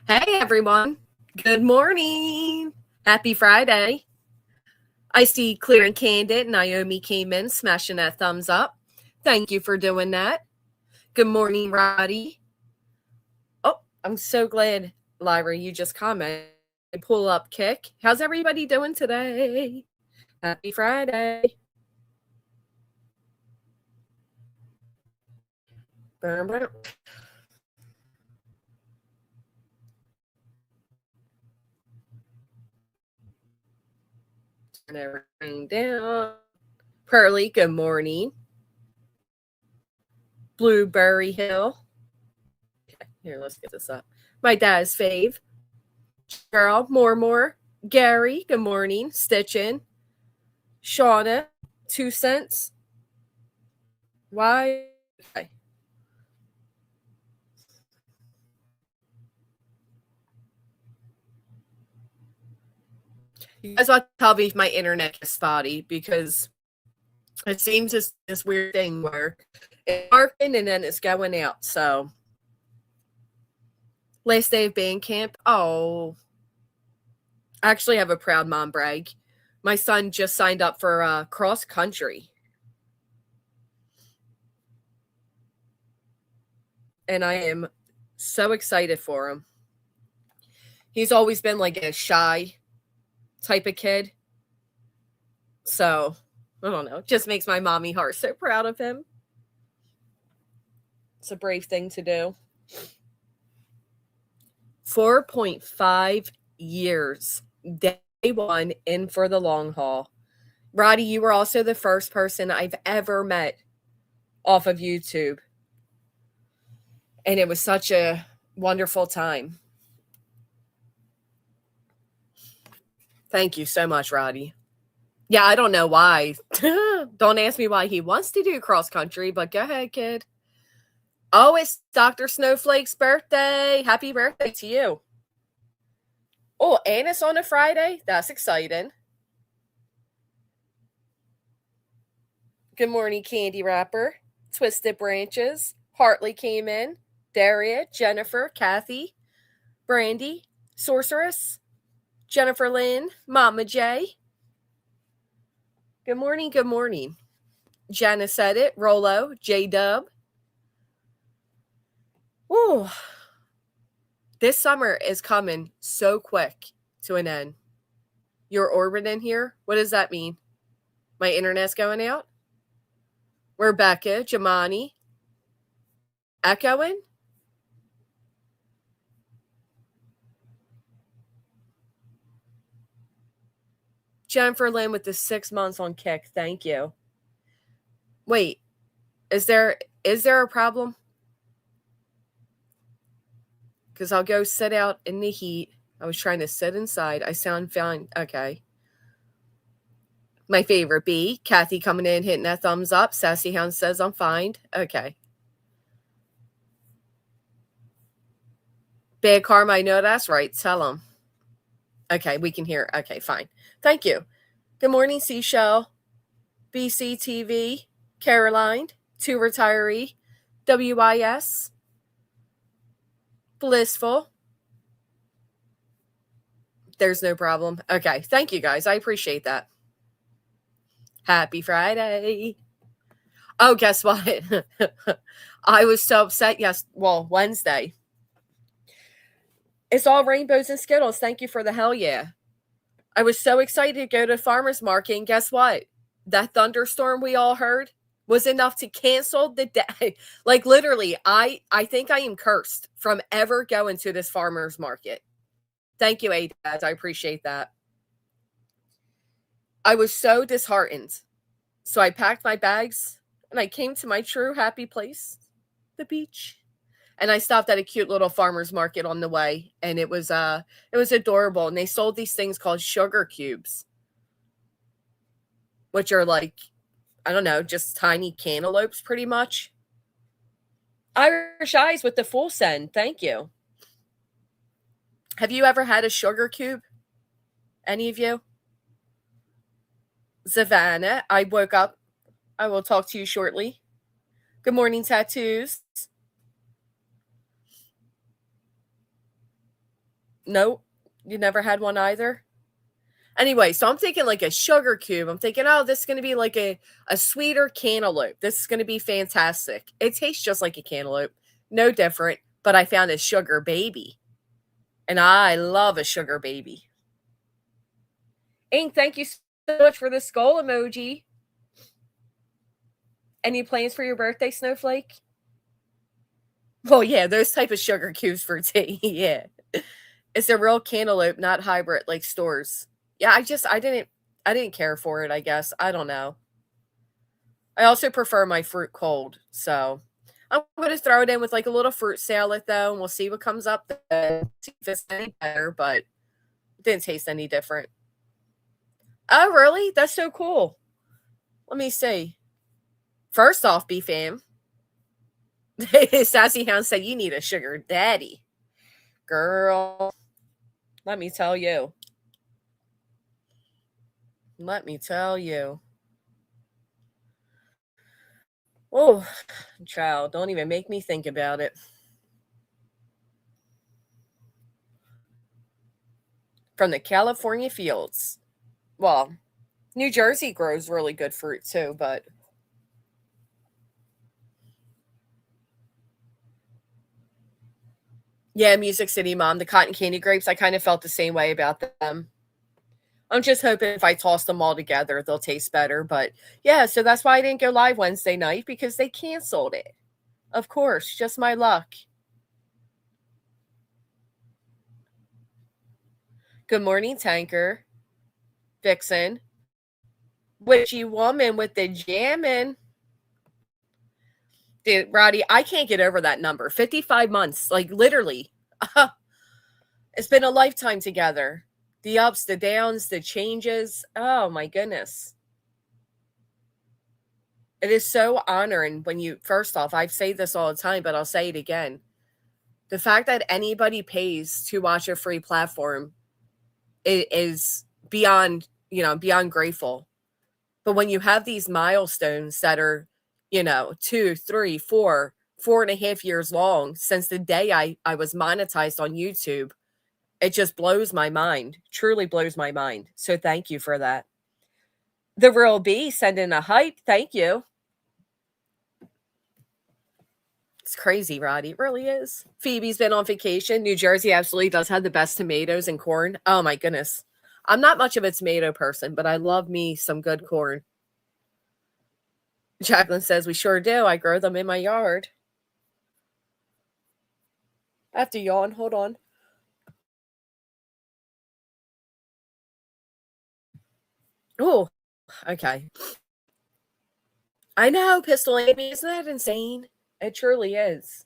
Hey everyone. Good morning. Happy Friday. I see Clear and Candid. Naomi came in smashing that thumbs up. Thank you for doing that. Good morning, Roddy. Oh, I'm so glad, Lyra, you just commented. Pull up kick. How's everybody doing today? Happy Friday. Turn everything down. Pearly, good morning. Blueberry Hill. Okay, here, let's get this up. My dad's fave. Girl, more. Gary, good morning. Stitchin. Shauna, 2 cents. Why? Okay. You guys want to tell me if my internet is spotty because it seems this weird thing where it's working and then it's going out. So, last day of band camp. Oh, I actually have a proud mom brag. My son just signed up for cross country. And I am so excited for him. He's always been like a shy type of kid. So, I don't know. It just makes my mommy heart so proud of him. It's a brave thing to do. 4.5 years. Day one in for the long haul. Roddy, you were also the first person I've ever met off of YouTube. And it was such a wonderful time. Thank you so much, Roddy. Yeah, I don't know why. Don't ask me why he wants to do cross country, but go ahead, kid. Oh, it's Dr. Snowflake's birthday. Happy birthday to you. Oh, and it's on a Friday? That's exciting. Good morning, Candy Wrapper. Twisted Branches. Hartley came in. Daria, Jennifer, Kathy, Brandy, Sorceress, Jennifer Lynn, Mama J. Good morning, good morning. Jana said it. Rolo, J Dub. Ooh. This summer is coming so quick to an end. You're orbiting here? What does that mean? My internet's going out? Rebecca, Jamani, echoing? Jennifer Lynn with the 6 months on Kick. Thank you. Wait, is there a problem? Because I'll go sit out in the heat. I was trying to sit inside. I sound fine. Okay. My favorite B, Kathy coming in, hitting that thumbs up. Sassy Hound says I'm fine. Okay. Bad Karma, I know that's right. Tell him. Okay, we can hear. Okay, fine. Thank you. Good morning, Seashell. BCTV, Caroline, 2 retiree, WIS, Blissful. There's no problem. Okay, thank you guys. I appreciate that. Happy Friday. Oh, guess what? I was so upset. Wednesday. It's all rainbows and Skittles. Thank you for the hell yeah. I was so excited to go to farmer's market, and guess what? That thunderstorm we all heard was enough to cancel the day. Like literally, I think I am cursed from ever going to this farmer's market. Thank you, Adaz. I appreciate that. I was so disheartened. So I packed my bags and I came to my true happy place, the beach. And I stopped at a cute little farmer's market on the way, and it was adorable. And they sold these things called sugar cubes, which are like, I don't know, just tiny cantaloupes pretty much. Irish Eyes with the full send. Thank you. Have you ever had a sugar cube? Any of you? Savannah, I woke up. I will talk to you shortly. Good morning, tattoos. Nope. You never had one either? Anyway, so I'm thinking like a sugar cube. I'm thinking, oh, this is going to be like a sweeter cantaloupe. This is going to be fantastic. It tastes just like a cantaloupe, no different. But I found a sugar baby, and I love a sugar baby. Ink, thank you so much for the skull emoji. Any plans for your birthday, Snowflake? Well, yeah, those type of sugar cubes for tea. Yeah, it's a real cantaloupe, not hybrid like stores. Yeah, I didn't care for it. I guess I don't know. I also prefer my fruit cold, so I'm going to throw it in with like a little fruit salad though, and we'll see what comes up. Then, see if it's any better, but it didn't taste any different. Oh, really? That's so cool. Let me see. First off, BFAM, Sassy Hound said you need a sugar daddy. Girl, let me tell you. Let me tell you. Oh, child, don't even make me think about it. From the California fields. Well, New Jersey grows really good fruit too, but yeah, Music City Mom, the cotton candy grapes, I kind of felt the same way about them. I'm just hoping if I toss them all together, they'll taste better. But yeah, so that's why I didn't go live Wednesday night because they canceled it. Of course, just my luck. Good morning, Tanker. Vixen. Witchy woman with the jammin'. Dude, Roddy, I can't get over that number. 55 months, like literally. It's been a lifetime together. The ups, the downs, the changes. Oh my goodness. It is so honoring when you, first off, I say this all the time, but I'll say it again. The fact that anybody pays to watch a free platform is beyond, beyond grateful. But when you have these milestones that are, 2, 3, 4, 4.5 years long since the day I was monetized on YouTube, it just blows my mind, truly blows my mind. So thank you for that. The Real B sending a hype. Thank you. It's crazy, Roddy. It really is. Phoebe's been on vacation. New Jersey absolutely does have the best tomatoes and corn. Oh my goodness. I'm not much of a tomato person, but I love me some good corn. Jacqueline says, we sure do. I grow them in my yard. I have to yawn. Hold on. Oh, okay. I know, Pistol Amy. Isn't that insane? It truly is.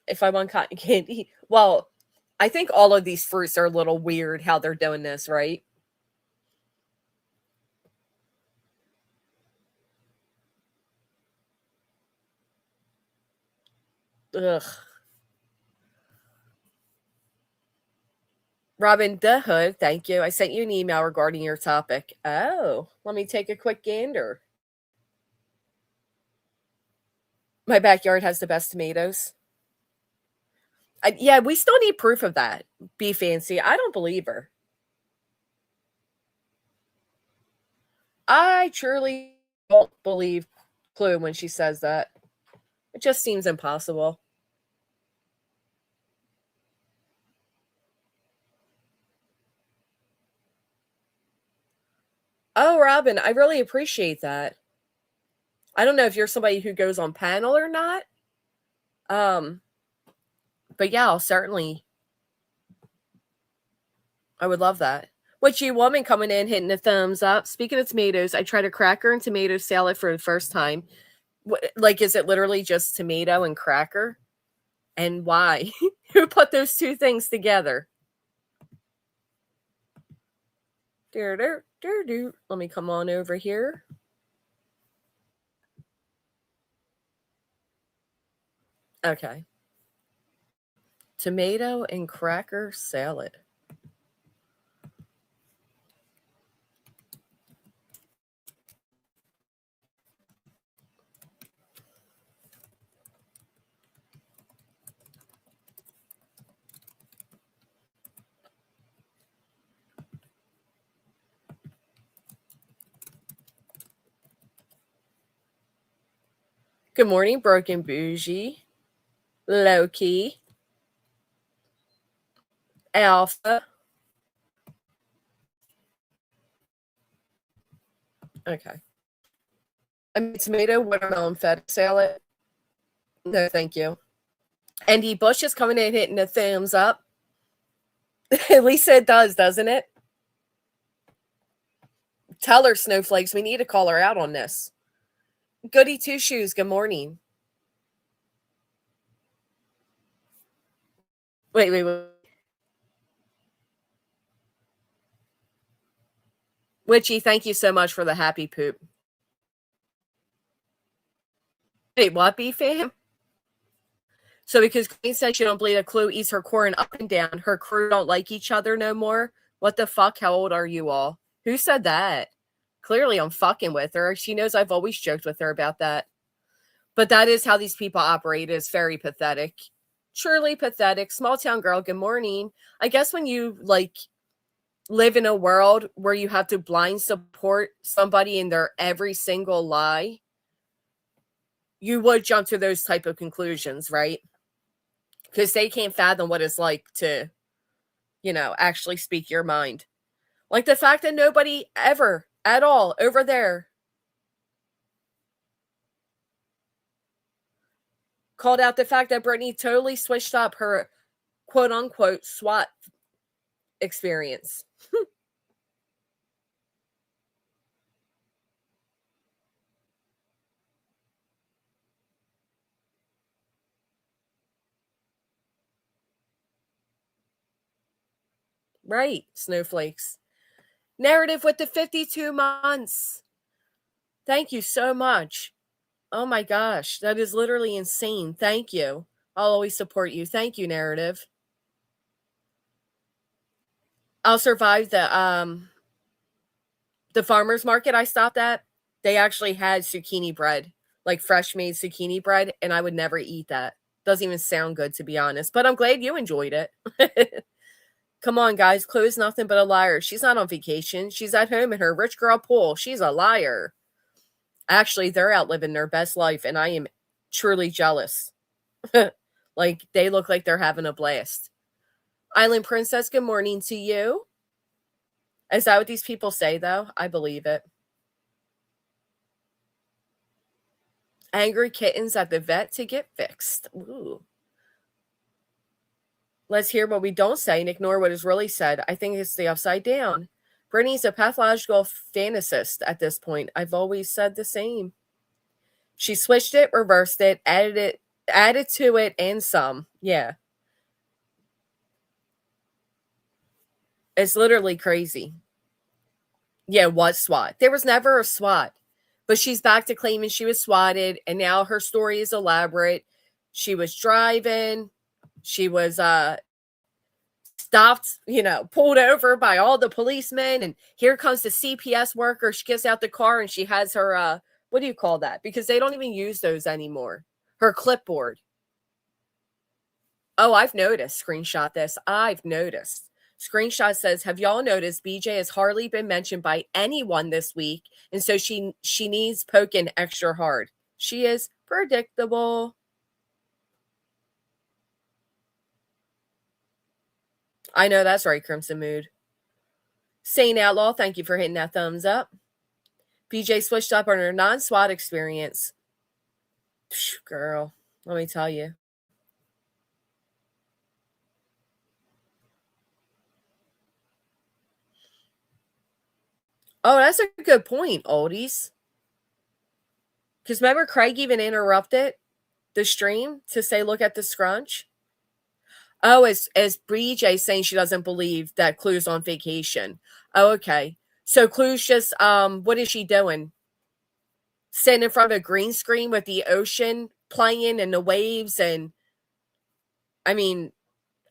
If I want cotton candy. Well, I think all of these fruits are a little weird how they're doing this, right? Ugh. Robin the Hood, thank you. I sent you an email regarding your topic. Oh, let me take a quick gander. My backyard has the best tomatoes. Yeah, we still need proof of that. Be fancy. I don't believe her. I truly don't believe Clue when she says that. It just seems impossible. Oh, Robin, I really appreciate that. I don't know if you're somebody who goes on panel or not. Um, but yeah, I'll certainly. I would love that. Witchy woman coming in, hitting the thumbs up. Speaking of tomatoes, I tried a cracker and tomato salad for the first time. Like, is it literally just tomato and cracker? And why? Who put those two things together? Let me come on over here. Okay. Tomato and cracker salad. Good morning, Broken Bougie, Loki, Alpha. Okay. I mean, tomato watermelon feta salad. No, thank you. Andy Bush is coming in hitting a thumbs up. At least it does, doesn't it? Tell her, Snowflakes, we need to call her out on this. Goody Two Shoes, good morning. Wait. Witchy, thank you so much for the happy poop. Wait, what, B-Fam? So because Queen said she don't believe a Clue eats her corn up and down, her crew don't like each other no more? What the fuck? How old are you all? Who said that? Clearly I'm fucking with her. She knows I've always joked with her about that. But that is how these people operate. It's very pathetic. Truly pathetic. Small town girl, good morning. I guess when you live in a world where you have to blind support somebody in their every single lie, you would jump to those type of conclusions, right? Because they can't fathom what it's like to, actually speak your mind. Like the fact that nobody ever at all over there called out the fact that Brittany totally switched up her quote unquote SWAT experience. Right, Snowflakes. Narrative with the 52 months. Thank you so much. Oh my gosh, that is literally insane. Thank you. I'll always support you. Thank you, Narrative. I'll survive the farmer's market I stopped at. They actually had zucchini bread, like fresh made zucchini bread, and I would never eat that. Doesn't even sound good, to be honest, but I'm glad you enjoyed it. Come on, guys. Chloe's nothing but a liar. She's not on vacation. She's at home in her rich girl pool. She's a liar. Actually, they're out living their best life, and I am truly jealous. Like, they look like they're having a blast. Island Princess, good morning to you. Is that what these people say, though? I believe it. Angry kittens at the vet to get fixed. Ooh. Let's hear what we don't say and ignore what is really said. I think it's the upside down. Brittany's a pathological fantasist at this point. I've always said the same. She switched it, reversed it, added to it, and some. Yeah. It's literally crazy. Yeah, what SWAT? There was never a SWAT. But she's back to claiming she was swatted, and now her story is elaborate. She was driving. She was stopped, pulled over by all the policemen, and here comes the CPS worker. She gets out the car and she has her what do you call that? Because they don't even use those anymore. Her clipboard. Oh, I've noticed. Screenshot this. I've noticed. Screenshot says, have y'all noticed BJ has hardly been mentioned by anyone this week, and so she needs poking extra hard. She is predictable. I know that's right, Crimson Mood. Sane Outlaw, thank you for hitting that thumbs up. BJ switched up on her non-SWAT experience. Psh, girl, let me tell you. Oh, that's a good point, oldies. Because remember, Craig even interrupted the stream to say, look at the scrunch. Oh, as BJ saying she doesn't believe that Clue's on vacation. Oh, okay. So Clue's just, what is she doing? Sitting in front of a green screen with the ocean playing and the waves. And I mean,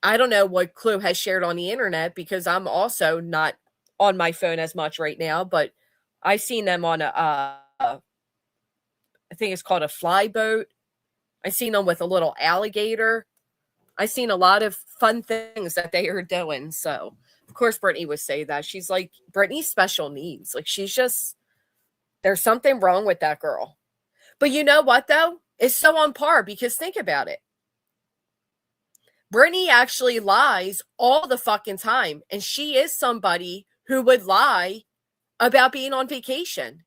I don't know what Clue has shared on the internet because I'm also not on my phone as much right now, but I've seen them on I think it's called a fly boat. I've seen them with a little alligator. I've seen a lot of fun things that they are doing. So, of course, Brittany would say that. She's like, Brittany's special needs. Like, she's just, there's something wrong with that girl. But you know what, though? is so on par, because think about it. Brittany actually lies all the fucking time, and she is somebody who would lie about being on vacation.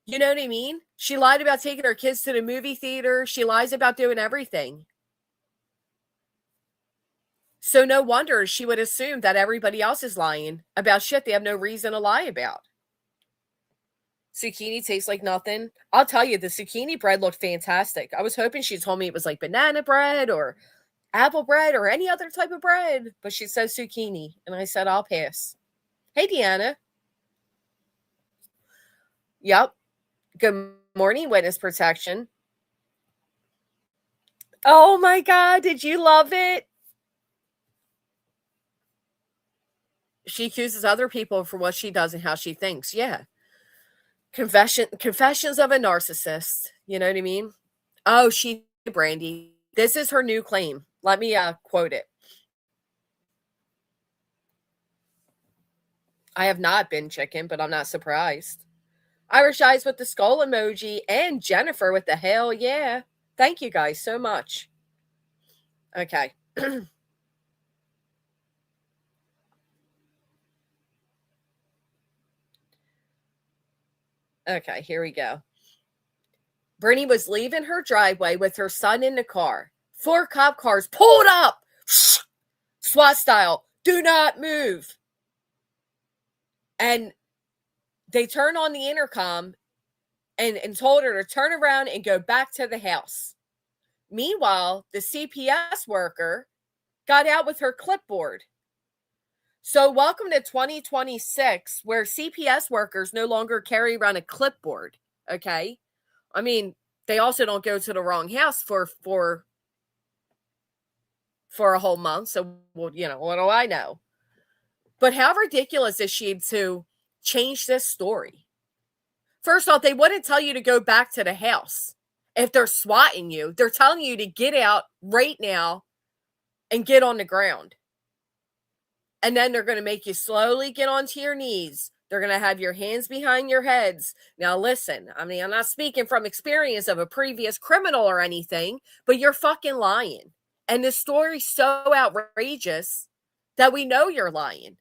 You know what I mean? She lied about taking her kids to the movie theater. She lies about doing everything. So no wonder she would assume that everybody else is lying about shit they have no reason to lie about. Zucchini tastes like nothing. I'll tell you, the zucchini bread looked fantastic. I was hoping she told me it was like banana bread or apple bread or any other type of bread, but she says zucchini, and I said I'll pass. Hey, Deanna. Yep. Good morning, witness protection. Oh my God, did you love it? She accuses other people for what she does and how she thinks. Yeah. Confessions of a narcissist. You know what I mean? Oh, she, Brandy. This is her new claim. Let me quote it. I have not been chicken, but I'm not surprised. Irish Eyes with the skull emoji, and Jennifer with the hell yeah. Thank you guys so much. Okay. Okay, here we go. Brittany was leaving her driveway with her son in the car. 4 cop cars pulled up. SWAT style. Do not move. And they turned on the intercom and told her to turn around and go back to the house. Meanwhile, the CPS worker got out with her clipboard. So welcome to 2026, where CPS workers no longer carry around a clipboard, okay? I mean, they also don't go to the wrong house for a whole month, so, well, you know, what do I know? But how ridiculous is she to change this story? First off, they wouldn't tell you to go back to the house. If they're swatting you, they're telling you to get out right now and get on the ground. And then they're going to make you slowly get onto your knees. They're going to have your hands behind your heads. Now, listen, I mean, I'm not speaking from experience of a previous criminal or anything, but you're fucking lying. And this story's so outrageous that we know you're lying.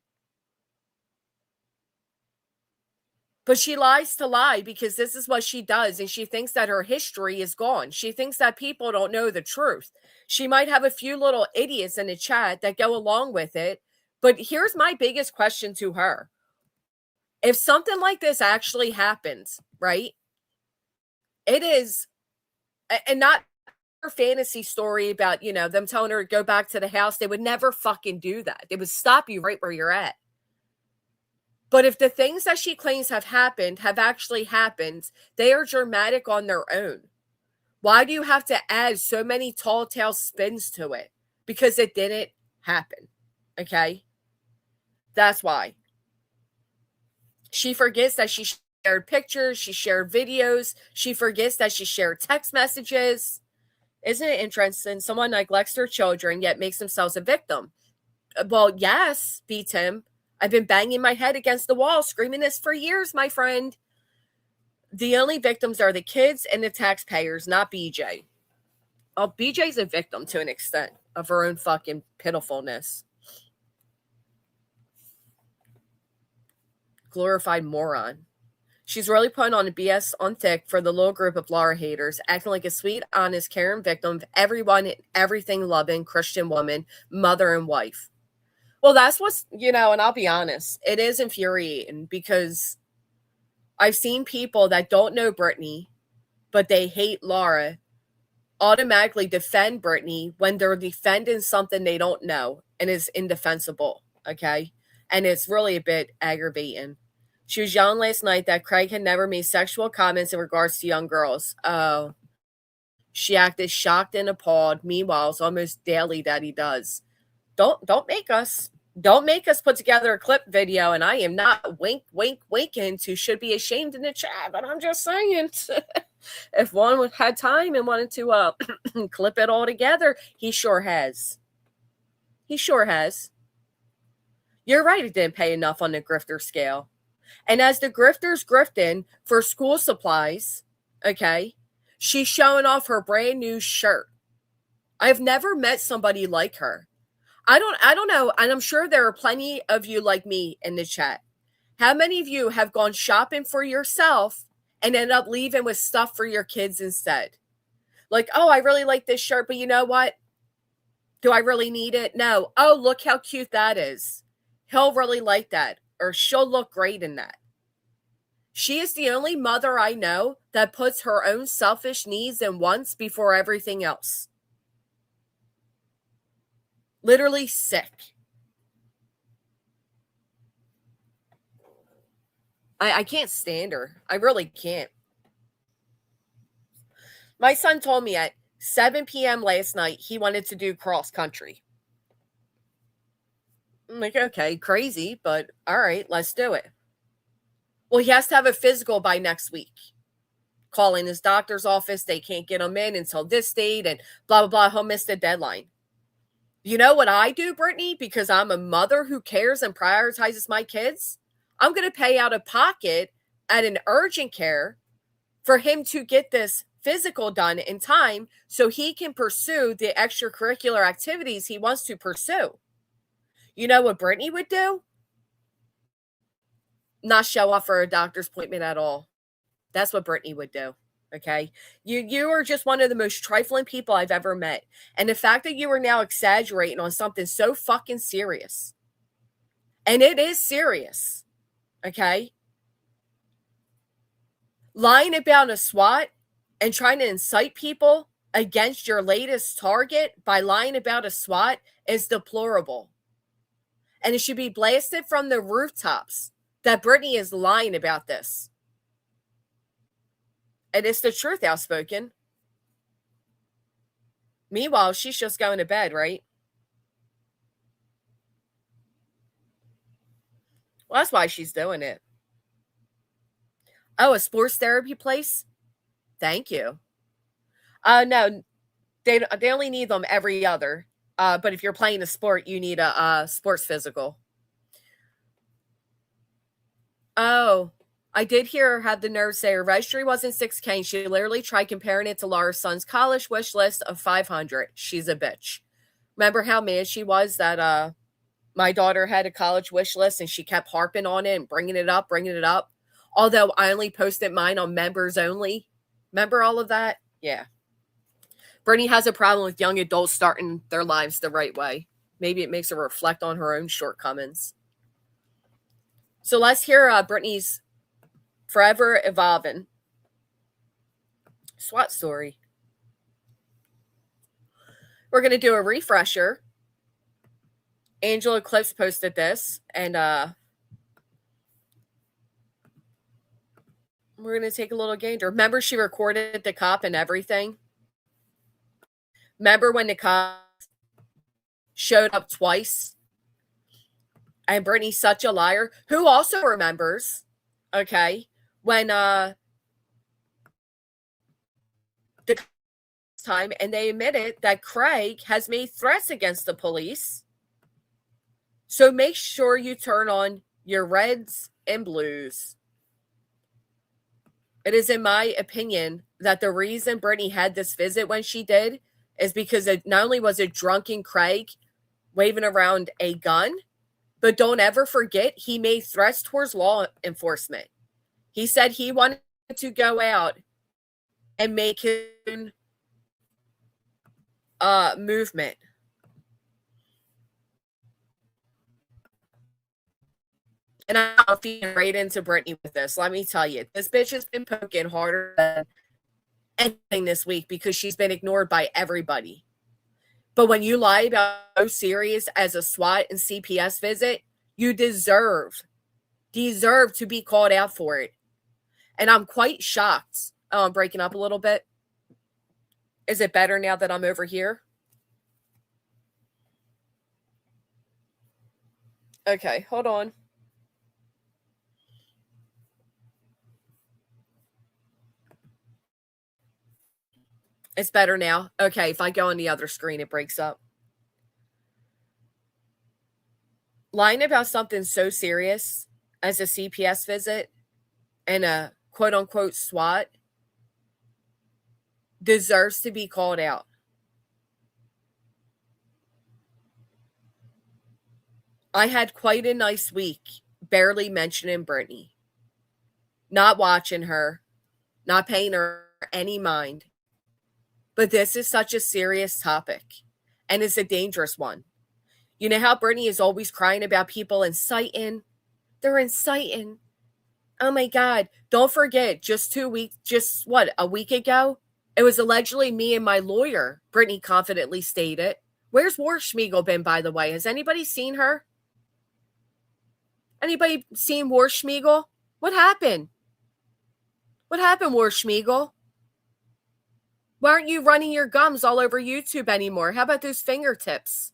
But she lies to lie because this is what she does, and she thinks that her history is gone. She thinks that people don't know the truth. She might have a few little idiots in the chat that go along with it, but here's my biggest question to her. If something like this actually happens, right, it is, and not her fantasy story about, you know, them telling her to go back to the house. They would never fucking do that. They would stop you right where you're at. But if the things that she claims have happened have actually happened, they are dramatic on their own. Why do you have to add so many tall tale spins to it? Because it didn't happen. Okay? That's why. She forgets that she shared pictures, she shared videos, she forgets that she shared text messages. Isn't it interesting? Someone neglects their children, yet makes themselves a victim. Well, yes, B. Tim. I've been banging my head against the wall, screaming this for years, my friend. The only victims are the kids and the taxpayers, not BJ. Oh, BJ's a victim to an extent of her own fucking pitifulness. Glorified moron. She's really putting on a BS on thick for the little group of Laura haters, acting like a sweet, honest, caring victim of everyone and everything loving Christian woman, mother, and wife. Well, that's what's, you know, and I'll be honest, it is infuriating because I've seen people that don't know Brittany, but they hate Laura, automatically defend Brittany when they're defending something they don't know and is indefensible, okay? And it's really a bit aggravating. She was yelling last night that Craig had never made sexual comments in regards to young girls. Oh, she acted shocked and appalled. Meanwhile, it's almost daily that he does. Don't make us put together a clip video, and I am not winking to should be ashamed in the chat, but I'm just saying if one had time and wanted to clip it all together, he sure has. You're right, it didn't pay enough on the grifter scale. And as the grifters grifting for school supplies, Okay. She's showing off her brand new shirt. I've never met somebody like her. I don't know, and I'm sure there are plenty of you like me in the chat. How many of you have gone shopping for yourself and end up leaving with stuff for your kids instead? Like, oh, I really like this shirt, but you know what? Do I really need it? No. Oh, look how cute that is. He'll really like that, or she'll look great in that. She is the only mother I know that puts her own selfish needs and wants before everything else. Literally sick. I can't stand her. I really can't. My son told me at 7 p.m. last night he wanted to do cross country. I'm like, okay, crazy, but all right, let's do it. Well, he has to have a physical by next week. Calling his doctor's office, they can't get him in until this date, and blah, blah, blah. He'll miss the deadline. You know what I do, Brittany? Because I'm a mother who cares and prioritizes my kids. I'm going to pay out of pocket at an urgent care for him to get this physical done in time so he can pursue the extracurricular activities he wants to pursue. You know what Brittany would do? Not show up for a doctor's appointment at all. That's what Brittany would do. Okay. You are just one of the most trifling people I've ever met. And the fact that you are now exaggerating on something so fucking serious. And it is serious. Okay. Lying about a SWAT and trying to incite people against your latest target by lying about a SWAT is deplorable. And it should be blasted from the rooftops that Brittany is lying about this. And it's the truth outspoken. Meanwhile, she's just going to bed, right? Well, that's why she's doing it. Oh, a sports therapy place? Thank you. No, they only need them every other. But if you're playing a sport, you need a sports physical. Oh, I did hear her have the nerve say her registry wasn't 6K, and she literally tried comparing it to Laura's son's college wish list of 500. She's a bitch. Remember how mad she was that my daughter had a college wish list and she kept harping on it and bringing it up. Although I only posted mine on members only. Remember all of that? Yeah. Brittany has a problem with young adults starting their lives the right way. Maybe it makes her reflect on her own shortcomings. So let's hear Brittany's forever evolving SWAT story. We're going to do a refresher. Angela Clips posted this, and we're going to take a little gander. Remember, she recorded the cop and everything? Remember when the cop showed up twice? And Brittany's such a liar. Who also remembers, okay, when the time, and they admitted that Craig has made threats against the police. So make sure you turn on your reds and blues. It is, in my opinion, that the reason Brittany had this visit when she did is because it not only was it drunken Craig waving around a gun, but don't ever forget he made threats towards law enforcement. He said he wanted to go out and make his own movement. And I'm feeding right into Brittany with this. Let me tell you, this bitch has been poking harder than anything this week because she's been ignored by everybody. But when you lie about so serious as a SWAT and CPS visit, you deserve to be called out for it. And I'm quite shocked. Oh, I'm breaking up a little bit. Is it better now that I'm over here? Okay, hold on. It's better now. Okay, if I go on the other screen, it breaks up. Lying about something so serious as a CPS visit and a quote-unquote SWAT deserves to be called out. I had quite a nice week, barely mentioning Brittany, not watching her, not paying her any mind. But this is such a serious topic, and it's a dangerous one. You know how Brittany is always crying about people inciting? They're inciting. Oh my God. Don't forget, a week ago? It was allegedly me and my lawyer, Brittany confidently stated. Where's Warschmiegel been, by the way? Has anybody seen her? Anybody seen Warschmiegel? What happened? What happened, Warschmiegel? Why aren't you running your gums all over YouTube anymore? How about those fingertips?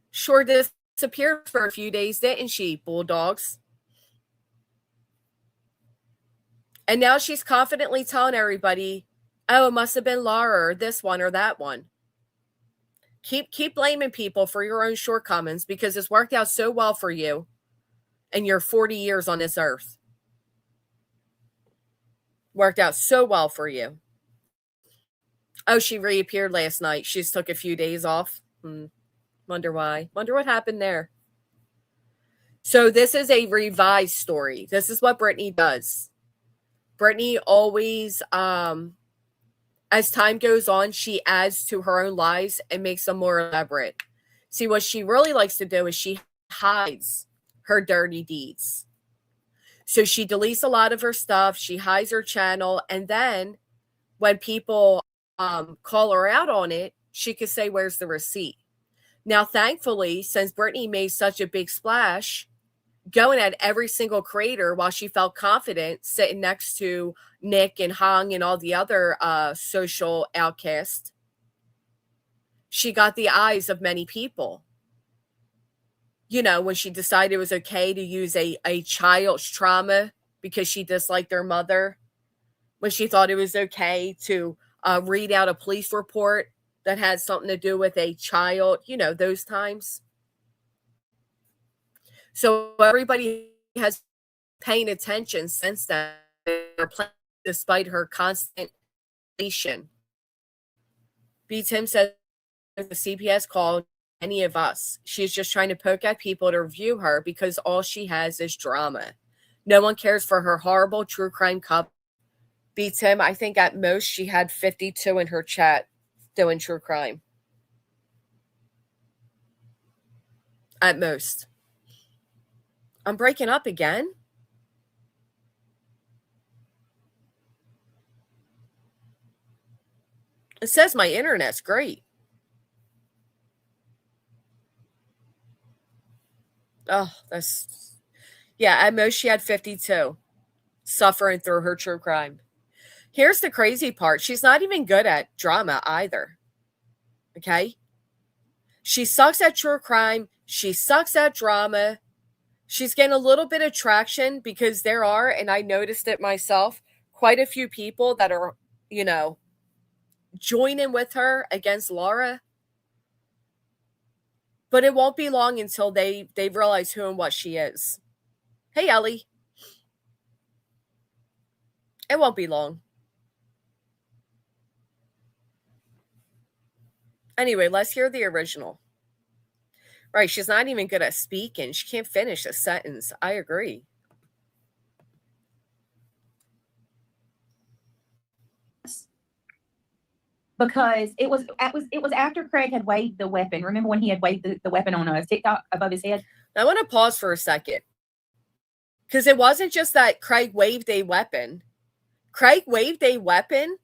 Sure disappeared for a few days, didn't she, Bulldogs? And now she's confidently telling everybody, oh, it must have been Laura or this one or that one. Keep blaming people for your own shortcomings because it's worked out so well for you in your 40 years on this earth. Worked out so well for you. Oh, she reappeared last night. She just took a few days off. Wonder why. Wonder what happened there. So this is a revised story. This is what Brittany does. Brittany always, as time goes on, she adds to her own lies and makes them more elaborate. See, what she really likes to do is she hides her dirty deeds. So she deletes a lot of her stuff. She hides her channel. And then when people call her out on it, she could say, where's the receipt? Now, thankfully, since Brittany made such a big splash, going at every single creator while she felt confident sitting next to Nick and Hong and all the other social outcasts, she got the eyes of many people. You know, when she decided it was okay to use a child's trauma because she disliked their mother, when she thought it was okay to read out a police report that had something to do with a child, you know, those times. So everybody has paying attention since then, despite her constant deletion. B. Tim says the CPS called any of us. She's just trying to poke at people to review her because all she has is drama. No one cares for her horrible true crime cup. B. Tim, I think at most she had 52 in her chat doing true crime. At most. I'm breaking up again. It says my internet's great. Oh, at most she had 52 suffering through her true crime. Here's the crazy part. She's not even good at drama either. Okay? She sucks at true crime. She sucks at drama. She's getting a little bit of traction because there are, and I noticed it myself, quite a few people that are, you know, joining with her against Laura. But it won't be long until they realize who and what she is. Hey, Ellie. It won't be long. Anyway, let's hear the original. Right, she's not even good at speaking. She can't finish a sentence. I agree. Because it was after Craig had waved the weapon. Remember when he had waved the weapon on a TikTok above his head? I want to pause for a second. Because it wasn't just that Craig waved a weapon. Craig waved a weapon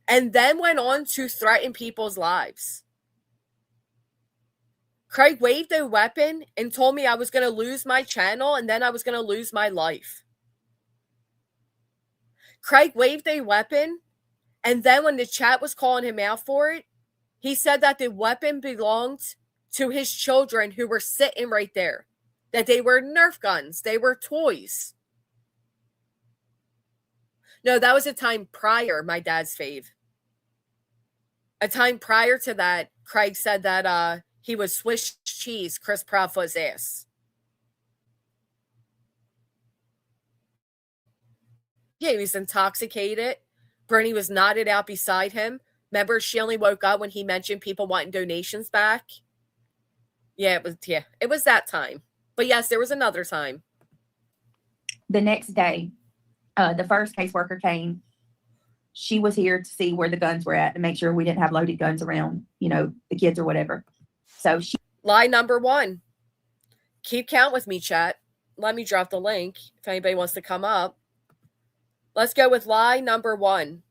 and then went on to threaten people's lives. Craig waved a weapon and told me I was going to lose my channel and then I was going to lose my life. Craig waved a weapon, and then when the chat was calling him out for it, he said that the weapon belonged to his children who were sitting right there, that they were Nerf guns, they were toys. No, that was a time prior, my dad's fave. A time prior to that, Craig said that he was Swiss cheese Chris Proudfoot's ass. Yeah, he was intoxicated. Bernie was nodded out beside him. Remember, she only woke up when he mentioned people wanting donations back. Yeah, it was that time. But yes, there was another time. The next day, the first caseworker came. She was here to see where the guns were at, to make sure we didn't have loaded guns around, the kids or whatever. So lie number 1. Keep count with me, chat. Let me drop the link if anybody wants to come up. Let's go with lie number 1,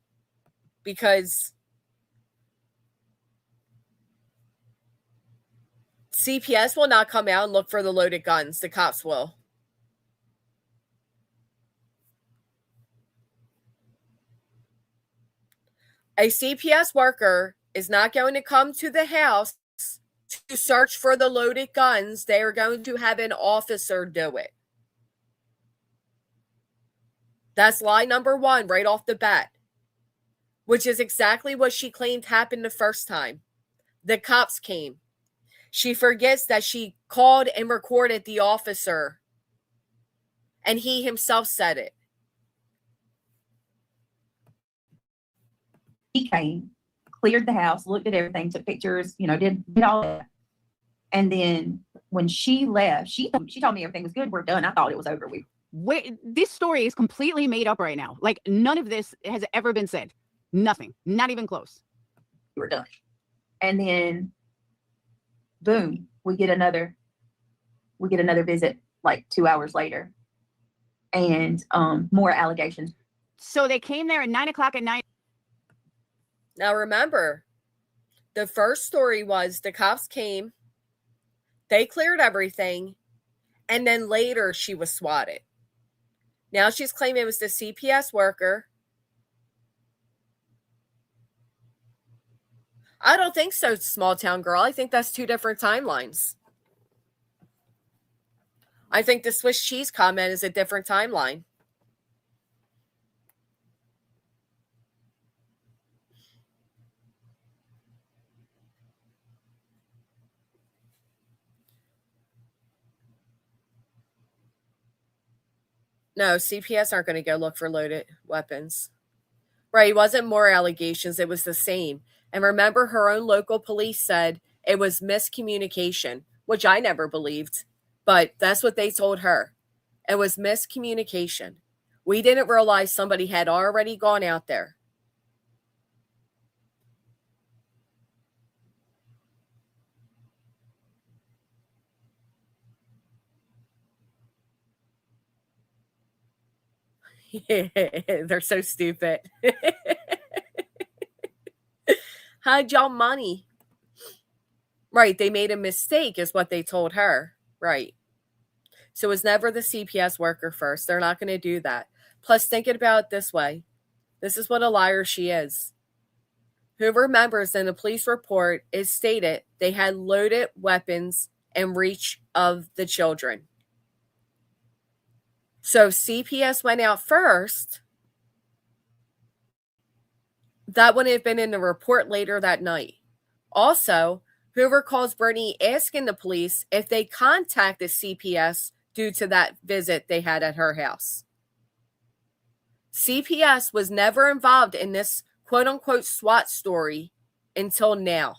because CPS will not come out and look for the loaded guns. The cops will. A CPS worker is not going to come to the house to search for the loaded guns. They are going to have an officer do it. That's lie number 1 right off the bat, which is exactly what she claimed happened the first time. The cops came. She forgets that she called and recorded the officer, and he himself said it. He came, cleared the house, looked at everything, took pictures, did all that. And then when she left, she told me everything was good. We're done. I thought it was over. This story is completely made up right now. Like, none of this has ever been said. Nothing. Not even close. We're done. And then, boom, we get another visit like 2 hours later, and more allegations. So they came there at 9:00 at night. Now remember, the first story was the cops came, they cleared everything, and then later she was swatted. Now she's claiming it was the CPS worker. I don't think so, small town girl. I think that's 2 different timelines. I think the Swiss cheese comment is a different timeline. No, CPS aren't going to go look for loaded weapons. Right, it wasn't more allegations, it was the same. And remember, her own local police said it was miscommunication, which I never believed, but that's what they told her. It was miscommunication. We didn't realize somebody had already gone out there. They're so stupid. Hide y'all money. Right, they made a mistake is what they told her. Right. So it was never the CPS worker first. They're not going to do that. Plus, thinking about it this way, this is what a liar she is. Who remembers in the police report is stated they had loaded weapons in reach of the children. So CPS went out first. That wouldn't have been in the report later that night. Also, whoever calls Bernie asking the police if they contacted CPS due to that visit they had at her house. CPS was never involved in this quote-unquote SWAT story until now.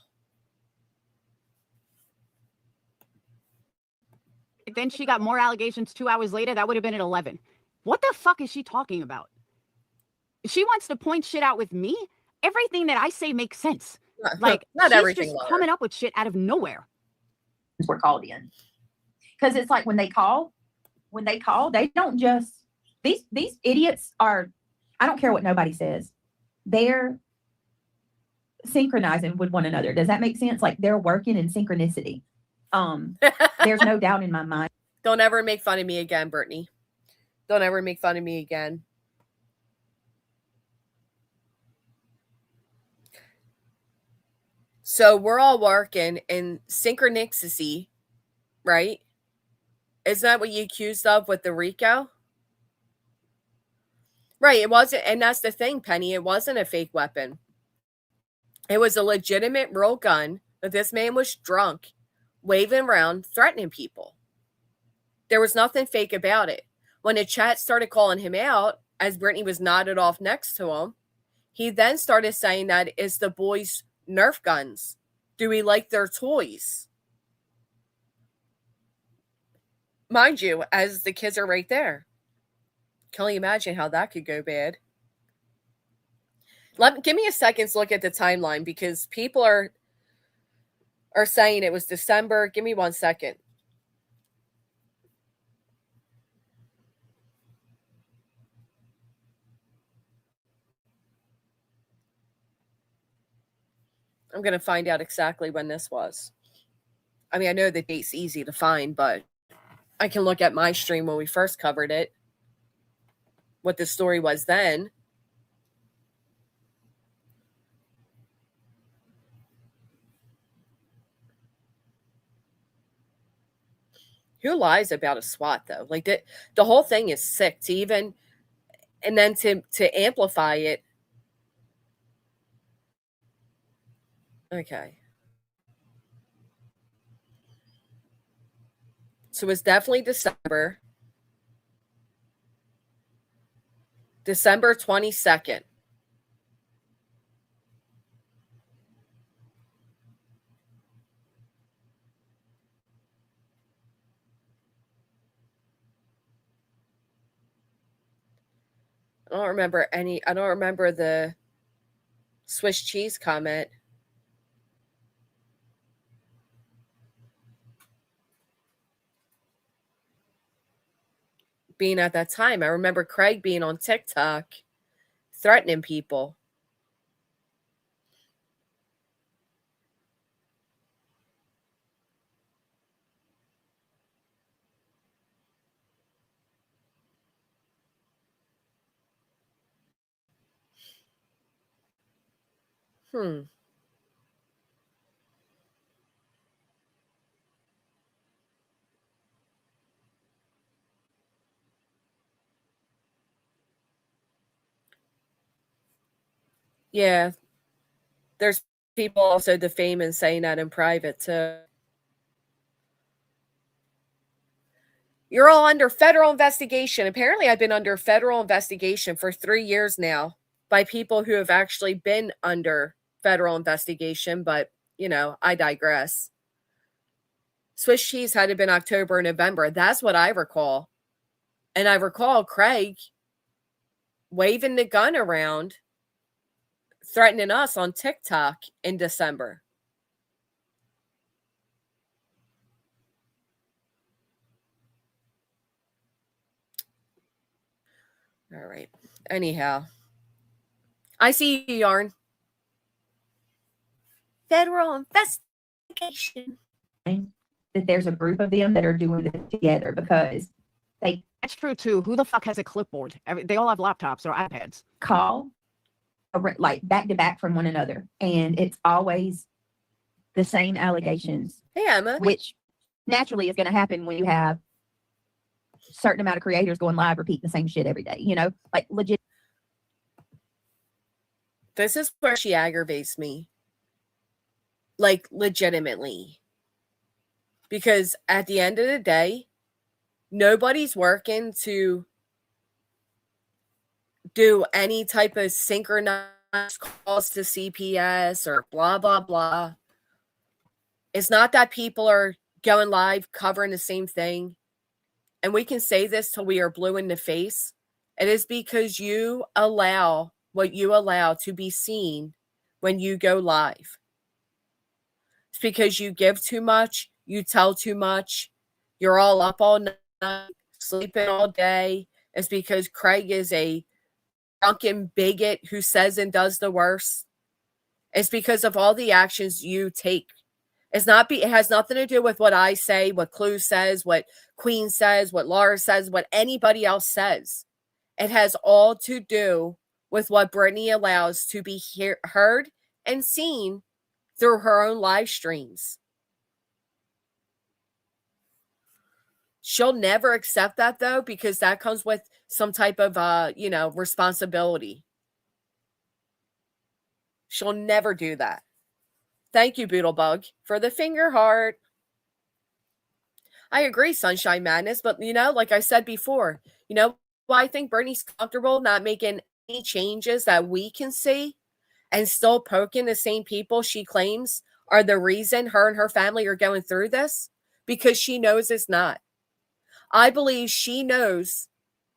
Then she got more allegations 2 hours later. That would have been at 11. What the fuck is she talking about? She wants to point shit out with me? Everything that I say makes sense. Like, not she's everything just coming up with shit out of nowhere. Were called in. Because it's like when they call, they don't just, these idiots are, I don't care what nobody says. They're synchronizing with one another. Does that make sense? Like, they're working in synchronicity. There's no doubt in my mind. Don't ever make fun of me again, Brittany. Don't ever make fun of me again. So we're all working in synchronicity, right? Isn't that what you accused of with the RICO? Right, it wasn't, and that's the thing, Penny, it wasn't a fake weapon. It was a legitimate real gun that this man was drunk, waving around, threatening people. There was nothing fake about it. When the chat started calling him out, as Brittany was nodded off next to him, he then started saying that it's the boys' Nerf guns. Do we like their toys? Mind you, as the kids are right there. Can you imagine how that could go bad? Give me a second to look at the timeline because people are saying it was December. Give me 1 second. I'm going to find out exactly when this was. I mean, I know the date's easy to find, but I can look at my stream when we first covered it, what the story was then. Who lies about a SWAT though? Like the whole thing is sick to even, and then to amplify it. Okay. So it's definitely December 22nd. I don't remember the Swiss cheese comment. Being at that time. I remember Craig being on TikTok threatening people. Yeah. There's people also defaming saying that in private too. You're all under federal investigation. Apparently, I've been under federal investigation for 3 years now by people who have actually been under federal investigation, but, I digress. Swiss cheese had to have been October or November. That's what I recall. And I recall Craig waving the gun around, threatening us on TikTok in December. All right. Anyhow, I see you, Yarn. Federal investigation. That there's a group of them that are doing this together because That's true too. Who the fuck has a clipboard? They all have laptops or iPads. Call like back to back from one another, and it's always the same allegations. Hey, Emma. Which naturally is going to happen when you have a certain amount of creators going live repeating the same shit every day. Like legit. This is where she aggravates me. Like legitimately. Because at the end of the day, nobody's working to do any type of synchronized calls to CPS or blah, blah, blah. It's not that people are going live covering the same thing. And we can say this till we are blue in the face. It is because you allow what you allow to be seen when you go live. It's because you give too much. You tell too much. You're all up all night, sleeping all day. It's because Craig is a drunken bigot who says and does the worst. It's because of all the actions you take. It has nothing to do with what I say, what Clue says, what Queen says, what Laura says, what anybody else says. It has all to do with what Brittany allows to be heard and seen through her own live streams. She'll never accept that, though, because that comes with some type of, responsibility. She'll never do that. Thank you, Boodlebug, for the finger heart. I agree, Sunshine Madness, but, like I said before, you know why I think Brittany's comfortable not making any changes that we can see and still poking the same people she claims are the reason her and her family are going through this? Because she knows it's not. I believe she knows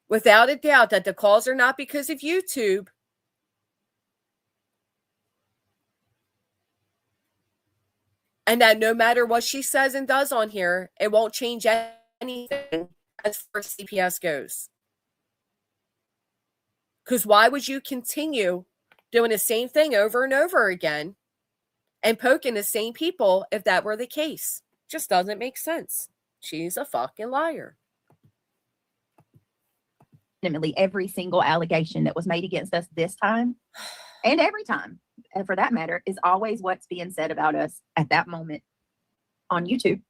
without a doubt that the calls are not because of YouTube. And that no matter what she says and does on here, it won't change anything as far as CPS goes. Because why would you continue doing the same thing over and over again and poking the same people if that were the case? Just doesn't make sense. She's a fucking liar. Legitimately, every single allegation that was made against us this time, and every time, and for that matter, is always what's being said about us at that moment on YouTube.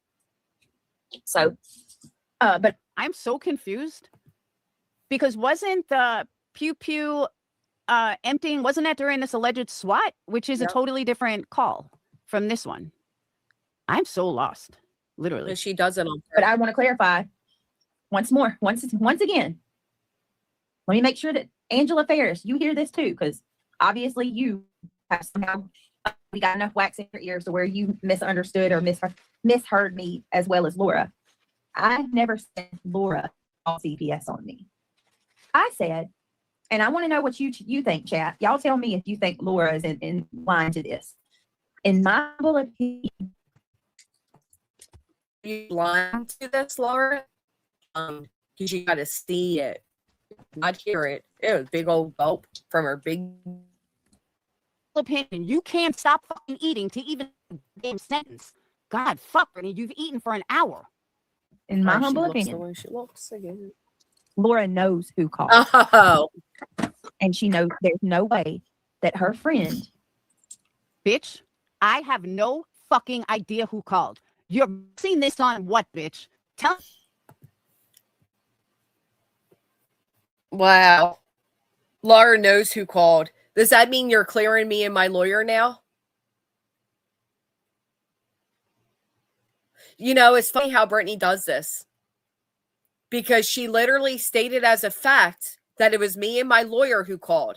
So, but I'm so confused because wasn't the pew pew emptying, wasn't that during this alleged SWAT, which is a totally different call from this one? I'm so lost, literally. She does it on purpose. But I want to clarify once again. Let me make sure that Angela Ferris, you hear this too, because obviously you have somehow we got enough wax in your ears to where you misunderstood or misheard me as well as Laura. I never said Laura called CPS on me. I said, and I want to know what you think, chat. Y'all tell me if you think Laura is in line to this. In my humble opinion, you blind to this, Laura? Because you got to see it, not hear it. It was a big old gulp from her big opinion. You can't stop fucking eating to even damn sentence. God, fuck, Brittany, you've eaten for an hour. In my humble opinion, the way she looks again. Laura knows who called. Oh. And she knows there's no way that her friend. Bitch, I have no fucking idea who called. You're seeing this on what, bitch? Tell. Wow. Laura knows who called. Does that mean you're clearing me and my lawyer now? You know, it's funny how Brittany does this. Because she literally stated as a fact that it was me and my lawyer who called.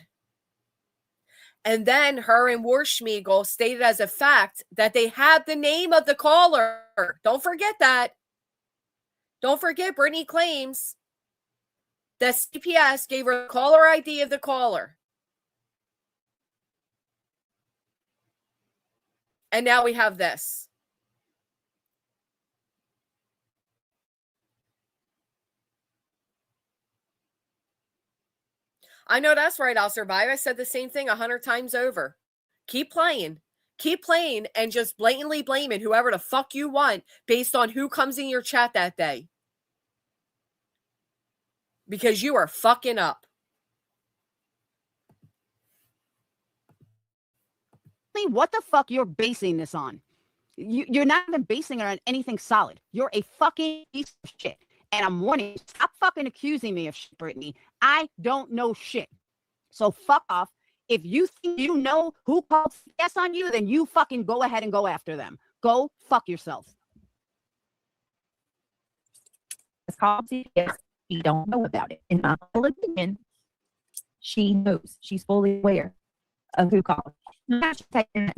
And then her and Warschmiegel stated as a fact that they had the name of the caller. Don't forget that. Don't forget Brittany claims that CPS gave her the caller ID of the caller. And now we have this. I know that's right. I'll survive. I said the same thing 100 times over. Keep playing. Keep playing and just blatantly blaming whoever the fuck you want based on who comes in your chat that day. Because you are fucking up. What the fuck you're basing this on? You're not even basing it on anything solid. You're a fucking piece of shit. And I'm warning you, stop fucking accusing me of shit, Brittany. I don't know shit. So fuck off. If you think you know who called CPS on you, then you fucking go ahead and go after them. Go fuck yourself. It's called CPS. She don't know about it. In my opinion, she knows. She's fully aware of who called. Not taking that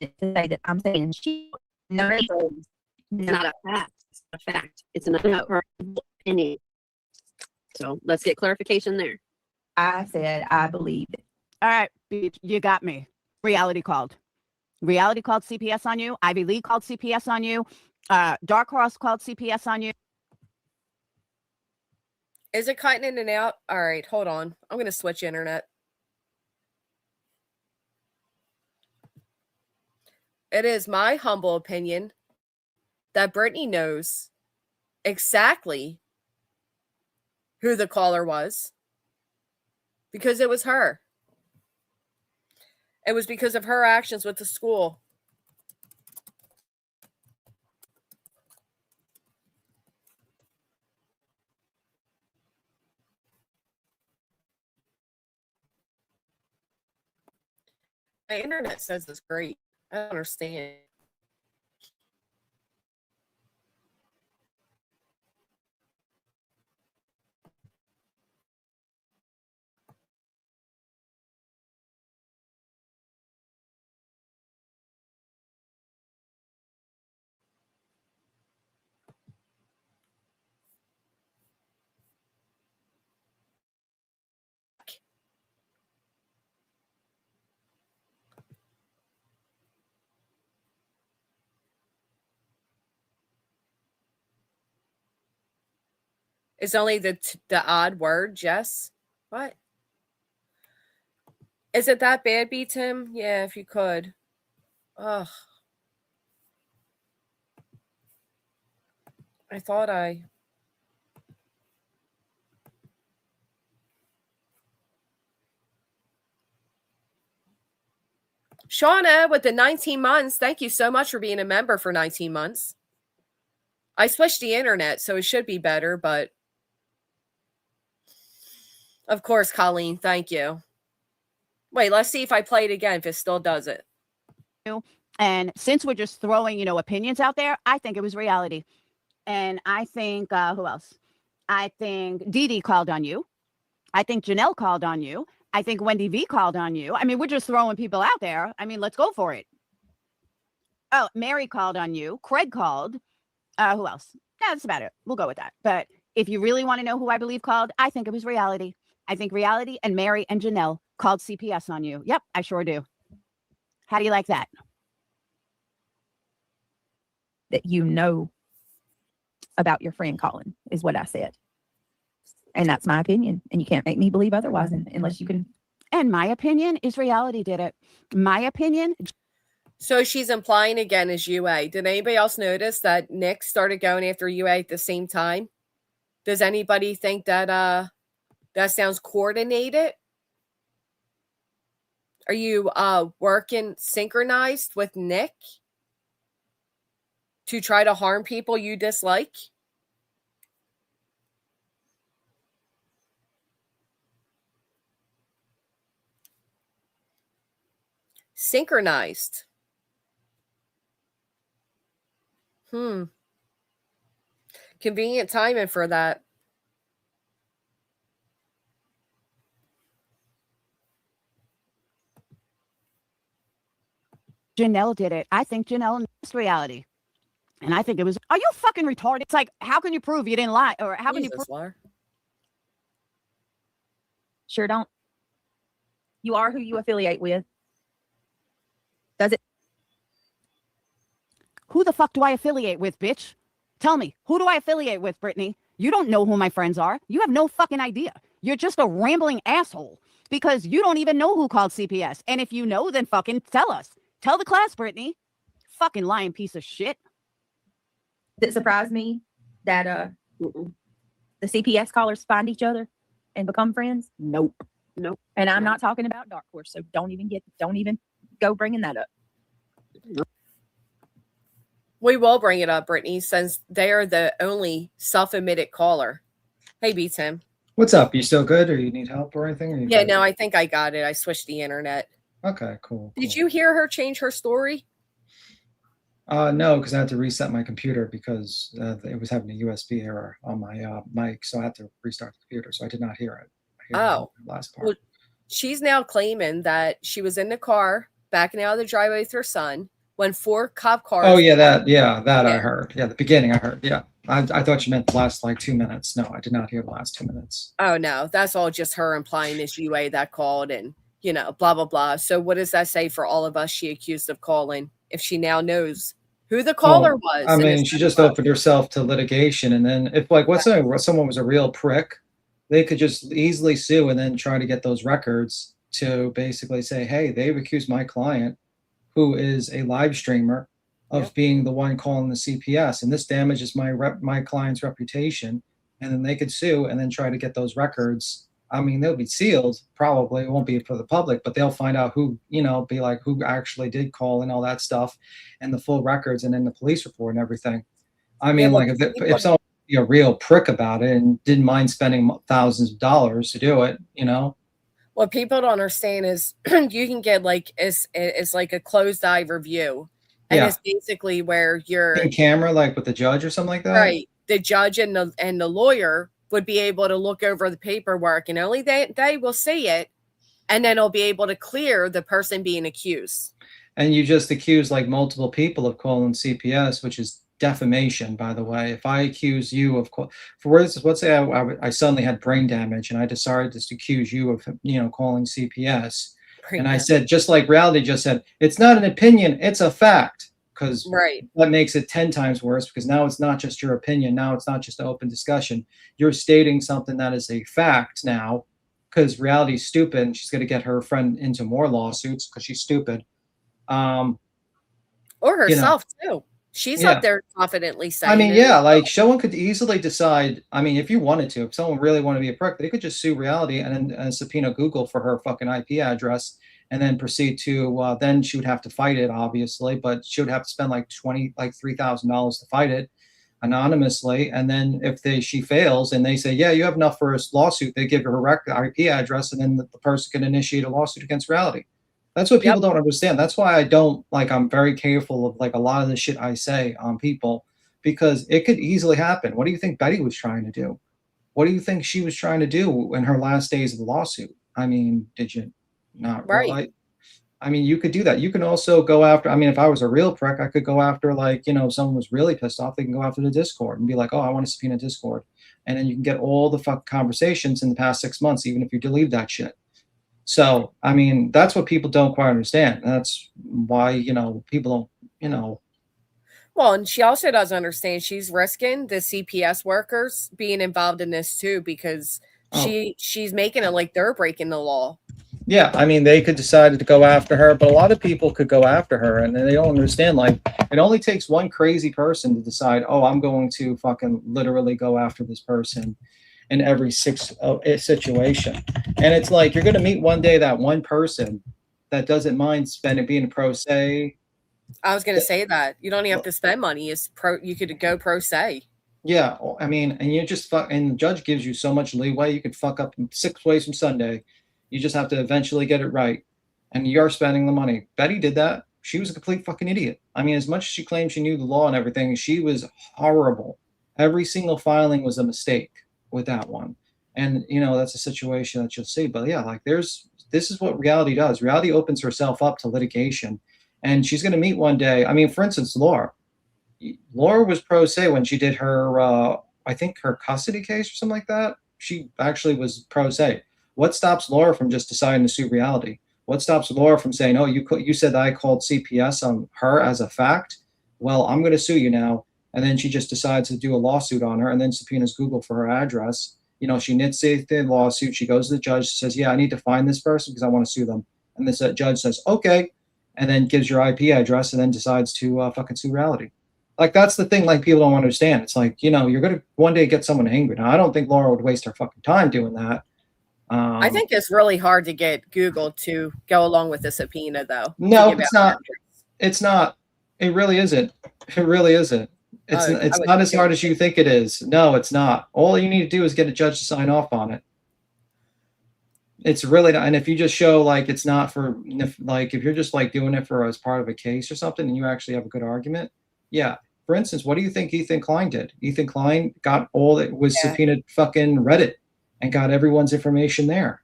to say that I'm saying she knows. It's not a fact. It's not a fact. It's an opinion. So let's get clarification there. I said I believe it. All right, bitch, you got me. Reality called. Reality called CPS on you. Ivy League called CPS on you. Dark Horse called CPS on you. Is it cutting in and out? All right, hold on. I'm going to switch internet. It is my humble opinion that Brittany knows exactly who the caller was because it was her. It was because of her actions with the school. My internet says it's great. I don't understand. It's only the odd word, Jess. What? Is it that bad, B Tim? Yeah, if you could. Ugh. I thought I. Shauna with the 19 months. Thank you so much for being a member for 19 months. I switched the internet, so it should be better, but of course, Colleen, thank you. Wait, let's see if I play it again, if it still does it. And since we're just throwing, opinions out there, I think it was reality. And I think, who else? I think Dee Dee called on you. I think Janelle called on you. I think Wendy V called on you. I mean, we're just throwing people out there. I mean, let's go for it. Oh, Mary called on you. Craig called. Who else? Yeah, that's about it. We'll go with that. But if you really want to know who I believe called, I think it was reality. I think reality and Mary and Janelle called CPS on you. Yep, I sure do. How do you like that? That you know about your friend Colin is what I said. And that's my opinion. And you can't make me believe otherwise unless you can. And my opinion is reality did it. My opinion. So she's implying again is UA. Did anybody else notice that Nick started going after UA at the same time? Does anybody think that that sounds coordinated? Are you working synchronized with Nick to try to harm people you dislike? Synchronized. Convenient timing for that. Janelle did it. I think Janelle knows reality. And I think it was, are you fucking retarded? It's like, how can you prove you didn't lie? Or how can you prove? Laura. Sure don't. You are who you affiliate with. Does it? Who the fuck do I affiliate with, bitch? Tell me, who do I affiliate with, Brittany? You don't know who my friends are. You have no fucking idea. You're just a rambling asshole because you don't even know who called CPS. And if you know, then fucking tell us. Tell the class, Brittany. Fucking lying piece of shit. Does it surprise me that the CPS callers find each other and become friends? Nope. And I'm not talking about Dark Horse, so don't even go bringing that up. We will bring it up, Brittany, since they are the only self-admitted caller. Hey, B Tim. What's up? You still good, or you need help or anything? Or Yeah, no, I think I got it. I switched the internet. Okay, cool. Did you hear her change her story? No, because I had to reset my computer because it was having a USB error on my mic, so I had to restart the computer. So I did not hear it. The last part. Well, she's now claiming that she was in the car backing out of the driveway with her son when 4 cop cars. Oh yeah, that I heard. Yeah, the beginning I heard. Yeah, I thought you meant the last 2 minutes. No, I did not hear the last 2 minutes. Oh no, that's all just her implying it's UA that called and blah blah blah. So what does that say for all of us she accused of calling if she now knows who the caller was? I mean, she just opened herself to litigation, and then if someone was a real prick, they could just easily sue and then try to get those records to basically say, hey, they've accused my client, who is a live streamer, of being the one calling the CPS, and this damages my client's reputation. And then they could sue and then try to get those records. I mean, they'll be sealed, probably. It won't be for the public, but they'll find out who, be like who actually did call and all that stuff, and the full records, and then the police report and everything. I mean, if someone be a real prick about it and didn't mind spending thousands of dollars to do it, What people don't understand is you can get it's like a closed eye review. And it's basically where you're in camera, like with the judge or something like that. Right. The judge and the lawyer would be able to look over the paperwork, and only they will see it, and then it'll be able to clear the person being accused. And you just accuse multiple people of calling CPS, which is defamation, by the way. If I accuse you of, let's say I suddenly had brain damage and I decided to accuse you of, calling CPS. And I said, just like reality just said, it's not an opinion, it's a fact. because Right. that makes it 10 times worse, because now it's not just your opinion. Now it's not just an open discussion. You're stating something that is a fact now, because reality's stupid and she's going to get her friend into more lawsuits because she's stupid. Or You know, herself too. She's yeah. up there confidently saying I mean, it yeah, as like well. someone could easily decide. I mean, if you wanted to, if someone really wanted to be a prick, they could just sue reality and then subpoena Google for her fucking IP address, and then proceed to. Then she would have to fight it, obviously, but she would have to spend like $3,000 to fight it anonymously. And then if she fails and they say, yeah, you have enough for a lawsuit, they give her IP address, and then the person can initiate a lawsuit against reality. That's what people Yep. don't understand. That's why I don't like, I'm very careful of like a lot of the shit I say on people, because it could easily happen. What do you think Betty was trying to do? What do you think she was trying to do in her last days of the lawsuit? I mean, did you not Right. realize? I mean, you could do that. You can also go after, I mean, if I was a real prick, I could go after, like, you know, if someone was really pissed off, they can go after the Discord and be like, oh, I want to subpoena Discord. And then you can get all the fuck conversations in the past 6 months, even if you delete that shit. So, I mean, that's what people don't quite understand. That's why, you know, people don't, you know. Well, and she also doesn't understand she's risking the CPS workers being involved in this too, because she's making it like they're breaking the law. Yeah, I mean, they could decide to go after her, but a lot of people could go after her, and they don't understand. Like, it only takes one crazy person to decide, oh, I'm going to fucking literally go after this person in every situation. And it's like, you're going to meet one day that one person that doesn't mind being a pro se. I was going to say that you don't even have to spend money. You could go pro se. Yeah, I mean, and you just and the judge gives you so much leeway. You could fuck up 6 ways from Sunday. You just have to eventually get it right, and you're spending the money. Betty did that. She was a complete fucking idiot. I mean, as much as she claimed she knew the law and everything, she was horrible. Every single filing was a mistake with that one. And, you know, that's a situation that you'll see. But yeah, like this is what reality does. Reality opens herself up to litigation, and she's going to meet one day. I mean, for instance, Laura was pro se when she did her, I think her custody case or something like that. She actually was pro se. What stops Laura from just deciding to sue reality? What stops Laura from saying, oh, you said that I called CPS on her as a fact? Well, I'm going to sue you now. And then she just decides to do a lawsuit on her and then subpoenas Google for her address. You know, she knits the lawsuit. She goes to the judge, says, yeah, I need to find this person because I want to sue them. And this judge says, okay, and then gives your IP address and then decides to fucking sue reality. Like, that's the thing, like, people don't understand. It's like, you know, you're going to one day get someone angry. Now, I don't think Laura would waste her fucking time doing that. I think it's really hard to get Google to go along with the subpoena, though. No, it's not. It's not. It really isn't. It really isn't. It's not as hard as you think it is. No, it's not. All you need to do is get a judge to sign off on it. It's really not. And if you just show, like, it's not for, like, if you're just, like, doing it for as part of a case or something and you actually have a good argument, yeah. For instance, what do you think Ethan Klein did? Ethan Klein got all that was subpoenaed fucking Reddit and got everyone's information there.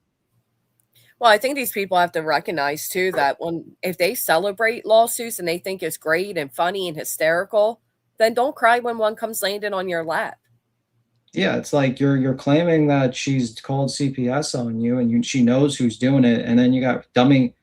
Well, I think these people have to recognize too that if they celebrate lawsuits and they think it's great and funny and hysterical, then don't cry when one comes landing on your lap. Yeah, it's like you're claiming that she's called CPS on you and she knows who's doing it, and then you got dummy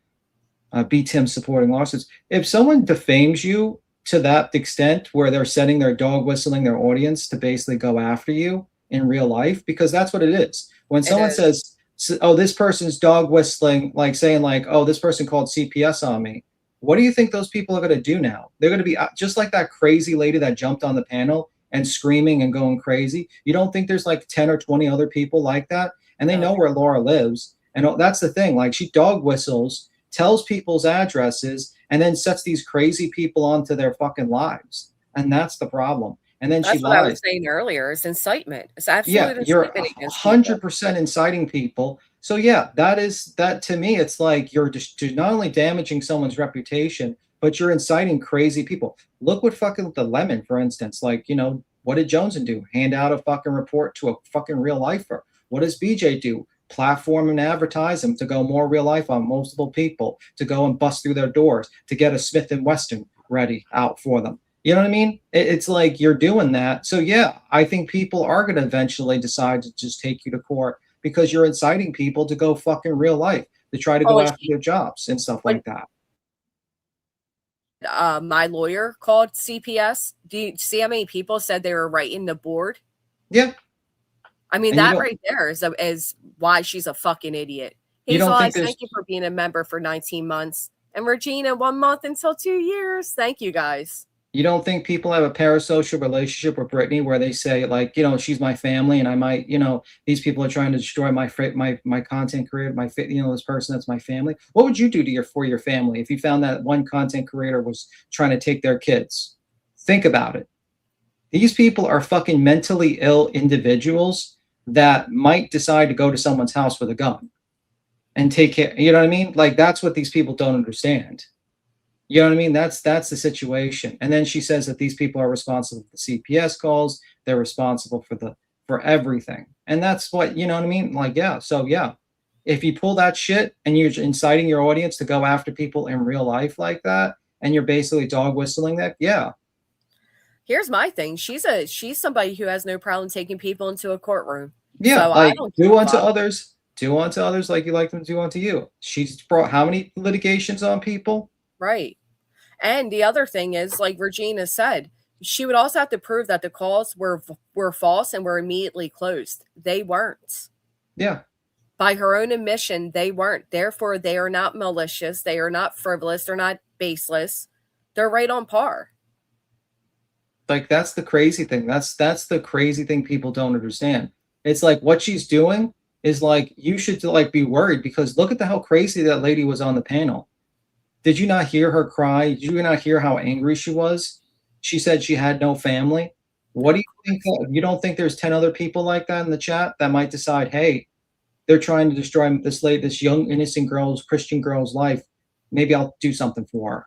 B Tim supporting lawsuits. If someone defames you to that extent where they're setting their dog whistling their audience to basically go after you in real life, because that's what it is. When someone says, oh, this person's dog whistling, like saying like, oh, this person called CPS on me. What do you think those people are going to do now? They're going to be just like that crazy lady that jumped on the panel and screaming and going crazy. You don't think there's like 10 or 20 other people like that? And they know where Laura lives. And that's the thing. Like, she dog whistles, tells people's addresses, and then sets these crazy people onto their fucking lives. And that's the problem. And then that's she what lies. I was saying earlier. It's incitement. It's absolute yeah, you're incitement against 100% inciting people. So yeah, that to me, it's like you're not only damaging someone's reputation, but you're inciting crazy people. Look what fucking the Lemon, for instance, like, you know, what did Johnson do? Hand out a fucking report to a fucking real lifer. What does BJ do? Platform and advertise them to go more real life on multiple people, to go and bust through their doors, to get a Smith & Wesson ready out for them. You know what I mean? It's like you're doing that. So yeah, I think people are going to eventually decide to just take you to court because you're inciting people to go fucking real life, to try to go after their jobs and stuff like that. my lawyer called CPS. Do you see how many people said they were writing the board? Yeah. I mean, And you that don't- right there is why she's a fucking idiot. You don't Hazel think Eyes, there's- thank you for being a member for 19 months. And Regina, 1 month until 2 years. Thank you, guys. You don't think people have a parasocial relationship with Brittany where they say, like, you know, she's my family and I might, you know, these people are trying to destroy my content career, you know, this person that's my family. What would you do for your family if you found that one content creator was trying to take their kids? Think about it. These people are fucking mentally ill individuals that might decide to go to someone's house with a gun and take care. You know what I mean? Like, that's what these people don't understand. You know what I mean? That's the situation. And then she says that these people are responsible for the CPS calls. They're responsible for everything. And that's what, you know what I mean? Like, yeah. So yeah, if you pull that shit and you're inciting your audience to go after people in real life like that, and you're basically dog whistling that, yeah. Here's my thing. She's somebody who has no problem taking people into a courtroom. Yeah, So like, I don't do give a unto fuck. others. Do unto others like you like them to do unto you. She's brought how many litigations on people? Right. And the other thing is, like Regina said, she would also have to prove that the calls were false and were immediately closed. They weren't. Yeah. By her own admission, they weren't. Therefore, they are not malicious. They are not frivolous. They're not baseless. They're right on par. Like, that's the crazy thing. That's the crazy thing people don't understand. It's like what she's doing is like, you should like be worried because look at how crazy that lady was on the panel. Did you not hear her cry? Did you not hear how angry she was? She said she had no family. What do you think? You don't think there's 10 other people like that in the chat that might decide, hey, they're trying to destroy this young, innocent Christian girl's life. Maybe I'll do something for her.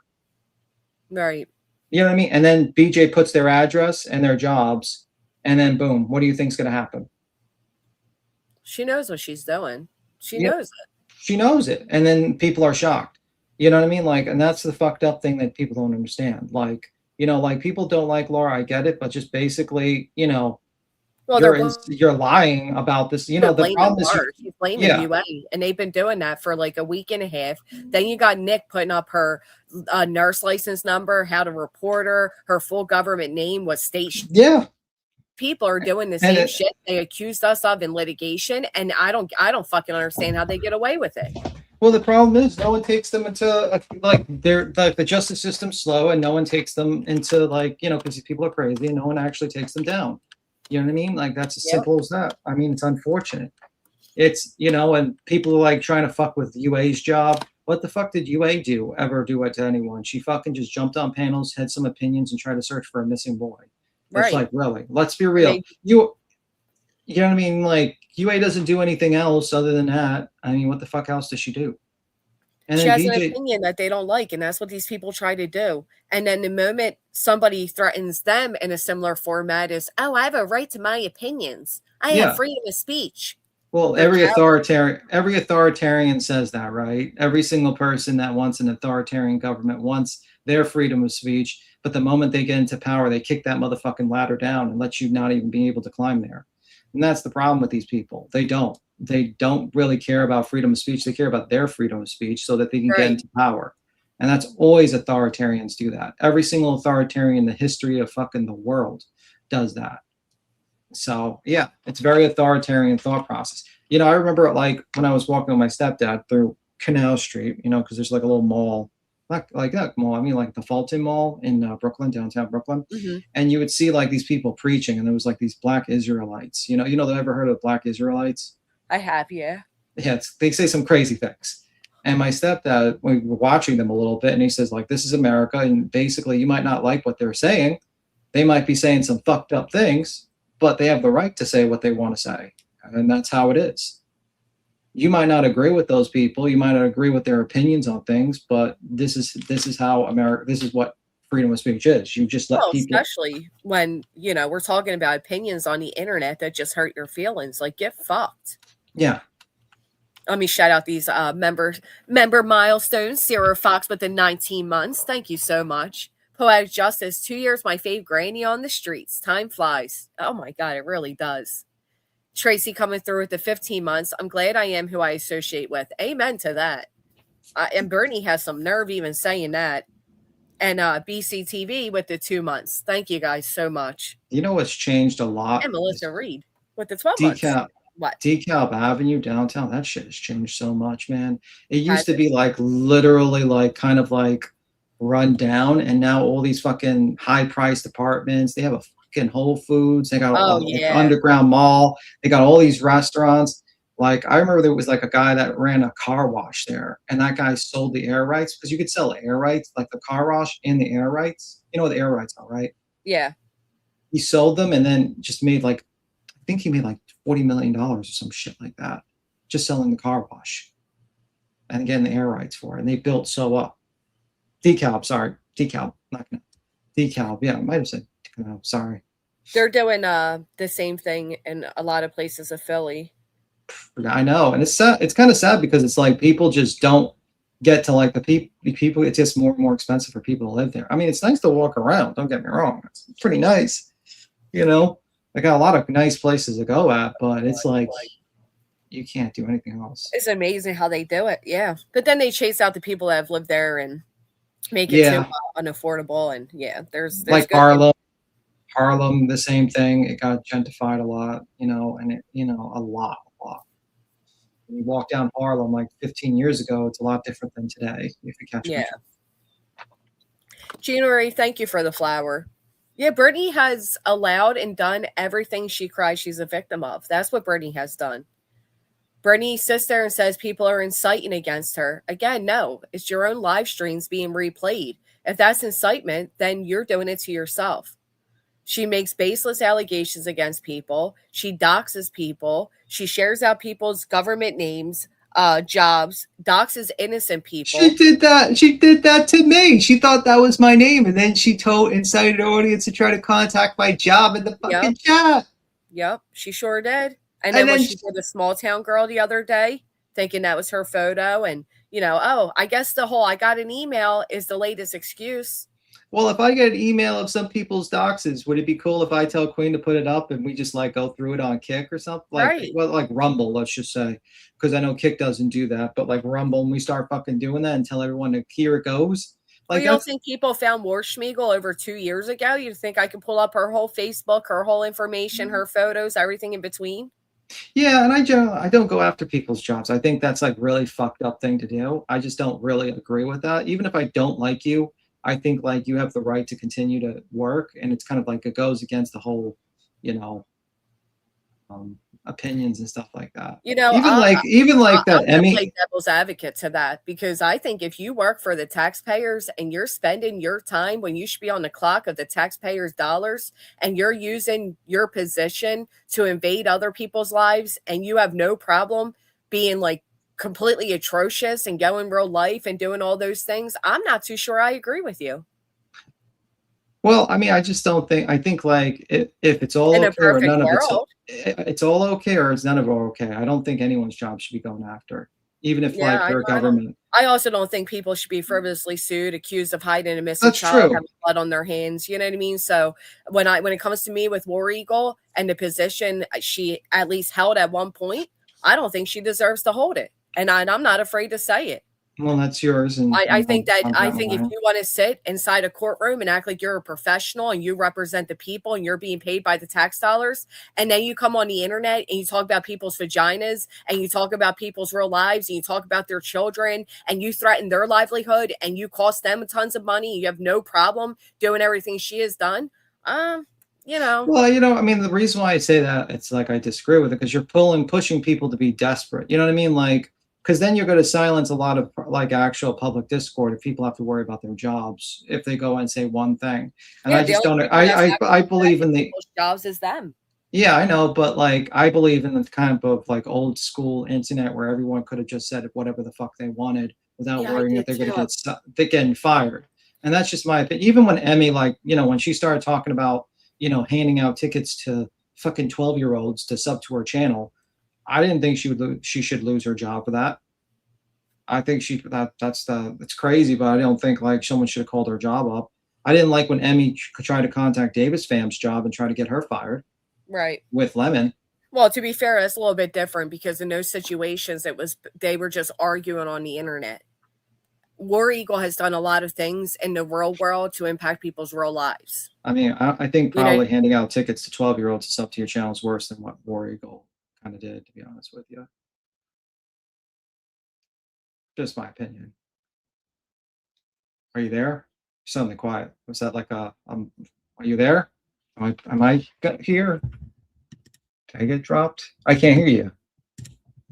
Right. You know what I mean? And then BJ puts their address and their jobs, and then boom, what do you think's going to happen? She knows what she's doing. She knows it. She knows it. And then people are shocked. You know what I mean? Like, and that's the fucked up thing that people don't understand. Like, you know, like people don't like Laura. I get it, but just basically, you know, Well, you're lying about this. You know, the problem is she's blaming UA, and they've been doing that for like a week and a half. Then you got Nick putting up her nurse license number, how to report her full government name, what state. Yeah. People are doing the same shit they accused us of in litigation, and I don't fucking understand how they get away with it. Well, the problem is no one takes them into like they're like the justice system's slow, and no one takes them into like, you know, because these people are crazy, and no one actually takes them down. You know what I mean? Like, that's as simple as that. I mean, it's unfortunate. It's, you know, and people are like trying to fuck with UA's job. What the fuck did UA ever do it to anyone? She fucking just jumped on panels, had some opinions, and tried to search for a missing boy. It's like, really, let's be real. You know what I mean? Like, UA doesn't do anything else other than that. I mean, what the fuck else does she do? And she has an opinion that they don't like, and that's what these people try to do. And then the moment somebody threatens them in a similar format is, oh, I have a right to my opinions. I have freedom of speech. Well, every authoritarian says that, right? Every single person that wants an authoritarian government wants their freedom of speech. But the moment they get into power, they kick that motherfucking ladder down and let you not even be able to climb there. And that's the problem with these people. They don't really care about freedom of speech. They care about their freedom of speech so that they can get into power. And that's always authoritarians do that. Every single authoritarian in the history of fucking the world does that. So yeah, it's very authoritarian thought process. You know, I remember like when I was walking with my stepdad through Canal Street, you know, because there's like a little mall, not like that mall, I mean like the Fulton Mall in Brooklyn, downtown Brooklyn. Mm-hmm. And you would see like these people preaching, and there was like these Black Israelites. You know, they've ever heard of Black Israelites? I have, yeah. Yeah, they say some crazy things. And my stepdad, we were watching them a little bit, and he says, like, this is America, and basically you might not like what they're saying. They might be saying some fucked up things, but they have the right to say what they want to say. And that's how it is. You might not agree with those people. You might not agree with their opinions on things, but this is how America, this is what freedom of speech is. You just let people. Especially when, we're talking about opinions on the internet that just hurt your feelings. Like, get fucked. Yeah. Let me shout out these member milestones. Sarah Fox with the 19 months. Thank you so much. Poetic Justice, 2 years, my fave granny on the streets. Time flies. Oh my God, it really does. Tracy coming through with the 15 months. I'm glad I am who I associate with. Amen to that. And Bernie has some nerve even saying that. and BCTV with the 2 months. Thank you guys so much. You know what's changed a lot? And Melissa Reed with the 12 months. DeKalb, What? DeKalb Avenue downtown. That shit has changed so much, man. It Has used to it? be like literally like kind of like run down, and now all these fucking high priced apartments. They have a fucking Whole Foods. They got Oh, like yeah. underground mall. They got all these restaurants. Like I remember there was like a guy that ran a car wash there, and that guy sold the air rights because you could sell air rights, like the car wash and the air rights. You know what the air rights are, right? Yeah. He sold them and then just made like, I think he made like $40 million or some shit like that, just selling the car wash and getting the air rights for it. And they built so up. DeKalb, not gonna, DeKalb. Yeah, I might have said, no, sorry. They're doing the same thing in a lot of places of Philly. I know, and it's sad. It's kind of sad because it's like people just don't get to like the people. It's just more and more expensive for people to live there. I mean, it's nice to walk around. Don't get me wrong; it's pretty nice. You know, they got a lot of nice places to go at, but it's like you can't do anything else. It's amazing how they do it. Yeah, but then they chase out the people that have lived there and make it too unaffordable. And yeah, there's like good Harlem, the same thing. It got gentrified a lot, you know, and it, you know, a lot. When you walk down Harlem like 15 years ago, it's a lot different than today. If you catch me. January, thank you for the flower. Yeah, Brittany has allowed and done everything she cries she's a victim of. That's what Brittany has done. Brittany sits there and says people are inciting against her. Again, no, it's your own live streams being replayed. If that's incitement, then you're doing it to yourself. She makes baseless allegations against people. She doxes people. She shares out people's government names, jobs, doxes innocent people. She did that. She did that to me. She thought that was my name, and then she incited her audience to try to contact my job in the fucking chat. Yep, she sure did. And then when she did the small town girl the other day, thinking that was her photo, and you know, oh, I guess the whole I got an email is the latest excuse. Well, if I get an email of some people's doxes, would it be cool if I tell Queen to put it up and we just like go through it on Kick or something? Like, right. Well, like Rumble, let's just say, because I know Kick doesn't do that, but like Rumble, and we start fucking doing that and tell everyone to here it goes. Like, you don't think people found War Schmiegel over 2 years ago? You think I can pull up her whole Facebook, her whole information, her photos, everything in between? Yeah, and I don't go after people's jobs. I think that's like really fucked up thing to do. I just don't really agree with that. Even if I don't like you, I think like you have the right to continue to work, and it's kind of like it goes against the whole, you know, opinions and stuff like that. You know, even like that. I'm play devil's advocate to that, because I think if you work for the taxpayers and you're spending your time when you should be on the clock of the taxpayers' dollars, and you're using your position to invade other people's lives, and you have no problem being like completely atrocious and going real life and doing all those things, I'm not too sure I agree with you. Well, I mean, I just don't think. I think like if it's all okay or none of it's all okay or it's none of it okay. I don't think anyone's job should be going after, even if like they're government. I also don't think people should be frivolously sued, accused of hiding a missing child, having blood on their hands. You know what I mean? So when it comes to me with War Eagle and the position she at least held at one point, I don't think she deserves to hold it. And I'm not afraid to say it. Well, that's yours. And I think if you want to sit inside a courtroom and act like you're a professional and you represent the people and you're being paid by the tax dollars, and then you come on the internet and you talk about people's vaginas and you talk about people's real lives and you talk about their children and you threaten their livelihood and you cost them tons of money, you have no problem doing everything she has done. You know. Well, you know, I mean, the reason why I say that, it's like I disagree with it because you're pushing people to be desperate. You know what I mean? Like, because then you're going to silence a lot of like actual public discord if people have to worry about their jobs if they go and say one thing. And I just don't. I believe in the jobs is them. Yeah, I know, but like I believe in the kind of like old school internet where everyone could have just said whatever the fuck they wanted without worrying that they're going to get getting fired. And that's just my opinion. Even when Emmy, like, you know, when she started talking about, you know, handing out tickets to fucking 12-year-olds to sub to her channel, I didn't think she should lose her job for that. I think it's crazy, but I don't think like someone should have called her job up. I didn't like when Emmy tried to contact Davis Fam's job and try to get her fired. Right. With Lemon. Well, to be fair, it's a little bit different because in those situations they were just arguing on the internet. War Eagle has done a lot of things in the real world to impact people's real lives. I mean, I think You know- probably handing out tickets to 12-year-olds to sub to your channel is worse than what War Eagle kind of did, to be honest with you. Just my opinion. Are you there? Suddenly quiet. Was that like a, are you there? Am I here? Did I get dropped? I can't hear you.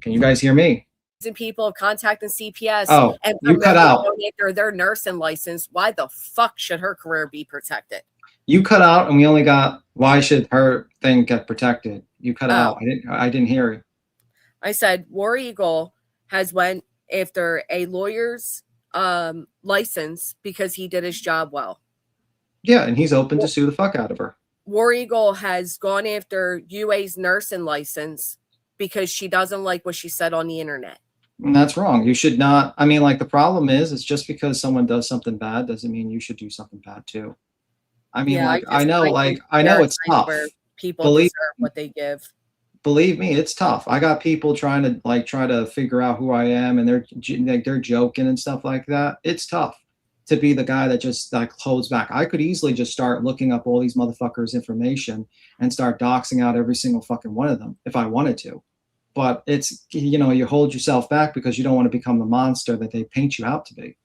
Can you guys hear me? And people contacting CPS Oh, and you cut out. their nursing license. Why the fuck should her career be protected? You cut out, and we only got, why should her thing get protected? You cut out. I didn't hear it. I said War Eagle has went after a lawyer's license because he did his job well. Yeah, and he's open to sue the fuck out of her. War Eagle has gone after UA's nursing license because she doesn't like what she said on the internet. And that's wrong. You should not. I mean, like, the problem is, it's just because someone does something bad doesn't mean you should do something bad too. I mean, Yeah, I know it's tough. People deserve what they give. Believe me, it's tough. I got people trying to figure out who I am, and they're joking and stuff like that. It's tough to be the guy that just like holds back. I could easily just start looking up all these motherfuckers' information and start doxing out every single fucking one of them if I wanted to. But it's, you know, you hold yourself back because you don't want to become the monster that they paint you out to be.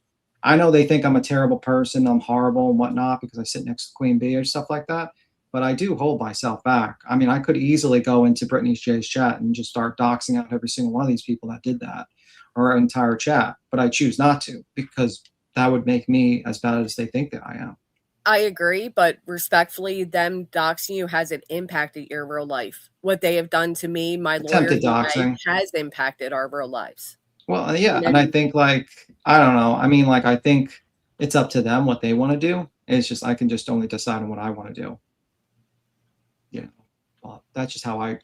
I know they think I'm a terrible person, I'm horrible and whatnot because I sit next to Queen Bee or stuff like that. But I do hold myself back. I mean, I could easily go into Brittany's J's chat and just start doxing out every single one of these people that did that, or an entire chat. But I choose not to because that would make me as bad as they think that I am. I agree, but respectfully, them doxing you hasn't impacted your real life. What they have done to me, my Attempted lawyer, doxing has impacted our real lives. Well, yeah, and I think, like, I don't know. I mean, like, I think it's up to them what they want to do. It's just I can just only decide on what I want to do. You know, well, that's just how I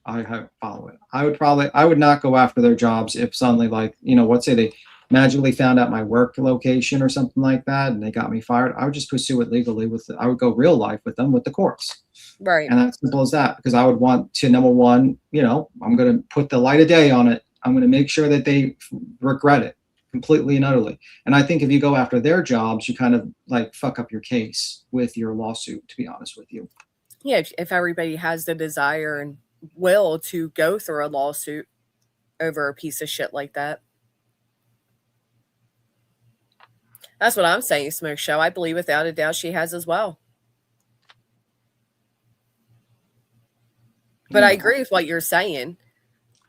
follow it. I would not go after their jobs if suddenly, like, you know, let's say they magically found out my work location or something like that and they got me fired. I would just pursue it legally I would go real life with them with the courts. Right. And that's simple as that, because I would want to, number one, you know, I'm going to put the light of day on it. I'm going to make sure that they regret it completely and utterly. And I think if you go after their jobs, you kind of like fuck up your case with your lawsuit, to be honest with you. Yeah, if everybody has the desire and will to go through a lawsuit over a piece of shit like that. That's what I'm saying, Smoke Show. I believe without a doubt she has as well. But I agree with what you're saying.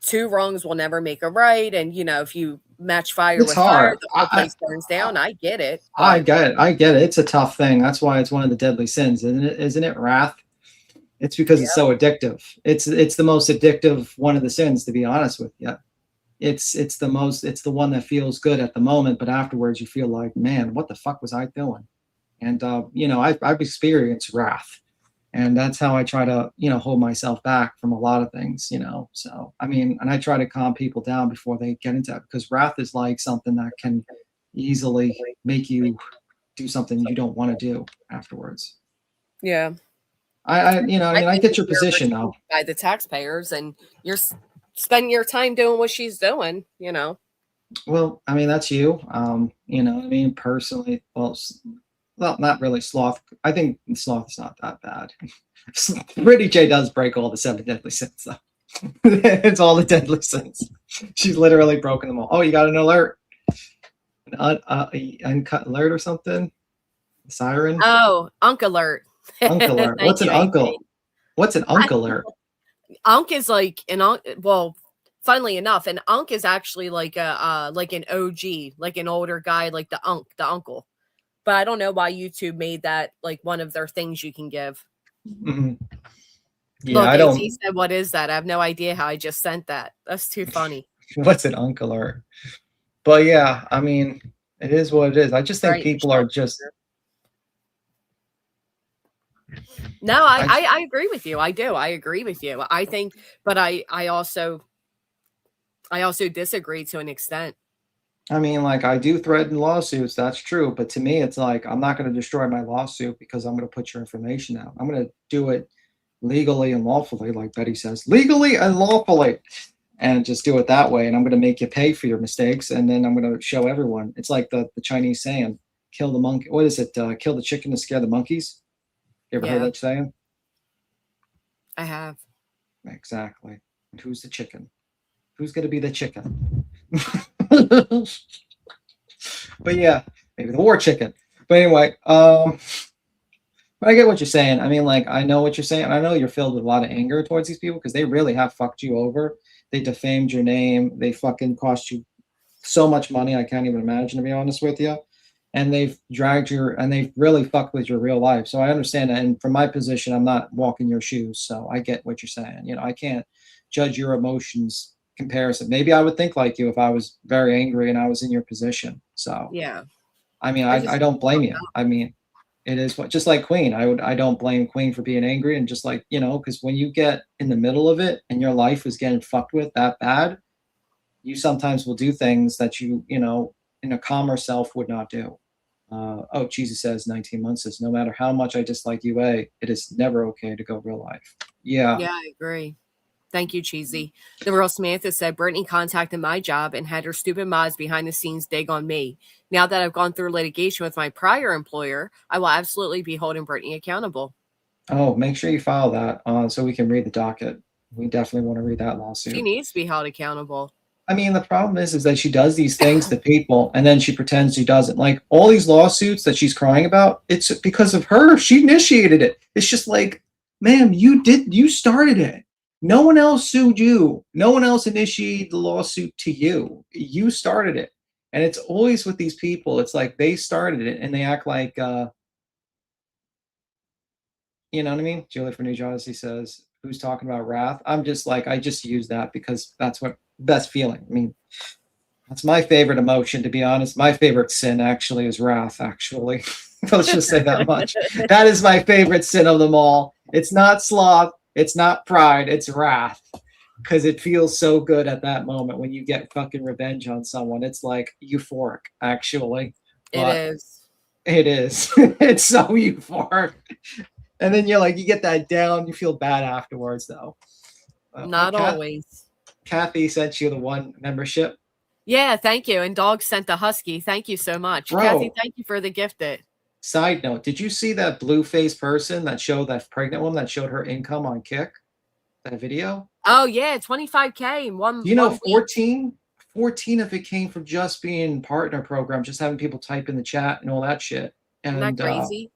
Two wrongs will never make a right. And, you know, if you match fire It's with hard. fire, the whole place burns down. I get it. I get it. It's a tough thing. That's why it's one of the deadly sins, isn't it? Wrath. It's because it's so addictive. It's the most addictive one of the sins, to be honest with you. It's the one that feels good at the moment, but afterwards you feel like, man, what the fuck was I doing? And you know, I've experienced wrath, and that's how I try to, you know, hold myself back from a lot of things, you know. So I mean, and I try to calm people down before they get into it, because wrath is like something that can easily make you do something you don't want to do afterwards. Yeah. I get your position though. By the taxpayers, and you're spending your time doing what she's doing, you know. Well, I mean, that's you. You know, I mean, personally, well, not really sloth. I think sloth is not that bad. Brittany J does break all the 7 deadly sins, though. It's all the deadly sins. She's literally broken them all. Oh, you got an alert, an uncut alert or something. Siren. Oh, Unk alert. Unk alert. What's an uncle? What's an unk alert? Unk is like well, funnily enough, an unk is actually like an OG, like an older guy, like the uncle. But I don't know why YouTube made that like one of their things you can give. Mm-hmm. Yeah, Look, I don't. He said, "What is that?" I have no idea how I just sent that. That's too funny. What's an unk alert? But yeah, I mean, it is what it is. I just think people are just. No, I agree with you. I do. I agree with you. I think, but I also disagree to an extent. I mean, like, I do threaten lawsuits. That's true. But to me, it's like, I'm not going to destroy my lawsuit because I'm going to put your information out. I'm going to do it legally and lawfully, like Betty says, legally and lawfully. and just do it that way. And I'm going to make you pay for your mistakes. And then I'm going to show everyone. It's like the Chinese saying, kill the monkey. What is it? Kill the chicken to scare the monkeys. You ever heard Yeah. that saying? I have. Exactly. And who's the chicken? Who's going to be the chicken? But yeah, maybe the war chicken. But anyway, but I get what you're saying. I mean, like, I know what you're saying. I know you're filled with a lot of anger towards these people because they really have fucked you over. They defamed your name. They fucking cost you so much money. I can't even imagine, to be honest with you. And they've they've really fucked with your real life. So I understand that. And from my position, I'm not walking your shoes. So I get what you're saying. You know, I can't judge your emotions comparison. Maybe I would think like you if I was very angry and I was in your position. So Yeah. I mean, I just I don't blame don't you. know. I mean, it is what, just like Queen. I don't blame Queen for being angry, and just like, you know, because when you get in the middle of it and your life is getting fucked with that bad, you sometimes will do things that you know, in a calmer self would not do. Oh, Jesus says 19 months says, no matter how much I dislike UA, it is never okay to go real life. Yeah. Yeah, I agree. Thank you, Cheesy. The real Samantha said, Brittany contacted my job and had her stupid mods behind the scenes dig on me. Now that I've gone through litigation with my prior employer, I will absolutely be holding Brittany accountable. Oh, make sure you file that so we can read the docket. We definitely want to read that lawsuit. She needs to be held accountable. I mean, the problem is that she does these things to people and then she pretends she doesn't. Like all these lawsuits that she's crying about, it's because of her. She initiated it. It's just like, ma'am, you started it. No one else sued you. No one else initiated the lawsuit to you. You started it. And it's always with these people. It's like they started it and they act like, you know what I mean? Julie from New Jersey says, who's talking about wrath? I'm just like, I just use that because that's what best feeling. I mean, that's my favorite emotion, to be honest. My favorite sin actually is wrath, actually. Let's just say that much. That is my favorite sin of them all. It's not sloth. It's not pride. It's wrath. Because it feels so good at that moment when you get fucking revenge on someone. It's like euphoric, actually. But It is. it is. It's so euphoric. And then you're like, you get that down. You feel bad afterwards, though. Not always. Kathy sent you the one membership. Yeah, thank you. And Dog sent the husky. Thank you so much. Bro. Kathy, thank you for the gifted. Side note, did you see that blue-faced person that showed that pregnant woman that showed her income on Kick? That video? Oh, yeah, 25K in one. You know, one week. 14 of it came from just being partner program, just having people type in the chat and all that shit. And Isn't that crazy?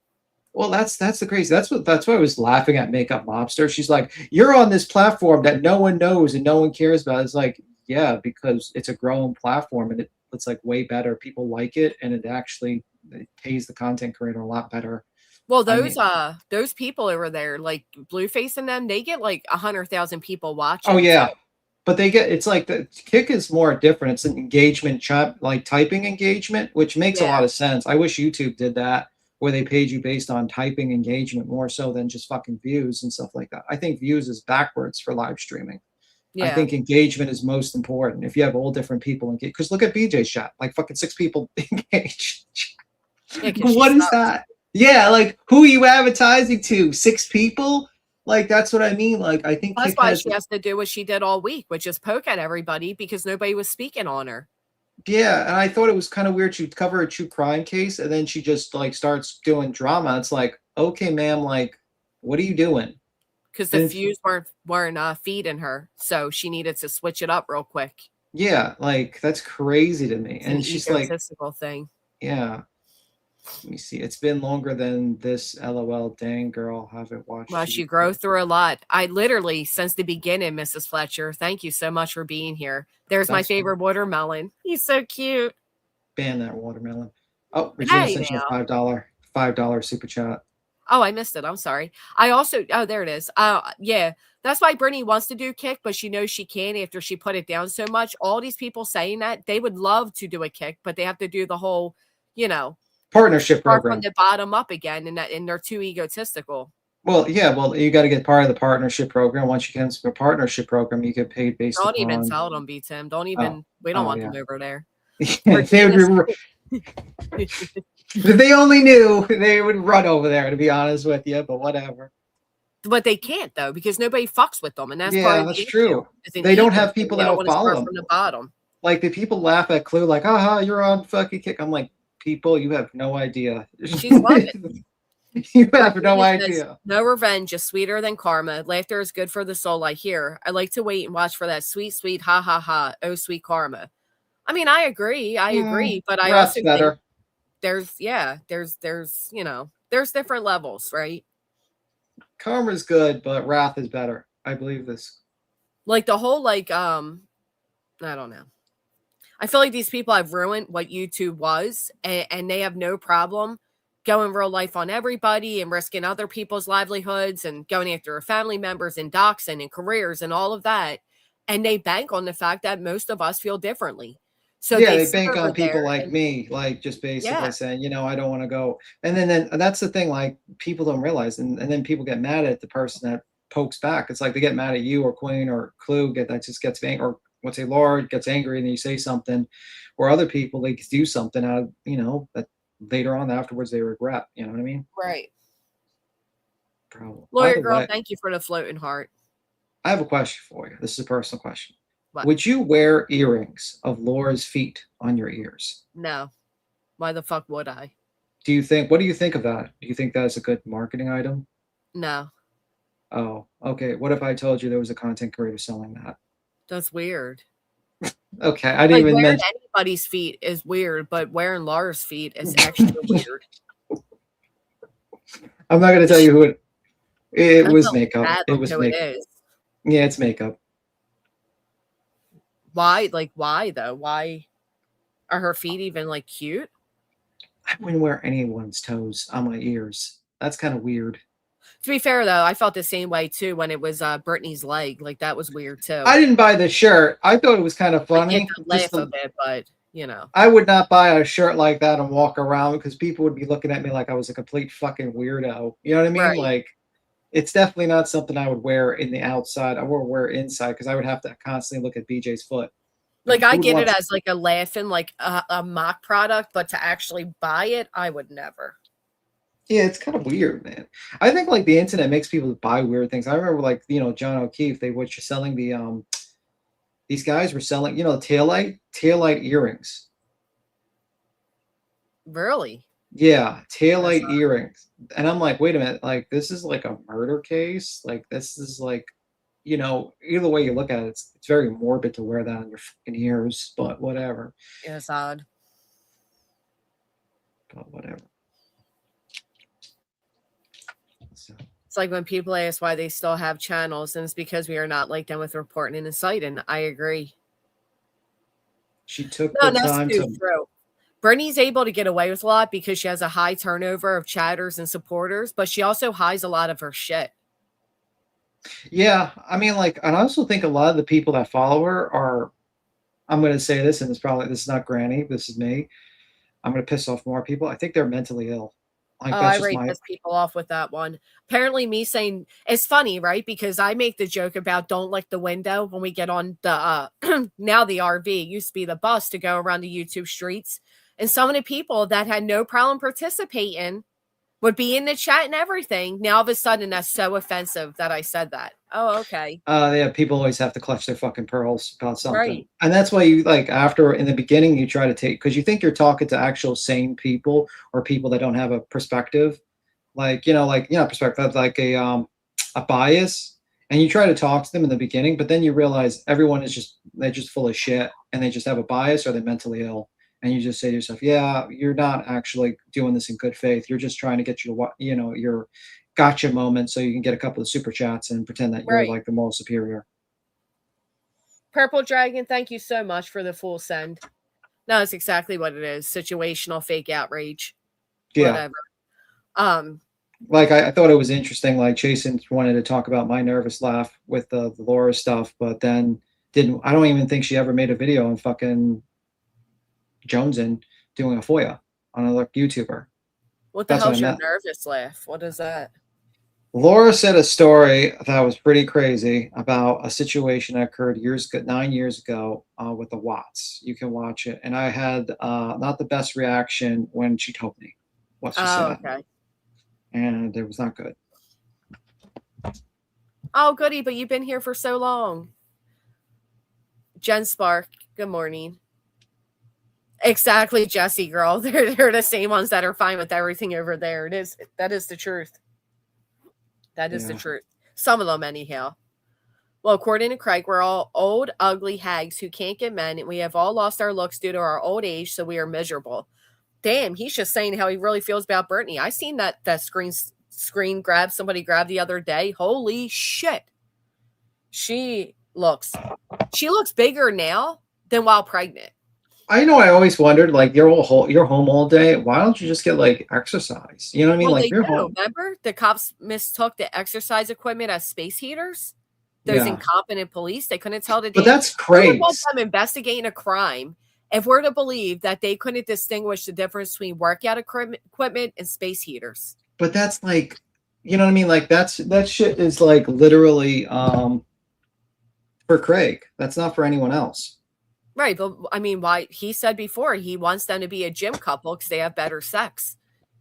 well, that's the crazy. That's why I was laughing at Makeup Mobster. She's like, you're on this platform that no one knows and no one cares about. It's like, yeah, because it's a growing platform and it's like way better. People like it, and it pays the content creator a lot better. Well, those people over there, like Blueface and them, they get like 100,000 people watching. Oh yeah, so. but it's like the Kick is more different. It's an engagement chat, like typing engagement, which makes a lot of sense. I wish YouTube did that, where they paid you based on typing engagement more so than just fucking views and stuff like that. I think views is backwards for live streaming. Yeah. I think engagement is most important. If you have all different people engaged, because look at BJ's chat, like fucking 6 people engaged. Yeah, what is that? Yeah, like who are you advertising to? 6 people? Like that's what I mean. Like I think that's why she has to do what she did all week, which is poke at everybody because nobody was speaking on her. Yeah, and I thought it was kind of weird. She'd cover a true crime case, and then she just like starts doing drama. It's like, okay, ma'am, like, what are you doing? Because the views weren't feeding her, so she needed to switch it up real quick. Yeah, like that's crazy to me. It's and she's like, egotistical thing. Yeah. Let me see. It's been longer than this. LOL. Dang, girl, haven't watched. Well, she grow through a lot. I literally, since the beginning, Mrs. Fletcher, thank you so much for being here. There's my favorite watermelon. He's so cute. Ban that watermelon. Oh, Regina sent you a $5 super chat. Oh, I missed it. I'm sorry. I also, there it is. Yeah, that's why Brittany wants to do Kick, but she knows she can't after she put it down so much. All these people saying that they would love to do a Kick, but they have to do the whole, partnership program from the bottom up again, and they're too egotistical. Well, yeah, you got to get part of the partnership program. Once you get into a partnership program, you get paid based Don't even tell them, B Tim. Don't even. We don't want them over there. If they only knew, they would run over there. To be honest with you, but whatever. But they can't though, because nobody fucks with them, and that's part Yeah, of that's the issue. true. Is an They don't ego have thing. people They don't that'll want to follow start them. from the bottom. Like the people laugh at Clue, like, "Aha, you're on fucking Kick." I'm like, people, you have no idea. She's loving. You have no Virginia says, idea. no revenge is sweeter than karma. Laughter is good for the soul, I hear. I like to wait and watch for that sweet, sweet ha ha ha. Oh, sweet karma. I mean, I agree. I agree. But I Wrath's also better. think there's there's different levels, right? Karma's good, but wrath is better. I believe this. Like the whole I don't know. I feel like these people have ruined what YouTube was, and they have no problem going real life on everybody and risking other people's livelihoods and going after family members and doxing and careers and all of that. And they bank on the fact that most of us feel differently. So Yeah, they they sit bank over on people there like and me, like just basically yeah, saying, I don't want to go. And then that's the thing, like people don't realize, and then people get mad at the person that pokes back. It's like they get mad at you or Queen or Clue that just gets angry, or let's say Laura gets angry and then you say something, or other people they do something out, that later on afterwards they regret. You know what I mean? right. Bro, by Lawyer the girl, way, thank you for the floating heart. I have a question for you. This is a personal question. What? Would you wear earrings of Laura's feet on your ears? No. Why the fuck would I? What do you think of that? Do you think that's a good marketing item? No. Oh, okay. What if I told you there was a content creator selling that? That's weird. Okay, I didn't Like even wearing mention. anybody's feet is weird, but wearing Laura's feet is extra weird. I'm not going to tell you who it That's was how makeup. bad It look was who it makeup. is. Yeah, it's makeup. Why? Like, why though? Why are her feet even like cute? I wouldn't wear anyone's toes on my ears. That's kind of weird. To be fair though, I felt the same way too when it was Brittany's leg. Like that was weird too. I didn't buy the shirt. I thought it was kind of I get funny. the laugh of it, but I would not buy a shirt like that and walk around because people would be looking at me like I was a complete fucking weirdo. You know what I mean? Right. Like, it's definitely not something I would wear in the outside. I would wear inside because I would have to constantly look at BJ's foot. like I Who get it wants- as like a laughing, like a mock product, but to actually buy it, I would never. Yeah, it's kind of weird, man. I think like the internet makes people buy weird things. I remember like, John O'Keefe, they were selling these guys were selling, taillight earrings. Really? Yeah, taillight That's earrings. And I'm like, wait a minute, like this is like a murder case. Like this is like, either way you look at it, it's very morbid to wear that on your fucking ears, but whatever. Yeah, it's odd. But whatever. So, It's like when people ask why they still have channels, and it's because we are not like them with reporting and inciting. I agree. she took No, the that's time too to true. Bernie's able to get away with a lot because she has a high turnover of chatters and supporters, but she also hides a lot of her shit. Yeah, I mean, like, and I also think a lot of the people that follow her are, I'm going to say this, and this is not Granny, this is me. I'm going to piss off more people. I think they're mentally ill. Like, Oh, that's I just rate my, piss people off with that one. Apparently, me saying it's funny, right? Because I make the joke about don't lick the window when we get on the now the RV. It used to be the bus to go around the YouTube streets, and some of the people that had no problem participating would be in the chat and everything. Now all of a sudden, that's so offensive that I said that. Oh, okay, yeah, people always have to clutch their fucking pearls about something. right. And that's why you, like, after, in the beginning, you try to because you think you're talking to actual sane people or people that don't have a perspective. Perspective, like a bias. And you try to talk to them in the beginning, but then you realize everyone is they're just full of shit and they just have a bias or they're mentally ill. And you just say to yourself, yeah, you're not actually doing this in good faith. You're just trying to get your gotcha moment so you can get a couple of super chats and pretend that you're Right. like the moral superior. Purple Dragon, thank you so much for the full send. No, that's exactly what it is. Situational fake outrage. Yeah. Whatever. Like I thought it was interesting. Like Jason wanted to talk about my nervous laugh with the Laura stuff, but then didn't. I don't even think she ever made a video on fucking Jonesin doing a FOIA on a YouTuber. What the That's hell's what I your meant. nervous laugh? What is that? Laura said a story that was pretty crazy about a situation that occurred 9 years ago with the Watts. You can watch it. And I had not the best reaction when she told me what she said. Okay. And it was not good. Oh, goody, but you've been here for so long. Jen Spark, good morning. Exactly, Jesse, girl. They're the same ones that are fine with everything over there. That is the truth. That is the truth. Some of them, anyhow. Well, according to Craig, we're all old, ugly hags who can't get men, and we have all lost our looks due to our old age, so we are miserable. Damn, he's just saying how he really feels about Brittany. I seen that screen grab somebody grabbed the other day. Holy shit. She looks bigger now than while pregnant. I know. I always wondered, like, you're home all day. Why don't you just get like exercise? You know what I mean? Well, like, you're home. Remember, the cops mistook the exercise equipment as space heaters. Those incompetent police, they couldn't tell the. But that's crazy. I'm investigating a crime. If we're to believe that they couldn't distinguish the difference between workout equipment and space heaters. But that's like, you know what I mean? Like that shit is like literally for Craig. That's not for anyone else. Right, but I mean, why he said before he wants them to be a gym couple because they have better sex.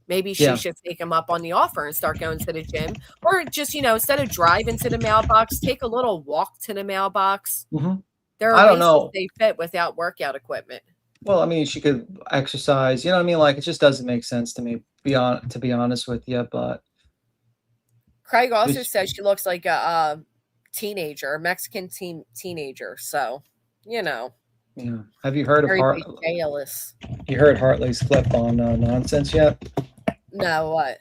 Maybe she should take him up on the offer and start going to the gym, or just instead of driving to the mailbox, take a little walk to the mailbox. Mm-hmm. There are ways to stay fit without workout equipment. Well, I mean, she could exercise. You know what I mean? Like, it just doesn't make sense to me. To be honest with you, but Craig also says she looks like a teenager, a Mexican teenager. So, Yeah. Have you heard of jealous? You heard Hartley's clip on nonsense yet? No, what?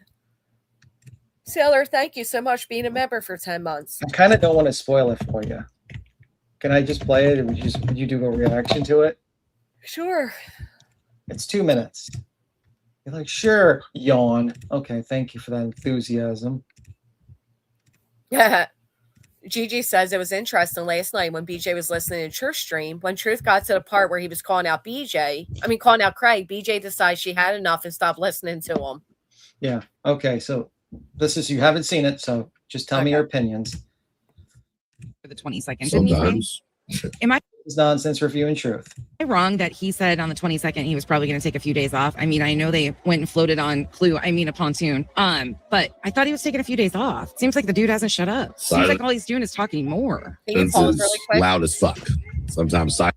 Sailor, thank you so much for being a member for 10 months. I kind of don't want to spoil it for you. Can I just play it and would you do a reaction to it? Sure. It's 2 minutes. You're like, sure, yawn. Okay, thank you for that enthusiasm. Yeah. Gigi says it was interesting last night when BJ was listening to Church Stream. When Truth got to the part where he was calling out Craig, BJ decided she had enough and stopped listening to him. Yeah. Okay. So you haven't seen it, so just tell me your opinions. For the 22nd. Sometimes. Am I nonsense review and truth? Wrong that he said on the 22nd he was probably going to take a few days off? I mean, I know they went and floated on a pontoon. But I thought he was taking a few days off. Seems like the dude hasn't shut up. Seems like all he's doing is talking more. This is loud as fuck. Sometimes silent.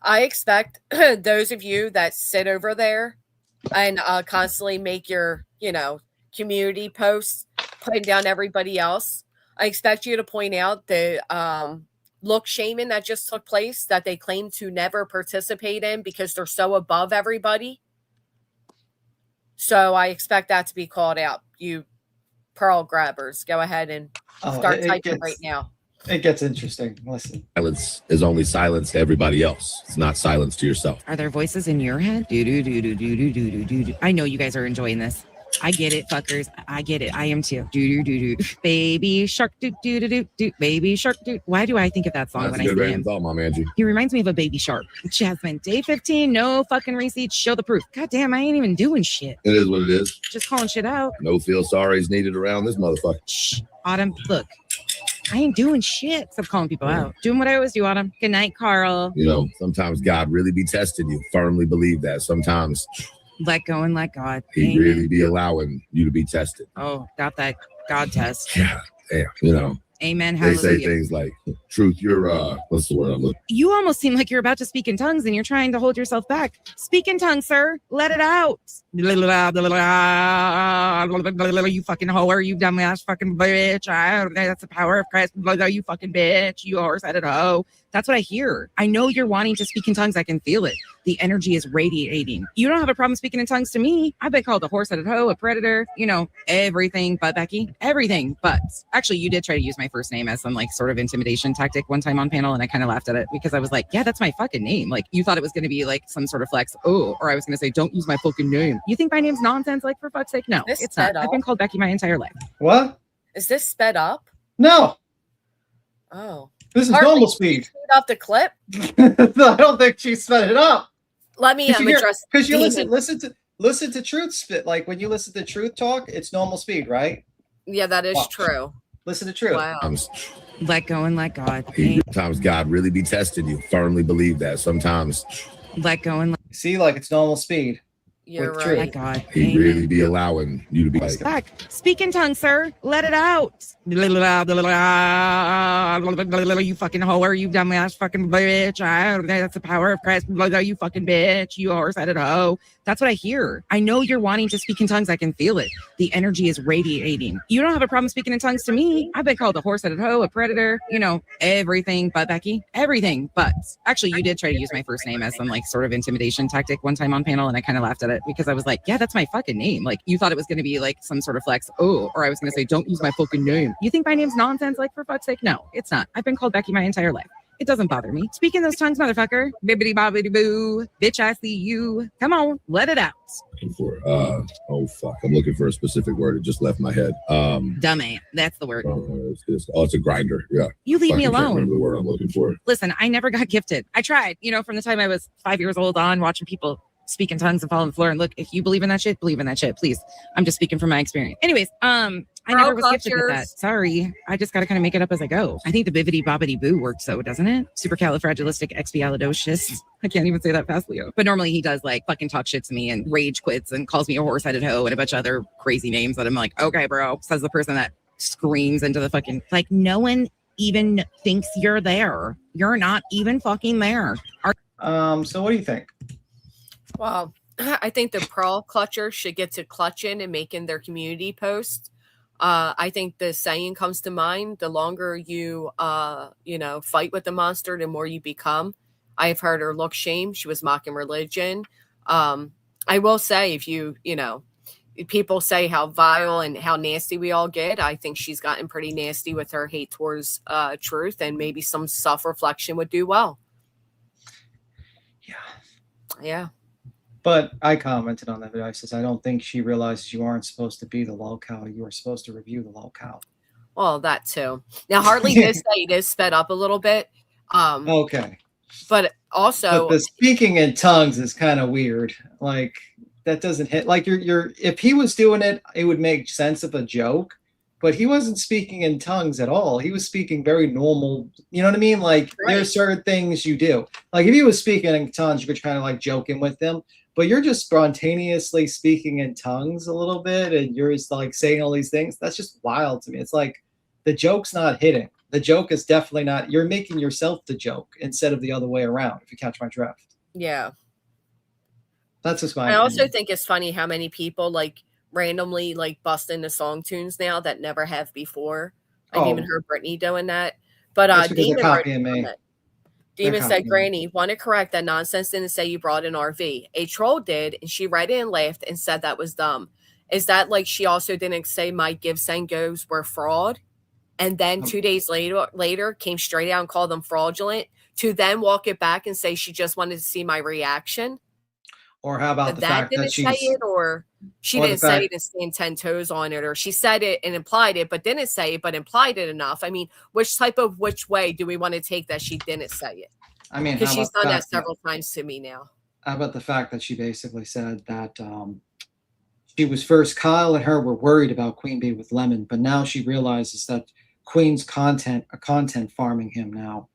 I expect those of you that sit over there and constantly make your, community posts, putting down everybody else. I expect you to point out the look shaming that just took place that they claim to never participate in because they're so above everybody. So I expect that to be called out. You pearl grabbers, go ahead and start typing right now. It gets interesting. Listen. Silence is only silence to everybody else. It's not silence to yourself. Are there voices in your head? I know you guys are enjoying this. I get it, fuckers. I get it. I am too. Baby shark, baby shark, Why do I think of that song when I see him? Thought, Mom Angie. He reminds me of a baby shark. Jasmine, day 15, no fucking receipts. Show the proof. God damn, I ain't even doing shit. It is what it is. Just calling shit out. No feel sorry's needed around this motherfucker. Shh, Autumn, look. I ain't doing shit except calling people out. Doing what I always do, Autumn. Good night, Carl. Sometimes God really be testing you. Firmly believe that. Sometimes let go and let God. He really be allowing you to be tested. Oh, got that God test. Yeah, damn, Amen. They say things like, truth, you're, what's the word I'm looking? You almost seem like you're about to speak in tongues and you're trying to hold yourself back. Speak in tongues, sir. Let it out. You fucking whore, you dumbass fucking bitch. That's the power of Christ. You fucking bitch. You horse-headed hoe. That's what I hear. I know you're wanting to speak in tongues. I can feel it. The energy is radiating. You don't have a problem speaking in tongues to me. I've been called a horse-headed hoe, a predator, everything but Becky. Everything but. Actually, you did try to use my first name as some sort of intimidation tactic one time on panel, and I kind of laughed at it because I was like, yeah, that's my fucking name. You thought it was going to be some sort of flex. Oh, or I was going to say, don't use my fucking name. You think my name's nonsense? For fuck's sake? No, it's not. I've been called Becky my entire life. What? Is this sped up? No. Oh. This is normal speed. Speed up the clip? No, I don't think she sped it up. Let me address. Because you listen to Truth spit. When you listen to Truth talk, it's normal speed, right? Yeah, that is true. Listen to Truth. Wow. Let go and let God. Sometimes God really be testing you. Firmly believe that. Sometimes let go and see, it's normal speed. You're With truth. right. God. He Amen. really be allowing you to be like, Back. Speak in tongues, sir. Let it out. You fucking whore. You dumbass fucking bitch. That's the power of Christ. You fucking bitch. You horse-headed hoe. That's what I hear. I know you're wanting to speak in tongues. I can feel it. The energy is radiating. You don't have a problem speaking in tongues to me. I've been called a horse-headed hoe, a predator, everything but Becky. Everything but. Actually, you did try to use my first name as some like sort of intimidation tactic one time on panel, and I kind of laughed at it because I was like, yeah, that's my fucking name. Like, you thought it was going to be like some sort of flex. Oh, or I was going to say, don't use my fucking name. You think my name's nonsense? Like, for fuck's sake, no, it's not. I've been called Becky my entire life. It doesn't bother me. Speak in those tongues, motherfucker. Bibbidi bobbidi boo. Bitch, I see you. Come on, let it out. looking for. Oh fuck, I'm looking for a specific word. It just left my head. Dumbass. That's the word. It's a grinder. Yeah. You leave me Fucking can't alone. remember the word I'm looking for. Listen, I never got gifted. I tried, from the time I was 5 years old on watching people speak in tongues and fall on the floor. And look, if you believe in that shit, believe in that shit, please. I'm just speaking from my experience. Anyways, I never was gifted with that. Sorry. I just got to kind of make it up as I go. I think the bibbidi bobbidi boo works though, doesn't it? Supercalifragilisticexpialidocious. I can't even say that fast, Leo. But normally he does like fucking talk shit to me and rage quits and calls me a horse-headed hoe and a bunch of other crazy names that I'm like, okay, bro, says the person that screams into the fucking, like, no one even thinks you're there. You're not even fucking there. So what do you think? Well, I think the pearl clutcher should get to clutching and making their community posts. I think the saying comes to mind: the longer you, fight with the monster, the more you become. I've heard her look shame. She was mocking religion. I will say, if people say how vile and how nasty we all get, I think she's gotten pretty nasty with her hate towards truth, and maybe some self-reflection would do well. Yeah. But I commented on that video. I says, I don't think she realizes you aren't supposed to be the locale. You are supposed to review the locale. Well, that too. Now, Hartley did say it is sped up a little bit. Okay. But also, but the speaking in tongues is kind of weird. Like, that doesn't hit. Like, if he was doing it, it would make sense of a joke. But he wasn't speaking in tongues at all. He was speaking very normal. You know what I mean? Like, right. There are certain things you do. Like, if he was speaking in tongues, you could kind of like joking with them. But you're just spontaneously speaking in tongues a little bit, and you're just like saying all these things. That's just wild to me. It's like the joke's not hitting. The joke is definitely not. You're making yourself the joke instead of the other way around, if you catch my drift. Yeah. That's just my I opinion. also think it's funny how many people like randomly like bust into song tunes now that never have before. I've even heard Brittany doing that. But Demon copying me. Demon said, Granny, want to correct that nonsense didn't say you brought an RV. A troll did, and she read it and laughed and said that was dumb. Is that like she also didn't say my gives and goes were fraud? And then 2 days later came straight out and called them fraudulent to then walk it back and say she just wanted to see my reaction? Or how about the fact that she didn't say it, or she didn't say it and stand 10 toes on it, or she said it and implied it, but didn't say it, but implied it enough. I mean, which way do we want to take that she didn't say it? I mean, because she's done that several times to me now. How about the fact that she basically said that she was first, Kyle and her were worried about Queen Bee with Lemon, but now she realizes that Queen's content farming him now.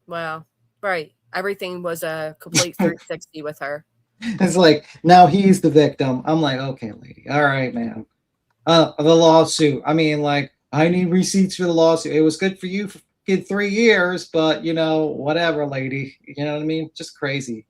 Well, right. Everything was a complete 360 with her. It's like, now he's the victim. I'm like, okay, lady. All right, man. The lawsuit. I mean, like, I need receipts for the lawsuit. It was good for you for 3 years, but, whatever, lady. You know what I mean? Just crazy.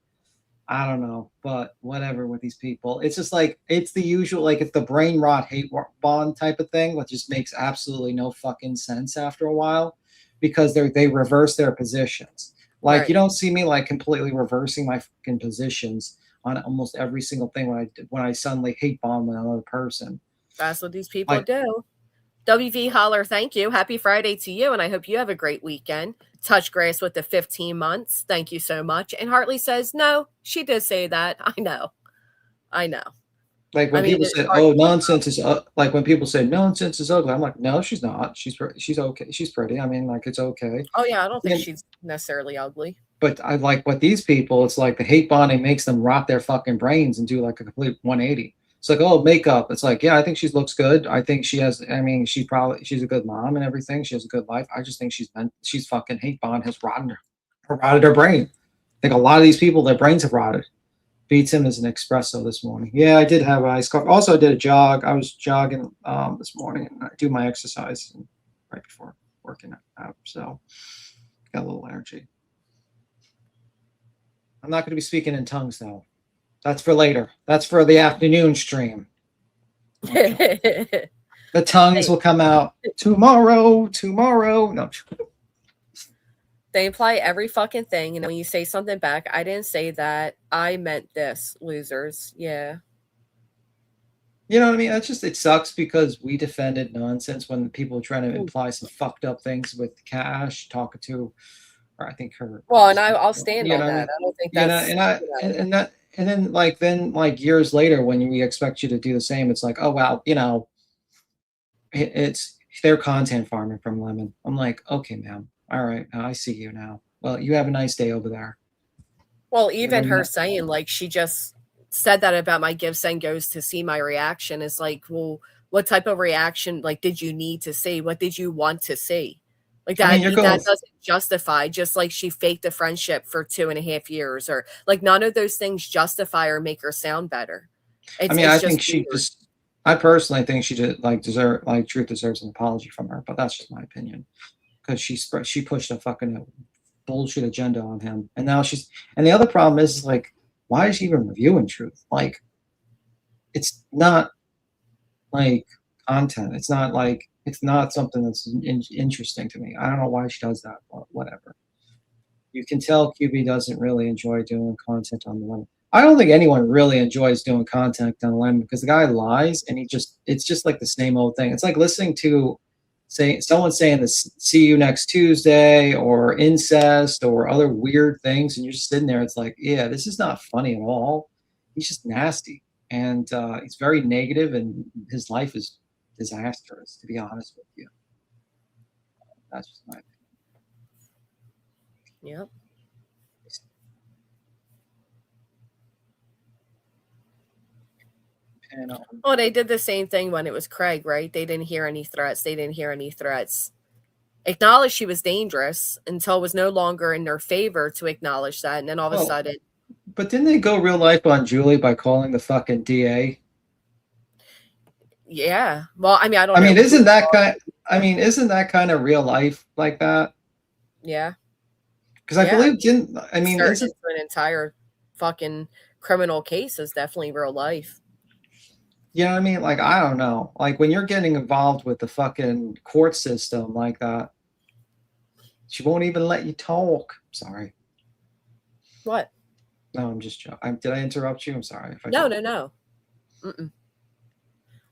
I don't know, but whatever with these people. It's just like, it's the usual, like, it's the brain rot hate bond type of thing, which just makes absolutely no fucking sense after a while because they reverse their positions. Like, right. You don't see me, like, completely reversing my fucking positions on almost every single thing when I suddenly hate bomb another person. That's what these people do. WV Holler, thank you. Happy Friday to you, and I hope you have a great weekend. Touch grass with the 15 months. Thank you so much. And Hartley says, no, she did say that. I know. Like when people say, nonsense is like when people say nonsense is ugly. I'm like, no, she's not. She's okay. She's pretty. I mean, like, it's okay. Oh yeah, I don't think she's necessarily ugly. But I like what these people, it's like the hate bonding makes them rot their fucking brains and do like a complete 180. It's like, oh, makeup. It's like, yeah, I think she looks good. I think she's a good mom and everything. She has a good life. I just think she's fucking hate bond has rotted her brain. I think a lot of these people, their brains have rotted. Beats him as an espresso this morning. Yeah, I did have iced coffee. Also, I did a jog. I was jogging this morning, and I do my exercise right before working out. So got a little energy. I'm not going to be speaking in tongues, though. That's for later. That's for the afternoon stream. The tongues will come out tomorrow. No. They imply every fucking thing, and when you say something back, I didn't say that. I meant this, losers. Yeah. You know what I mean? That's just, it sucks because we defended nonsense when people are trying to imply some fucked up things with Cash talking to, or I think her. Well, and I'll stand you on know, that. I don't think you know, that's and then years later when we expect you to do the same, it's like, oh wow, you know, it's their content farming from Lemon. I'm like, okay, ma'am. All right, I see you now. Well, you have a nice day over there. Well, even her saying, like, she just said that about my gifts and goes to see my reaction is like, well, what type of reaction, like, did you need to see? What did you want to see? Like, that, that doesn't justify, just like she faked a friendship for 2.5 years, or like none of those things justify or make her sound better. I think I personally think she did Truth deserves an apology from her, but that's just my opinion. Because she pushed a fucking bullshit agenda on him, and now and the other problem is like, why is she even reviewing Truth? Like, it's not like content. It's not something that's interesting to me. I don't know why she does that, but whatever. You can tell QB doesn't really enjoy doing content on the Lemon. I don't think anyone really enjoys doing content on the Lemon because the guy lies, and it's just like the same old thing. It's like listening to someone saying this, see you next Tuesday, or incest, or other weird things, and you're just sitting there. It's like, yeah, this is not funny at all. He's just nasty, and he's very negative, and his life is disastrous, to be honest with you. That's just my opinion. Yep. Well, they did the same thing when it was Craig, right? They didn't hear any threats. Acknowledged she was dangerous until it was no longer in their favor to acknowledge that. And then all of a sudden. But didn't they go real life on Julie by calling the fucking DA? Yeah. Well, I mean, I don't know. Isn't that kind of real life like that? Yeah. Because I believe into an entire fucking criminal case is definitely real life. You know what I mean? Like, I don't know. Like, when you're getting involved with the fucking court system like that, she won't even let you talk. Sorry. What? No, I'm just joking. Did I interrupt you? I'm sorry. No. Mm-mm.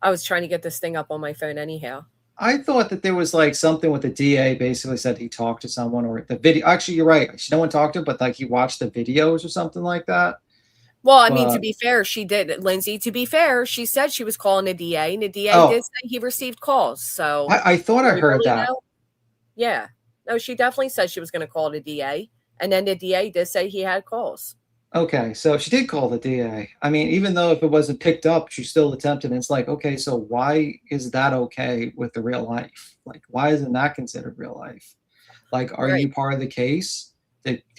I was trying to get this thing up on my phone anyhow. I thought that there was like something with the DA basically said he talked to someone, or the video. Actually, you're right. No one talked to him, but like he watched the videos or something like that. Well, I mean, to be fair, she did. Lindsay, to be fair, she said she was calling the DA, and the DA did say he received calls. So I thought I heard that. Yeah. No, she definitely said she was going to call the DA, and then the DA did say he had calls. Okay, so she did call the DA. I mean, even though if it wasn't picked up, she still attempted. And it's like, okay, so why is that okay with the real life? Like, why isn't that considered real life? Like, are you part of the case?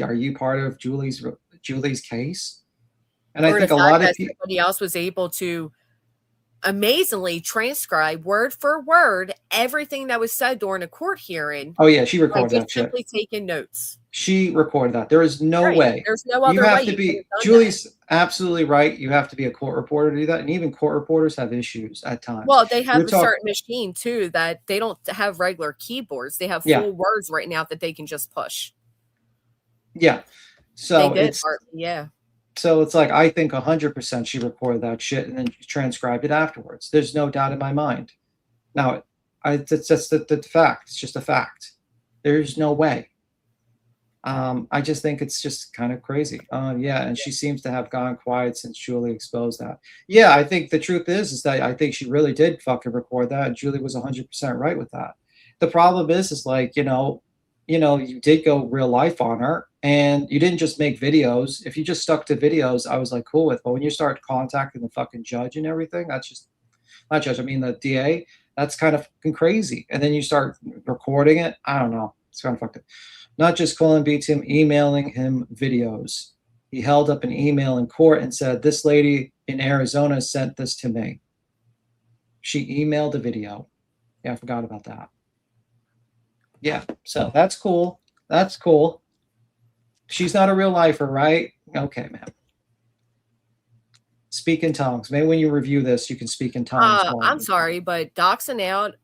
Are you part of Julie's case? And I think a lot of people, somebody else was able to amazingly transcribe word for word everything that was said during a court hearing. Oh yeah, she recorded that shit. Simply taking notes. She recorded that. There is no way. There's no other way. Julie's absolutely right. You have to be a court reporter to do that, and even court reporters have issues at times. Well, they have a certain machine too that they don't have regular keyboards. They have full words right now that they can just push. Yeah. So yeah. So it's like, I think 100% she recorded that shit and then transcribed it afterwards. There's no doubt in my mind. Now, that's just the fact. It's just a fact. There's no way. I just think it's just kind of crazy. And she seems to have gone quiet since Julie exposed that. Yeah, I think the truth is that I think she really did fucking record that, and Julie was 100% right with that. The problem is like, you did go real life on her, and you didn't just make videos. If you just stuck to videos, I was like cool with. But when you start contacting the fucking judge and everything, that's just not judge. I mean the DA. That's kind of fucking crazy. And then you start recording it. I don't know. It's kind of fucked up. Not just calling beats him, emailing him videos. He held up an email in court and said, this lady in Arizona sent this to me. She emailed a video. Yeah, I forgot about that. Yeah, so that's cool. That's cool. She's not a real lifer, right? Okay, man. Speak in tongues. Maybe when you review this, you can speak in tongues. I'm sorry, but doxing out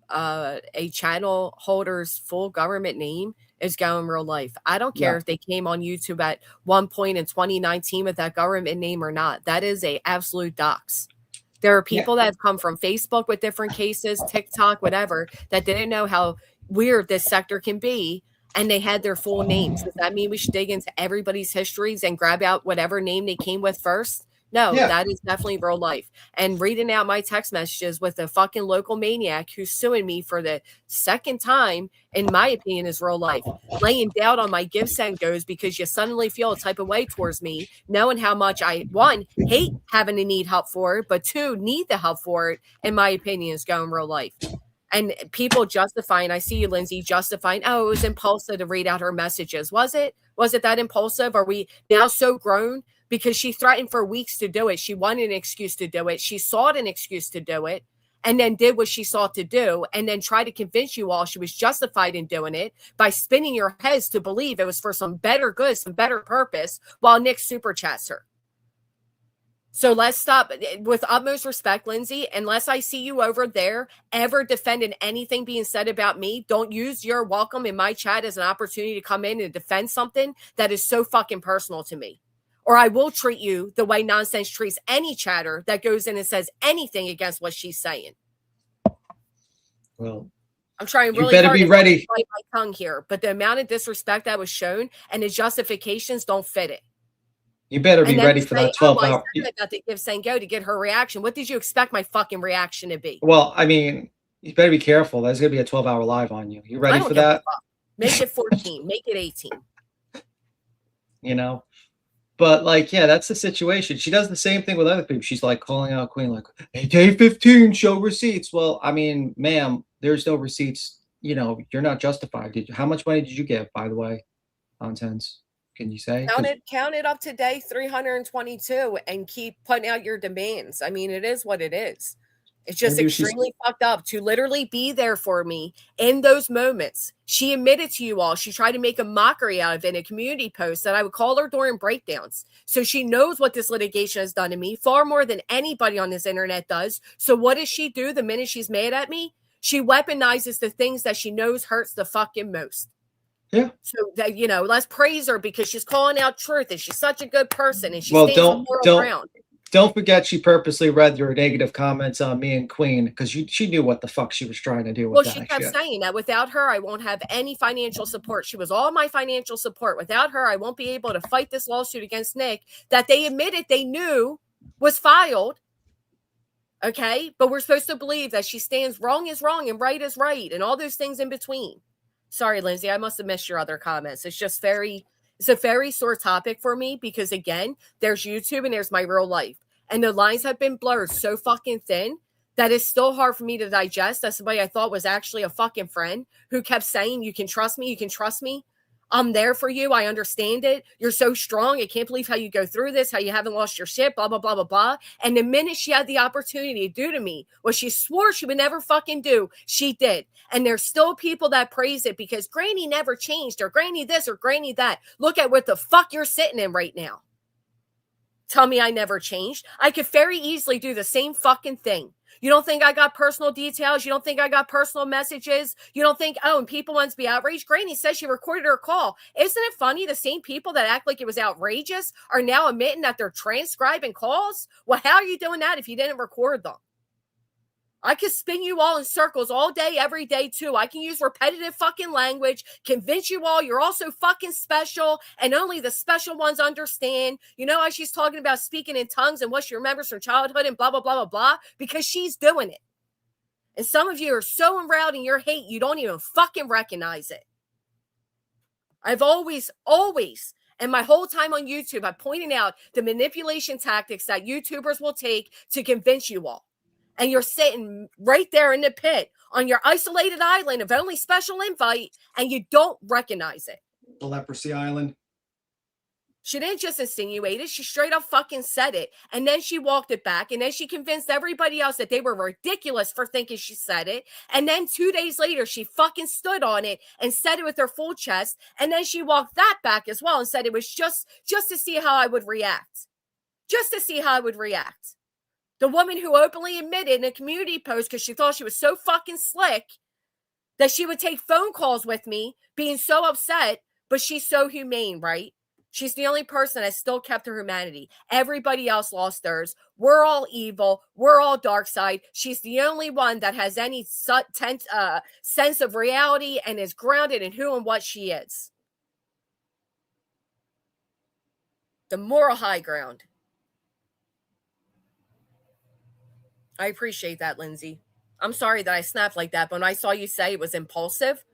a channel holder's full government name is going real life. I don't care if they came on YouTube at one point in 2019 with that government name or not. That is a absolute dox. There are people that have come from Facebook with different cases, TikTok, whatever, that didn't know how weird this sector can be, and they had their full names. Does that mean we should dig into everybody's histories and grab out whatever name they came with first? No, that is definitely real life. And reading out my text messages with a fucking local maniac who's suing me for the second time, in my opinion, is real life. Laying doubt on my give send goes because you suddenly feel a type of way towards me, knowing how much I, one, hate having to need help for it, but two, need the help for it, in my opinion, is going real life. And people justifying, I see you, Lindsay, justifying, oh, it was impulsive to read out her messages. Was it? Was it that impulsive? Are we now so grown? Because she threatened for weeks to do it. She wanted an excuse to do it. She sought an excuse to do it and then did what she sought to do and then tried to convince you all she was justified in doing it by spinning your heads to believe it was for some better good, some better purpose, while Nick super chats her. So let's stop. With utmost respect, Lindsay, unless I see you over there ever defending anything being said about me, don't use your welcome in my chat as an opportunity to come in and defend something that is so fucking personal to me. Or I will treat you the way nonsense treats any chatter that goes in and says anything against what she's saying. Well, I'm trying really better hard be to ready. bite my tongue here, but the amount of disrespect that was shown and the justifications don't fit it. You better be ready for that 12-hour. I said that to give Sango to get her reaction. What did you expect my fucking reaction to be? Well, I mean, you better be careful. There's going to be a 12-hour live on you. You ready for that? Make it 14. Make it 18. You know? But like, yeah, that's the situation. She does the same thing with other people. She's like calling out Queen, like, hey, day 15, show receipts. Well, I mean, ma'am, there's no receipts. You know, you're not justified. How much money did you give, by the way, on tens? Can you say? Count it up to day 322 and keep putting out your demands. I mean, it is what it is. It's just extremely fucked up to literally be there for me in those moments. She admitted to you all, she tried to make a mockery out of it in a community post that I would call her during breakdowns. So she knows what this litigation has done to me far more than anybody on this internet does. So what does she do the minute she's mad at me? She weaponizes the things that she knows hurts the fucking most. Yeah. So that, you know, let's praise her because she's calling out truth and she's such a good person and she stays on moral ground. Don't forget she purposely read your negative comments on me and Queen because she knew what the fuck she was trying to do with that. Well, she kept saying that without her, I won't have any financial support. She was all my financial support. Without her, I won't be able to fight this lawsuit against Nick that they admitted they knew was filed. Okay? But we're supposed to believe that she stands wrong is wrong and right is right and all those things in between. Sorry, Lindsay, I must have missed your other comments. It's just it's a very sore topic for me because, again, there's YouTube and there's my real life. And the lines have been blurred so fucking thin that it's still hard for me to digest. That's somebody I thought was actually a fucking friend who kept saying, you can trust me, you can trust me. I'm there for you. I understand it. You're so strong. I can't believe how you go through this, how you haven't lost your shit, blah, blah, blah, blah, blah. And the minute she had the opportunity to do to me what she swore she would never fucking do, she did. And there's still people that praise it because Granny never changed or Granny this or Granny that. Look at what the fuck you're sitting in right now. Tell me I never changed. I could very easily do the same fucking thing. You don't think I got personal details? You don't think I got personal messages? You don't think, oh, and people want to be outraged? Granny says she recorded her call. Isn't it funny? The same people that act like it was outrageous are now admitting that they're transcribing calls? Well, how are you doing that if you didn't record them? I can spin you all in circles all day, every day, too. I can use repetitive fucking language, convince you all you're also fucking special, and only the special ones understand. You know how she's talking about speaking in tongues and what she remembers from childhood and blah, blah, blah, blah, blah? Because she's doing it. And some of you are so enraged in your hate, you don't even fucking recognize it. I've always, and my whole time on YouTube, I'm pointing out the manipulation tactics that YouTubers will take to convince you all. And you're sitting right there in the pit on your isolated island of only special invite, and you don't recognize it. The Leprosy Island. She didn't just insinuate it. She straight up fucking said it. And then she walked it back. And then she convinced everybody else that they were ridiculous for thinking she said it. And then 2 days later, she fucking stood on it and said it with her full chest. And then she walked that back as well and said it was just to see how I would react. Just to see how I would react. The woman who openly admitted in a community post because she thought she was so fucking slick that she would take phone calls with me being so upset, but she's so humane, right? She's the only person that still kept her humanity. Everybody else lost theirs. We're all evil. We're all dark side. She's the only one that has any sense of reality and is grounded in who and what she is. The moral high ground. I appreciate that, Lindsay. I'm sorry that I snapped like that, but when I saw you say it was impulsive,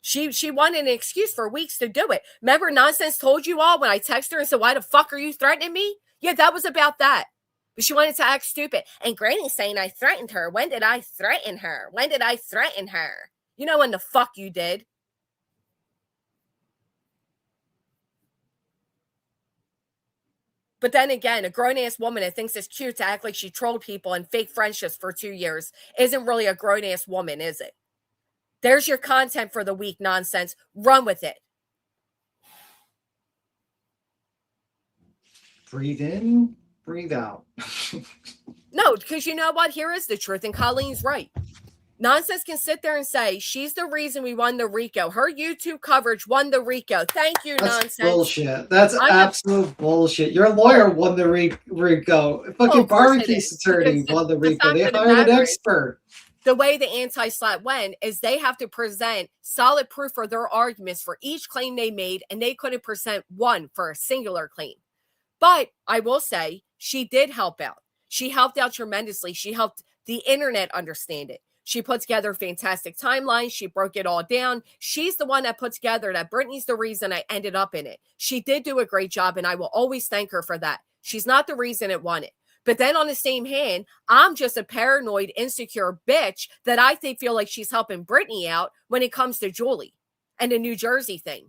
she wanted an excuse for weeks to do it. Remember Nonsense told you all when I texted her and said, why the fuck are you threatening me? Yeah, that was about that. But she wanted to act stupid. And Granny's saying I threatened her. When did I threaten her? When did I threaten her? You know when the fuck you did. But then again, a grown-ass woman that thinks it's cute to act like she trolled people and fake friendships for 2 years isn't really a grown-ass woman, is it? There's your content for the week, Nonsense. Run with it. Breathe in, breathe out. No, because you know what? Here is the truth, and Colleen's right. Nonsense can sit there and say, she's the reason we won the RICO. Her YouTube coverage won the RICO. Thank you, That's Nonsense. bullshit. That's absolute bullshit. Your lawyer won the RICO. Fucking Barbecue's attorney won the RICO. They hired an expert. The way the anti-slat went is they have to present solid proof for their arguments for each claim they made, and they couldn't present one for a singular claim. But I will say she did help out. She helped out tremendously. She helped the internet understand it. She put together fantastic timelines. She broke it all down. She's the one that put together that Brittany's the reason I ended up in it. She did do a great job, and I will always thank her for that. She's not the reason it won it. But then on the same hand, I'm just a paranoid, insecure bitch that I think feel like she's helping Brittany out when it comes to Julie and the New Jersey thing.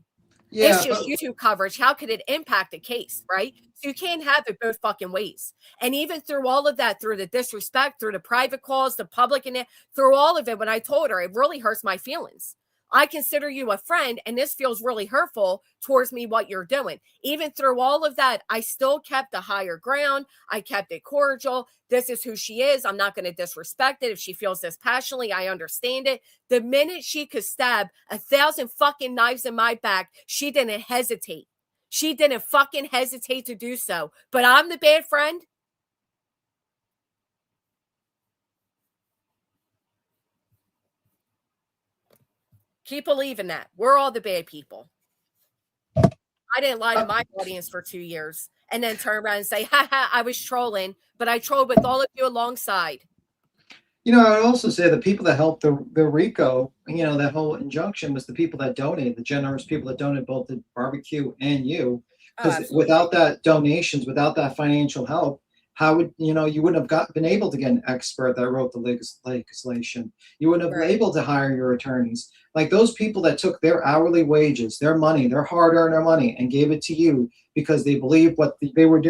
Yeah, it's just YouTube coverage. How could it impact the case, right? So you can't have it both fucking ways. And even through all of that, through the disrespect, through the private calls, the public, and through all of it, when I told her, it really hurts my feelings. I consider you a friend, and this feels really hurtful towards me, what you're doing. Even through all of that, I still kept the higher ground. I kept it cordial. This is who she is. I'm not going to disrespect it. If she feels this passionately, I understand it. The minute she could stab 1,000 fucking knives in my back, she didn't hesitate. She didn't fucking hesitate to do so. But I'm the bad friend. Keep believing that. We're all the bad people. I didn't lie to my audience for 2 years and then turn around and say, ha, I was trolling, but I trolled with all of you alongside. You know, I would also say the people that helped the RICO, you know, that whole injunction was the people that donated, the generous people that donated both the barbecue and you. Because without that donations, without that financial help, how would, you know, you wouldn't have been able to get an expert that wrote the legislation. You wouldn't have been able to hire your attorneys. Like those people that took their hourly wages, their money, their hard-earned money, and gave it to you because they believed what they were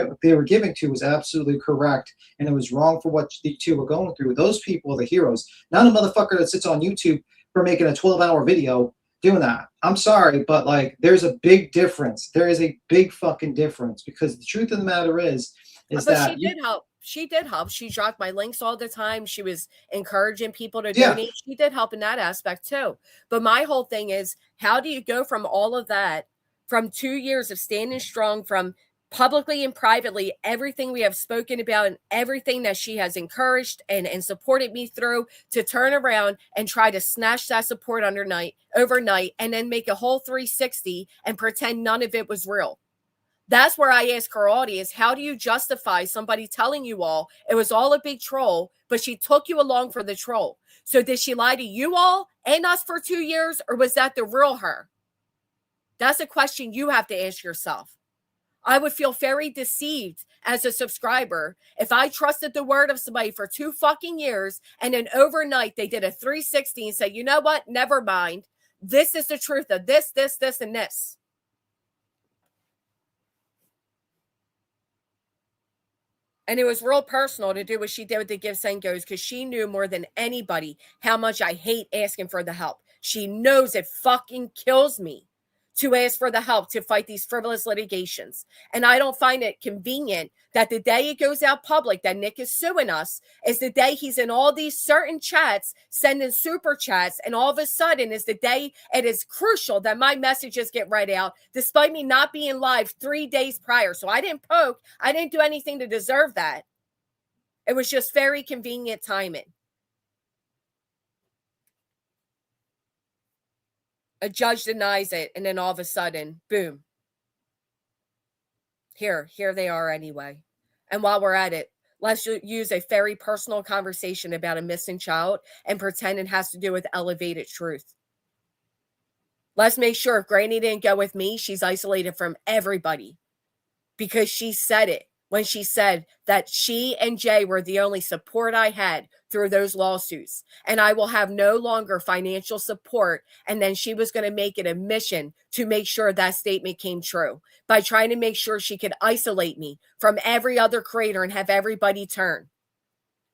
giving to was absolutely correct, and it was wrong for what the two were going through. Those people are the heroes, not a motherfucker that sits on YouTube for making a 12-hour video doing that. I'm sorry, but like, there's a big difference. There is a big fucking difference, because the truth of the matter is that she did help. She did help. She dropped my links all the time. She was encouraging people to donate. She did help in that aspect too. But my whole thing is, how do you go from all of that, from 2 years of standing strong, from publicly and privately, everything we have spoken about and everything that she has encouraged and supported me through, to turn around and try to snatch that support overnight and then make a whole 360 and pretend none of it was real? That's where I ask her audience, how do you justify somebody telling you all it was all a big troll, but she took you along for the troll? So did she lie to you all and us for 2 years, or was that the real her? That's a question you have to ask yourself. I would feel very deceived as a subscriber if I trusted the word of somebody for 2 fucking years and then overnight they did a 360 and said, you know what? Never mind. This is the truth of this, and this. And it was real personal to do what she did with the gifts and goes, because she knew more than anybody how much I hate asking for the help. She knows it fucking kills me to ask for the help to fight these frivolous litigations. And I don't find it convenient that the day it goes out public that Nick is suing us is the day he's in all these certain chats, sending super chats. And all of a sudden is the day it is crucial that my messages get read out, despite me not being live 3 days prior. So I didn't poke. I didn't do anything to deserve that. It was just very convenient timing. A judge denies it, and then all of a sudden, boom. Here they are anyway. And while we're at it, let's use a very personal conversation about a missing child and pretend it has to do with elevated truth. Let's make sure if Granny didn't go with me, she's isolated from everybody, because she said it when she said that she and Jay were the only support I had through those lawsuits, and I will have no longer financial support. And then she was going to make it a mission to make sure that statement came true by trying to make sure she could isolate me from every other creator and have everybody turn.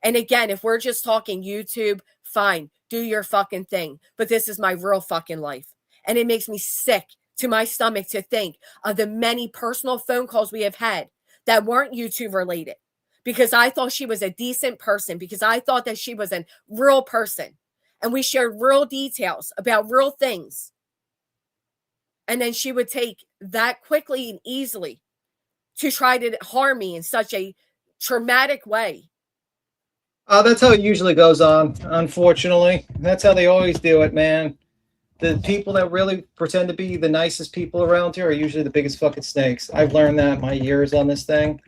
And again, if we're just talking YouTube, fine, do your fucking thing. But this is my real fucking life. And it makes me sick to my stomach to think of the many personal phone calls we have had that weren't YouTube related, because I thought she was a decent person, because I thought that she was a real person, and we shared real details about real things. And then she would take that quickly and easily to try to harm me in such a traumatic way. That's how it usually goes on, unfortunately. That's how they always do it, man. The people that really pretend to be the nicest people around here are usually the biggest fucking snakes. I've learned that in my years on this thing,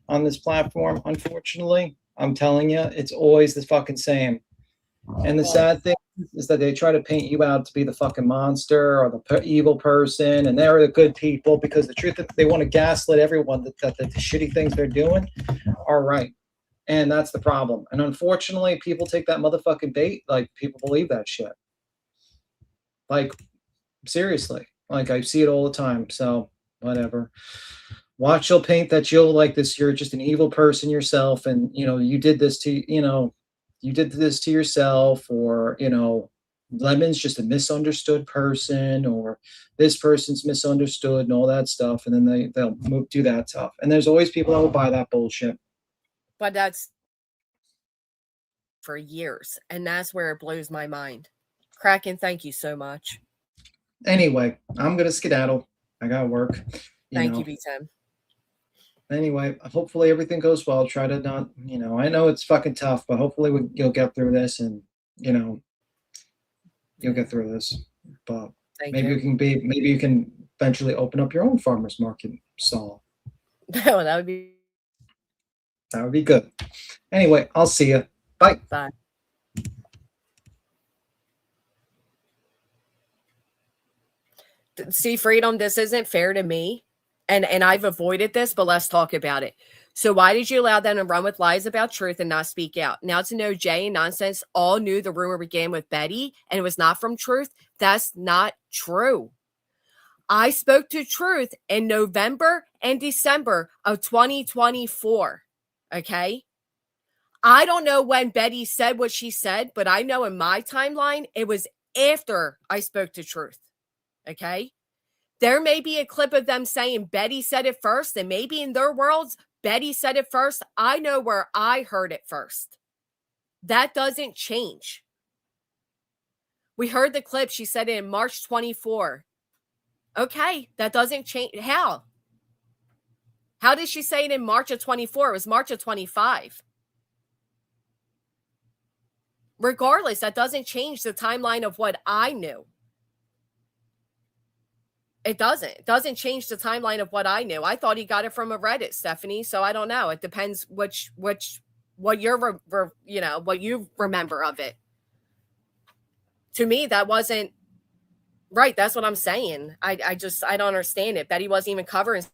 on this platform. Unfortunately, I'm telling you, it's always the fucking same. And the sad thing is that they try to paint you out to be the fucking monster or the evil person, and they're the good people, because the truth is they want to gaslight everyone that the shitty things they're doing are right. And that's the problem. And unfortunately, people take that motherfucking bait. Like, people believe that shit. Like, seriously. Like, I see it all the time. So, whatever. Watch, you'll paint that you'll like this. You're just an evil person yourself. And, you did this to, you did this to yourself, or, Lemon's just a misunderstood person, or this person's misunderstood and all that stuff. And then they'll do that stuff. And there's always people that will buy that bullshit. But that's for years. And that's where it blows my mind. Kraken, thank you so much. Anyway, I'm going to skedaddle. I got to work. Thank you, B10. Anyway, hopefully everything goes well. Try to not, I know it's fucking tough, but hopefully you'll get through this, and, you'll get through this. But maybe you can eventually open up your own farmer's market stall. No, that would be good. Anyway, I'll see you. Bye. Bye. See, Freedom, this isn't fair to me. And I've avoided this, but let's talk about it. So why did you allow them to run with lies about truth and not speak out? Now to know Jay and Nonsense all knew the rumor began with Betty and it was not from truth. That's not true. I spoke to truth in November and December of 2024. Okay. I don't know when Betty said what she said, but I know in my timeline, it was after I spoke to truth. Okay. There may be a clip of them saying Betty said it first, and maybe in their worlds, Betty said it first. I know where I heard it first. That doesn't change. We heard the clip. She said it in March 24. Okay, that doesn't change. How? How did she say it in March of 24? It was March of 25. Regardless, that doesn't change the timeline of what I knew. It doesn't change the timeline of what I knew. I thought he got it from a Reddit, Stephanie. So I don't know. It depends what you're, what you remember of it. To me, that wasn't right. That's what I'm saying. I don't understand it. Betty wasn't even covering.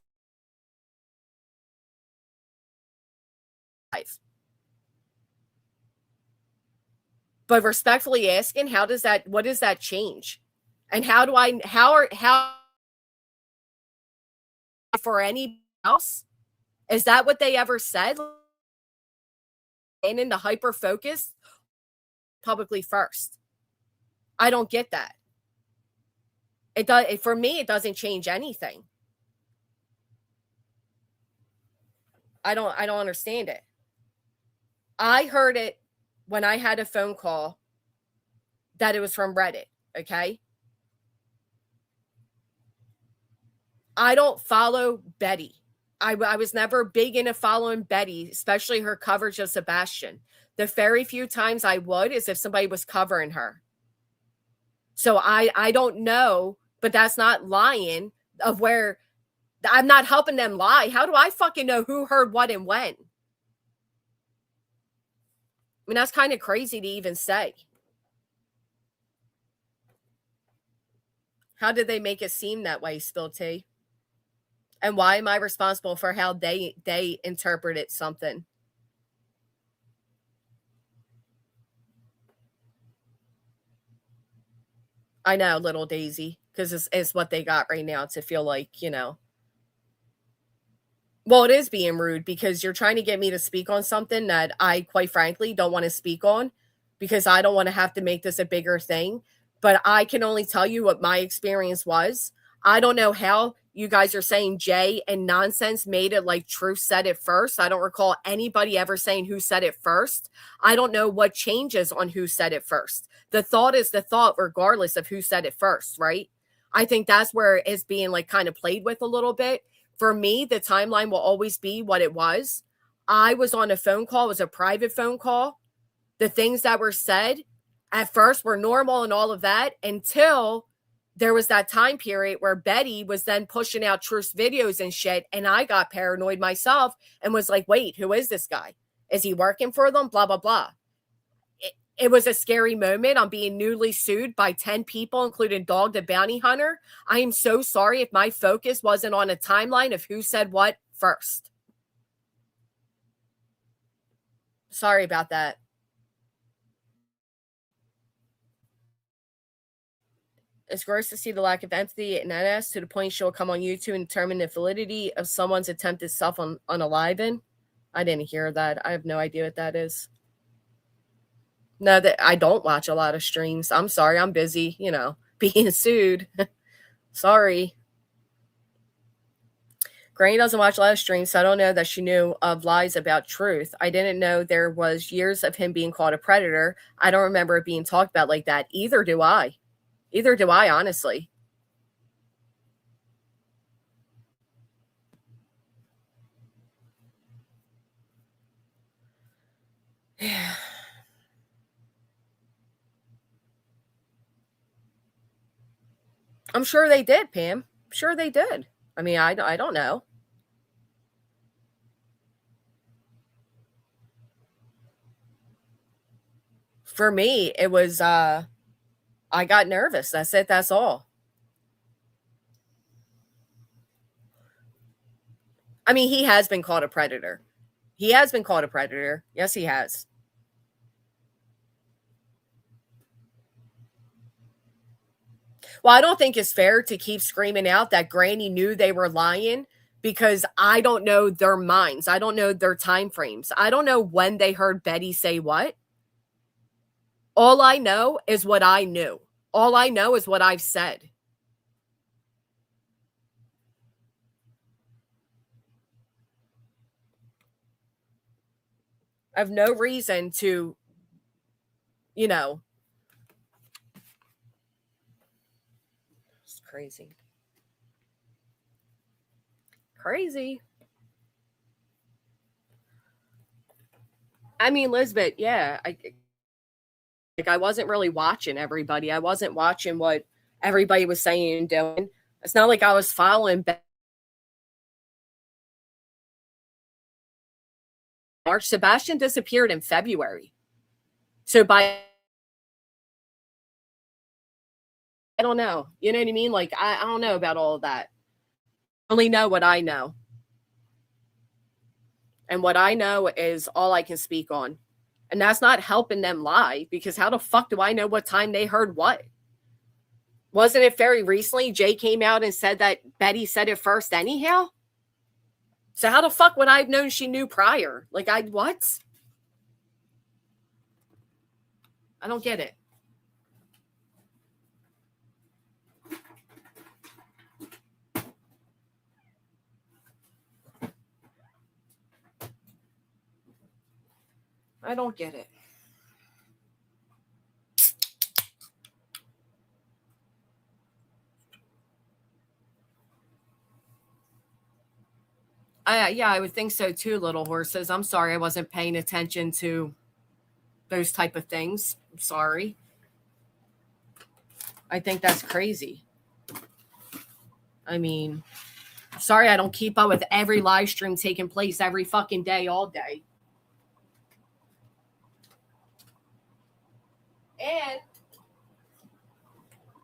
But respectfully asking, what does that change? And how for anybody else? Is that what they ever said? and in the hyper focus publicly first. I don't get that. It does, for me, it doesn't change anything. I don't understand it. I heard it when I had a phone call that it was from Reddit, okay? I don't follow Betty. I was never big into following Betty, especially her coverage of Sebastian. The very few times I would is if somebody was covering her. So I don't know, but that's not lying of where I'm not helping them lie. How do I fucking know who heard what and when? I mean, that's kind of crazy to even say. How did they make it seem that way, Spill Tea? And why am I responsible for how they interpreted something? I know, little Daisy, because it's what they got right now to feel like, you know. Well, it is being rude because you're trying to get me to speak on something that I, quite frankly, don't want to speak on because I don't want to have to make this a bigger thing. But I can only tell you what my experience was. I don't know how you guys are saying Jay and Nonsense made it like Truth said it first. I don't recall anybody ever saying who said it first. I don't know what changes on who said it first. The thought is the thought regardless of who said it first, right? I think that's where it's being like kind of played with a little bit. For me, the timeline will always be what it was. I was on a phone call. It was a private phone call. The things that were said at first were normal and all of that until there was that time period where Betty was then pushing out Truth's videos and shit. And I got paranoid myself and was like, wait, who is this guy? Is he working for them? Blah, blah, blah. It was a scary moment. I'm being newly sued by 10 people, including Dog the Bounty Hunter. I am so sorry if my focus wasn't on a timeline of who said what first. Sorry about that. It's gross to see the lack of empathy in NS to the point she'll come on YouTube and determine the validity of someone's attempted self-unaliving. I didn't hear that. I have no idea what that is. No, that I don't watch a lot of streams. I'm sorry. I'm busy, you know, being sued. Sorry. Granny doesn't watch a lot of streams, so I don't know that she knew of lies about Truth. I didn't know there was years of him being called a predator. I don't remember it being talked about like that. Either do I. Either do I, honestly. Yeah. I'm sure they did, Pam. I'm sure they did. I mean, I don't know. For me, it was, I got nervous. That's it. That's all. I mean, he has been called a predator. He has been called a predator. Yes, he has. Well, I don't think it's fair to keep screaming out that Granny knew they were lying because I don't know their minds. I don't know their time frames. I don't know when they heard Betty say what. All I know is what I knew. All I know is what I've said. I have no reason to, you know. It's crazy. Crazy. I mean, Elizabeth, yeah. I wasn't really watching everybody. I wasn't watching what everybody was saying and doing. It's not like I was following March. Sebastian disappeared in February. So I don't know. You know what I mean? Like, I don't know about all of that. I only know what I know. And what I know is all I can speak on. And that's not helping them lie, because how the fuck do I know what time they heard what? Wasn't it very recently Jay came out and said that Betty said it first anyhow? So how the fuck would I have known she knew prior? Like, what? I don't get it. I don't get it. Yeah, I would think so too, little horses. I'm sorry I wasn't paying attention to those type of things. I'm sorry. I think that's crazy. I mean, sorry I don't keep up with every live stream taking place every fucking day, all day.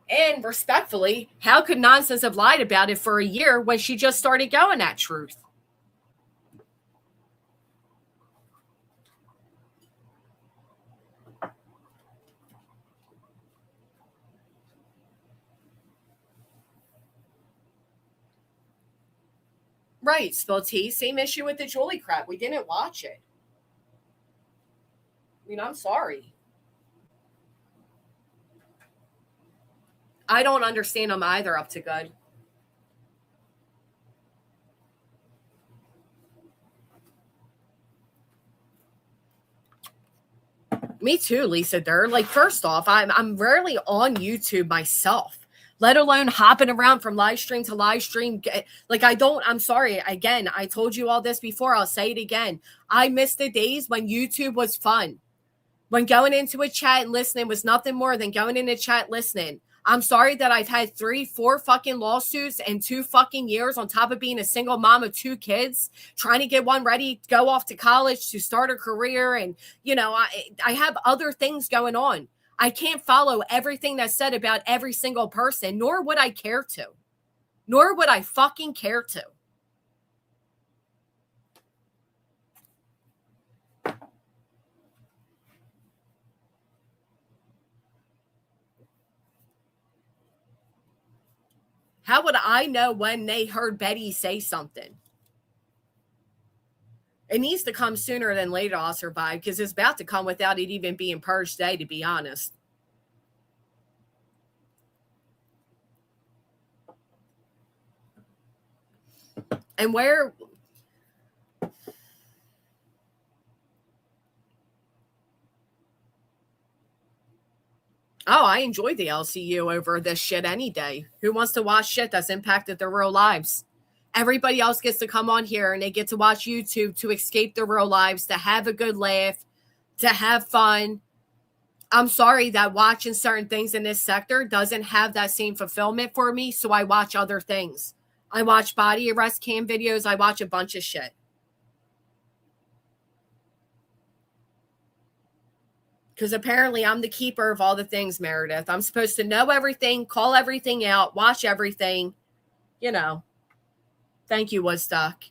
And respectfully, how could Nonsense have lied about it for a year when she just started going at truth? Right, Spill Tea. Same issue with the Julie crap. We didn't watch it. I mean, I'm sorry. I don't understand them either up to good. Me too, Lisa Durr. Like, first off, I'm rarely on YouTube myself, let alone hopping around from live stream to live stream. Like, I'm sorry. Again, I told you all this before. I'll say it again. I miss the days when YouTube was fun. When going into a chat and listening was nothing more than going into chat listening. I'm sorry that I've had 3-4 fucking lawsuits in 2 fucking years on top of being a single mom of 2 kids, trying to get one ready to go off to college to start a career. And, you know, I have other things going on. I can't follow everything that's said about every single person, nor would I care to. Nor would I fucking care to. How would I know when they heard Betty say something? It needs to come sooner than later, I'll survive, because it's about to come without it even being purged today, to be honest. And where... Oh, I enjoy the LCU over this shit any day. Who wants to watch shit that's impacted their real lives? Everybody else gets to come on here and they get to watch YouTube to escape their real lives, to have a good laugh, to have fun. I'm sorry that watching certain things in this sector doesn't have that same fulfillment for me, so I watch other things. I watch body arrest cam videos. I watch a bunch of shit. Because apparently I'm the keeper of all the things, Meredith. I'm supposed to know everything, call everything out, watch everything. You know. Thank you, Woodstock.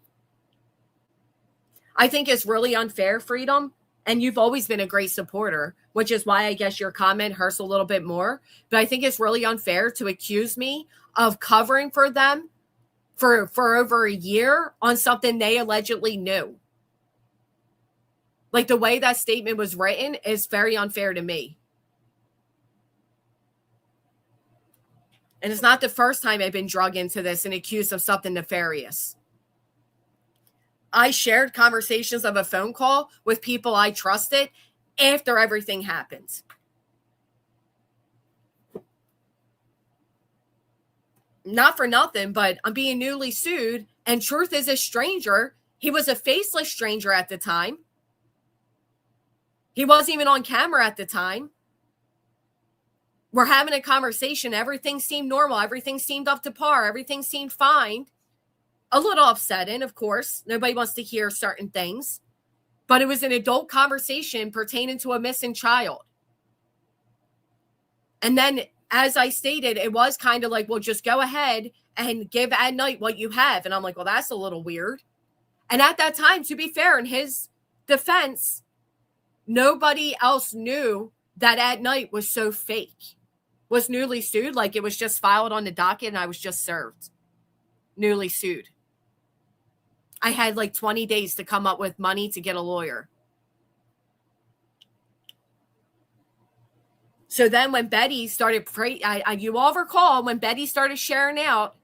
I think it's really unfair, Freedom. And you've always been a great supporter, which is why I guess your comment hurts a little bit more. But I think it's really unfair to accuse me of covering for them for over a year on something they allegedly knew. Like, the way that statement was written is very unfair to me. And it's not the first time I've been drug into this and accused of something nefarious. I shared conversations of a phone call with people I trusted after everything happened. Not for nothing, but I'm being newly sued, and Truth is a stranger. He was a faceless stranger at the time. He wasn't even on camera at the time. We're having a conversation. Everything seemed normal. Everything seemed up to par. Everything seemed fine. A little upsetting, of course. Nobody wants to hear certain things. But it was an adult conversation pertaining to a missing child. And then, as I stated, it was kind of like, well, just go ahead and give At Night what you have. And I'm like, well, that's a little weird. And at that time, to be fair, in his defense, nobody else knew that At Night was so fake. Was newly sued, like it was just filed on the docket and I was just served. Newly sued. I had like 20 days to come up with money to get a lawyer. So then when Betty started, you all recall when Betty started sharing out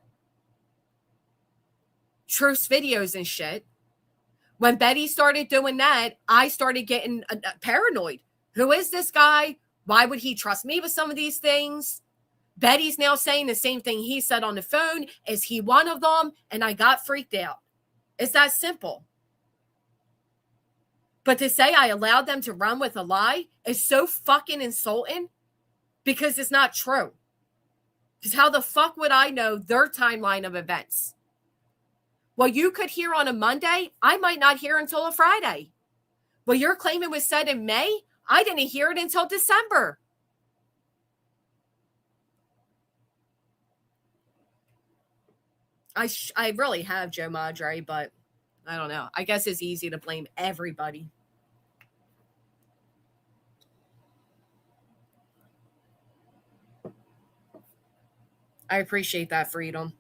Truth's videos and shit, when Betty started doing that, I started getting paranoid. Who is this guy? Why would he trust me with some of these things? Betty's now saying the same thing he said on the phone. Is he one of them? And I got freaked out. It's that simple. But to say I allowed them to run with a lie is so fucking insulting because it's not true. Because how the fuck would I know their timeline of events? What you could hear on a Monday, I might not hear until a Friday. What you're claiming was said in May, I didn't hear it until December. I really have Joe Madre, but I don't know. I guess it's easy to blame everybody. I appreciate that freedom.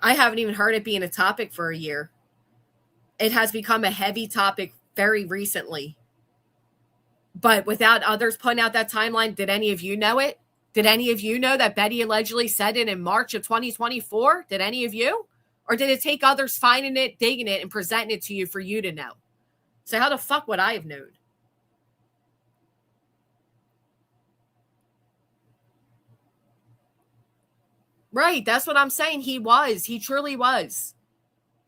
I haven't even heard it being a topic for a year. It has become a heavy topic very recently. But without others putting out that timeline, did any of you know it? Did any of you know that Betty allegedly said it in March of 2024? Did any of you? Or did it take others finding it, digging it, and presenting it to you for you to know? So how the fuck would I have known? Right, that's what I'm saying. He was. He truly was.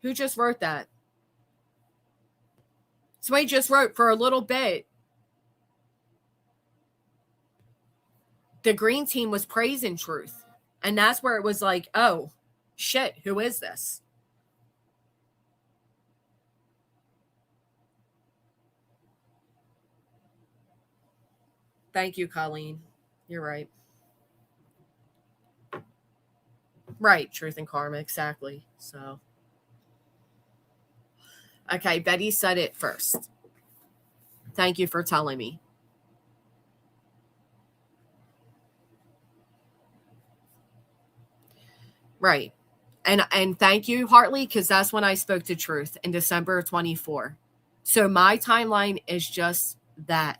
Who just wrote that? Somebody just wrote for a little bit. The green team was praising Truth. And that's where it was like, oh, shit, who is this? Thank you, Colleen. You're right. Right, Truth and Karma, exactly. So, okay, Betty said it first. Thank you for telling me. Right. And thank you, Hartley, because that's when I spoke to Truth in December of 24. So my timeline is just that.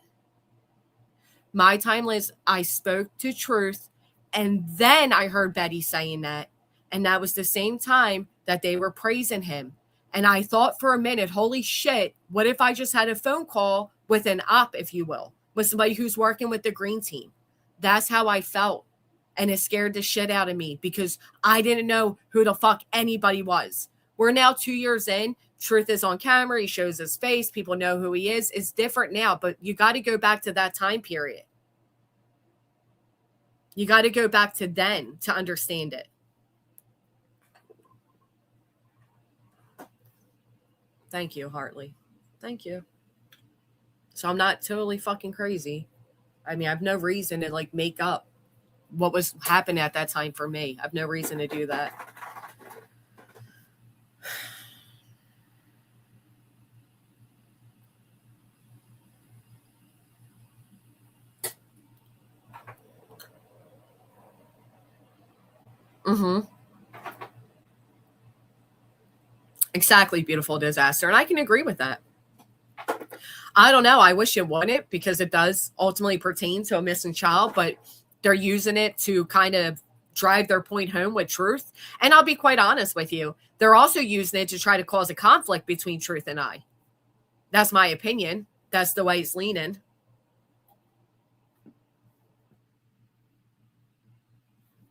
My timeline is I spoke to Truth, and then I heard Betty saying that. And that was the same time that they were praising him. And I thought for a minute, holy shit, what if I just had a phone call with an op, if you will, with somebody who's working with the green team? That's how I felt. And it scared the shit out of me because I didn't know who the fuck anybody was. We're now 2 years in. Truth is on camera. He shows his face. People know who he is. It's different now, but you got to go back to that time period. You got to go back to then to understand it. Thank you, Hartley. Thank you. So I'm not totally fucking crazy. I mean, I have no reason to like make up what was happening at that time for me. I have no reason to do that. Mm-hmm. Exactly, beautiful disaster. And I can agree with that. I don't know. I wish it wouldn't because it does ultimately pertain to a missing child, but they're using it to kind of drive their point home with Truth. And I'll be quite honest with you. They're also using it to try to cause a conflict between Truth and I. That's my opinion. That's the way it's leaning.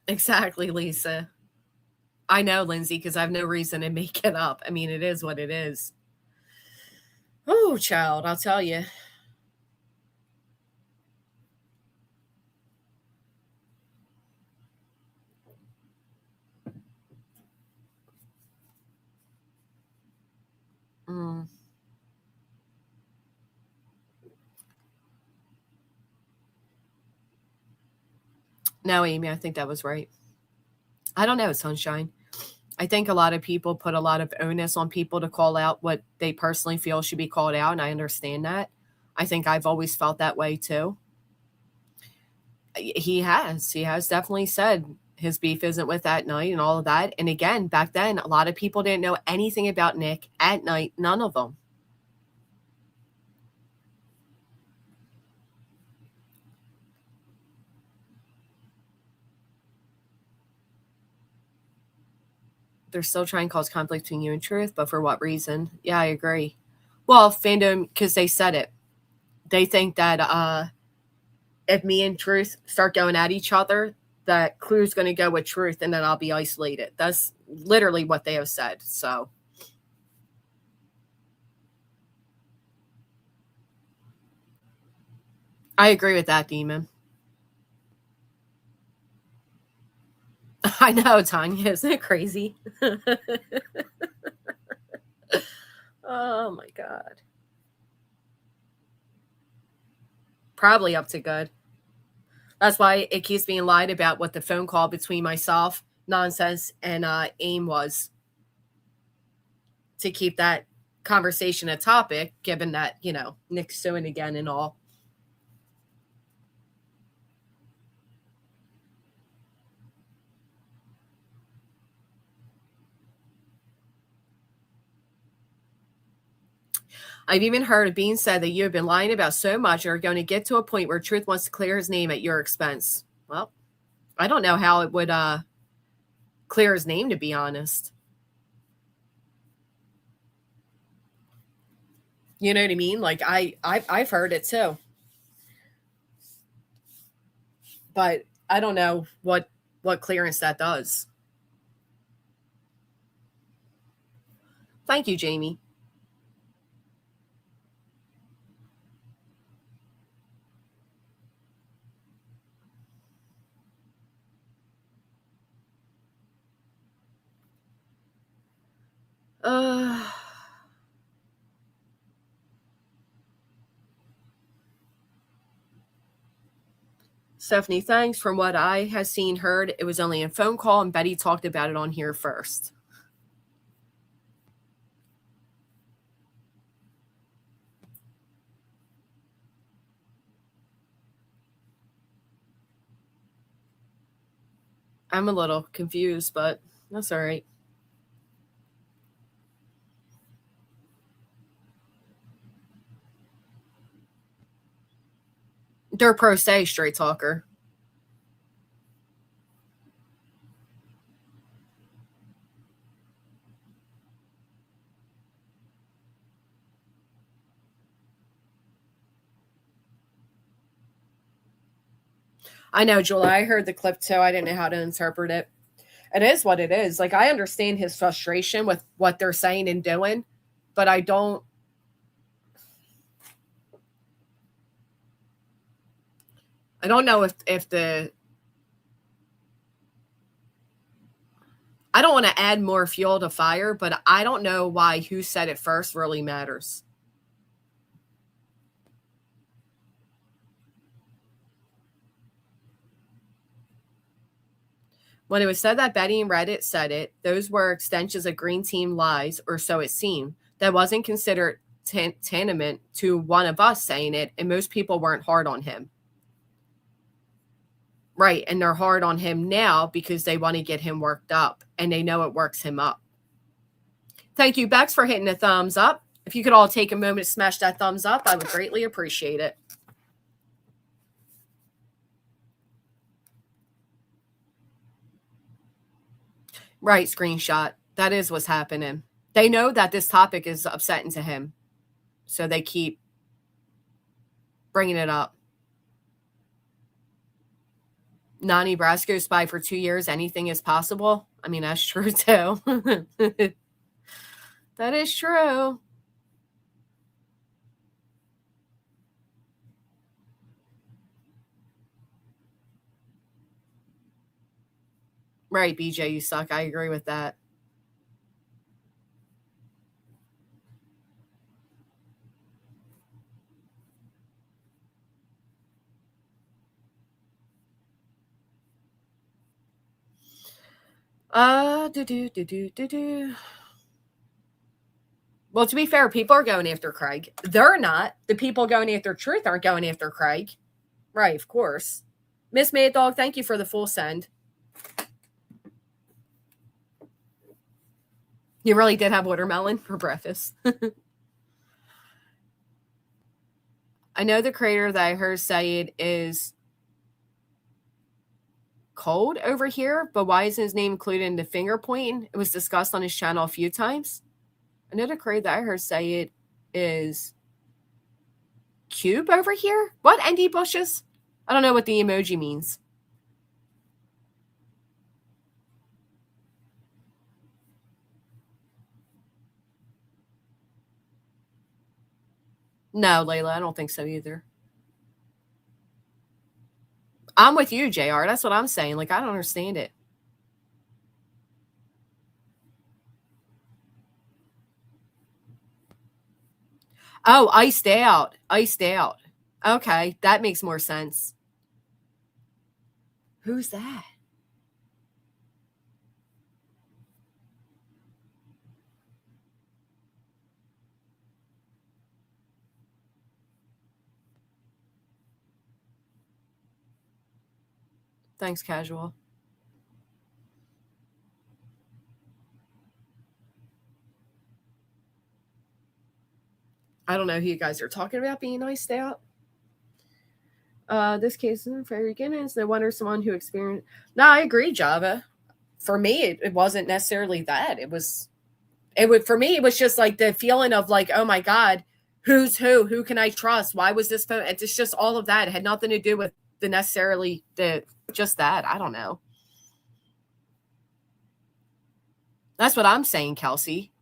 Exactly, Lisa. I know, Lindsay, because I have no reason to make it up. I mean, it is what it is. Oh, child, I'll tell you. No, Amy, I think that was right. I don't know, Sunshine. I think a lot of people put a lot of onus on people to call out what they personally feel should be called out, and I understand that. I think I've always felt that way too. He has definitely said his beef isn't with that night and all of that. And again, back then, a lot of people didn't know anything about Nick at night. None of them. They're still trying to cause conflict between you and Truth, but for what reason? Yeah, I agree. Well, fandom, because they said it. They think that if me and Truth start going at each other, that Clue's going to go with Truth and then I'll be isolated. That's literally what they have said. So I agree with that, Demon. I know, Tanya. Isn't it crazy? Oh, my God. Probably up to good. That's why it keeps being lied about what the phone call between myself, Nonsense, and AIM was. To keep that conversation a topic, given that, you know, Nick's suing again and all. I've even heard it being said that you have been lying about so much and are going to get to a point where Truth wants to clear his name at your expense. Well, I don't know how it would clear his name, to be honest. You know what I mean? Like I've heard it too. But I don't know what clearance that does. Thank you, Jamie. Stephanie, thanks. From what I have seen, heard, it was only a phone call and Betty talked about it on here first. I'm a little confused, but that's all right. They're pro se straight talker. I know, Julie. I heard the clip too. I didn't know how to interpret it. It is what it is. Like, I understand his frustration with what they're saying and doing, but I don't know if the I don't want to add more fuel to fire, but I don't know why who said it first really matters. When it was said that Betty and Reddit said it, those were extensions of Green Team lies, or so it seemed. That wasn't considered tantamount to one of us saying it, and most people weren't hard on him. Right, and they're hard on him now because they want to get him worked up, and they know it works him up. Thank you, Bex, for hitting the thumbs up. If you could all take a moment to smash that thumbs up, I would greatly appreciate it. Right, screenshot. That is what's happening. They know that this topic is upsetting to him, so they keep bringing it up. Nani Brasco spy for 2 years. Anything is possible. I mean, that's true too. That is true. Right, BJ, you suck. I agree with that. Well, to be fair, people are going after Craig. They're not. The people going after Truth aren't going after Craig. Right, of course. Miss Mad Dog, thank you for the full send. You really did have watermelon for breakfast. I know the creator that I heard say it is cold over here, but why isn't his name included in the finger pointing? It was discussed on his channel a few times. Another crate that I heard say it is cube over here. What? Andy bushes? I don't know what the emoji means. No, Layla, I don't think so either. I'm with you, JR. That's what I'm saying. Like, I don't understand it. Oh, iced out. Iced out. Okay, that makes more sense. Who's that? Thanks, casual. I don't know who you guys are talking about being iced out. This case is for beginners. No wonder someone who experienced. No, I agree, Java. For me, it wasn't necessarily that. It would for me. It was just like the feeling of like, oh my God, who's who? Who can I trust? Why was this phone? It's just all of that. It had nothing to do with just that. I don't know. That's what I'm saying, Kelsey.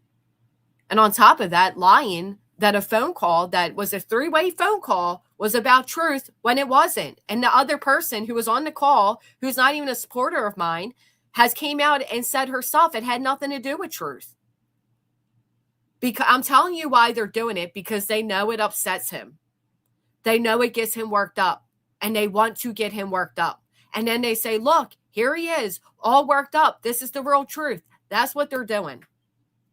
And on top of that, lying that a phone call that was a three-way phone call was about truth when it wasn't. And the other person who was on the call, who's not even a supporter of mine, has came out and said herself it had nothing to do with truth. Because I'm telling you why they're doing it, because they know it upsets him. They know it gets him worked up, and they want to get him worked up. And then they say, look, here he is, all worked up. This is the real truth. That's what they're doing.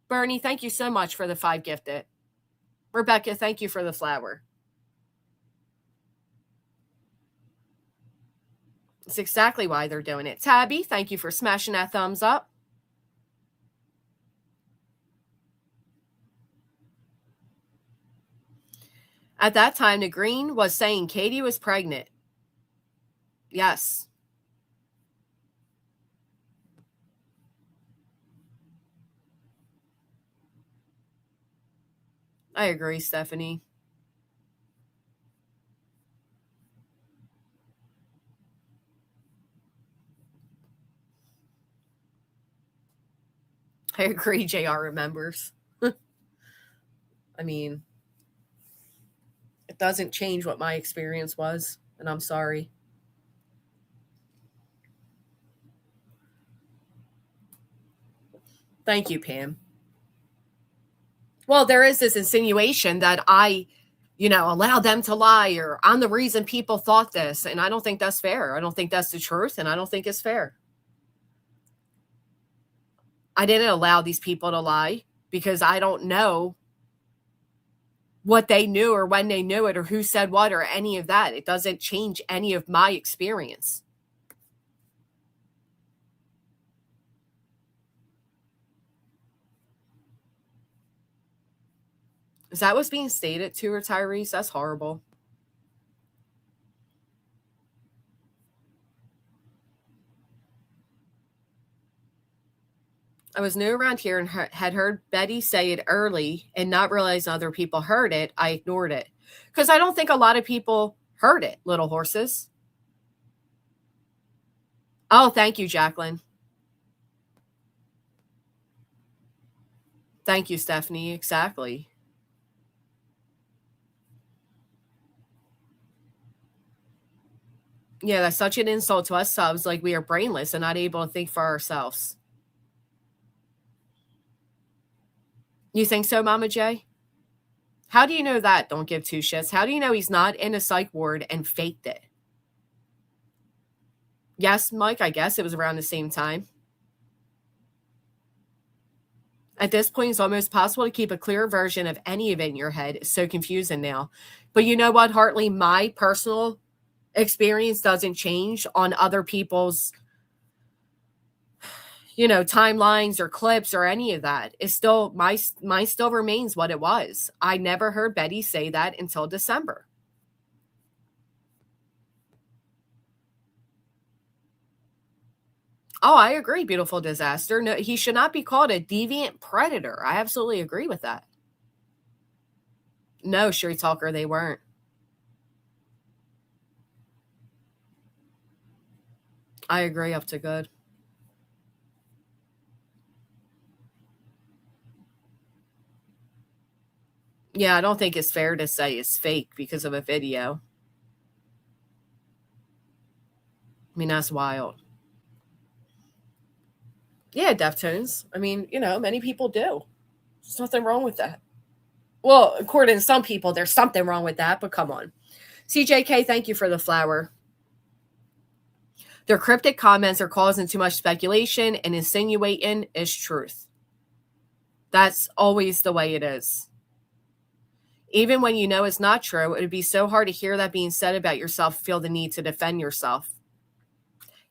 Bernie, thank you so much for the 5 gifted. Rebecca, thank you for the flower. It's exactly why they're doing it. Tabby, thank you for smashing that thumbs up. At that time, the Green was saying Katie was pregnant. Yes. I agree, Stephanie. I agree, JR remembers. I mean, it doesn't change what my experience was, and I'm sorry. Thank you, Pam. Well, there is this insinuation that I, allowed them to lie, or I'm the reason people thought this, and I don't think that's fair. I don't think that's the truth, and I don't think it's fair. I didn't allow these people to lie because I don't know what they knew or when they knew it or who said what or any of that. It doesn't change any of my experience. Is that what's being stated to retirees? That's horrible. I was new around here and had heard Betty say it early and not realize other people heard it. I ignored it because I don't think a lot of people heard it, Little Horses. Oh, thank you, Jacqueline. Thank you, Stephanie. Exactly. Yeah, that's such an insult to us subs. Like we are brainless and not able to think for ourselves. You think so, Mama J? How do you know that? Don't give two shits. How do you know he's not in a psych ward and faked it? Yes, Mike, I guess it was around the same time. At this point, it's almost possible to keep a clear version of any of it in your head. It's so confusing now. But you know what, Hartley? My personal experience doesn't change on other people's timelines or clips or any of that. It's still mine still remains what it was. I never heard Betty say that until December. Oh, I agree. Beautiful disaster. No, he should not be called a deviant predator. I absolutely agree with that. No, Street Talker, they weren't. I agree up to good. Yeah, I don't think it's fair to say it's fake because of a video. I mean, that's wild. Yeah, Deftones. I mean, many people do. There's nothing wrong with that. Well, according to some people, there's something wrong with that, but come on. CJK, thank you for the flower. Their cryptic comments are causing too much speculation and insinuating is truth. That's always the way it is. Even when you know it's not true, it would be so hard to hear that being said about yourself, feel the need to defend yourself.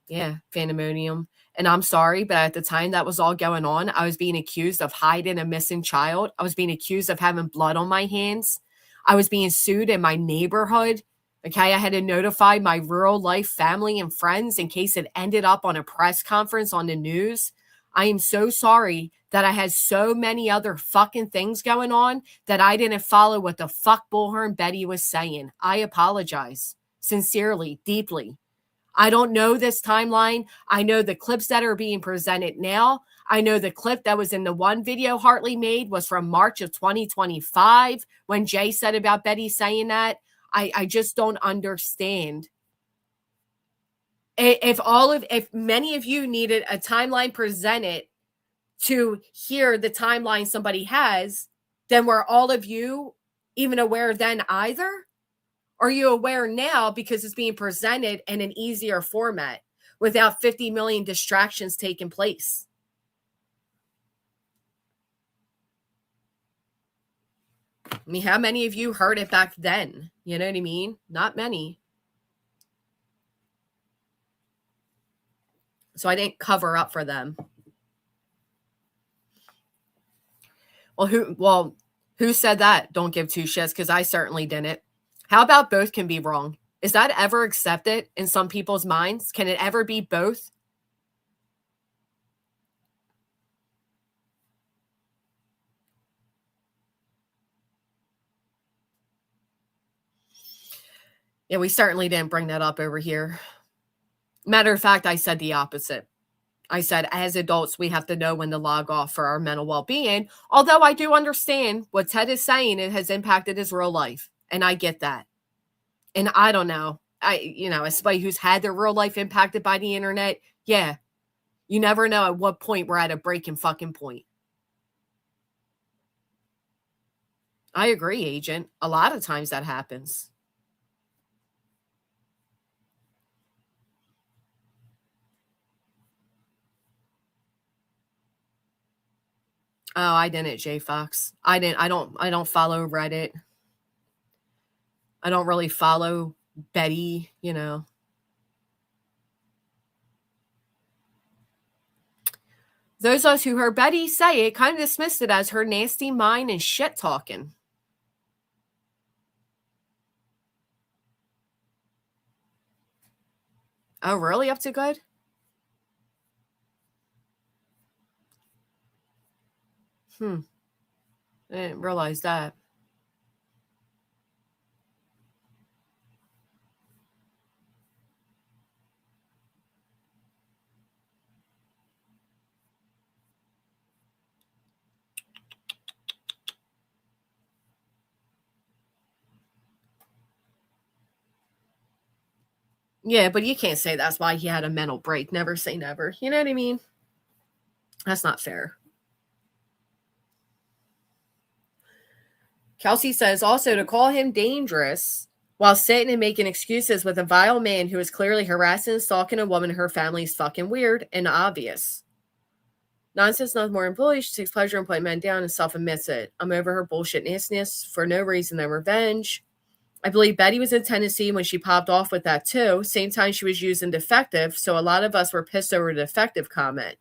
Yeah, Phantomonium. And I'm sorry, but at the time that was all going on, I was being accused of hiding a missing child. I was being accused of having blood on my hands. I was being sued in my neighborhood. Okay, I had to notify my rural life family and friends in case it ended up on a press conference on the news. I am so sorry that I had so many other fucking things going on that I didn't follow what the fuck Bullhorn Betty was saying. I apologize. Sincerely, deeply. I don't know this timeline. I know the clips that are being presented now. I know the clip that was in the one video Hartley made was from March of 2025 when Jay said about Betty saying that. I just don't understand. If many of you needed a timeline presented to hear the timeline somebody has, then were all of you even aware then either? Are you aware now because it's being presented in an easier format without 50 million distractions taking place? I mean, how many of you heard it back then? You know what I mean? Not many. So I didn't cover up for them. Well, who said that? Don't give two shits, because I certainly didn't. How about both can be wrong? Is that ever accepted in some people's minds? Can it ever be both? Yeah, we certainly didn't bring that up over here. Matter of fact, I said the opposite. I said, as adults, we have to know when to log off for our mental well-being. Although I do understand what Ted is saying, it has impacted his real life. And I get that. And I don't know. As somebody who's had their real life impacted by the internet, yeah, you never know at what point we're at a breaking fucking point. I agree, Agent. A lot of times that happens. Oh, I didn't, J Fox. I don't follow Reddit. I don't really follow Betty, Those of us who heard Betty say it kind of dismissed it as her nasty mind and shit talking. Oh, really? Up to good? I didn't realize that. Yeah, but you can't say that's why he had a mental break. Never say never. You know what I mean? That's not fair. Kelsey says also to call him dangerous while sitting and making excuses with a vile man who is clearly harassing and stalking a woman in her family is fucking weird and obvious. Nonsense, nothing more than bully. She takes pleasure in putting men down and self-admits it. I'm over her bullshit nastiness for no reason than revenge. I believe Betty was in Tennessee when she popped off with that too. Same time she was using defective, so a lot of us were pissed over the defective comment.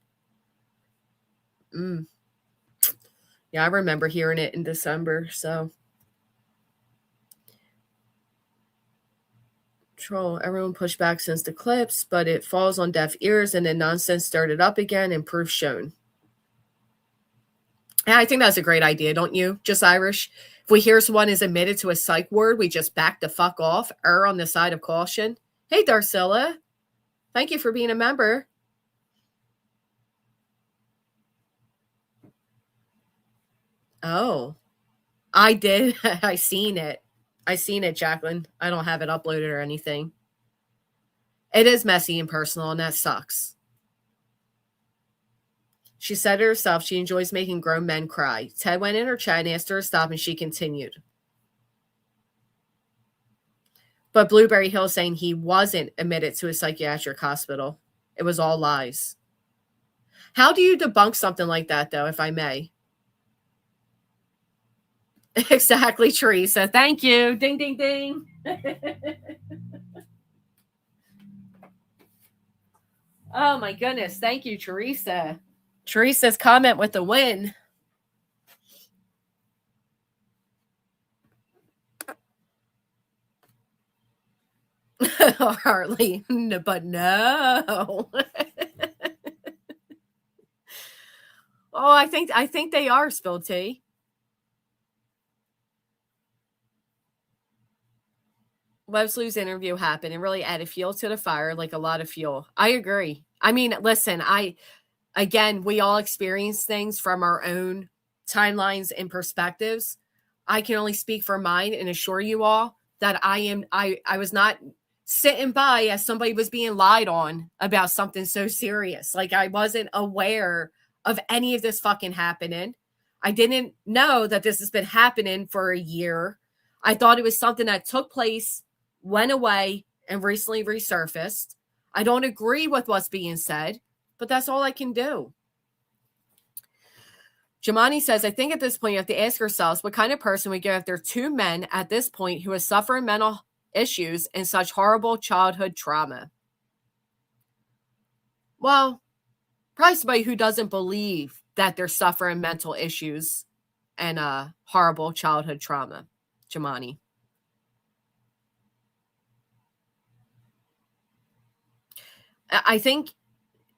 Yeah, I remember hearing it in December, so. Troll. Everyone pushed back since the clips, but it falls on deaf ears and then nonsense started up again and proof shown. Yeah, I think that's a great idea, don't you? Just Irish. If we hear someone is admitted to a psych ward, we just back the fuck off, err on the side of caution. Hey, Darcilla. Thank you for being a member. Oh, I did. I seen it, Jacqueline. I don't have it uploaded or anything. It is messy and personal, and that sucks. She said it herself. She enjoys making grown men cry. Ted went in her chat and asked her to stop, and she continued. But Blueberry Hill saying he wasn't admitted to a psychiatric hospital. It was all lies. How do you debunk something like that, though, if I may? Exactly, Teresa. Thank you. Ding, ding, ding. Oh, my goodness. Thank you, Teresa. Teresa's comment with the win. Harley, but no. Oh, I think they are spilled tea. Wesley's interview happened and really added fuel to the fire, like a lot of fuel. I agree. I mean, listen, we all experience things from our own timelines and perspectives. I can only speak for mine and assure you all that I was not sitting by as somebody was being lied on about something so serious. Like, I wasn't aware of any of this fucking happening. I didn't know that this has been happening for a year. I thought it was something that took place, went away, and recently resurfaced. I don't agree with what's being said, but that's all I can do. Jamani says, I think at this point you have to ask yourselves what kind of person would go after two men at this point who are suffering mental issues and such horrible childhood trauma. Well, probably somebody who doesn't believe that they're suffering mental issues and horrible childhood trauma. Jamani. I think,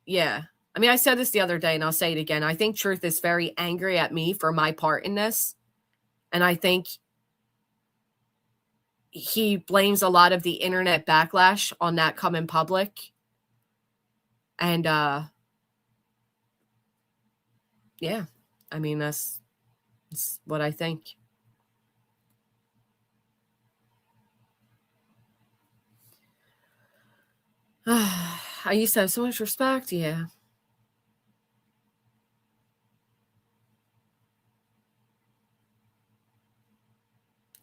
yeah. I mean, I said this the other day and I'll say it again. I think Truth is very angry at me for my part in this. And I think he blames a lot of the internet backlash on that coming public. And yeah, I mean, that's what I think. I used to have so much respect. Yeah.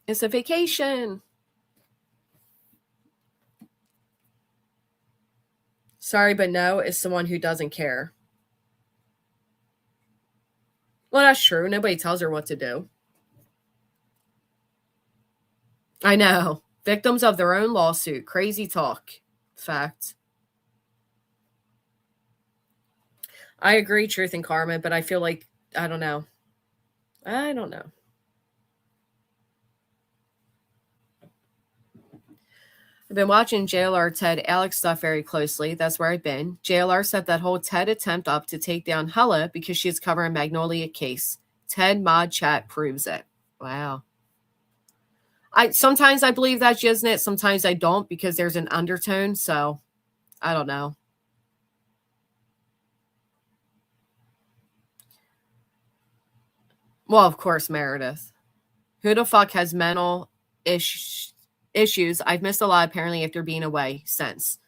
It's a vacation. Sorry, but no, it's someone who doesn't care. Well, that's true. Nobody tells her what to do. I know. Victims of their own lawsuit. Crazy talk. Fact. I agree, Truth and Karma, but I feel like, I don't know. I've been watching JLR Ted Alex stuff very closely. That's where I've been. JLR set that whole Ted attempt up to take down Hella because she's covering Magnolia case. Ted mod chat proves it. Wow. Sometimes I believe that, Jisnet. Sometimes I don't because there's an undertone. So I don't know. Well, of course, Meredith. Who the fuck has mental issues? I've missed a lot apparently after being away since.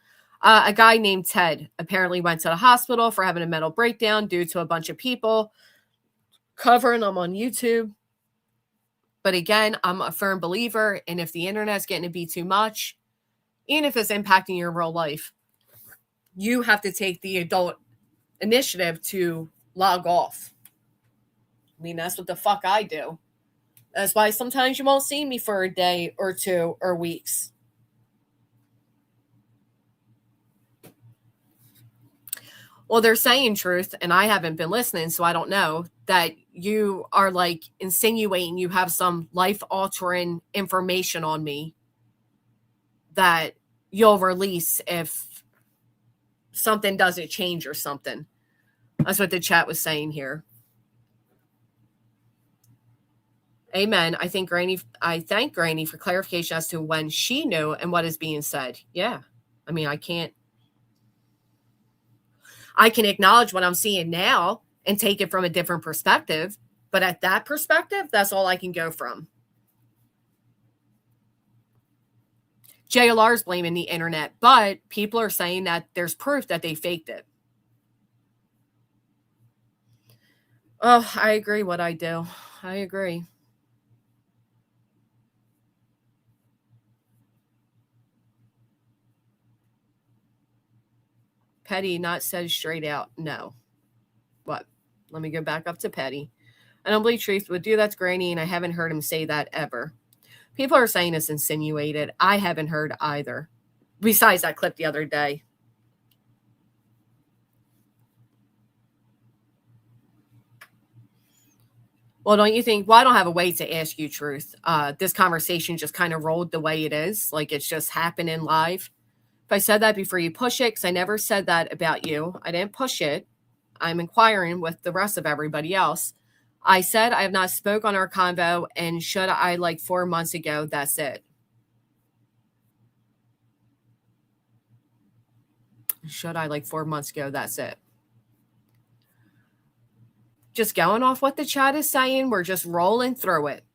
A guy named Ted apparently went to the hospital for having a mental breakdown due to a bunch of people covering them on YouTube. But again, I'm a firm believer, and if the internet's getting to be too much, even if it's impacting your real life, you have to take the adult initiative to log off. I mean, that's what the fuck I do. That's why sometimes you won't see me for a day or two or weeks. Well, they're saying, Truth, and I haven't been listening, so I don't know, that you are like insinuating you have some life-altering information on me that you'll release if something doesn't change or something. That's what the chat was saying here. Amen. I thank Granny for clarification as to when she knew and what is being said. Yeah. I mean, I can acknowledge what I'm seeing now and take it from a different perspective. But at that perspective, that's all I can go from. JLR is blaming the internet, but people are saying that there's proof that they faked it. Oh, I agree what I do. I agree. Petty not said straight out. No. What? Let me go back up to Petty. I don't believe Truth would do that to Granny, and I haven't heard him say that ever. People are saying it's insinuated. I haven't heard either. Besides that clip the other day. Well, don't you think? Well, I don't have a way to ask you, Truth. This conversation just kind of rolled the way it is, like it's just happening live. If I said that before you push it, because I never said that about you. I didn't push it. I'm inquiring with the rest of everybody else. I said I have not spoke on our convo, and should I like 4 months ago, that's it. Should I like 4 months ago, that's it. Just going off what the chat is saying, we're just rolling through it.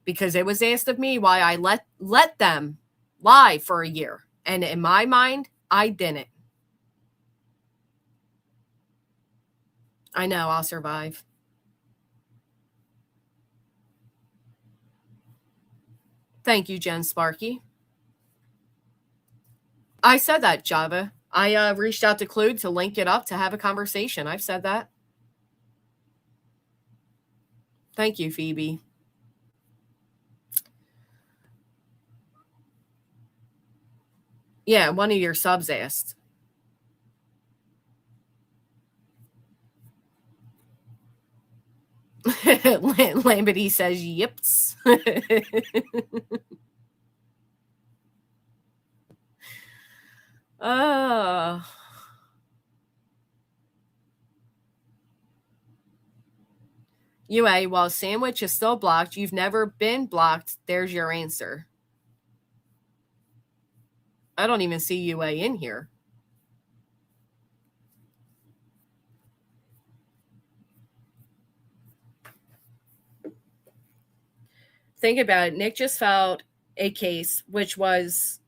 Because it was asked of me why I let them lie for a year. And in my mind, I didn't. I know, I'll survive. Thank you, Jen Sparky. I said that, Java. I reached out to Clued to link it up to have a conversation. I've said that. Thank you, Phoebe. Yeah, one of your subs asked. Lambity says, yips. UA, while Sandwich is still blocked, you've never been blocked. There's your answer. I don't even see UA in here. Think about it. Nick just filed a case which was,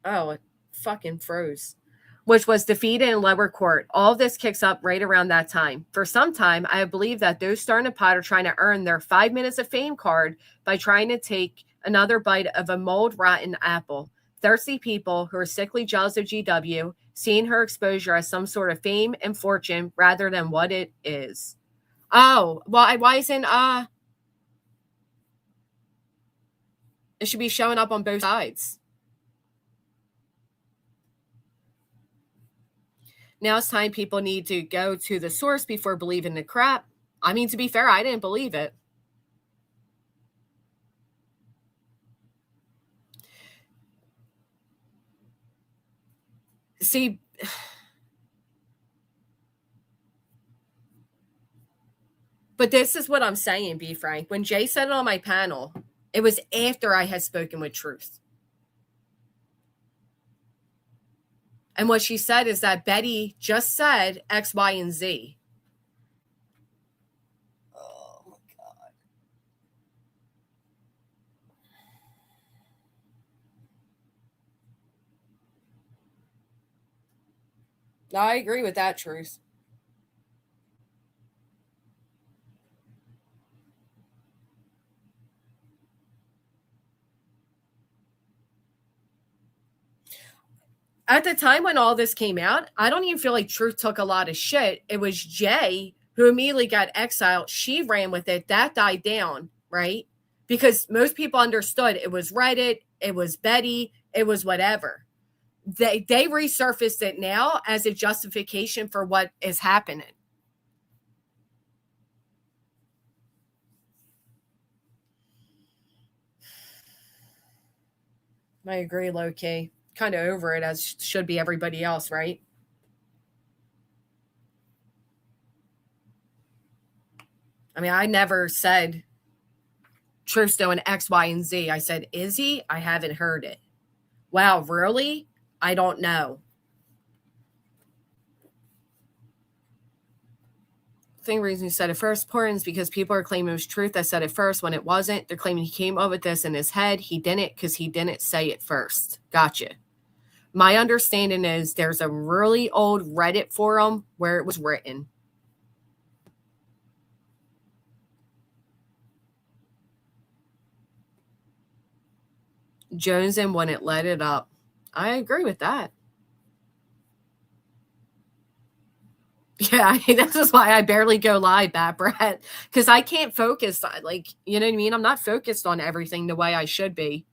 it fucking froze, which was defeated in lower court. All of this kicks up right around that time. For some time, I believe that those starting a pot are trying to earn their 5 minutes of fame card by trying to take another bite of a mold rotten apple. Thirsty people who are sickly jealous of GW, seeing her exposure as some sort of fame and fortune rather than what it is. Oh, well, why isn't it should be showing up on both sides. Now it's time people need to go to the source before believing the crap. I mean, to be fair, I didn't believe it. See, but this is what I'm saying, B. Frank. When Jay said it on my panel, it was after I had spoken with Truth. And what she said is that Betty just said X, Y, and Z. Oh, my God. I agree with that, Truth. At the time when all this came out, I don't even feel like Truth took a lot of shit. It was Jay who immediately got exiled. She ran with it. That died down, right? Because most people understood it was Reddit, it was Betty, it was whatever. They resurfaced it now as a justification for what is happening. I agree, low-key. kind of over it, as should be everybody else, right? I mean, I never said Truth's doing X, Y, and Z. I said, is he? I haven't heard it. Wow, really? I don't know. The reason he said it first important is because people are claiming it was Truth that said it first when it wasn't. They're claiming he came up with this in his head. He didn't, because he didn't say it first. Gotcha. My understanding is there's a really old Reddit forum where it was written. Jones and when it let it up. I agree with that. Yeah, this is why I barely go live, Bad Brett, because I can't focus on, like, you know what I mean? I'm not focused on everything the way I should be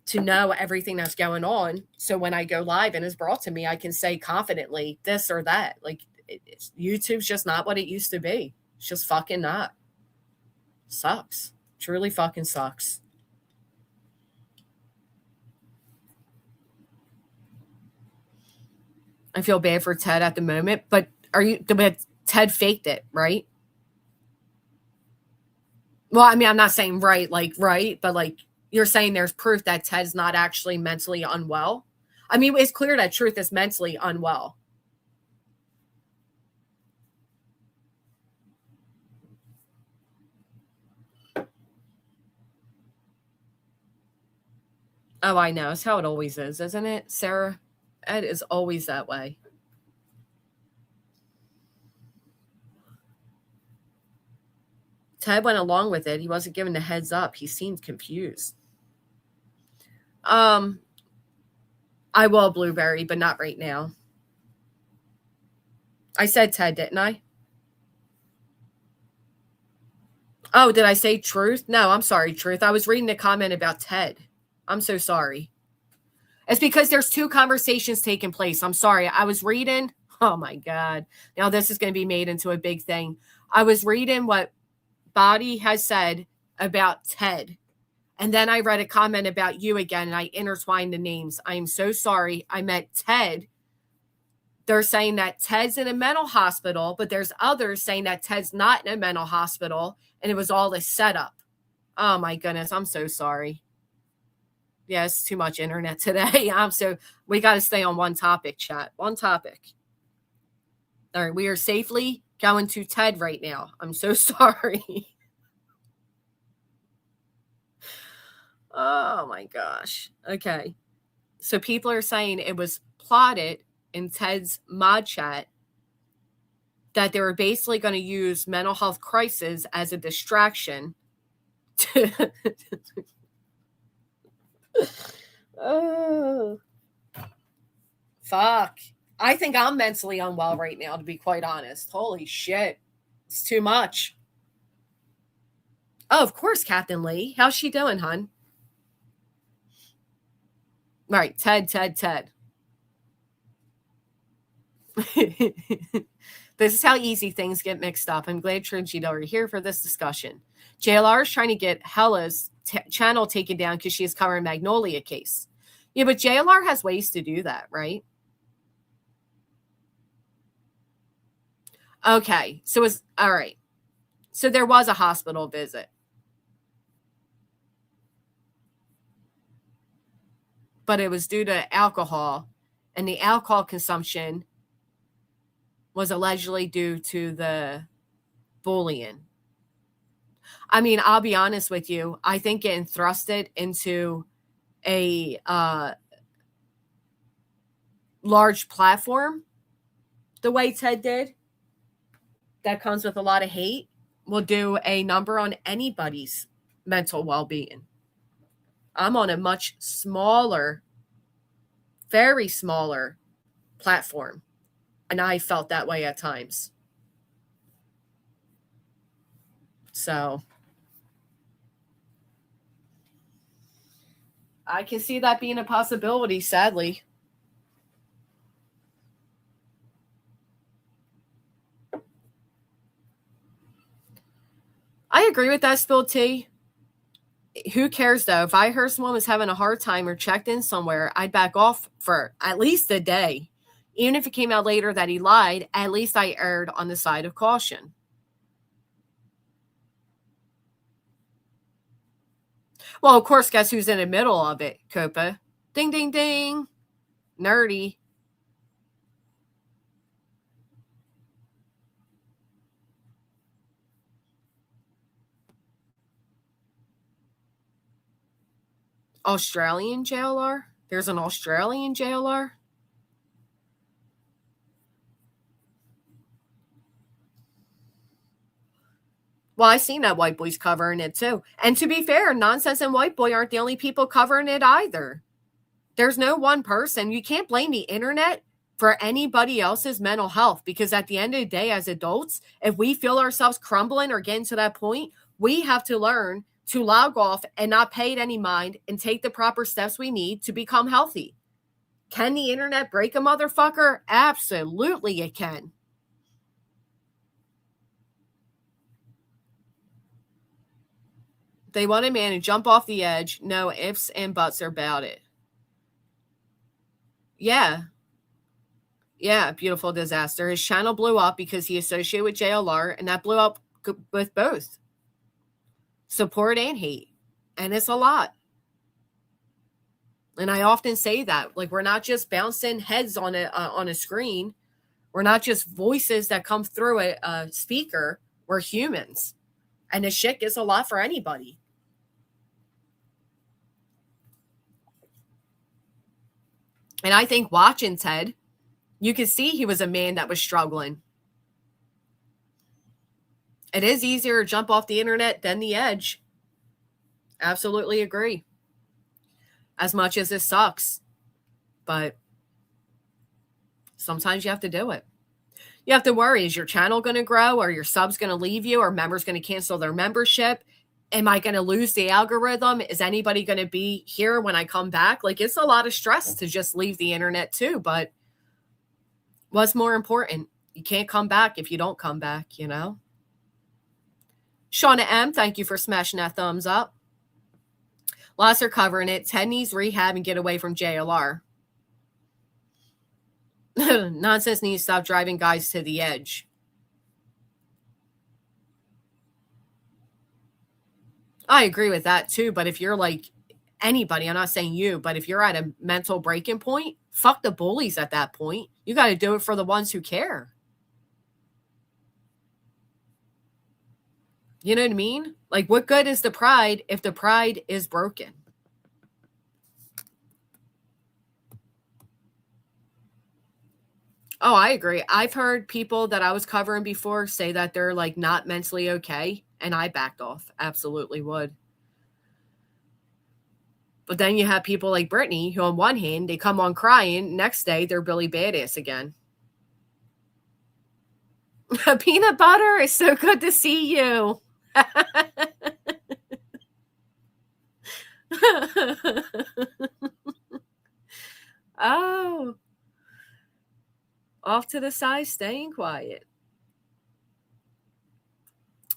to know everything that's going on. So when I go live and it's brought to me, I can say confidently this or that. Like, YouTube's just not what it used to be. It's just fucking not. Sucks. Truly fucking sucks. I feel bad for Ted at the moment, but Ted faked it, right? Well, I mean, I'm not saying right, but like you're saying there's proof that Ted's not actually mentally unwell. I mean, it's clear that Truth is mentally unwell. Oh, I know. It's how it always is, isn't it, Sarah? It is always that way. Ted went along with it. He wasn't given a heads up. He seemed confused. I will Blueberry, but not right now. I said Ted, didn't I? Oh, did I say Truth? No, I'm sorry, Truth. I was reading the comment about Ted. I'm so sorry. It's because there's two conversations taking place. I'm sorry. I was reading. Oh, my God. Now this is going to be made into a big thing. I was reading what Body has said about Ted. And then I read a comment about you again, and I intertwined the names. I am so sorry. I meant Ted. They're saying that Ted's in a mental hospital, but there's others saying that Ted's not in a mental hospital, and it was all a setup. Oh, my goodness. I'm so sorry. Yeah, it's too much internet today. We got to stay on one topic, chat. One topic. All right, we are safely going to Ted right now. I'm so sorry. Oh my gosh. Okay. So people are saying it was plotted in Ted's mod chat that they were basically going to use mental health crisis as a distraction to oh, fuck. I think I'm mentally unwell right now, to be quite honest. Holy shit. It's too much. Oh, of course, Captain Lee. How's she doing, hun? All right, Ted. This is how easy things get mixed up. I'm glad Trin and Cheeto are here for this discussion. JLR is trying to get Hella's channel taken down because she is covering Magnolia case. Yeah, but JLR has ways to do that, right? Okay, so it's all right. So there was a hospital visit. But it was due to alcohol, and the alcohol consumption was allegedly due to the bullying. I mean, I'll be honest with you. I think getting thrusted into a large platform the way Ted did, that comes with a lot of hate, will do a number on anybody's mental well-being. I'm on a much smaller, very smaller platform, and I felt that way at times. So I can see that being a possibility, sadly. I agree with that, Spill T. who cares though? If I heard someone was having a hard time or checked in somewhere, I'd back off for at least a day. Even if it came out later that he lied, at least I erred on the side of caution. Well, of course, guess who's in the middle of it, Copa? Ding, ding, ding. Nerdy. Australian JLR? There's an Australian JLR? Well, I seen that White Boy's covering it too. And to be fair, Nonsense and White Boy aren't the only people covering it either. There's no one person. You can't blame the internet for anybody else's mental health, because at the end of the day, as adults, if we feel ourselves crumbling or getting to that point, we have to learn to log off and not pay it any mind and take the proper steps we need to become healthy. Can the internet break a motherfucker? Absolutely it can. They want a man to jump off the edge. No ifs and buts about it. Yeah. Yeah, beautiful disaster. His channel blew up because he associated with JLR, and that blew up with both support and hate. And it's a lot. And I often say that, like, we're not just bouncing heads on a screen. We're not just voices that come through a speaker. We're humans. And the shit gets a lot for anybody. And I think watching Ted, you could see he was a man that was struggling. It is easier to jump off the internet than the edge. Absolutely agree. As much as it sucks. But sometimes you have to do it. You have to worry, is your channel going to grow? Are your subs going to leave you? Are members going to cancel their membership? Am I going to lose the algorithm? Is anybody going to be here when I come back? Like, it's a lot of stress to just leave the internet too. But what's more important? You can't come back if you don't come back, you know? Shauna M., thank you for smashing that thumbs up. Lots are covering it. Ted needs rehab and get away from JLR. Nonsense needs to stop driving guys to the edge. I agree with that too, but if you're like anybody, I'm not saying you, but if you're at a mental breaking point, fuck the bullies at that point. You got to do it for the ones who care. You know what I mean? Like, what good is the pride if the pride is broken? Oh, I agree. I've heard people that I was covering before say that they're like not mentally okay, and I backed off. Absolutely would. But then you have people like Brittany, who on one hand, they come on crying. Next day, they're Billy Badass again. Peanut butter, it's so good to see you. Oh. Off to the side, staying quiet.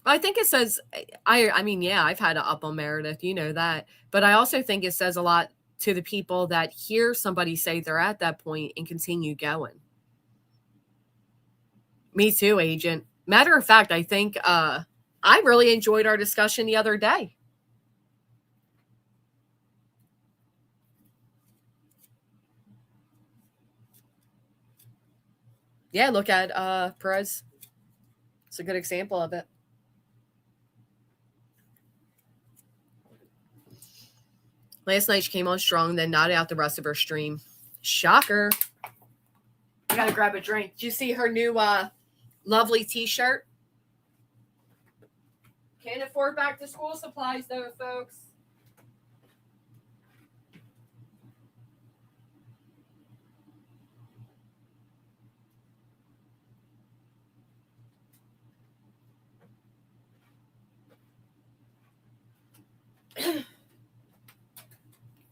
I think it says, I mean, yeah, I've had to up on Meredith, you know that. But I also think it says a lot to the people that hear somebody say they're at that point and continue going. Me too, Agent. Matter of fact, I think I really enjoyed our discussion the other day. Yeah, look at Perez. It's a good example of it. Last night she came on strong, then nodded out the rest of her stream. Shocker. I gotta grab a drink. Did you see her new lovely t-shirt? Can't afford back to school supplies though, folks.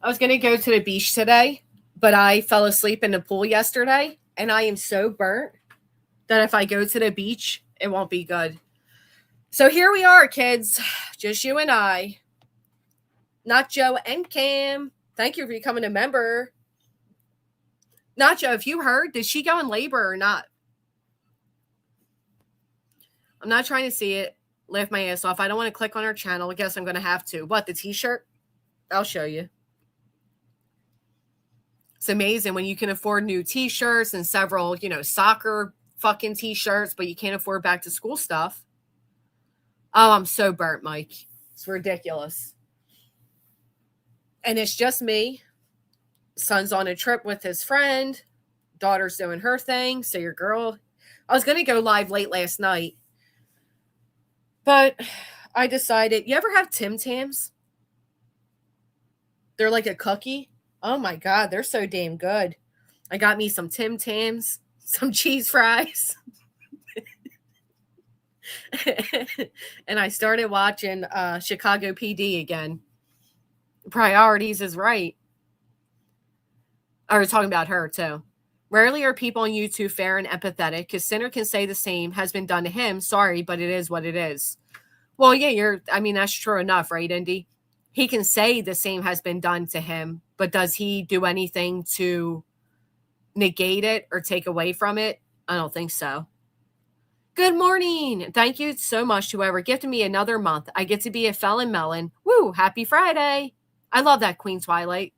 I was going to go to the beach today, but I fell asleep in the pool yesterday, and I am so burnt that if I go to the beach, it won't be good. So here we are, kids, just you and I. Nacho and Cam, thank you for becoming a member. Nacho, if you heard, did she go in labor or not? I'm not trying to see it. Laugh my ass off. I don't want to click on her channel. I guess I'm going to have to. What, the t-shirt? I'll show you. It's amazing when you can afford new t-shirts and several, soccer fucking t-shirts, but you can't afford back to school stuff. Oh, I'm so burnt, Mike. It's ridiculous. And it's just me. Son's on a trip with his friend. Daughter's doing her thing. So your girl, I was going to go live late last night, but I decided, you ever have Tim Tams? They're like a cookie. Oh my God, they're so damn good. I got me some Tim Tams, some cheese fries. And I started watching Chicago PD again. Priorities is right. I was talking about her too. Rarely are people on YouTube fair and empathetic because Sinner can say the same has been done to him. Sorry, but it is what it is. Well, yeah, that's true enough, right, Indy? He can say the same has been done to him, but does he do anything to negate it or take away from it? I don't think so. Good morning. Thank you so much to whoever gifted me another month. I get to be a felon melon. Woo, happy Friday. I love that, Queen Twilight.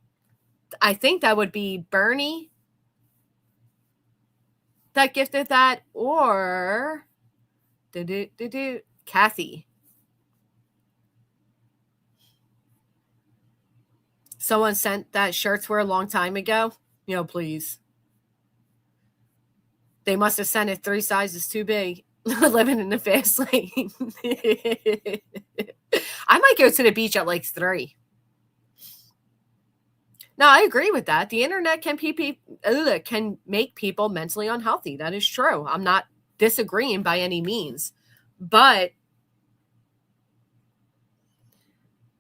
I think that would be Bernie that gifted that, or Kathy. Someone sent that shirt to her a long time ago. Please. They must have sent it 3 sizes too big. Living in the fast lane. I might go to the beach at like 3. No, I agree with that. The internet can make people mentally unhealthy. That is true. I'm not disagreeing by any means. But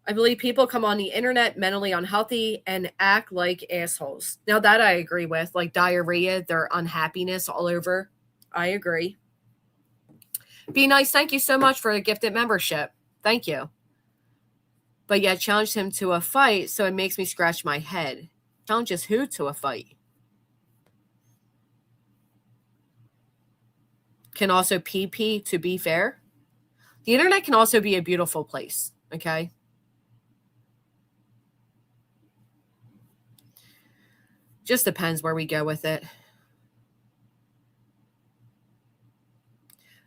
I believe people come on the internet mentally unhealthy and act like assholes. Now that I agree with, like diarrhea, their unhappiness all over. I agree. Be nice. Thank you so much for the gifted membership. Thank you. But yeah, challenged him to a fight, so it makes me scratch my head. Challenges who to a fight? Can also PP, to be fair. The internet can also be a beautiful place, okay? Just depends where we go with it.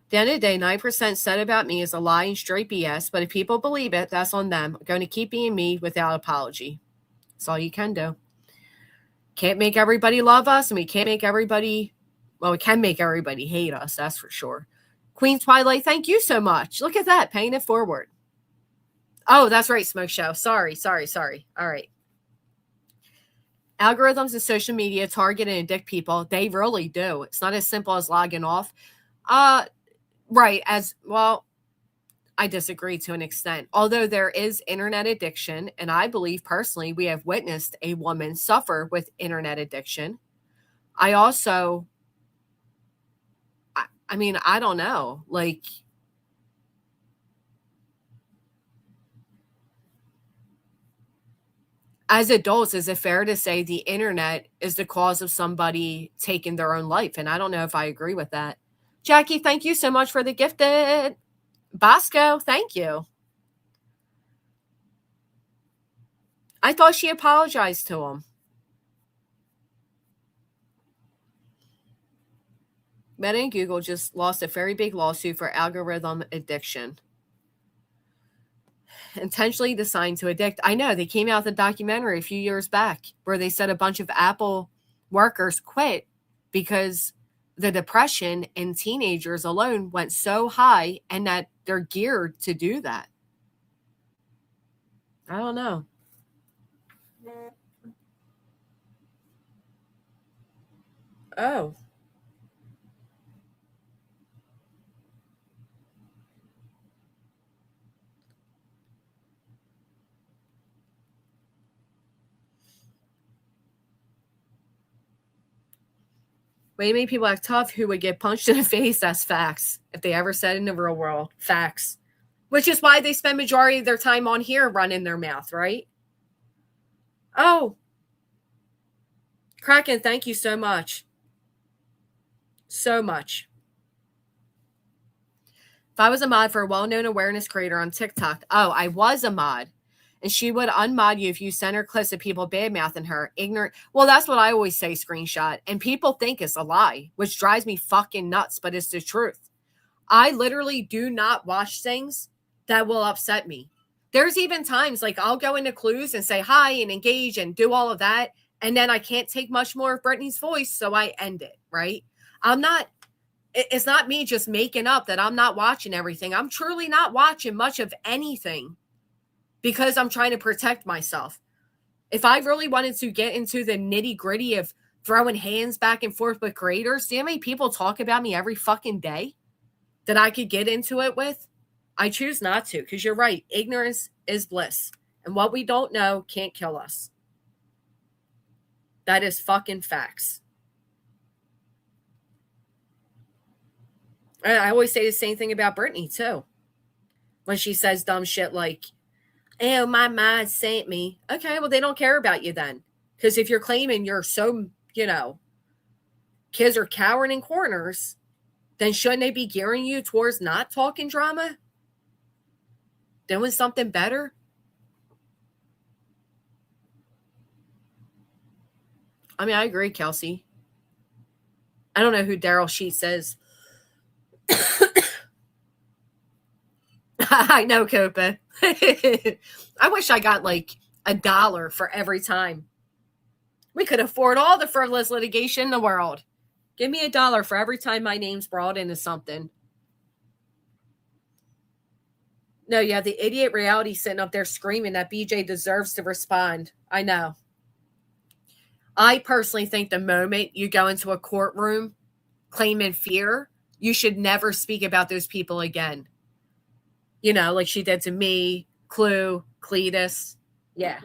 At the end of the day, 9% said about me is a lie and straight BS, but if people believe it, that's on them. I'm going to keep being me without apology. That's all you can do. Can't make everybody love us, and we can't make everybody, we can make everybody hate us, that's for sure. Queen Twilight, thank you so much. Look at that, paying it forward. Oh, that's right, Smoke Show. Sorry. All right. Algorithms and social media target and addict people. They really do. It's not as simple as logging off. Right. As well, I disagree to an extent. Although there is internet addiction, and I believe personally we have witnessed a woman suffer with internet addiction. I also, I don't know. Like, as adults, is it fair to say the internet is the cause of somebody taking their own life? And I don't know if I agree with that. Jackie, thank you so much for the gifted. Bosco, thank you. I thought she apologized to him. Meta and Google just lost a very big lawsuit for algorithm addiction. Intentionally designed to addict. I know, they came out with a documentary a few years back where they said a bunch of Apple workers quit because the depression in teenagers alone went so high, and that they're geared to do that. I don't know. Oh. Way many people act tough who would get punched in the face. That's facts. If they ever said in the real world, facts. Which is why they spend majority of their time on here running their mouth, right? Oh, Kraken, thank you so much. So much. If I was a mod for a well-known awareness creator on TikTok, I was a mod, and she would unmod you if you sent her clips of people bad-mouthing her, ignorant. Well, that's what I always say, screenshot, and people think it's a lie, which drives me fucking nuts, but it's the truth. I literally do not watch things that will upset me. There's even times like I'll go into clues and say hi and engage and do all of that, and then I can't take much more of Brittany's voice, so I end it, right? It's not me just making up that I'm not watching everything. I'm truly not watching much of anything because I'm trying to protect myself. If I really wanted to get into the nitty gritty of throwing hands back and forth with creators, see how many people talk about me every fucking day that I could get into it with? I choose not to, because you're right. Ignorance is bliss. And what we don't know can't kill us. That is fucking facts. I always say the same thing about Brittany, too. When she says dumb shit like, oh, my mind sent me. Okay, well, they don't care about you then. Because if you're claiming you're so, kids are cowering in corners, then shouldn't they be gearing you towards not talking drama? Doing something better? I mean, I agree, Kelsey. I don't know who Daryl Sheets is. I know, Copa. I wish I got like $1 for every time. We could afford all the frivolous litigation in the world. Give me $1 for every time my name's brought into something. No, you have the idiot reality sitting up there screaming that BJ deserves to respond. I know. I personally think the moment you go into a courtroom claiming fear, you should never speak about those people again. Like she did to me, Clue, Cletus. Yeah.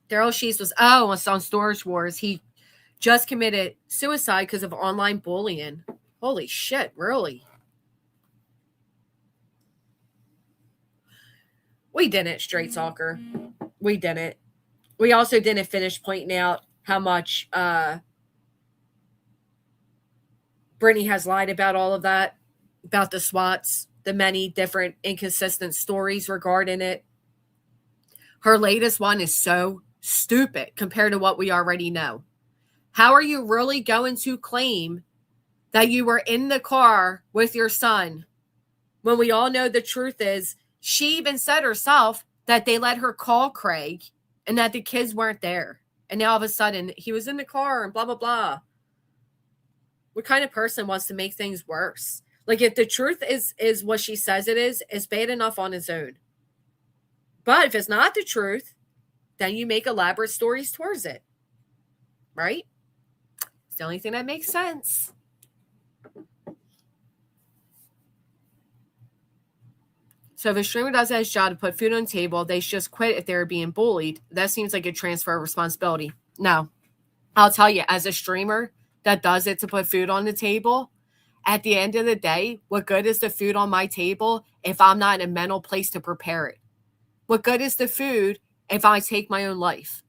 Daryl Sheets was on Storage Wars. He just committed suicide because of online bullying. Holy shit, really? We didn't, Straight Talker. We didn't. We also didn't finish pointing out how much Brittany has lied about all of that, about the SWATs, the many different inconsistent stories regarding it. Her latest one is so stupid compared to what we already know. How are you really going to claim that you were in the car with your son when we all know the truth is she even said herself that they let her call Craig and that the kids weren't there. And now all of a sudden he was in the car and blah, blah, blah. What kind of person wants to make things worse? Like if the truth is what she says it is, it's bad enough on its own. But if it's not the truth, then you make elaborate stories towards it. Right? It's the only thing that makes sense. So if a streamer does his job to put food on the table, they should just quit if they're being bullied. That seems like a transfer of responsibility. No. I'll tell you, as a streamer that does it to put food on the table, at the end of the day, what good is the food on my table if I'm not in a mental place to prepare it? What good is the food if I take my own life?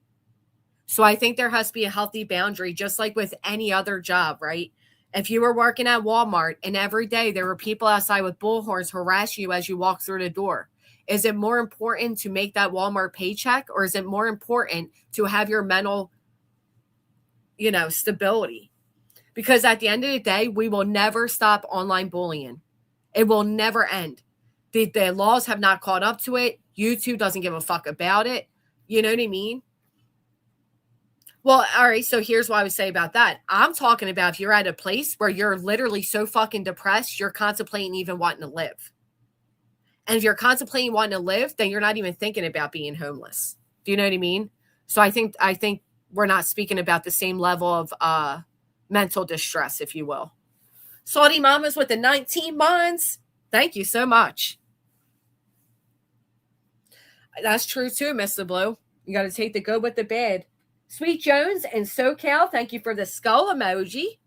So I think there has to be a healthy boundary, just like with any other job, right? If you were working at Walmart and every day there were people outside with bullhorns harass you as you walk through the door, is it more important to make that Walmart paycheck, or is it more important to have your mental, stability? Because at the end of the day, we will never stop online bullying. It will never end. The laws have not caught up to it. YouTube doesn't give a fuck about it. You know what I mean? Well, all right, so here's what I would say about that. I'm talking about if you're at a place where you're literally so fucking depressed, you're contemplating even wanting to live. And if you're contemplating wanting to live, then you're not even thinking about being homeless. Do you know what I mean? So I think we're not speaking about the same level of mental distress, if you will. Saudi mamas with the 19 months. Thank you so much. That's true too, Mr. Blue. You got to take the good with the bad. Sweet Jones and SoCal, thank you for the skull emoji.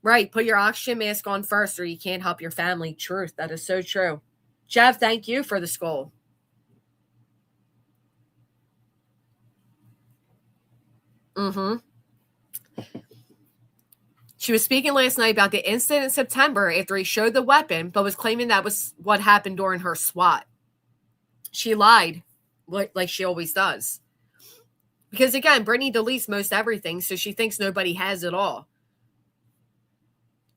Right, put your oxygen mask on first or you can't help your family. Truth, that is so true. Jeff, thank you for the skull. Mm-hmm. She was speaking last night about the incident in September after he showed the weapon, but was claiming that was what happened during her SWAT. She lied, like she always does. Because again, Brittany deletes most everything, so she thinks nobody has it all.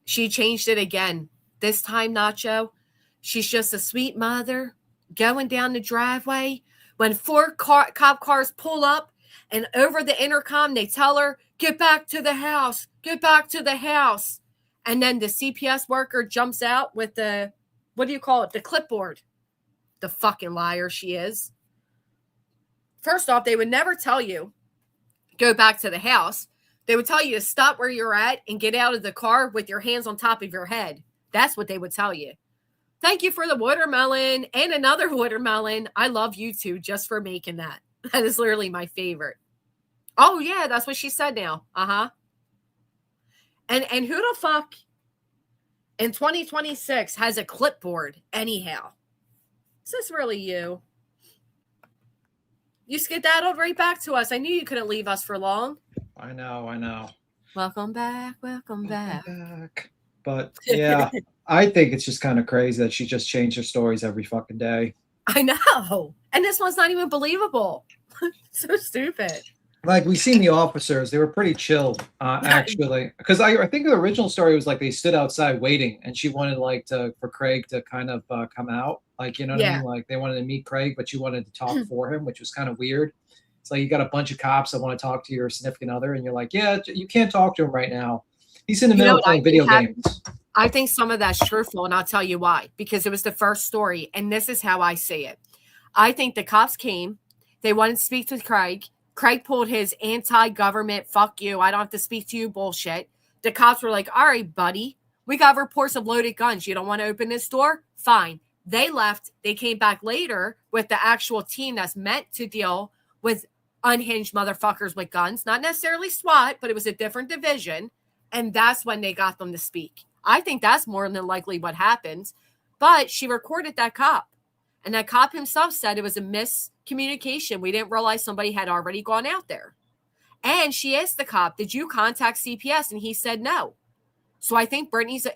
She changed it again. This time, Nacho, she's just a sweet mother going down the driveway when 4 cop cars pull up, and over the intercom, they tell her, get back to the house, get back to the house. And then the CPS worker jumps out with the, what do you call it? The clipboard. The fucking liar she is. First off, they would never tell you, go back to the house. They would tell you to stop where you're at and get out of the car with your hands on top of your head. That's what they would tell you. Thank you for the watermelon and another watermelon. I love you two just for making that. That is literally my favorite. Oh, yeah, that's what she said now. Uh-huh. And who the fuck in 2026 has a clipboard anyhow? Is this really you? You skedaddled right back to us. I knew you couldn't leave us for long. I know. Welcome back. Welcome back. But yeah, I think it's just kind of crazy that she just changed her stories every fucking day. I know. And this one's not even believable. So stupid. Like, we seen the officers, they were pretty chill, actually. Because I think the original story was like they stood outside waiting, and she wanted for Craig to kind of come out. Like, you know what I mean? Like, they wanted to meet Craig, but she wanted to talk for him, which was kind of weird. It's like you got a bunch of cops that want to talk to your significant other, and you're like, yeah, you can't talk to him right now. He's in the middle of playing video games. I think some of that's truthful, and I'll tell you why. Because it was the first story, and this is how I see it. I think the cops came. They wanted to speak to Craig. Craig pulled his anti-government, fuck you, I don't have to speak to you bullshit. The cops were like, all right, buddy, we got reports of loaded guns. You don't want to open this door? Fine. They left. They came back later with the actual team that's meant to deal with unhinged motherfuckers with guns. Not necessarily SWAT, but it was a different division. And that's when they got them to speak. I think that's more than likely what happened. But she recorded that cop. And that cop himself said it was a miscommunication. We didn't realize somebody had already gone out there. And she asked the cop, did you contact CPS? And he said no. So I think Brittany's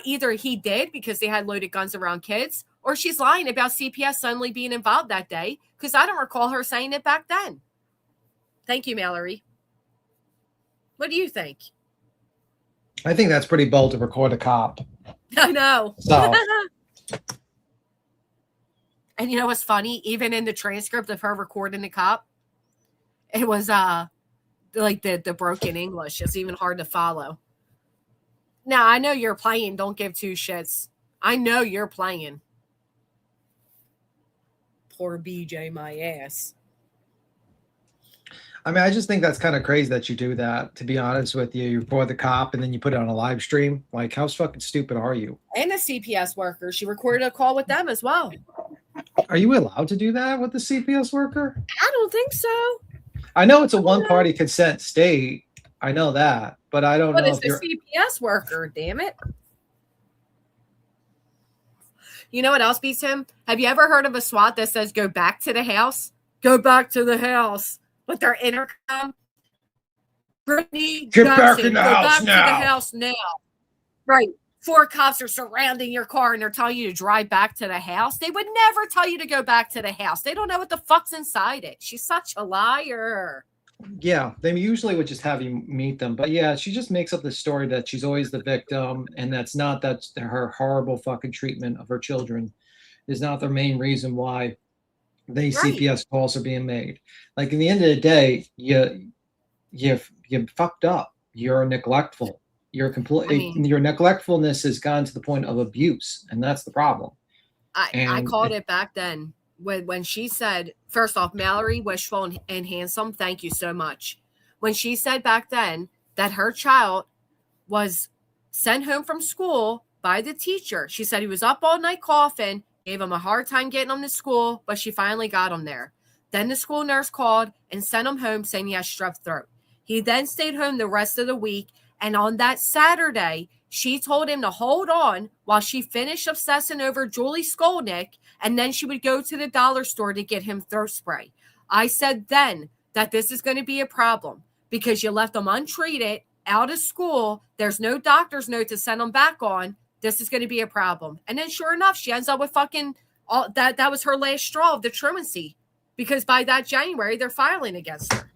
either he did because they had loaded guns around kids, or she's lying about CPS suddenly being involved that day, because I don't recall her saying it back then. Thank you, Mallory. What do you think? I think that's pretty bold to record a cop. I know. So. And you know what's funny? Even in the transcript of her recording the cop, it was like the broken English. It's even hard to follow. Now, I know you're playing. Don't give two shits. I know you're playing. Poor BJ, my ass. I mean, I just think that's kind of crazy that you do that, to be honest with you. You record the cop and then you put it on a live stream. Like, how fucking stupid are you? And the CPS worker. She recorded a call with them as well. Are you allowed to do that with the CPS worker? I don't think so. I know it's a one-party consent state. I know that, but I don't know if you're... But it's the CPS worker, damn it. You know what else beats him? Have you ever heard of a SWAT that says, go back to the house? Go back to the house. With their intercom. Brittany Get Jackson, back in the house back now. To the house now. Right. 4 cops are surrounding your car and they're telling you to drive back to the house. They would never tell you to go back to the house. They don't know what the fuck's inside it. She's such a liar. Yeah, they usually would just have you meet them. But yeah, she just makes up this story that she's always the victim, and that's her horrible fucking treatment of her children is not the main reason why the CPS calls are being made. Like, in the end of the day, you fucked up. You're neglectful. You're completely. Your neglectfulness has gone to the point of abuse, and that's the problem. I called it back then when she said, first off, Mallory, wishful and handsome, thank you so much. When she said back then that her child was sent home from school by the teacher, she said he was up all night coughing. Gave him a hard time getting him to school, but she finally got him there. Then the school nurse called and sent him home saying he has strep throat. He then stayed home the rest of the week, and on that Saturday, she told him to hold on while she finished obsessing over Julie Skolnick, and then she would go to the dollar store to get him throat spray. I said then that this is going to be a problem because you left them untreated out of school. There's no doctor's note to send them back on. This is going to be a problem. And then sure enough, she ends up with fucking all that. That was her last straw of the truancy, because by that January, they're filing against her.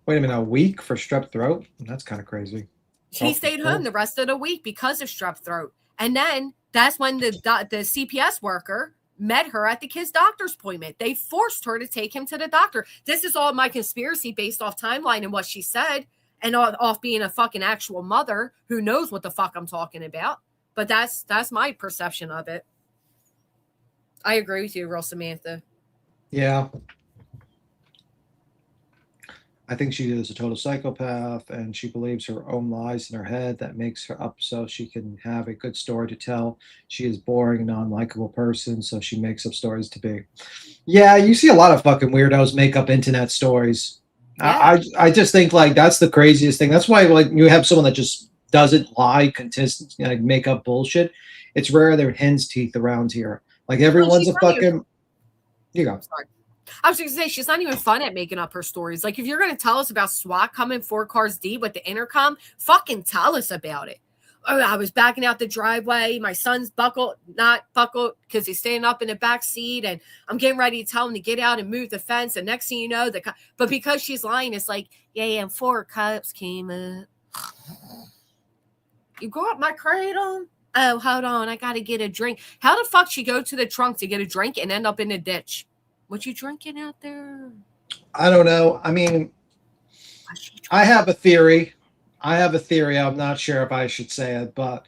Wait a minute, a week for strep throat? That's kind of crazy. He stayed home the rest of the week because of strep throat. And then that's when the CPS worker met her at the kid's doctor's appointment. They forced her to take him to the doctor. This is all my conspiracy based off timeline and what she said, and off being a fucking actual mother who knows what the fuck I'm talking about. But that's my perception of it. I agree with you, real Samantha. Yeah. I think she is a total psychopath, and she believes her own lies in her head that makes her up so she can have a good story to tell. She is boring, non-likable person, so she makes up stories to be. Yeah, you see a lot of fucking weirdos make up internet stories. Yeah. I just think like that's the craziest thing. That's why like you have someone that just doesn't lie, like make up bullshit. It's rare there are hen's teeth around here. Like everyone's a fucking. You go. Sorry. I was going to say, she's not even fun at making up her stories. Like, if you're going to tell us about SWAT coming 4 cars deep with the intercom, fucking tell us about it. Oh, I was backing out the driveway. My son's not buckled because he's standing up in the back seat, and I'm getting ready to tell him to get out and move the fence. And next thing you know, but because she's lying, it's like, yeah, and 4 cops came up. You go up my Kratom? Oh, hold on. I got to get a drink. How the fuck she go to the trunk to get a drink and end up in the ditch? What you drinking out there? I don't know. I mean, I have a theory. I'm not sure if I should say it, but.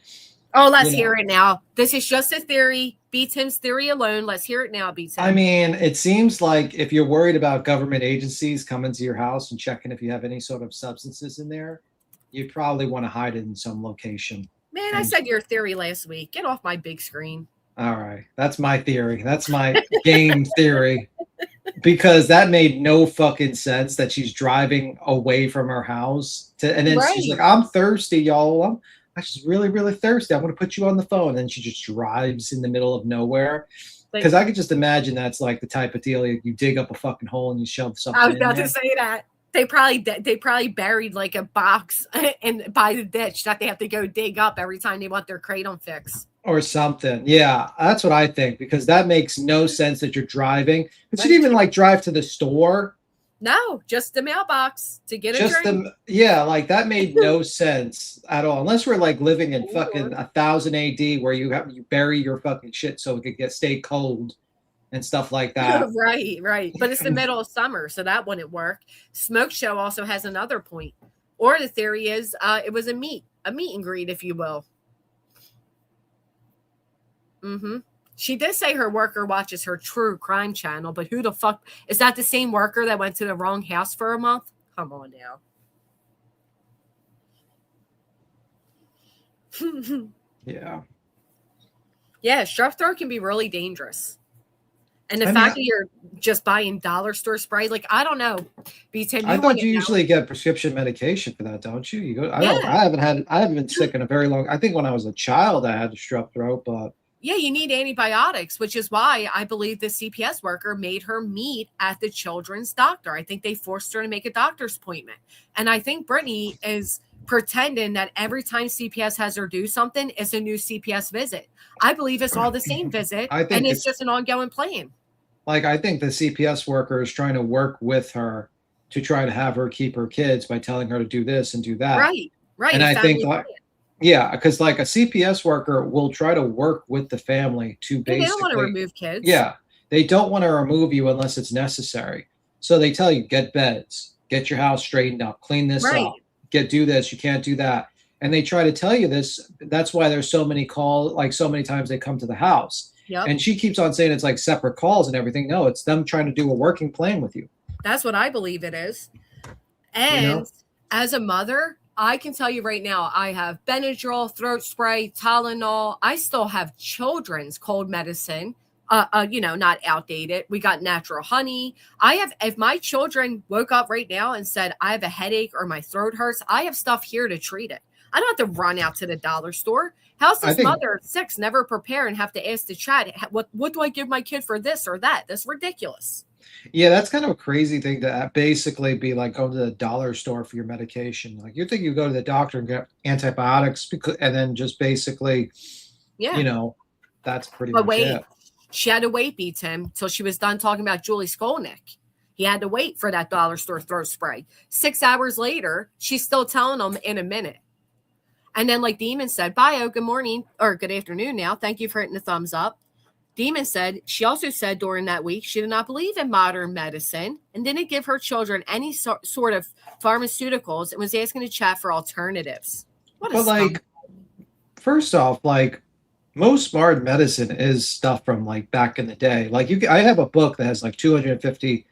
Oh, let's hear it now. This is just a theory. Be Tim's theory alone. Let's hear it now, Be Tim. I mean, it seems like if you're worried about government agencies coming to your house and checking if you have any sort of substances in there, you probably want to hide it in some location. Man, I said your theory last week. Get off my big screen. All right. That's my theory. That's my game theory. Because that made no fucking sense that she's driving away from her house. And then she's like, I'm thirsty, y'all. I'm just really, really thirsty. I want to put you on the phone. And then she just drives in the middle of nowhere. Because I could just imagine that's like the type of deal you dig up a fucking hole and you shove something in. I was about to say that. They probably buried like a box by the ditch that they have to go dig up every time they want their Kratom fix. Or something. Yeah, that's what I think, because that makes no sense that you're driving. But she'd even like drive to the store. No, just the mailbox to get a drink. Like that made no sense at all. Unless we're like living in fucking 1000 AD where you bury your fucking shit so it could stay cold and stuff like that. Right. But it's the middle of summer, so that wouldn't work. Smoke Show also has another point. Or the theory is it was a meet and greet, if you will. Mm-hmm. She did say her worker watches her true crime channel, but who the fuck is that? The same worker that went to the wrong house for a month? Come on now. Yeah, strep throat can be really dangerous. And the fact that you're just buying dollar store spray, like, I don't know. I thought you usually get prescription medication for that, don't you? You go. I haven't been sick in a very long. I think when I was a child, I had strep throat, but. Yeah, you need antibiotics, which is why I believe the CPS worker made her meet at the children's doctor. I think they forced her to make a doctor's appointment. And I think Brittany is pretending that every time CPS has her do something, it's a new CPS visit. I believe it's all the same visit, and it's just an ongoing plan. Like, I think the CPS worker is trying to work with her to try to have her keep her kids by telling her to do this and do that. Right. And I think, because like a CPS worker will try to work with the family to basically. They don't want to remove kids. Yeah. They don't want to remove you unless it's necessary. So they tell you, get beds, get your house straightened up, clean this up, do this, you can't do that. And they try to tell you this. That's why there's so many calls, like so many times they come to the house. Yep. And she keeps on saying it's like separate calls and everything. No, it's them trying to do a working plan with you. That's what I believe it is. And as a mother, I can tell you right now, I have Benadryl, throat spray, Tylenol. I still have children's cold medicine, not outdated. We got natural honey. If my children woke up right now and said, I have a headache or my throat hurts, I have stuff here to treat it. I don't have to run out to the dollar store. How's this mother 6 never prepare and have to ask the chat, what do I give my kid for this or that? That's ridiculous. Yeah, that's kind of a crazy thing to basically be like going to the dollar store for your medication. Like you think you go to the doctor and get antibiotics and then just basically, Yeah. that's pretty But much wait, it. she had to wait, B Tim, till she was done talking about Julie Skolnick. He had to wait for that dollar store throat spray. 6 hours later, she's still telling him in a minute. And then, like Demon said, bio, good morning or good afternoon now. Thank you for hitting the thumbs up. Demon said, she also said during that week she did not believe in modern medicine and didn't give her children any sort of pharmaceuticals and was asking the chat for alternatives. What a But like, first off, like most modern medicine is stuff from like back in the day. Like I have a book that has like 250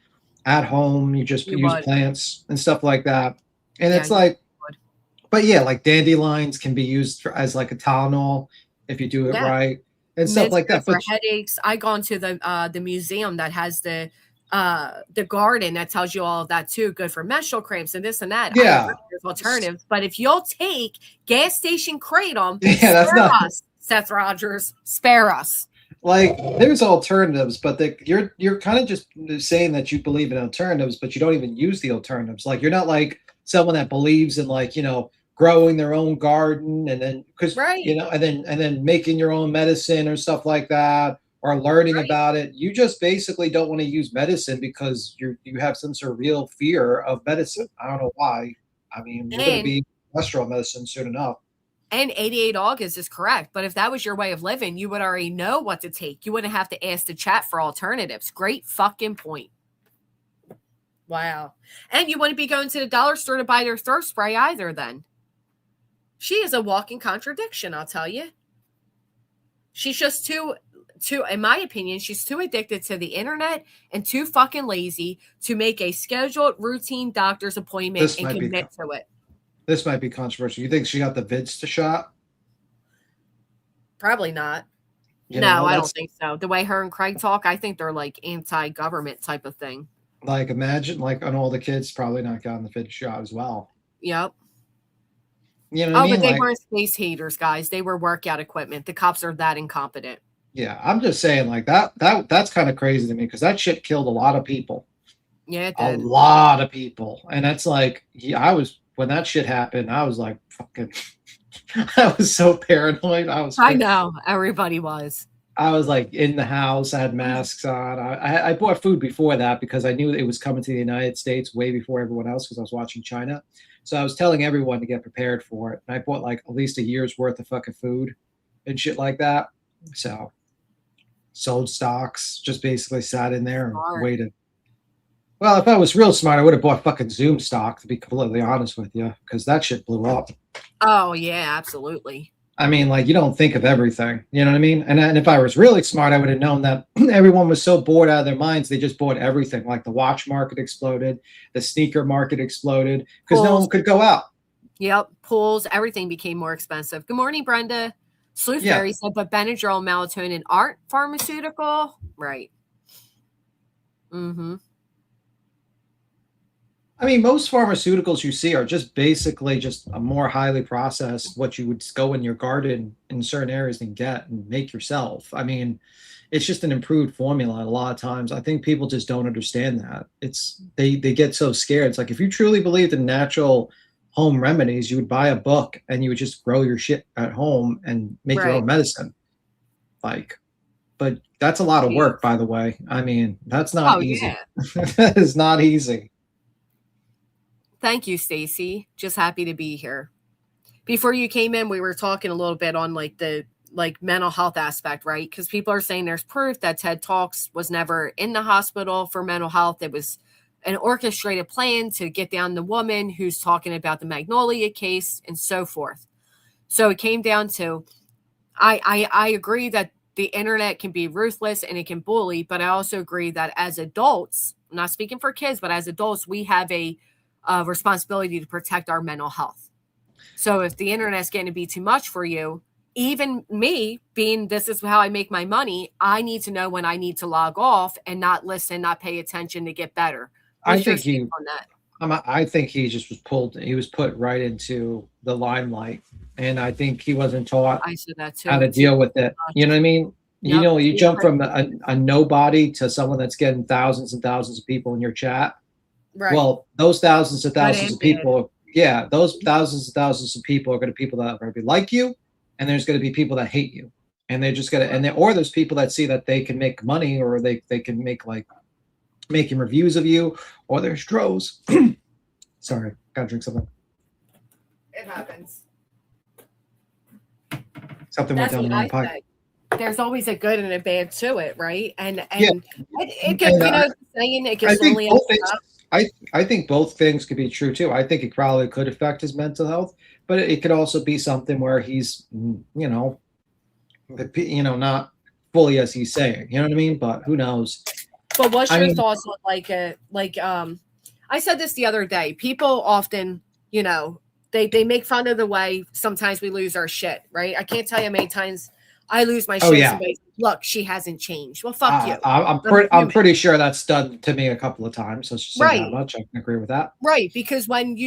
at home. You just use plants and stuff like that. And it's like, but yeah, like dandelions can be used as like a Tylenol if you do it right. And stuff like that. For headaches, I gone to the museum that has the garden that tells you all of that too. Good for menstrual cramps and this and that. Yeah, there's alternatives. But if you'll take gas station Kratom, that's not us, Seth Rogers, spare us. Like there's alternatives, but you're kind of just saying that you believe in alternatives, but you don't even use the alternatives. Like you're not like someone that believes in like growing their own garden and then and then making your own medicine or stuff like that or learning about it. You just basically don't want to use medicine because you have some sort of real fear of medicine. I don't know why. I mean, we're going to be cholesterol medicine soon enough. And 88 August is correct. But if that was your way of living, you would already know what to take. You wouldn't have to ask the chat for alternatives. Great fucking point. Wow. And you wouldn't be going to the dollar store to buy their throat spray either then. She is a walking contradiction, I'll tell you. She's just too, in my opinion, she's too addicted to the internet and too fucking lazy to make a scheduled routine doctor's appointment and commit to it. This might be controversial. You think she got the vids to shot? Probably not. No, I don't think so. The way her and Craig talk, I think they're like anti-government type of thing. Like imagine like on all the kids probably not gotten the vid shot as well. Yep. You know what I mean? But they weren't space haters, guys. They were workout equipment. The cops are that incompetent. Yeah, I'm just saying like that's kind of crazy to me because that shit killed a lot of people. Yeah, it did. A lot of people. And that's like when that shit happened, I was like fucking I was so paranoid. I know. Everybody was. I was like in the house, I had masks on. I bought food before that because I knew it was coming to the United States way before everyone else because I was watching China. So I was telling everyone to get prepared for it. And I bought like at least a year's worth of fucking food and shit like that. So sold stocks, just basically sat in there and waited. Well, if I was real smart, I would have bought fucking Zoom stock, to be completely honest with you, because that shit blew up. Oh, yeah, absolutely. I mean, like, you don't think of everything. You know what I mean? And if I was really smart, I would have known that everyone was so bored out of their minds, they just bought everything. Like the watch market exploded, the sneaker market exploded, because no one could go out. Yep, pools, everything became more expensive. Good morning, Brenda. Sleuth Fairy said, but Benadryl and melatonin aren't pharmaceutical? Right. Mm-hmm. I mean, most pharmaceuticals you see are just basically just a more highly processed, what you would go in your garden in certain areas and get and make yourself. I mean, it's just an improved formula. And a lot of times, I think people just don't understand that. They get so scared. It's like if you truly believed in natural home remedies, you would buy a book and you would just grow your shit at home and make your own medicine. But that's a lot of work, by the way. I mean, that's not easy. Yeah. That is not easy. Thank you, Stacy. Just happy to be here. Before you came in, we were talking a little bit on like the mental health aspect, right? Because people are saying there's proof that TED Talks was never in the hospital for mental health. It was an orchestrated plan to get down the woman who's talking about the Magnolia case and so forth. So it came down to, I agree that the internet can be ruthless and it can bully, but I also agree that as adults, I'm not speaking for kids, but as adults, we have a responsibility to protect our mental health. So if the internet's getting to be too much for you, even me being this is how I make my money, I need to know when I need to log off and not listen, not pay attention to get better. I think he just was pulled. He was put right into the limelight, and I think he wasn't taught how to deal with it. You know what I mean? You know, you jump from a nobody to someone that's getting thousands and thousands of people in your chat. Right. Well, those thousands and thousands of and bad. people, yeah, those thousands and thousands of people are going to be people that are going to be like you, and there's going to be people that hate you, and they're just going to, or there's people that see that they can make money, or they can make like making reviews of you, or there's droves. Sorry, gotta drink something. It happens. Something went That's down what my I pipe. say. There's always a good and a bad to it, right? And Yeah. it gets, And, saying it I gets think lonely. both things. I think both things could be true too. I think it probably could affect his mental health, but it could also be something where he's, not fully as he's saying. You know what I mean? But who knows? But what's I your mean- thoughts on I said this the other day. People often, they make fun of the way sometimes we lose our shit, right? I can't tell you how many times I lose my shit. Oh, yeah. Somebody's like, look, she hasn't changed. Well, fuck you. I'm pretty sure that's done to me a couple of times. So just say Right. that much. I can agree with that. Right, because when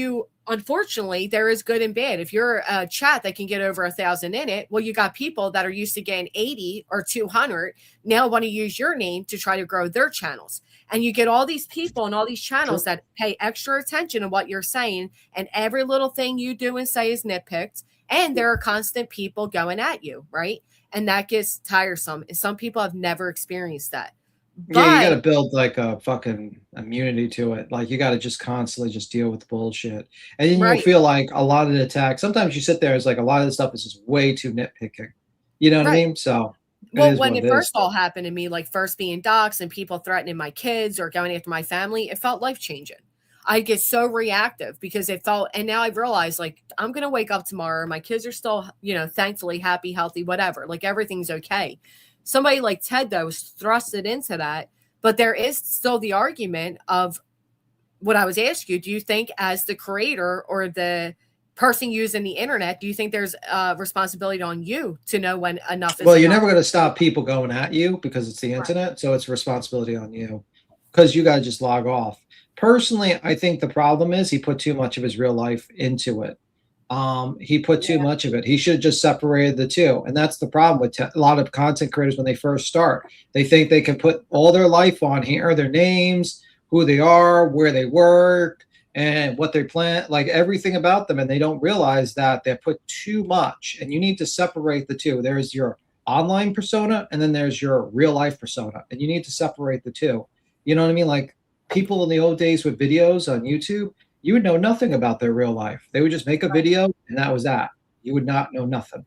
unfortunately, there is good and bad. If you're a chat that can get over 1,000 in it, well, you got people that are used to getting 80 or 200 now want to use your name to try to grow their channels. And you get all these people and all these channels that pay extra attention to what you're saying, and every little thing you do and say is nitpicked. And there are constant people going at you, right? And that gets tiresome. And some people have never experienced that. Yeah, you got to build like a fucking immunity to it. Like you got to just constantly just deal with the bullshit, and then you'll feel like a lot of the attacks. Sometimes you sit there, it's like a lot of the stuff is just way too nitpicking. You know what I mean? So, well, when it first all happened to me, like first being doxxed and people threatening my kids or going after my family, it felt life changing. I get so reactive because it felt, and now I've realized like I'm gonna wake up tomorrow. My kids are still, thankfully happy, healthy, whatever. Like everything's okay. Somebody like Ted, though, was thrusted into that. But there is still the argument of what I was asking you. Do you think as the creator or the person using the internet, do you think there's a responsibility on you to know when enough is Well, you're enough? never going to stop people going at you because it's the internet. So it's a responsibility on you because you got to just log off. Personally, I think the problem is he put too much of his real life into it. He put too much of it. He should have just separated the two. And that's the problem with a lot of content creators when they first start. They think they can put all their life on here, their names, who they are, where they work, and what they plan, like everything about them. And they don't realize that they put too much. And you need to separate the two. There's your online persona, and then there's your real life persona. And you need to separate the two. You know what I mean? Like people in the old days with videos on YouTube, you would know nothing about their real life. They would just make a video and that was that. You would not know nothing.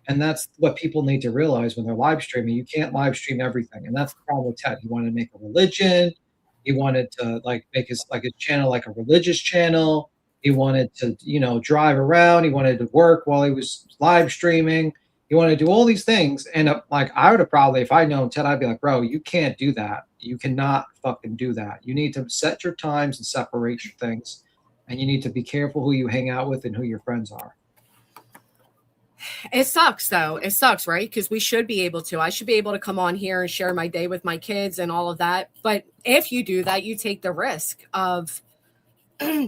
And that's what people need to realize when they're live streaming. You can't live stream everything. And that's the problem with Ted. He wanted to make a religion. He wanted to make his channel like a religious channel. He wanted to, drive around. He wanted to work while he was live streaming. He wanted to do all these things. And I would have probably, if I'd known Ted, I'd be like, bro, you can't do that. You cannot fucking do that. You need to set your times and separate your things. And you need to be careful who you hang out with and who your friends are. It sucks, though. It sucks, right? Because we should be able to. I should be able to come on here and share my day with my kids and all of that. But if you do that, you take the risk of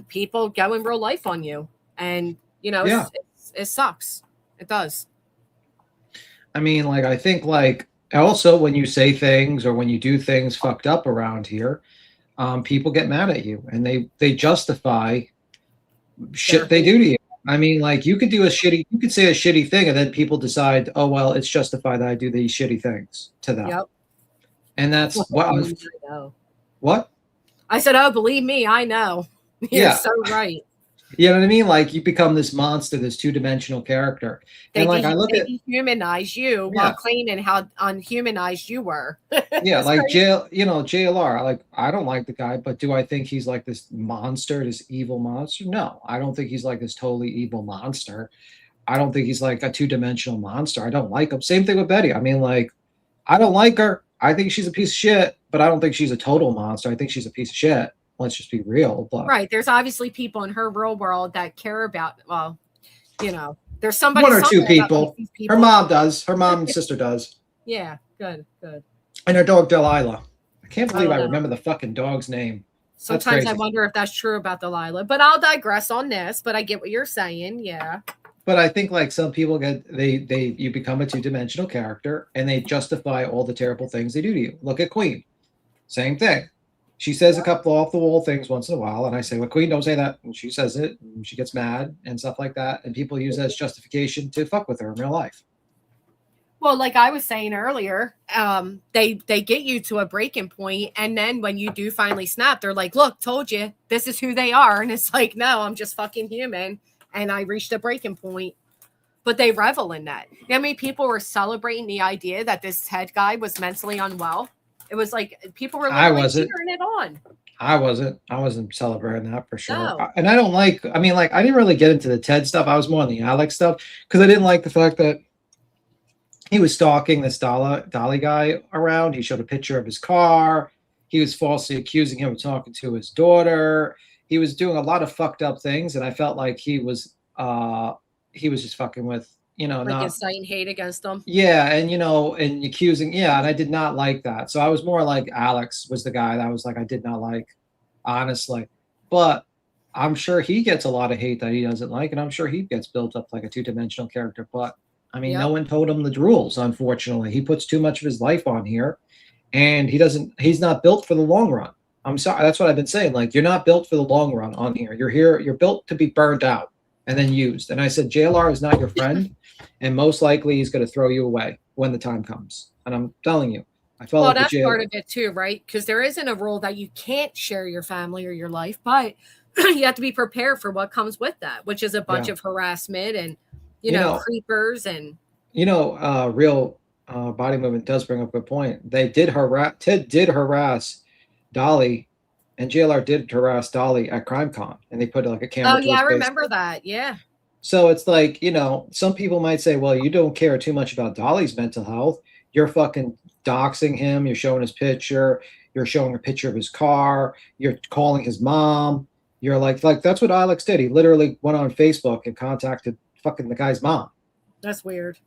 people going real life on you. And, it sucks. It does. I mean, I think also when you say things or when you do things fucked up around here, people get mad at you and they justify shit they do to you. I mean, you could say a shitty thing and then people decide, oh, well, it's justified that I do these shitty things to them. Yep. And that's what? I said, oh, believe me, I know. You're so right. You know what I mean? You become this monster, this two-dimensional character. They dehumanize you while claiming how unhumanized you were. Yeah, JLR. I don't like the guy, but do I think he's like this monster, this evil monster? No, I don't think he's like this totally evil monster. I don't think he's like a two-dimensional monster. I don't like him. Same thing with Betty. I mean, I don't like her. I think she's a piece of shit, but I don't think she's a total monster. I think she's a piece of shit. Let's just be real. But right. There's obviously people in her real world that care about, there's somebody. One or two people. Her mom does. Her mom and sister does. Yeah. Good. And her dog, Delilah. I can't believe I remember the fucking dog's name. Sometimes I wonder if that's true about Delilah, but I'll digress on this, but I get what you're saying. Yeah. But I think like some people get you become a two-dimensional character and they justify all the terrible things they do to you. Look at Queen. Same thing. She says a couple off the wall things once in a while, and I say, well, Queen, don't say that. And she says it, and she gets mad and stuff like that. And people use that as justification to fuck with her in real life. Well, like I was saying earlier, they get you to a breaking point, and then when you do finally snap, they're like, "Look, told you, this is who they are," and it's like, "No, I'm just fucking human, and I reached a breaking point." But they revel in that. You know how many people were celebrating the idea that this Ted guy was mentally unwell? It was like people were literally cheering it on. I wasn't celebrating that for sure. No. And I don't like. I mean, like I didn't really get into the Ted stuff. I was more on the Alex stuff because I didn't like the fact that he was stalking this Dolly guy around. He showed a picture of his car. He was falsely accusing him of talking to his daughter. He was doing a lot of fucked up things, and I felt like he was just fucking with, Like not inciting hate against them. yeah, and and accusing, and I did not like that. So I was more like Alex was the guy that I was like I did not like, honestly. But I'm sure he gets a lot of hate that he doesn't like, and I'm sure he gets built up like a two-dimensional character. But I mean, no one told him the rules, unfortunately. He puts too much of his life on here, and he's not built for the long run. I'm sorry, that's what I've been saying. Like, you're not built for the long run on here. You're built to be burned out and then used. And I said, JLR is not your friend, and most likely he's going to throw you away when the time comes. And I'm telling you, I felt like that's part of it too, right? Because there isn't a rule that you can't share your family or your life, but you have to be prepared for what comes with that, which is a bunch of harassment and creepers and real body movement does bring up a good point. Ted did harass Dolly, and JLR did harass Dolly at CrimeCon, and they put like a camera. Oh yeah, I remember that. Yeah. So it's like, some people might say, well, you don't care too much about Dolly's mental health. You're fucking doxing him. You're showing his picture. You're showing a picture of his car. You're calling his mom. You're like that's what Alex did. He literally went on Facebook and contacted fucking the guy's mom. That's weird.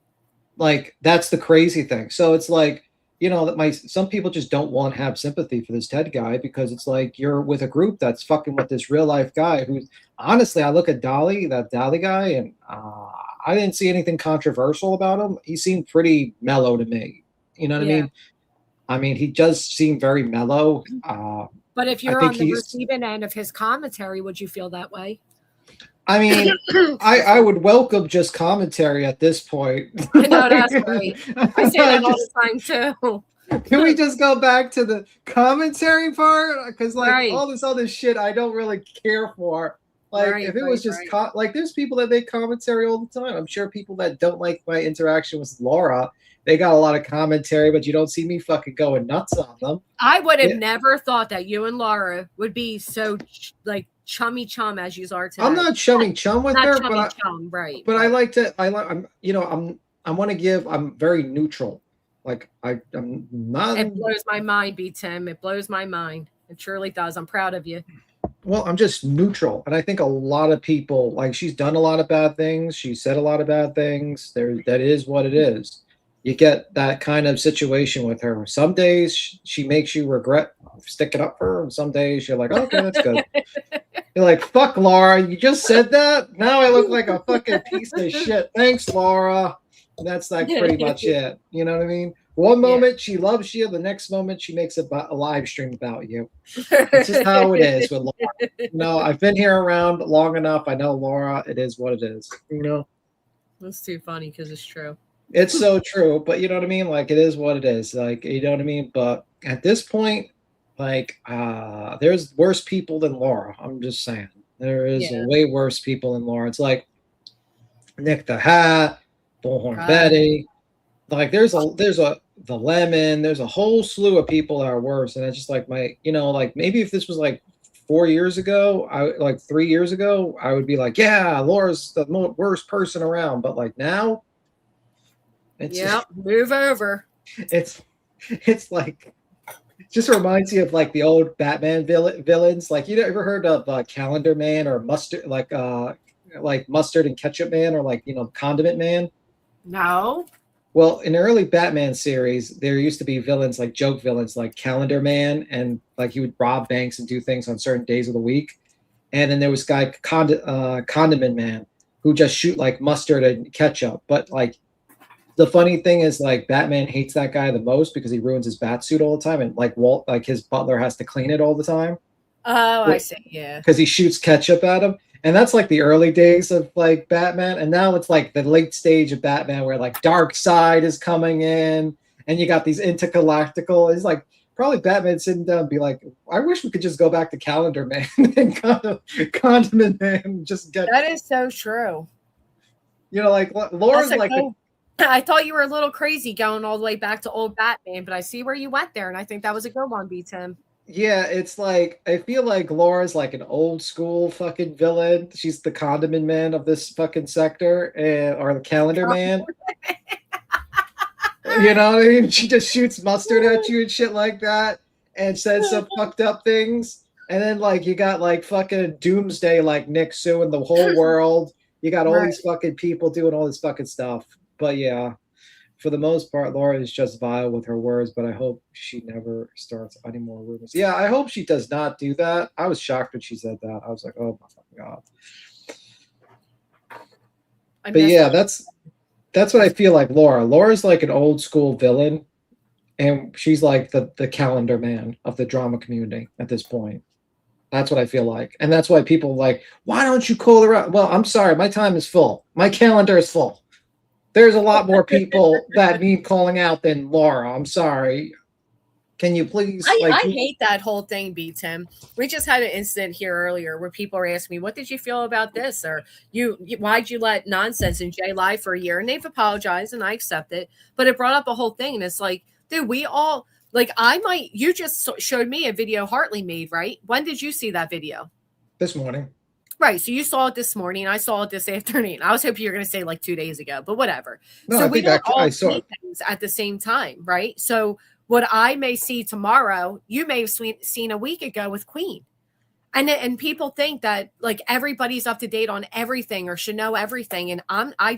Like, that's the crazy thing. So it's like, that some people just don't want to have sympathy for this Ted guy because it's like you're with a group that's fucking with this real life guy who's honestly, I look at that Dolly guy, and I didn't see anything controversial about him. He seemed pretty mellow to me. You know what I mean? I mean, he does seem very mellow. But if you're on the receiving end of his commentary, would you feel that way? I mean, I would welcome just commentary at this point. No, that's right. I say that all the time too. Can we just go back to the commentary part? Because all this other shit I don't really care for. If it was just there's people that make commentary all the time. I'm sure people that don't like my interaction with Laura, they got a lot of commentary, but you don't see me fucking going nuts on them. I would have never thought that you and Laura would be so chummy chum as you are today. I'm not chummy chum with her, right? But I like to. I'm very neutral. Like I'm not. It blows my mind, B. Tim. It blows my mind. It surely does. I'm proud of you. Well, I'm just neutral, and I think a lot of people she's done a lot of bad things. She said a lot of bad things. That is what it is. You get that kind of situation with her. Some days she makes you regret sticking up for her, and some days you're like, okay, that's good. You're like, fuck, Laura, you just said that? Now I look like a fucking piece of shit. Thanks, Laura. And that's pretty much it. You know what I mean? One moment she loves you, the next moment she makes a live stream about you. It's just how it is with Laura. I've been here around long enough. I know Laura. It is what it is. That's too funny because it's true. It's so true, but you know what I mean? It is what it is. You know what I mean? But at this point, there's worse people than Laura. I'm just saying. There is way worse people than Laura. It's like Nick the Hat, Bullhorn Betty. There's the Lemon. There's a whole slew of people that are worse. And it's just maybe if this was 4 years ago, 3 years ago, I would be like, yeah, Laura's the worst person around. But now, move over. It just reminds you of the old Batman villains. You ever heard of Calendar Man or Mustard, Mustard and Ketchup Man, or Condiment Man? No. Well, in the early Batman series, there used to be villains joke villains like Calendar Man, and he would rob banks and do things on certain days of the week. And then there was Condiment Man, who just shoot like mustard and ketchup. But like the funny thing is like Batman hates that guy the most because he ruins his bat suit all the time, and like Walt, like his butler has to clean it all the time. Oh, I see. Yeah. Because he shoots ketchup at him. And that's like the early days of like Batman. And now it's like the late stage of Batman where like Dark Side is coming in and you got these intergalactical. It's like probably Batman sitting down and be like, I wish we could just go back to Calendar Man and Condiment Man and just get. That is so true. You know, like Laura's That's like. I thought you were a little crazy going all the way back to old Batman, but I see where you went there, and I think that was a good one, B. Tim. Yeah, it's like I feel like Laura's like an old school fucking villain. She's the condiment man of this fucking sector, or the calendar man. You know what I mean? She just shoots mustard at you and shit like that, and says some fucked up things. And then like you got like fucking Doomsday, like Nick suing the whole world. You got all these fucking people doing all this fucking stuff. But yeah, for the most part, Laura is just vile with her words, but I hope she never starts any more rumors. Yeah, I hope she does not do that. I was shocked when she said that. I was like, oh my fucking God. But yeah, that's what I feel like Laura. Laura's like an old school villain, and she's like the calendar man of the drama community at this point. That's what I feel like. And that's why people are like, why don't you call her out? Well, I'm sorry, my time is full. My calendar is full. There's a lot more people that need calling out than Laura. I'm sorry. Can you please? I hate that whole thing, B. Tim. We just had an incident here earlier where people were asking me, what did you feel about this? Or why'd you let Nonsense and Jay lie for a year? And they've apologized and I accept it. But it brought up a whole thing. And it's like, dude, we all, like, you just showed me a video Hartley made, right? When did you see that video? This morning. Right. So you saw it this morning. I saw it this afternoon. I was hoping you were going to say like 2 days ago, but whatever. No, so I we think don't all saw see things at the same time, right? So what I may see tomorrow, you may have seen a week ago with Queen. And people think that like everybody's up to date on everything or should know everything. And I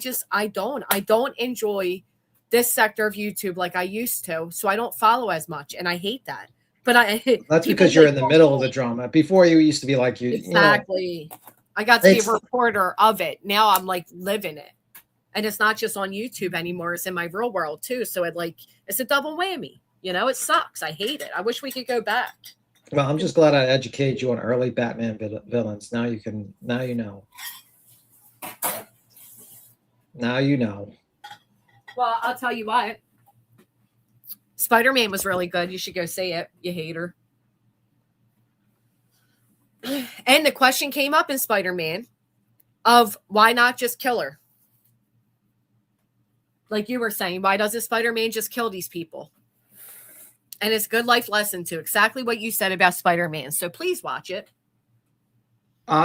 don't enjoy this sector of YouTube like I used to. So I don't follow as much. And I hate that. But that's because you're in the middle of the drama. Before you used to be like you. Exactly. You know, I got to be a reporter of it. Now I'm like living it. And it's not just on YouTube anymore. It's in my real world too. So it's a double whammy. You know, it sucks. I hate it. I wish we could go back. Well, I'm just glad I educated you on early Batman villains. Now you know. Now you know. Well, I'll tell you what. Spider-Man was really good. You should go see it, you hater. And the question came up in Spider-Man of why not just kill her? Like you were saying, why doesn't Spider-Man just kill these people? And it's a good life lesson to exactly what you said about Spider-Man. So please watch it.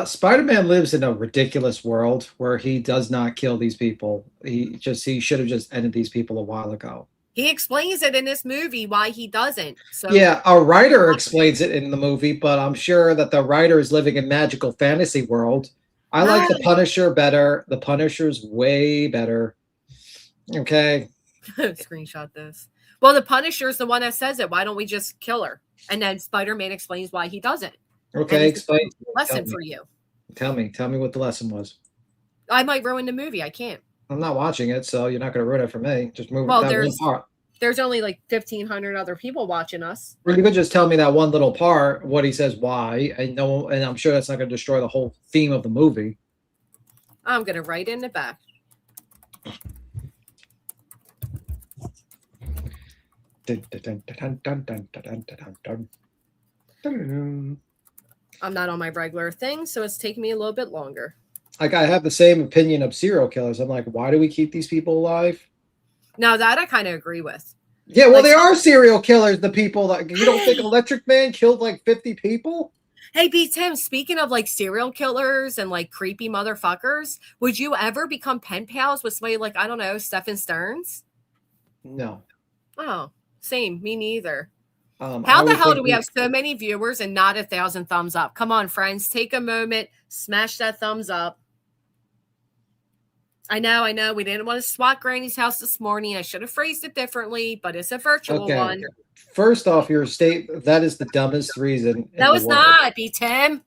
Spider-Man lives in a ridiculous world where he does not kill these people. He should have just ended these people a while ago. He explains it in this movie why he doesn't. So yeah, a writer explains it in the movie, but I'm sure that the writer is living in magical fantasy world. I like the Punisher better. The Punisher's way better. Okay. Screenshot this. Well, the Punisher is the one that says it. Why don't we just kill her? And then Spider-Man explains why he doesn't. Okay, explain. Lesson for you. Tell me what the lesson was. I might ruin the movie. I can't. I'm not watching it, so you're not going to ruin it for me. Just move well, that one part. There's only like 1,500 other people watching us. Well, you could just tell me that one little part, what he says, why. I know, and I'm sure that's not going to destroy the whole theme of the movie. I'm going to write in the back. I'm not on my regular thing, so it's taking me a little bit longer. Like, I have the same opinion of serial killers. I'm like, why do we keep these people alive? Now that I kind of agree with. Yeah, well, they are serial killers, the people that you don't think Electric Man killed like 50 people? Hey, B. Tim, speaking of like serial killers and like creepy motherfuckers, would you ever become pen pals with somebody like, I don't know, Stephen Stearns? No. Oh, same. Me neither. How the hell do we have so many viewers and not 1,000 thumbs up? Come on, friends. Take a moment. Smash that thumbs up. I know. We didn't want to swat Granny's house this morning. I should have phrased it differently, but it's a virtual one. First off, your state, that is the dumbest reason. That was not, B. Tim.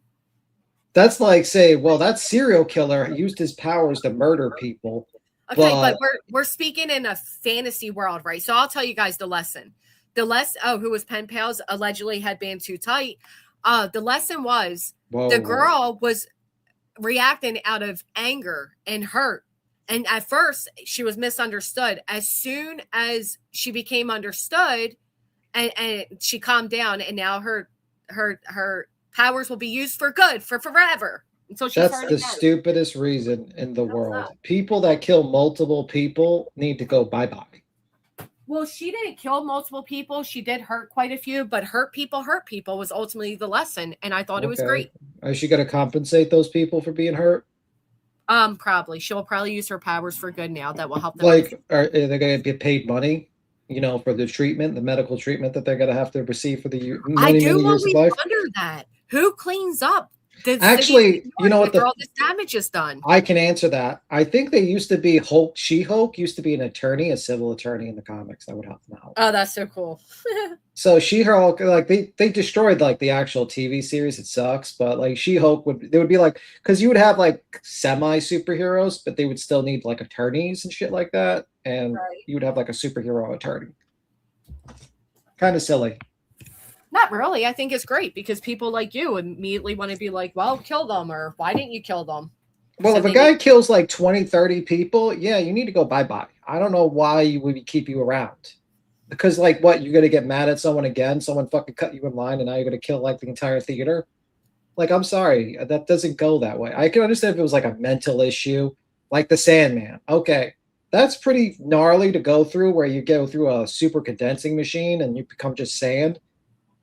That's like say, well, that serial killer used his powers to murder people. Okay, But- but we're speaking in a fantasy world, right? So I'll tell you guys the lesson. Who was pen pals allegedly had been too tight. The lesson was the girl was reacting out of anger and hurt. And at first she was misunderstood. As soon as she became understood and she calmed down, and now her powers will be used for good for forever. Until she's That's hurt the again. stupidest reason in the world. that? People that kill multiple people need to go bye-bye. Well, she didn't kill multiple people. She did hurt quite a few, but hurt people was ultimately the lesson. And I thought it was Okay. great. Is she going to compensate those people for being hurt? Probably. She'll probably use her powers for good now. That will help them. Like, are they going to get paid money, for the treatment, the medical treatment that they're going to have to receive for the I many, do many years of always life? wonder that. Who cleans up? The Actually, city you know what after all this damage is done. I can answer that. I think they used to be She-Hulk used to be an attorney, a civil attorney in the comics that would help them out. Oh, that's so cool. So She-Hulk, like they destroyed like the actual TV series. It sucks, but like She-Hulk would be like, because you would have like semi superheroes, but they would still need like attorneys and shit like that, and Right. you would have like a superhero attorney. Kind of silly. Not really. I think it's great because people like you immediately want to be like, well, kill them, or why didn't you kill them? Well, So if a they guy get- kills like 20, 30 people, yeah, you need to go bye-bye. I don't know why you would keep you around. Because like what, you're gonna get mad at someone again, someone fucking cut you in line, and now you're gonna kill like the entire theater? Like, I'm sorry, that doesn't go that way. I can understand if it was like a mental issue, like the Sandman. Okay. That's pretty gnarly to go through, where you go through a super condensing machine and you become just sand.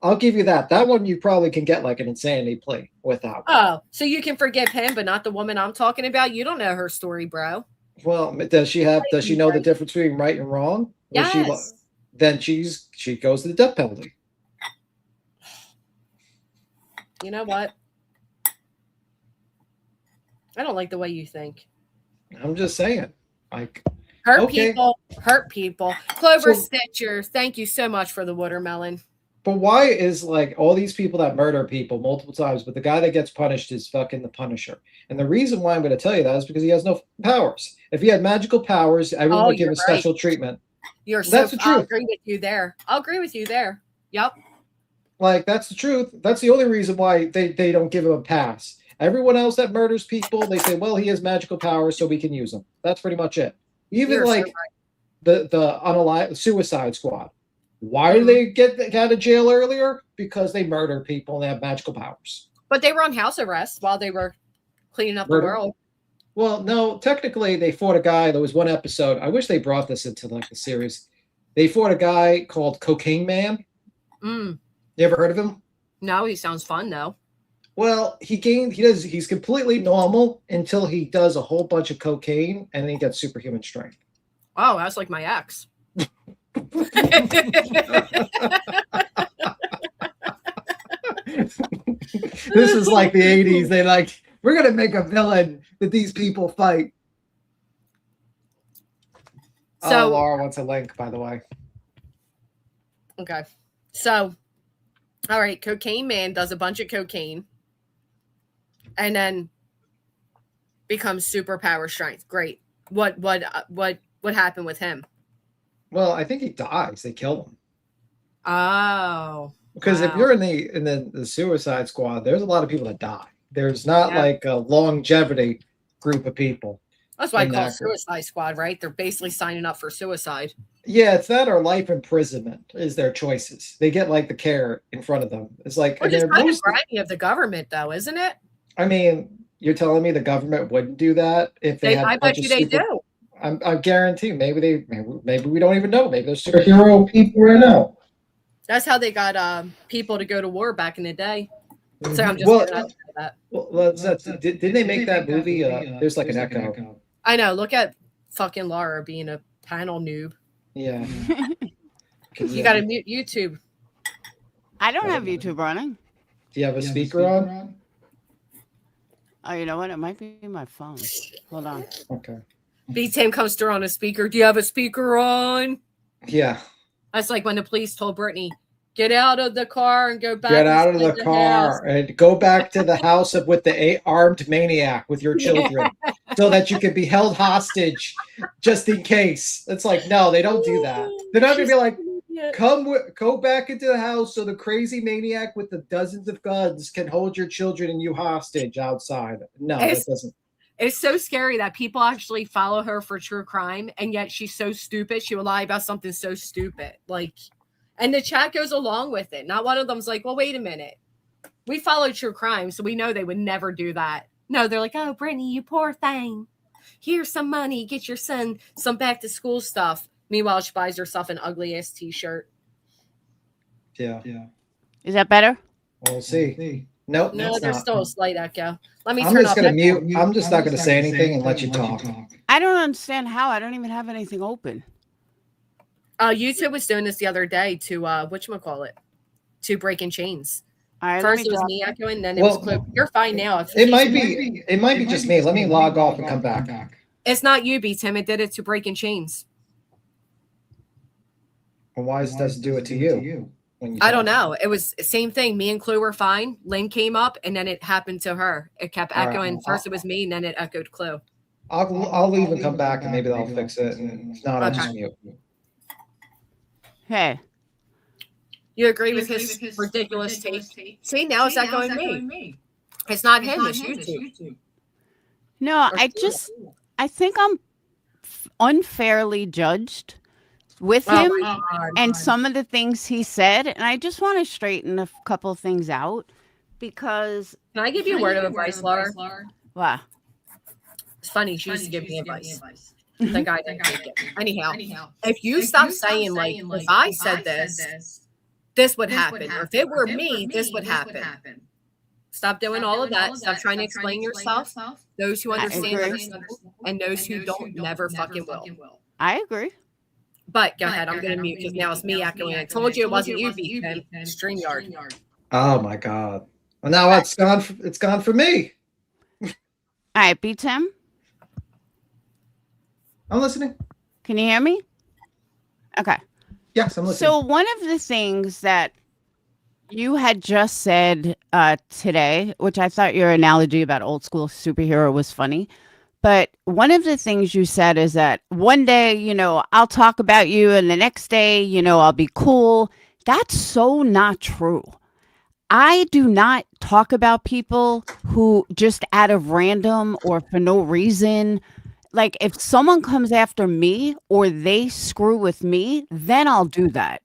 I'll give you that. That one you probably can get like an insanity plea without. Oh, so you can forgive him, but not the woman I'm talking about? You don't know her story, bro. Well, does she know the difference between right and wrong? Or Yes. then she goes to the death penalty. You know what? I don't like the way you think. I'm just saying. Like, Hurt Okay. people. Clover So- Stitcher, thank you so much for the watermelon. but why is like all these people that murder people multiple times, but the guy that gets punished is fucking the Punisher? And the reason why I'm going to tell you that is because he has no powers. If he had magical powers, everyone Oh, would give you're him special treatment. You're so That's the I'll truth. agree with you there. I'll agree with you there. Yep. Like, that's the truth. That's the only reason why they don't give him a pass. Everyone else that murders people, they say, well, he has magical powers, so we can use him. That's pretty much it. Even You're so like right. the unalive Suicide Squad. Why do they get out of jail earlier? Because they murder people and they have magical powers. But they were on house arrest while they were cleaning up Murder. the world. Well, no, technically they fought a guy. There was one episode. I wish they brought this into like the series. They fought a guy called Cocaine Man. Mm. You ever heard of him? No, he sounds fun though. Well, he's completely normal until he does a whole bunch of cocaine and then he gets superhuman strength. Oh, that's like my ex. This is like the 80s. They like, we're gonna make a villain that these people fight. So- Laura wants a link, by the way. Okay. So, all right, Cocaine Man does a bunch of cocaine and then becomes superpower strength. Great. What happened with him? Well, I think he dies. They kill him. Oh. Because if Wow. you're in the Suicide Squad, there's a lot of people that die. There's not Yeah. like a longevity group of people. That's why I in call it that group. Suicide Squad, right? They're basically signing up for suicide. Yeah, it's that or life imprisonment is their choices. They get like the care in front of them. It's like, Which and is they're kind of mostly- grimy of the government, though, isn't it? I mean, you're telling me the government wouldn't do that if they had I a bunch bet of you they super- do. I guarantee maybe we don't even know. Maybe they're superhero people right now. That's how they got people to go to war back in the day. So I'm just Well, giving out that. well, didn't they make that movie? There's like an echo. I know. Look at fucking Laura being a panel noob. Yeah. You got to mute YouTube. I don't have YouTube running. Do you have a speaker on? Oh, you know what? It might be my phone. Hold on. Okay. B Tim comes through on a speaker. Do you have a speaker on? Yeah. That's like when the police told Brittany, Get out of the car and go back. Get out of inside the car and go back to the house with the armed maniac with your children so that you can be held hostage just in case. It's like, no, they don't do that. They're not going to be like, go back into the house so the crazy maniac with the dozens of guns can hold your children and you hostage outside. No, that doesn't. It's so scary that people actually follow her for true crime, and yet she's so stupid. She will lie about something so stupid. Like, and the chat goes along with it. Not one of them's like, well, wait a minute. We follow true crime, so we know they would never do that. No, they're like, oh, Brittany, you poor thing. Here's some money. Get your son some back to school stuff. Meanwhile, she buys herself an ugly ass t-shirt. Yeah. Is that better? We'll see. Nope. No, there's still a slight echo. Let me I'm turn just off going to that. mute. I'm just not going to say anything and let you talk. I don't understand how. I don't even have anything open. YouTube was doing this the other day to whatchamacallit, to Breaking Chains. All right, First it was me echoing, then it was Clip. You're fine now. It might be just me. Let me log off and come back. It's not you, B Tim. It did it to Breaking Chains. Well, why does it do it to you? I don't know. It was the same thing. Me and Clue were fine. Lynn came up, and then it happened to her. It kept echoing. First it was me, and then it echoed Clue. I'll leave and come back, and maybe they'll fix it. And if not, I'll just mute. Hey. You agree with his ridiculous take? See, now it's echoing me. It's not him. It's YouTube. No, I think I'm unfairly judged with him and some of the things he said. And I just want to straighten a couple of things out because. Can I give you a word of advice, Laura? Wow. It's funny. She used to give me advice. The guy didn't take it. Anyhow, if you stop saying, like, if I said this would happen. Or if it were me, this would happen. Stop doing all of that. Stop trying to explain yourself. Those who understand, and those who don't never fucking will. I agree. But go ahead. I'm going to mute because now it's me echoing. I told you it wasn't you, B-Tim. StreamYard. Oh, my God. Well, now it's gone for me. All right, B-Tim. I'm listening. Can you hear me? Okay. Yes, I'm listening. So one of the things that you had just said today, which I thought your analogy about old school superhero was funny, but one of the things you said is that one day, I'll talk about you and the next day, I'll be cool. That's so not true. I do not talk about people who just out of random or for no reason. Like if someone comes after me or they screw with me, then I'll do that.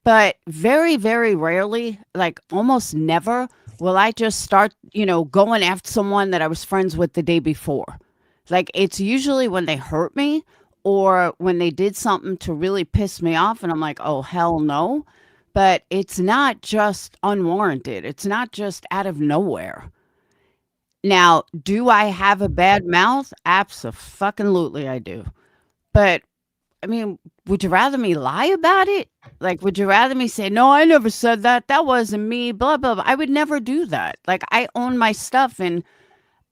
But very, very rarely, like almost never, will I just start, going after someone that I was friends with the day before. Like it's usually when they hurt me or when they did something to really piss me off and I'm like, oh, hell no. But it's not just unwarranted. It's not just out of nowhere. Now, do I have a bad mouth? Abso-fucking-lutely I do. But, I mean, would you rather me lie about it? Like, would you rather me say, no, I never said that. That wasn't me, blah, blah, blah. I would never do that. Like, I own my stuff. And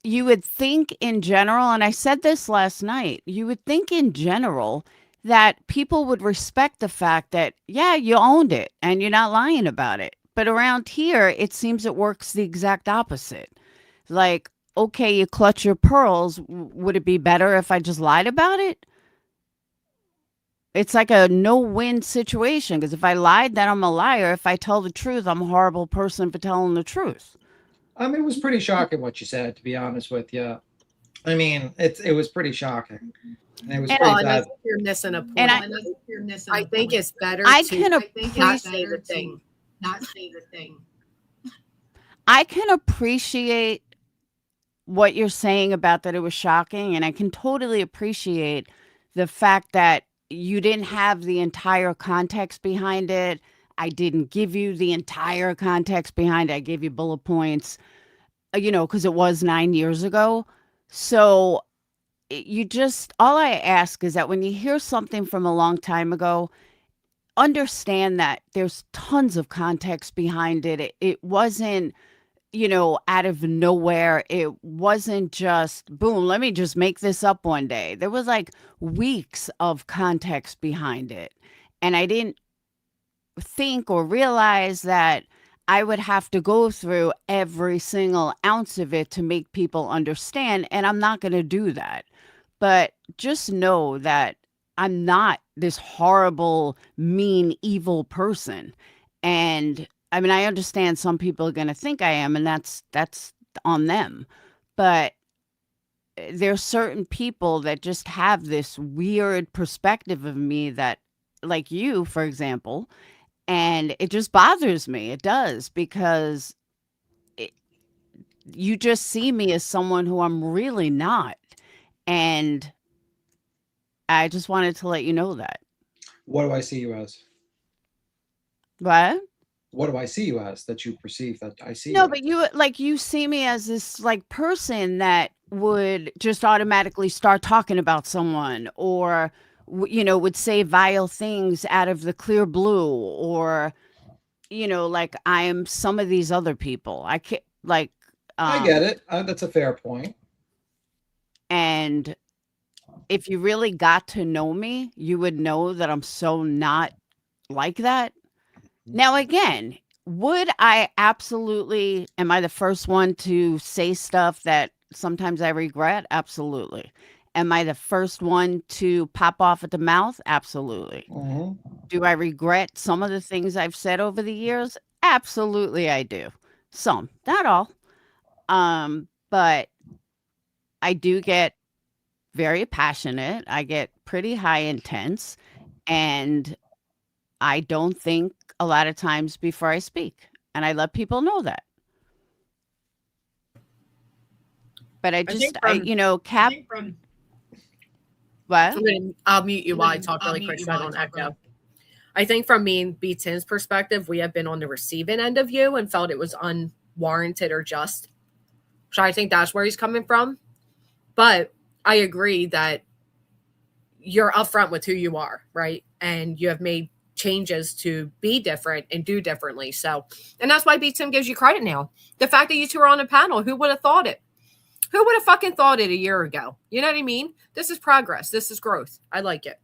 you would think in general, and I said this last night, you would think in general that people would respect the fact that, yeah, you owned it and you're not lying about it. But around here, it seems it works the exact opposite. Like, okay, you clutch your pearls. Would it be better if I just lied about it? It's like a no-win situation because if I lied, then I'm a liar. If I tell the truth, I'm a horrible person for telling the truth. I mean, it was pretty shocking what you said, to be honest with you. I mean, it was pretty shocking. And it was pretty bad. I think you're missing a point. And I think it's better I to can not say the thing. I can appreciate what you're saying about that it was shocking, and I can totally appreciate the fact that you didn't have the entire context behind it. I didn't give you the entire context behind it. I gave you bullet points, because it was 9 years ago. So all I ask is that when you hear something from a long time ago, understand that there's tons of context behind it. It wasn't, out of nowhere. It wasn't just, boom, let me just make this up one day. There was like weeks of context behind it. And I didn't think or realize that I would have to go through every single ounce of it to make people understand. And I'm not going to do that. But just know that I'm not this horrible, mean, evil person. And I mean, I understand some people are going to think I am, and that's on them. But there's certain people that just have this weird perspective of me that, like you, for example, and it just bothers me. It does, because you just see me as someone who I'm really not. And I just wanted to let you know that. What do I see you as? What? What do I see you as that you perceive that I see No, you but as? you see me as this like person that would just automatically start talking about someone, or would say vile things out of the clear blue, or like I am some of these other people. I can't like I get it. That's a fair point. And if you really got to know me, you would know that I'm so not like that. Now, again, would I absolutely, am I the first one to say stuff that sometimes I regret? Absolutely. Am I the first one to pop off at the mouth? Absolutely. Mhm. Do I regret some of the things I've said over the years? Absolutely, I do. Some, not all. But I do get very passionate. I get pretty high intense, and I don't think a lot of times before I speak, and I let people know that. But I think Cap. What? I'll mute you while I talk really quick so I don't echo. I think from me and B. Tim's perspective, we have been on the receiving end of you and felt it was unwarranted or just. So I think that's where he's coming from. But I agree that you're upfront with who you are, right? And you have made changes to be different and do differently. So, and that's why B. Tim gives you credit now. The fact that you two are on a panel, who would have thought it? Who would have fucking thought it a year ago? You know what I mean? This is progress. This is growth. I like it.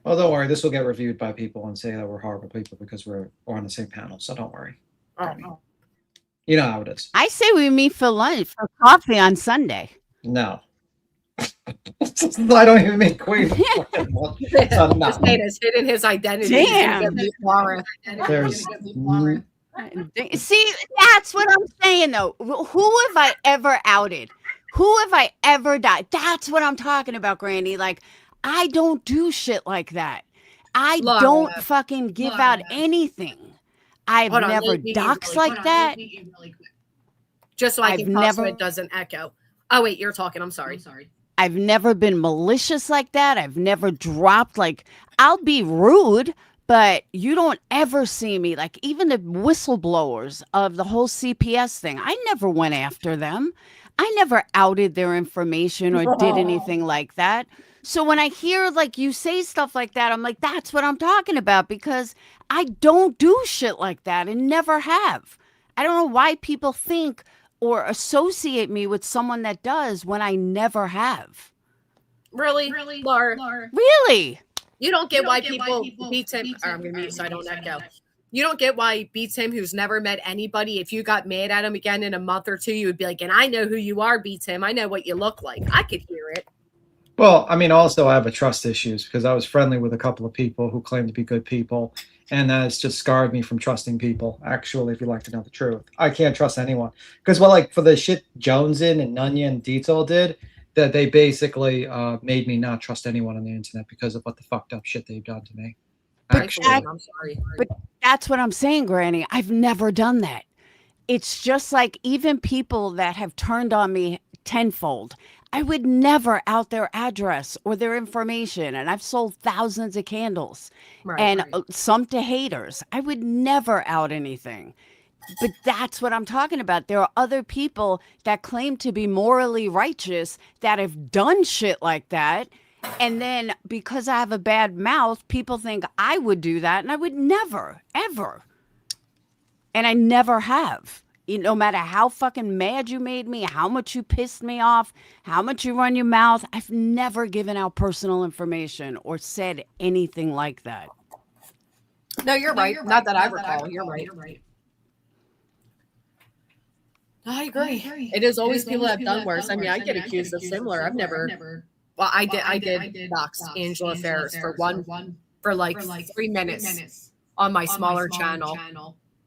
Well, don't worry. This will get reviewed by people and say that we're horrible people because we're on the same panel. So don't worry. Oh. You know how it is. I say we meet for lunch, for coffee on Sunday. No. I don't even mean queen. This man has hidden his identity. Damn. There's See, that's what I'm saying, though. Who have I ever outed? Who have I ever died? That's what I'm talking about, Granny. Like, I don't do shit like that. I don't fucking give out anything. I've never doxed like that. Just so I can talk so it doesn't echo. Oh, wait, you're talking. I'm sorry. I've never been malicious like that. I've never dropped, like, I'll be rude, but you don't ever see me, like, even the whistleblowers of the whole CPS thing, I never went after them. I never outed their information or did anything like that. So when I hear, like, you say stuff like that, I'm like, that's what I'm talking about, because I don't do shit like that and never have. I don't know why people think or associate me with someone that does when I never have. Really, Laura? Really? You don't get why people beat him. I'm going to mute so I don't echo. You don't get why he beats him who's never met anybody. If you got mad at him again in a month or two, you would be like, and I know who you are, beats him. I know what you look like. I could hear it. Well, I mean, also I have a trust issues because I was friendly with a couple of people who claim to be good people. And that's just scarred me from trusting people. Actually, if you like to know the truth, I can't trust anyone because, well, like for the shit Jonesin and Nunya and Detail did, that they basically made me not trust anyone on the internet because of what the fucked up shit they've done to me. Actually, I'm sorry. But that's what I'm saying, Granny. I've never done that. It's just like even people that have turned on me tenfold. I would never out their address or their information. And I've sold thousands of candles and some to haters. I would never out anything. But that's what I'm talking about. There are other people that claim to be morally righteous that have done shit like that. And then because I have a bad mouth, people think I would do that. And I would never, ever. And I never have. No matter how fucking mad you made me, how much you pissed me off, how much you run your mouth, I've never given out personal information or said anything like that. No, you're right. Not that I recall. You're right. I agree. It is always people that have done worse. I mean, I get accused of similar. I've never. Well, I did dox Angela Ferris for like 3 minutes on my smaller channel.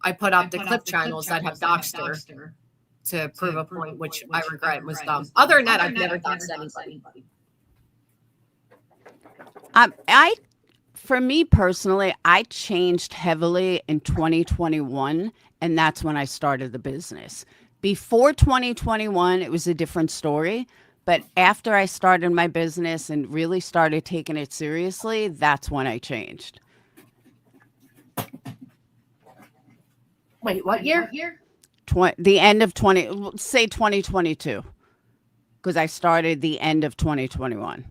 I put up the clip channels that have doxed her to prove a point, which I regret was dumb. Other than that, I've never doxed anybody. For me personally, I changed heavily in 2021, and that's when I started the business. Before 2021, it was a different story. But after I started my business and really started taking it seriously, that's when I changed. Wait, what year? The end of 2022, because I started the end of 2021.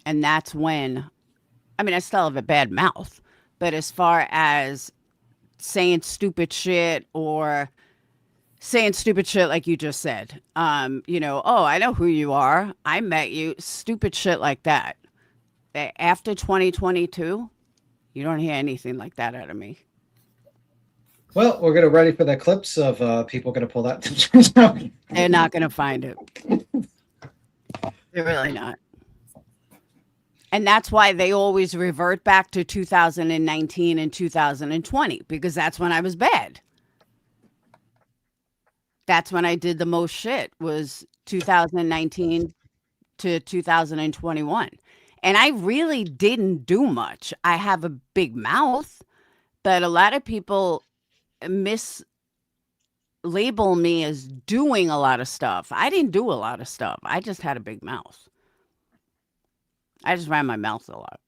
And that's when, I mean, I still have a bad mouth, but as far as saying stupid shit or saying stupid shit like you just said, oh, I know who you are. I met you. Stupid shit like that. After 2022, you don't hear anything like that out of me. Well, we're gonna ready for the clips of people gonna pull that. They're not gonna find it. They're really not. And that's why they always revert back to 2019 and 2020, because that's when I was bad. That's when I did the most shit, was 2019 to 2021. And I really didn't do much. I have a big mouth, but a lot of people mislabel me as doing a lot of stuff. I didn't do a lot of stuff. I just had a big mouth. I just ran my mouth a lot.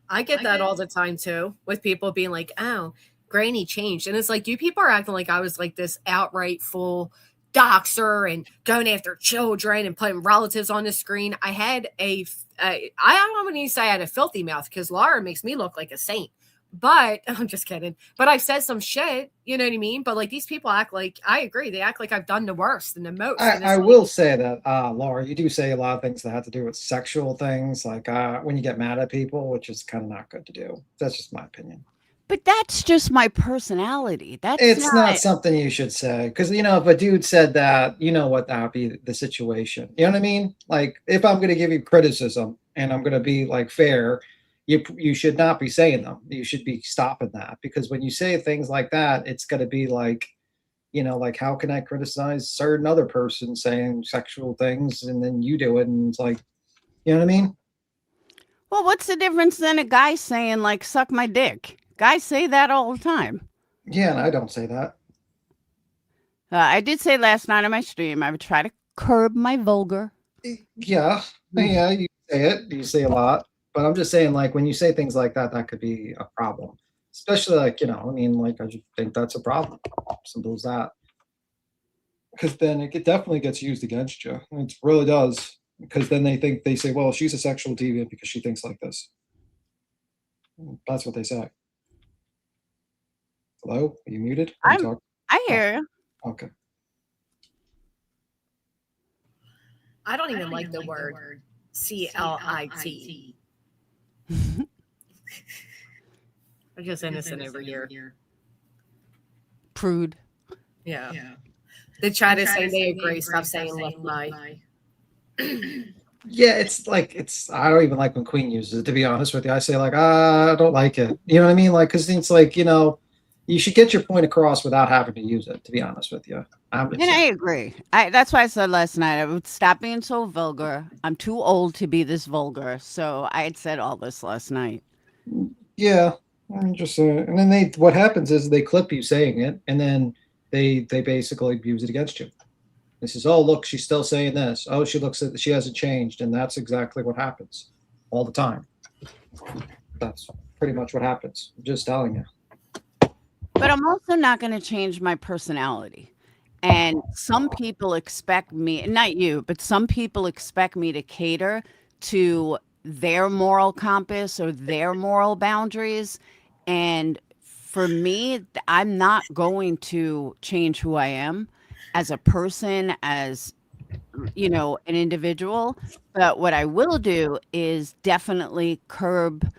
I get that all the time too, with people being like, oh, Granny changed. And it's like, you people are acting like I was like this outright full doxer and going after children and putting relatives on the screen. I had I don't want to say I had a filthy mouth, because Laura makes me look like a saint. But I'm just kidding. But I've said some shit, you know what I mean? But like, these people act like, I agree, they act like I've done the worst and the most. I will say that, Laura, you do say a lot of things that have to do with sexual things, like when you get mad at people, which is kind of not good to do. That's just my opinion. But that's just my personality. It's not something you should say, because if a dude said that, what that would be the situation. You know what I mean? Like, if I'm going to give you criticism and I'm going to be like fair, you should not be saying them. You should be stopping that, because when you say things like that, it's going to be like, like, how can I criticize certain other person saying sexual things and then you do it, and it's like, you know what I mean? Well, what's the difference than a guy saying like, suck my dick? Guys say that all the time. Yeah, and I don't say that. I did say last night on my stream, I would try to curb my vulgar. Yeah, you say it. You say a lot. But I'm just saying, like, when you say things like that, that could be a problem. Especially, like, I just think that's a problem. Simple as that. Because then it definitely gets used against you. It really does. Because then they say, well, she's a sexual deviant because she thinks like this. That's what they say. Hello? Are you muted? I hear you. Okay. I don't even like the word CLIT. I'm just innocent over here. Prude. Yeah. They try to say they agree. Stop saying left my. Yeah, I don't even like when Queen uses it, to be honest with you. I say, like, I don't like it. You know what I mean? Like, because it's like, you should get your point across without having to use it, to be honest with you. I agree. That's why I said last night, I would stop being so vulgar. I'm too old to be this vulgar. So I had said all this last night. Yeah. I'm just and then what happens is they clip you saying it, and then they basically use it against you. This is, oh, look, she's still saying this. Oh, she hasn't changed. And that's exactly what happens all the time. That's pretty much what happens. I'm just telling you. But I'm also not going to change my personality. And some people expect me, not you, but some people expect me to cater to their moral compass or their moral boundaries. And for me, I'm not going to change who I am as a person, as you know, an individual. But what I will do is definitely curb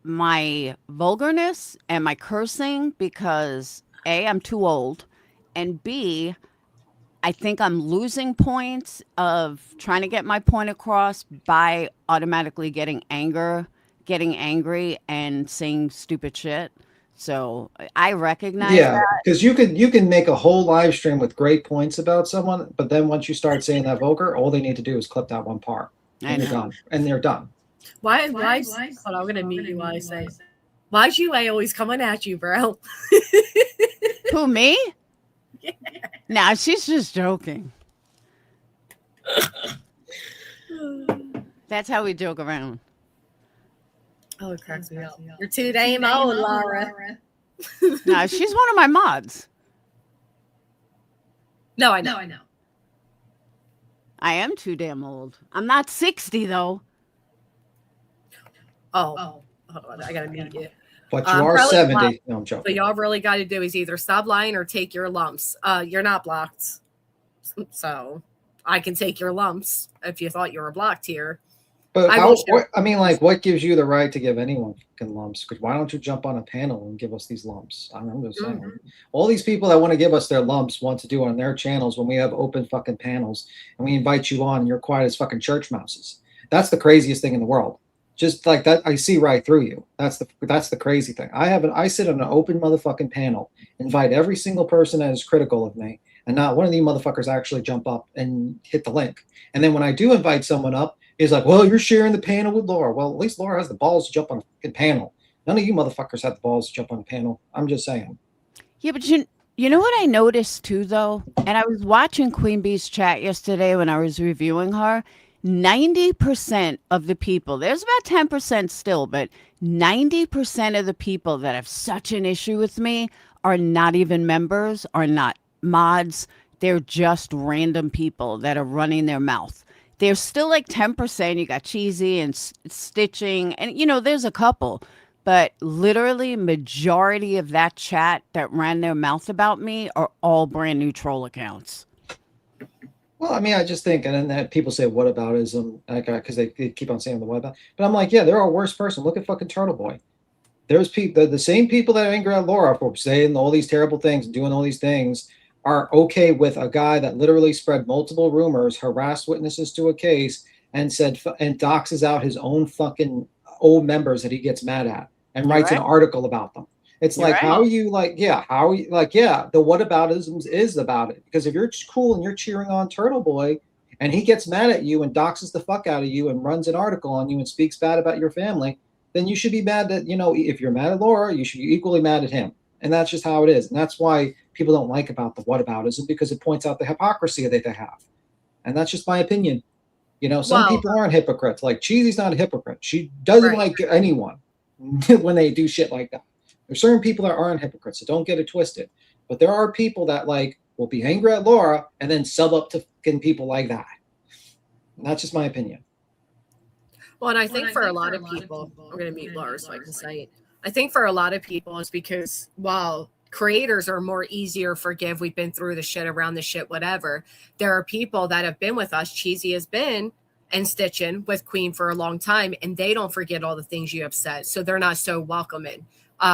my vulgarness and my cursing because A, I'm too old, and B, I think I'm losing points of trying to get my point across by automatically getting angry and saying stupid shit. So I recognize Yeah, that. because you can make a whole live stream with great points about someone, but then once you start saying that vulgar, all they need to do is clip that one part, I and you're know. done, and they're done. Why, hold on, I'm going to mute you while I say, why's you always coming at you, bro? Who, me? Nah, she's just joking. That's how we joke around. Oh, it cracks me up. You're too damn old, Laura. Nah, she's one of my mods. No, I know. I am too damn old. I'm not 60 though. Oh, hold on. I got to mute you. But you are probably 70. blocked. No, I'm What joking. y'all really got to do is either stop lying or take your lumps. You're not blocked. So I can take your lumps if you thought you were blocked here. But I will show- what gives you the right to give anyone fucking lumps? Because why don't you jump on a panel and give us these lumps? I'm just saying. Mhm. All these people that want to give us their lumps want to do it on their channels when we have open fucking panels and we invite you on and you're quiet as fucking church mouses. That's the craziest thing in the world. Just like that, I see right through you. That's the crazy thing. I sit on an open motherfucking panel, invite every single person that is critical of me, and not one of these motherfuckers actually jump up and hit the link. And then when I do invite someone up, it's like, well, you're sharing the panel with Laura. Well, at least Laura has the balls to jump on a fucking panel. None of you motherfuckers have the balls to jump on a panel. I'm just saying. Yeah, but you know what I noticed too though? And I was watching Queen Bee's chat yesterday when I was reviewing her. 90% of the people, there's about 10% still, but 90% of the people that have such an issue with me are not even members, are not mods. They're just random people that are running their mouth. There's still like 10%. You got Cheesy and Stitching, and you know, there's a couple, but literally majority of that chat that ran their mouth about me are all brand new troll accounts. Well, I mean, I just think, and then that people say whataboutism, because they keep on saying the what about. But I'm like, yeah, they're a worse person. Look at fucking Turtle Boy. There's people, the same people that are angry at Laura for saying all these terrible things and doing all these things are okay with a guy that literally spread multiple rumors, harassed witnesses to a case, and doxes out his own fucking old members that he gets mad at and writes an article about them. It's You're like, right. how are you like, yeah, how are you like, yeah, the whataboutisms is about it. Because if you're cool and you're cheering on Turtle Boy and he gets mad at you and doxes the fuck out of you and runs an article on you and speaks bad about your family, then you should be mad that, you know, if you're mad at Laura, you should be equally mad at him. And that's just how it is. And that's why people don't like about the whataboutism, because it points out the hypocrisy that they have. And that's just my opinion. You know, some people aren't hypocrites. Like Cheesy's not a hypocrite. She doesn't like anyone when they do shit like that. There's certain people that aren't hypocrites, so don't get it twisted. But there are people that like will be angry at Laura and then sub up to fucking people like that. And that's just my opinion. Well, and I think for a lot of people, I'm going to mute Laura so I can say it. I think for a lot of people, it's because while creators are more easier to forgive, we've been through the shit, around the shit, whatever. There are people that have been with us. Cheesy has been and Stitching with Queen for a long time, and they don't forget all the things you have said. So they're not so welcoming.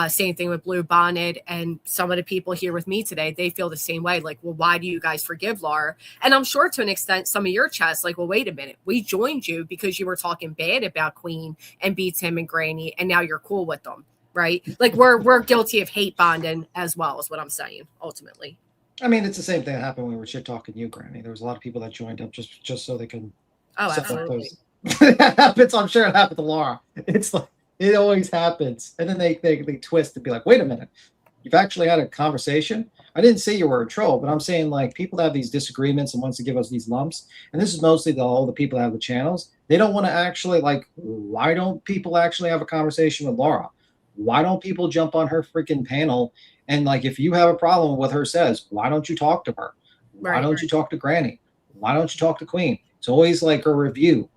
Same thing with Blue Bonnet and some of the people here with me today. They feel the same way. Like, well, why do you guys forgive Laura? And I'm sure to an extent, some of your chats, like, well, wait a minute. We joined you because you were talking bad about Queen and B Tim and Granny, and now you're cool with them, right? Like, we're guilty of hate bonding as well, is what I'm saying, ultimately. I mean, it's the same thing that happened when we were shit talking you, Granny. There was a lot of people that joined up just so they could. Oh, absolutely. That happens. I'm sure it happened to Laura. It's like, it always happens. And then they twist and be like, wait a minute, you've actually had a conversation? I didn't say you were a troll, but I'm saying like people that have these disagreements and wants to give us these lumps. And this is mostly all the people that have the channels. They don't want to actually like, why don't people actually have a conversation with Laura? Why don't people jump on her freaking panel? And like, if you have a problem with what her says, why don't you talk to her? Why don't you talk to Granny? Why don't you talk to Queen? It's always like a review.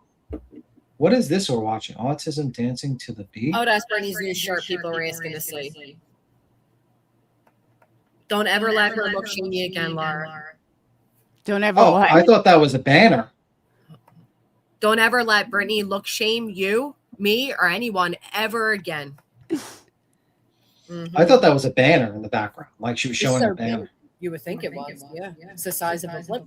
What is this we're watching? Autism Dancing to the Beat? Oh, that's Bernie's new shirt people are asking to see. Don't ever let her look shiny again, Laura. Don't ever Oh, what? I thought that was a banner. Don't ever let Brittany look shame you, me, or anyone ever again. I thought that was a banner in the background, like she was It's showing so a banner. You would think it was, yeah. It's the size of a flip.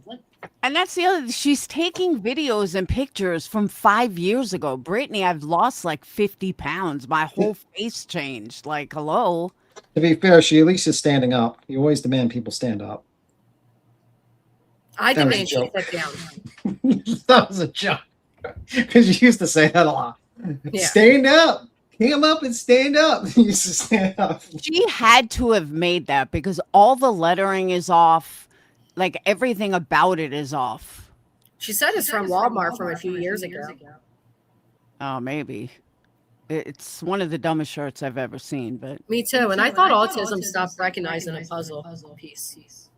And that's the other. She's taking videos and pictures from 5 years ago. Brittany, I've lost like 50 pounds. My whole face changed. Like, hello. To be fair, she at least is standing up. You always demand people stand up. I That was a demand she joke. sit down. That was a joke. Because you used to say that a lot. Yeah. Stand up. Come up and stand up. You used to stand up. She had to have made that because all the lettering is off. Like, everything about it is off. She said it's from Walmart from a few years ago. Oh, maybe. It's one of the dumbest shirts I've ever seen, but Me too. And I thought autism stopped recognizing a puzzle piece.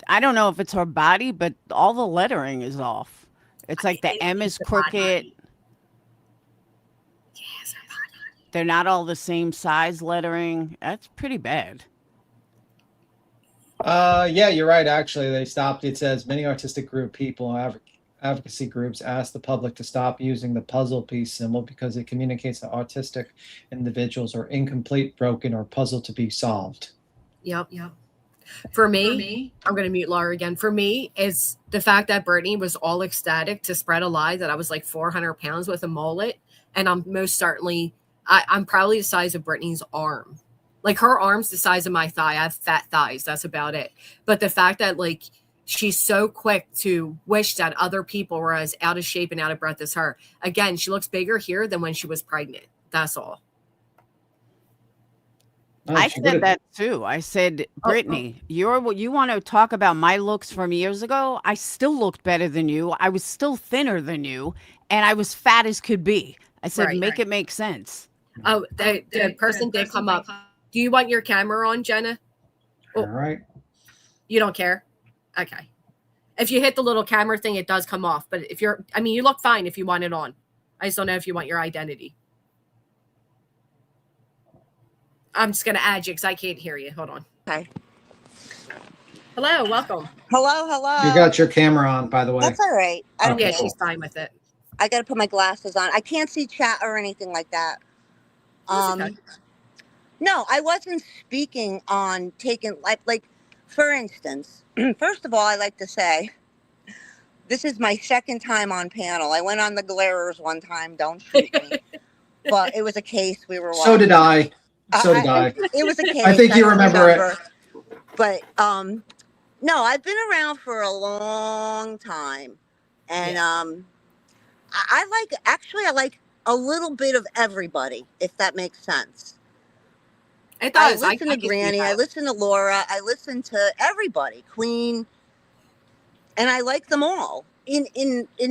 I don't know if it's her body, but all the lettering is off. It's like the M is crooked. Yes, They're not all the same size lettering. That's pretty bad. Yeah, you're right. Actually, they stopped. It says many artistic group people, advocacy groups ask the public to stop using the puzzle piece symbol because it communicates that autistic individuals are incomplete, broken, or puzzled to be solved. Yep. For me, I'm going to mute Laura again. For me, is the fact that Brittany was all ecstatic to spread a lie that I was like 400 pounds with a mullet. And I'm most certainly, I'm probably the size of Brittany's arm. Like her arm's the size of my thigh. I have fat thighs. That's about it. But the fact that like she's so quick to wish that other people were as out of shape and out of breath as her. Again, she looks bigger here than when she was pregnant. That's all. Oh, I she said would've- that too. I said, Brittany, you want to talk about my looks from years ago? I still looked better than you. I was still thinner than you, and I was fat as could be. I said, Right. make it make sense. Oh, the person did come up. Do you want your camera on, Jenna? All right. You don't care? Okay. If you hit the little camera thing, it does come off. But if you look fine if you want it on. I just don't know if you want your identity. I'm just going to add you because I can't hear you. Hold on. Okay. Hello, welcome. Hello. You got your camera on, by the way. That's all right. I don't Yeah, care. she's fine with it. I got to put my glasses on. I can't see chat or anything like that. That's okay. No, I wasn't speaking on taking like for instance, first of all, I like to say this is my second time on panel. I went on the Glarers one time, don't shoot me. But it was a case we were watching. So did I. So did I. It was a case. I think you don't remember it. But no, I've been around for a long time. And I like a little bit of everybody, if that makes sense. It does. I listen to Granny. I listen to Laura. I listen to everybody, Queen, and I like them all in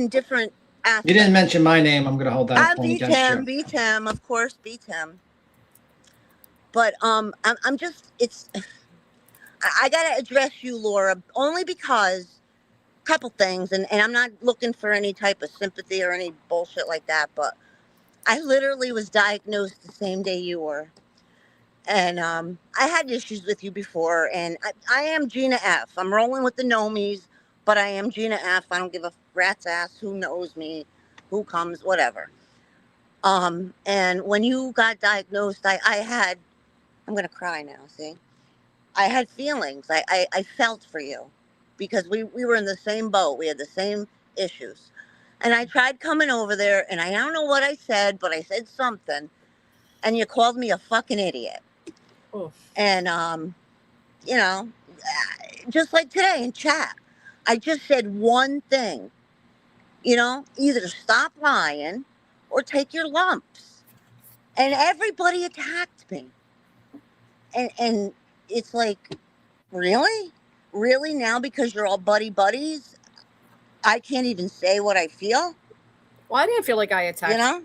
different aspects. You didn't mention my name. I'm going to hold that point against you. Beat him, of course, beat him. But I'm just I gotta address you, Laura, only because a couple things, and I'm not looking for any type of sympathy or any bullshit like that, but I literally was diagnosed the same day you were. And I had issues with you before, and I am Gina F. I'm rolling with the Nomies, but I am Gina F. I don't give a rat's ass who knows me, who comes, whatever. And when you got diagnosed, I had, I'm going to cry now, see? I had feelings. I felt for you because we were in the same boat. We had the same issues. And I tried coming over there, and I don't know what I said, but I said something, and you called me a fucking idiot. Oh. And, you know, just like today in chat, I just said one thing, you know, either stop lying or take your lumps. And everybody attacked me. And it's like, really? Really now because you're all buddies, I can't even say what I feel? Well, I didn't feel like I attacked you. Know?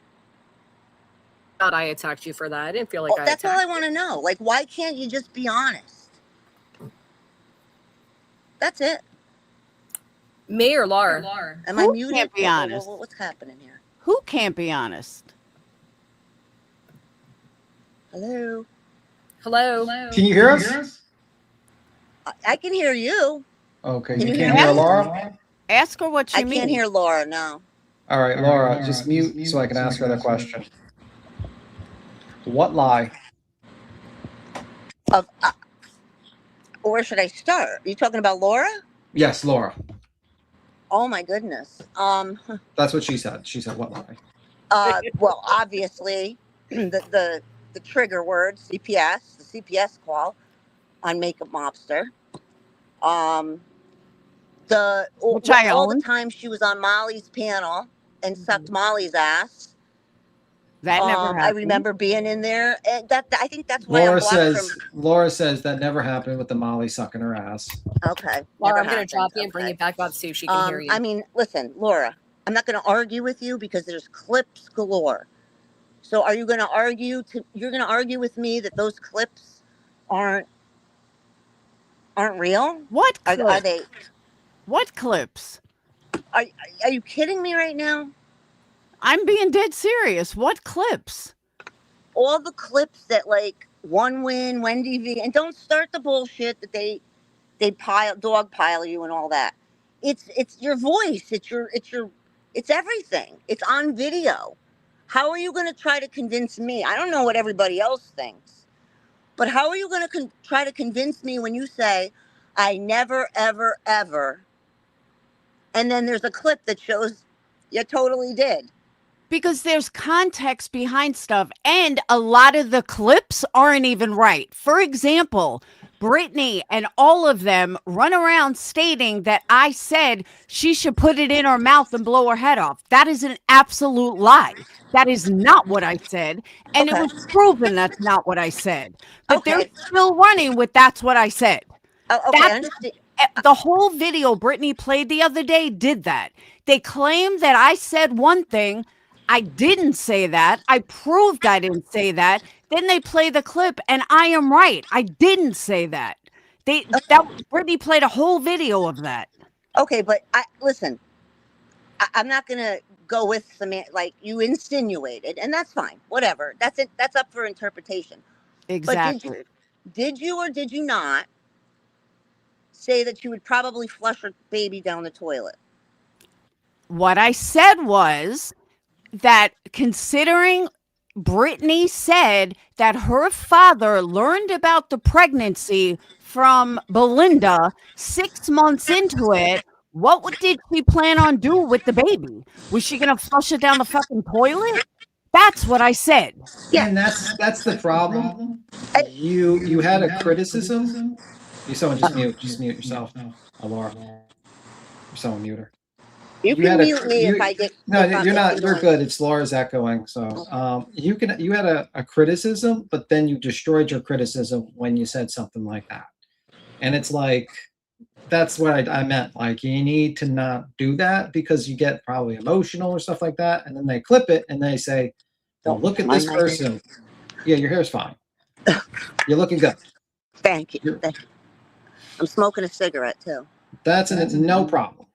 I thought I attacked you for that. I didn't feel like I attacked that's all I want to know. Like, why can't you just be honest? That's it. Me or Laura? Am Who I muted? can't be honest? What's happening here? Who can't be honest? Hello? Hello? Can you hear us? I can hear you. Okay, Can you you can't hear hear me? Laura? Ask her what she I means. can't hear Laura. No. All right, Laura, just mute so I can ask her the question. What lie? Of where should I start? Are you talking about Laura? Yes, Laura. Oh my goodness. That's what she said. She said, what lie? Well, obviously, the trigger word CPS, the CPS call on Makeup Mobster. Which I all the own. time she was on Molly's panel and sucked Molly's ass. That never happened. I remember being in there, and I think that's why I'm Laura blocked says that never happened with the Molly sucking her ass. Okay, Laura, never I'm going to happened. drop you and bring Okay. you back up so she can hear you. I mean, listen, Laura, I'm not going to argue with you because there's clips galore. So are you going to argue? You're going to argue with me that those clips aren't real? What clips? Are they? What clips? Are you kidding me right now? I'm being dead serious. What clips? All the clips that like One Win, Wendy V, and don't start the bullshit that they dog pile you and all that. It's your voice. It's everything. It's on video. How are you going to try to convince me? I don't know what everybody else thinks, but how are you going to try to convince me when you say, I never, ever, ever, and then there's a clip that shows you totally did? Because there's context behind stuff, and a lot of the clips aren't even right. For example, Brittany and all of them run around stating that I said she should put it in her mouth and blow her head off. That is an absolute lie. That is not what I said, and Okay. it was proven that's not what I said. But Okay. they're still running with that's what I said. Oh, okay, I understand. The whole video Brittany played the other day did that. They claim that I said one thing. I didn't say that. I proved I didn't say that. Then they play the clip and I am right. I didn't say that. Brittany played a whole video of that. Okay, but listen, I'm not going to go with some, like you insinuated, and that's fine. Whatever. That's it. That's up for interpretation. Exactly. But did you or did you not say that you would probably flush her baby down the toilet? What I said was that considering Brittany said that her father learned about the pregnancy from Belinda 6 months into it, what did she plan on doing with the baby? Was she going to flush it down the fucking toilet? That's what I said. Yeah, and that's the problem. You had a criticism. Someone just mute yourself. Laura. Someone mute her. You can mute me if I get. No, you're not. You're good. It's Laura's echoing. So you had a criticism, but then you destroyed your criticism when you said something like that. And it's like, that's what I meant. Like, you need to not do that because you get probably emotional or stuff like that. And then they clip it and they say, well, look at this person. Yeah, your hair's fine. You're looking good. Thank you. I'm smoking a cigarette too. That's no problem.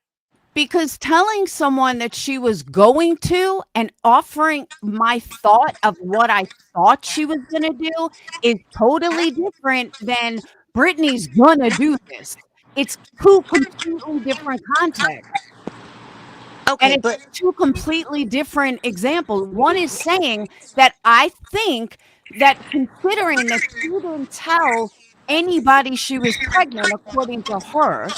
Because telling someone that she was going to and offering my thought of what I thought she was going to do is totally different than Brittany's going to do this. It's two completely different contexts. Okay, and it's two completely different examples. One is saying that I think that considering that she didn't tell anybody she was pregnant, according to her,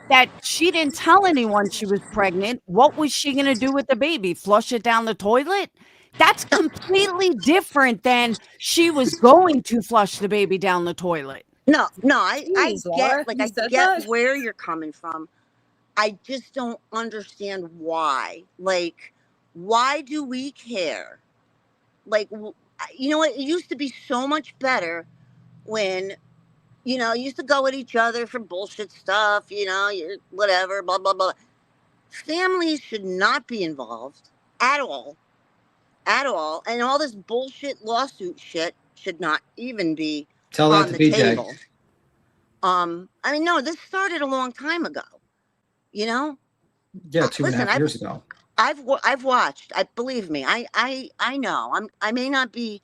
that she didn't tell anyone she was pregnant, what was she going to do with the baby? Flush it down the toilet? That's completely different than she was going to flush the baby down the toilet. No, I Laura, get where you're coming from. I just don't understand why. Like, why do we care? Like, you know what? It used to be so much better when, you used to go at each other for bullshit stuff, whatever, blah, blah, blah. Families should not be involved at all. And all this bullshit lawsuit shit should not even be on the table. I mean, no, this started a long time ago. Yeah, 2.5 years ago. I've watched. Believe me, I know. I may not be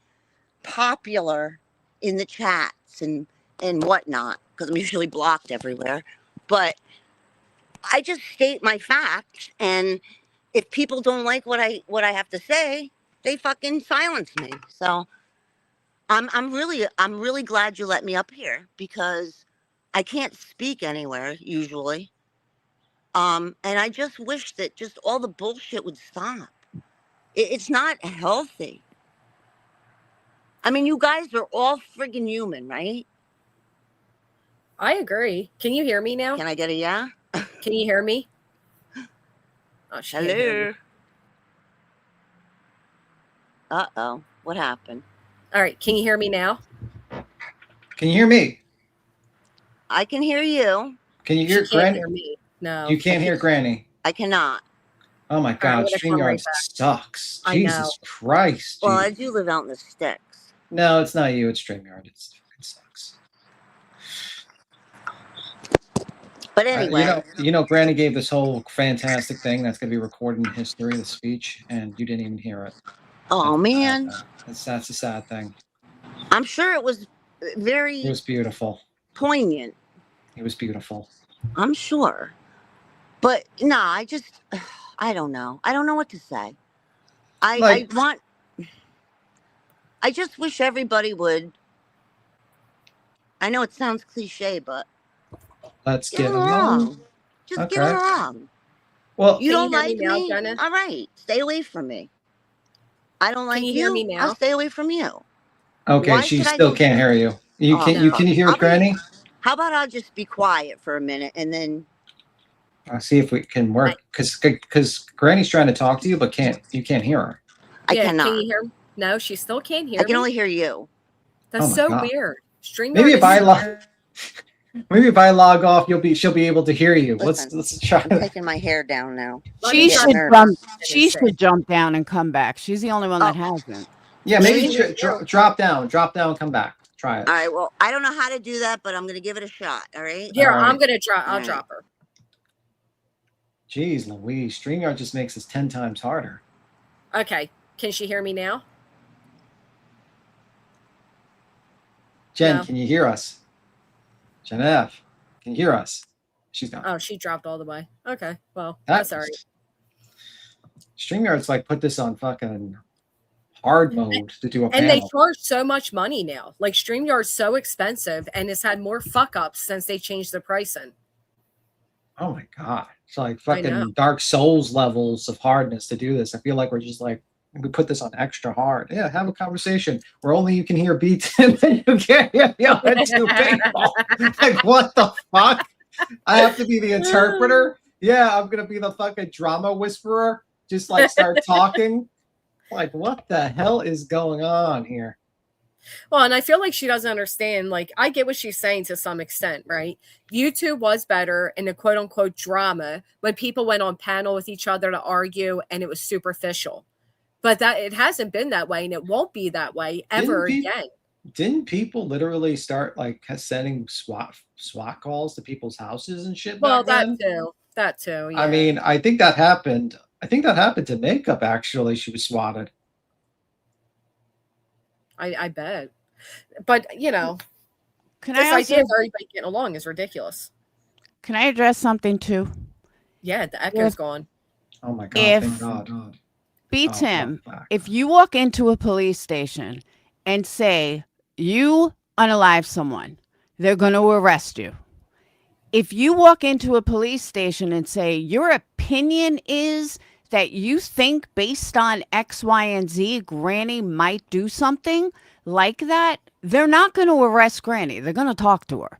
popular in the chats and whatnot because I'm usually blocked everywhere. But I just state my facts, and if people don't like what I have to say, they fucking silence me. So I'm really glad you let me up here, because I can't speak anywhere usually. And I just wish that just all the bullshit would stop. It's not healthy. I mean, you guys are all friggin' human, right? I agree. Can you hear me now? Can I get a yeah? Can you hear me? Oh, she can't hear me. Hello. Uh-oh. What happened? All right. Can you hear me now? Can you hear me? I can hear you. Can you She hear can't Granny? hear me. No. You can't hear Granny. I cannot. Oh my I'm God, gonna come right StreamYard back. sucks. I know. Jesus Christ. Well, I dude. do live out in the sticks. No, it's not you. It's StreamYard. It sucks. But anyway, You know, Granny gave this whole fantastic thing that's going to be recorded in history, the speech, and you didn't even hear it. oh man, That's a sad thing. I'm sure it was It very was beautiful. poignant. It was beautiful. I'm sure. But no, I don't know. I don't know what to say. I just wish everybody would. I know it sounds cliche, but Let's get get along. Just get Okay. along. Well, You Can don't you hear me like now, me? Jenna? All right, stay away from me. I don't like you hear me now? I'll stay away from you. okay, Why she should I still do can't that? hear you. You Oh, can no. can you hear I'll be- Granny? How about I'll just be quiet for a minute and then I'll see if we can work because Granny's trying to talk to you, but you can't hear her. I Yeah, cannot. Can you hear? No, she still can't hear I can me. only hear you. That's Oh my so God. weird. StreamYard Maybe is if I so log weird. maybe if I log off, she'll be able to hear you. Listen, Let's try. I'm taking my hair down now. Let me She try should nervous. jump. and She see. should jump down and come back. She's the only one that hasn't. Yeah, Maybe maybe you do. drop down, come back. Try it. All right, well, I don't know how to do that, but I'm going to give it a shot, all right? Here, All right. I'm gonna drop. I'll All right. drop her. Jeez Louise, StreamYard just makes this 10 times harder. Okay. Can she hear me now? Jen, No. can you hear us? Jen F, can you hear us? She's gone. Oh, she dropped all the way. Okay. Well, that's all right. StreamYard's like put this on fucking hard mode to do a And they panel. charge so much money now. Like StreamYard's so expensive and it's had more fuck ups since they changed the pricing. Oh my God. It's like I know. fucking Dark Souls levels of hardness to do this. I feel like we're just like, we put this on extra hard. Yeah, have a conversation where only you can hear beats and then you can't hear the other two people. Like, what the fuck? I have to be the interpreter? Yeah, I'm going to be the fucking drama whisperer. Just like start talking. Like, what the hell is going on here? Well, and I feel like she doesn't understand. Like, I get what she's saying to some extent, right? YouTube was better in the quote unquote drama when people went on panel with each other to argue and it was superficial. But that it hasn't been that way and it won't be that way ever again. Didn't people literally start like sending SWAT calls to people's houses and shit? Well, back that then? too. That too. Yeah. I mean, I think that happened. I think that happened to Makeup, actually. She was swatted. I bet. But, you know, Can this I idea also, of everybody getting along is ridiculous. can I address something too? Yeah, the echo's gone. Oh my God. If- Thank God. B. Oh, Tim, fuck. if you walk into a police station and say you unalive someone, they're going to arrest you. If you walk into a police station and say your opinion is that you think based on X, Y, and Z, Granny might do something like that, they're not going to arrest Granny. They're going to talk to her.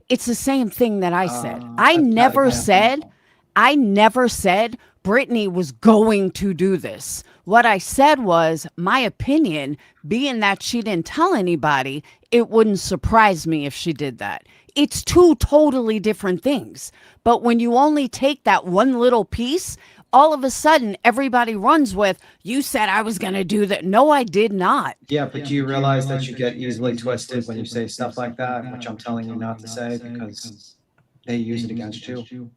It's the same thing that I said. I that's never not said Brittany was going to do this. What I said was my opinion, being that she didn't tell anybody, it wouldn't surprise me if she did that. It's two totally different things. But when you only take that one little piece, all of a sudden everybody runs with, you said I was going to do that. No, I did not. Yeah, but do you realize that you get easily twisted when you say stuff like that, which I'm telling you not to say because they use it against you?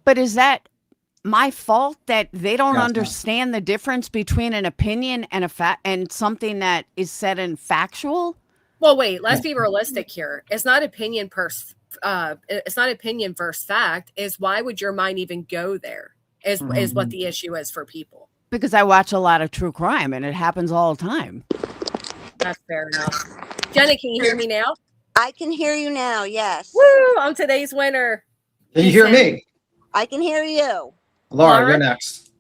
But is that my fault that they don't That's not. understand the difference between an opinion and and something that is said in factual? Well, wait, let's be realistic here. It's not opinion it's not opinion versus fact, is why would your mind even go there is what the issue is for people. Because I watch a lot of true crime and it happens all the time. That's fair enough. Jenna, can you hear me now? I can hear you now. Yes. Woo! I'm today's winner. Can you hear me? I can hear you. Laura, you're next.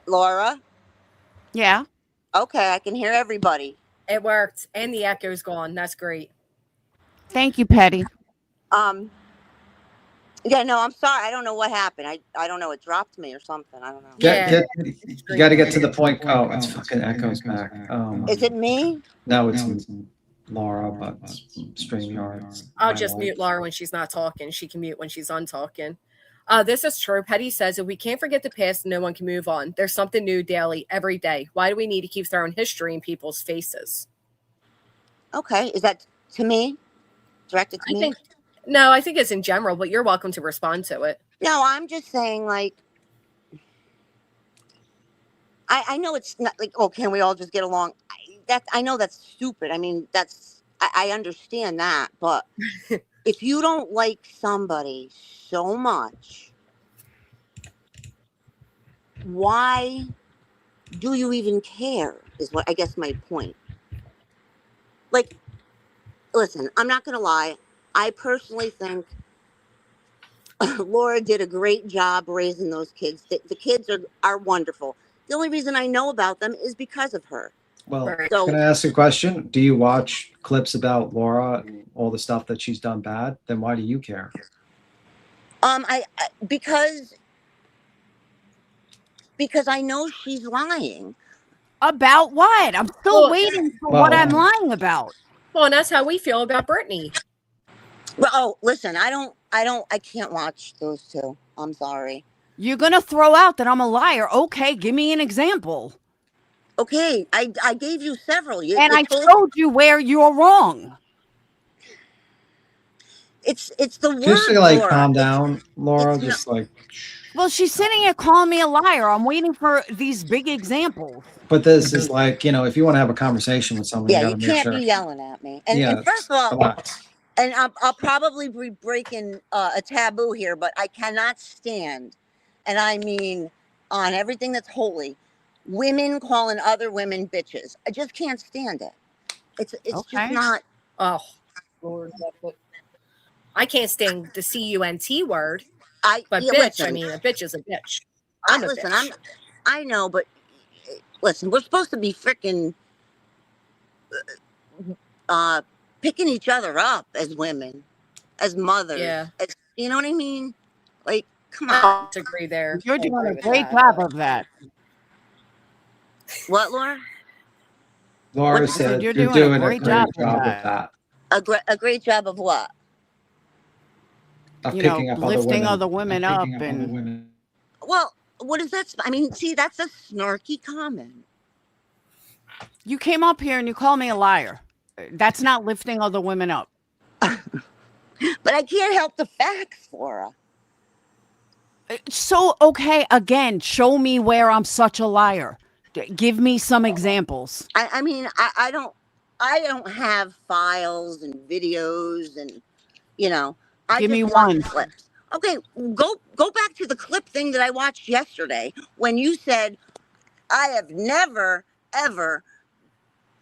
Laura? Yeah. Okay, I can hear everybody. It worked. And the echo's gone. That's great. Thank you, Petty. Yeah, no, I'm sorry. I don't know what happened. I don't know. It dropped me or something. I don't know. You got to get to the point. Oh, it's fucking echoes back. Is it me? No, it's Laura, but StreamYard. I'll just mute Laura when she's not talking. She can mute when she's on talking. This is true. Petty says, if we can't forget the past, no one can move on. There's something new daily, every day. Why do we need to keep throwing history in people's faces? Okay. Is that to me? Directed to me? I think it's in general, but you're welcome to respond to it. No, I'm just saying, like, I know it's not like, oh, can we all just get along? I know that's stupid. I mean, I understand that, but if you don't like somebody so much, why do you even care? Is what I guess my point. Like, listen, I'm not gonna lie. I personally think Laura did a great job raising those kids. The kids are wonderful. The only reason I know about them is because of her. Well, So- can I ask a question? Do you watch clips about Laura and all the stuff that she's done bad? Then why do you care? Because I know she's lying. About what? I'm still waiting for what I'm lying about. Well, and that's how we feel about Brittany. Well, oh, listen, I can't watch those two. I'm sorry. You're gonna throw out that I'm a liar. Okay, give me an example. Okay, I gave you several. I showed you where you're wrong. It's the word. Just to like Laura. calm down, Laura. it's Just like. Well, she's sitting here calling me a liar. I'm waiting for these big examples. But this is like, if you want to have a conversation with someone, Yeah, you you gotta make can't sure. be yelling at me. And, Yeah, and first of all, relax. and I'll probably be breaking a taboo here, but I cannot stand, and I mean on everything that's holy, women calling other women bitches. I just can't stand it. It's just not. Oh, Lord. I can't stand the CUNT word. But yeah, bitch, listen. I mean, a bitch is a bitch. I know, but listen, we're supposed to be freaking picking each other up as women, as mothers. Yeah. You know what I mean? Like, come I on. disagree there. You're doing a great job of that. What, Laura? Laura said you're doing a great job of that. A great job of what? Of picking up lifting other women up and. Well, what is that? I mean, see, that's a snarky comment. You came up here and you called me a liar. That's not lifting other women up. But I can't help the facts, Laura. So, okay, again, show me where I'm such a liar. Give me some examples. I mean, I don't have files and videos and, I give just me watch one. Clips. Okay, go back to the clip thing that I watched yesterday when you said, I have never, ever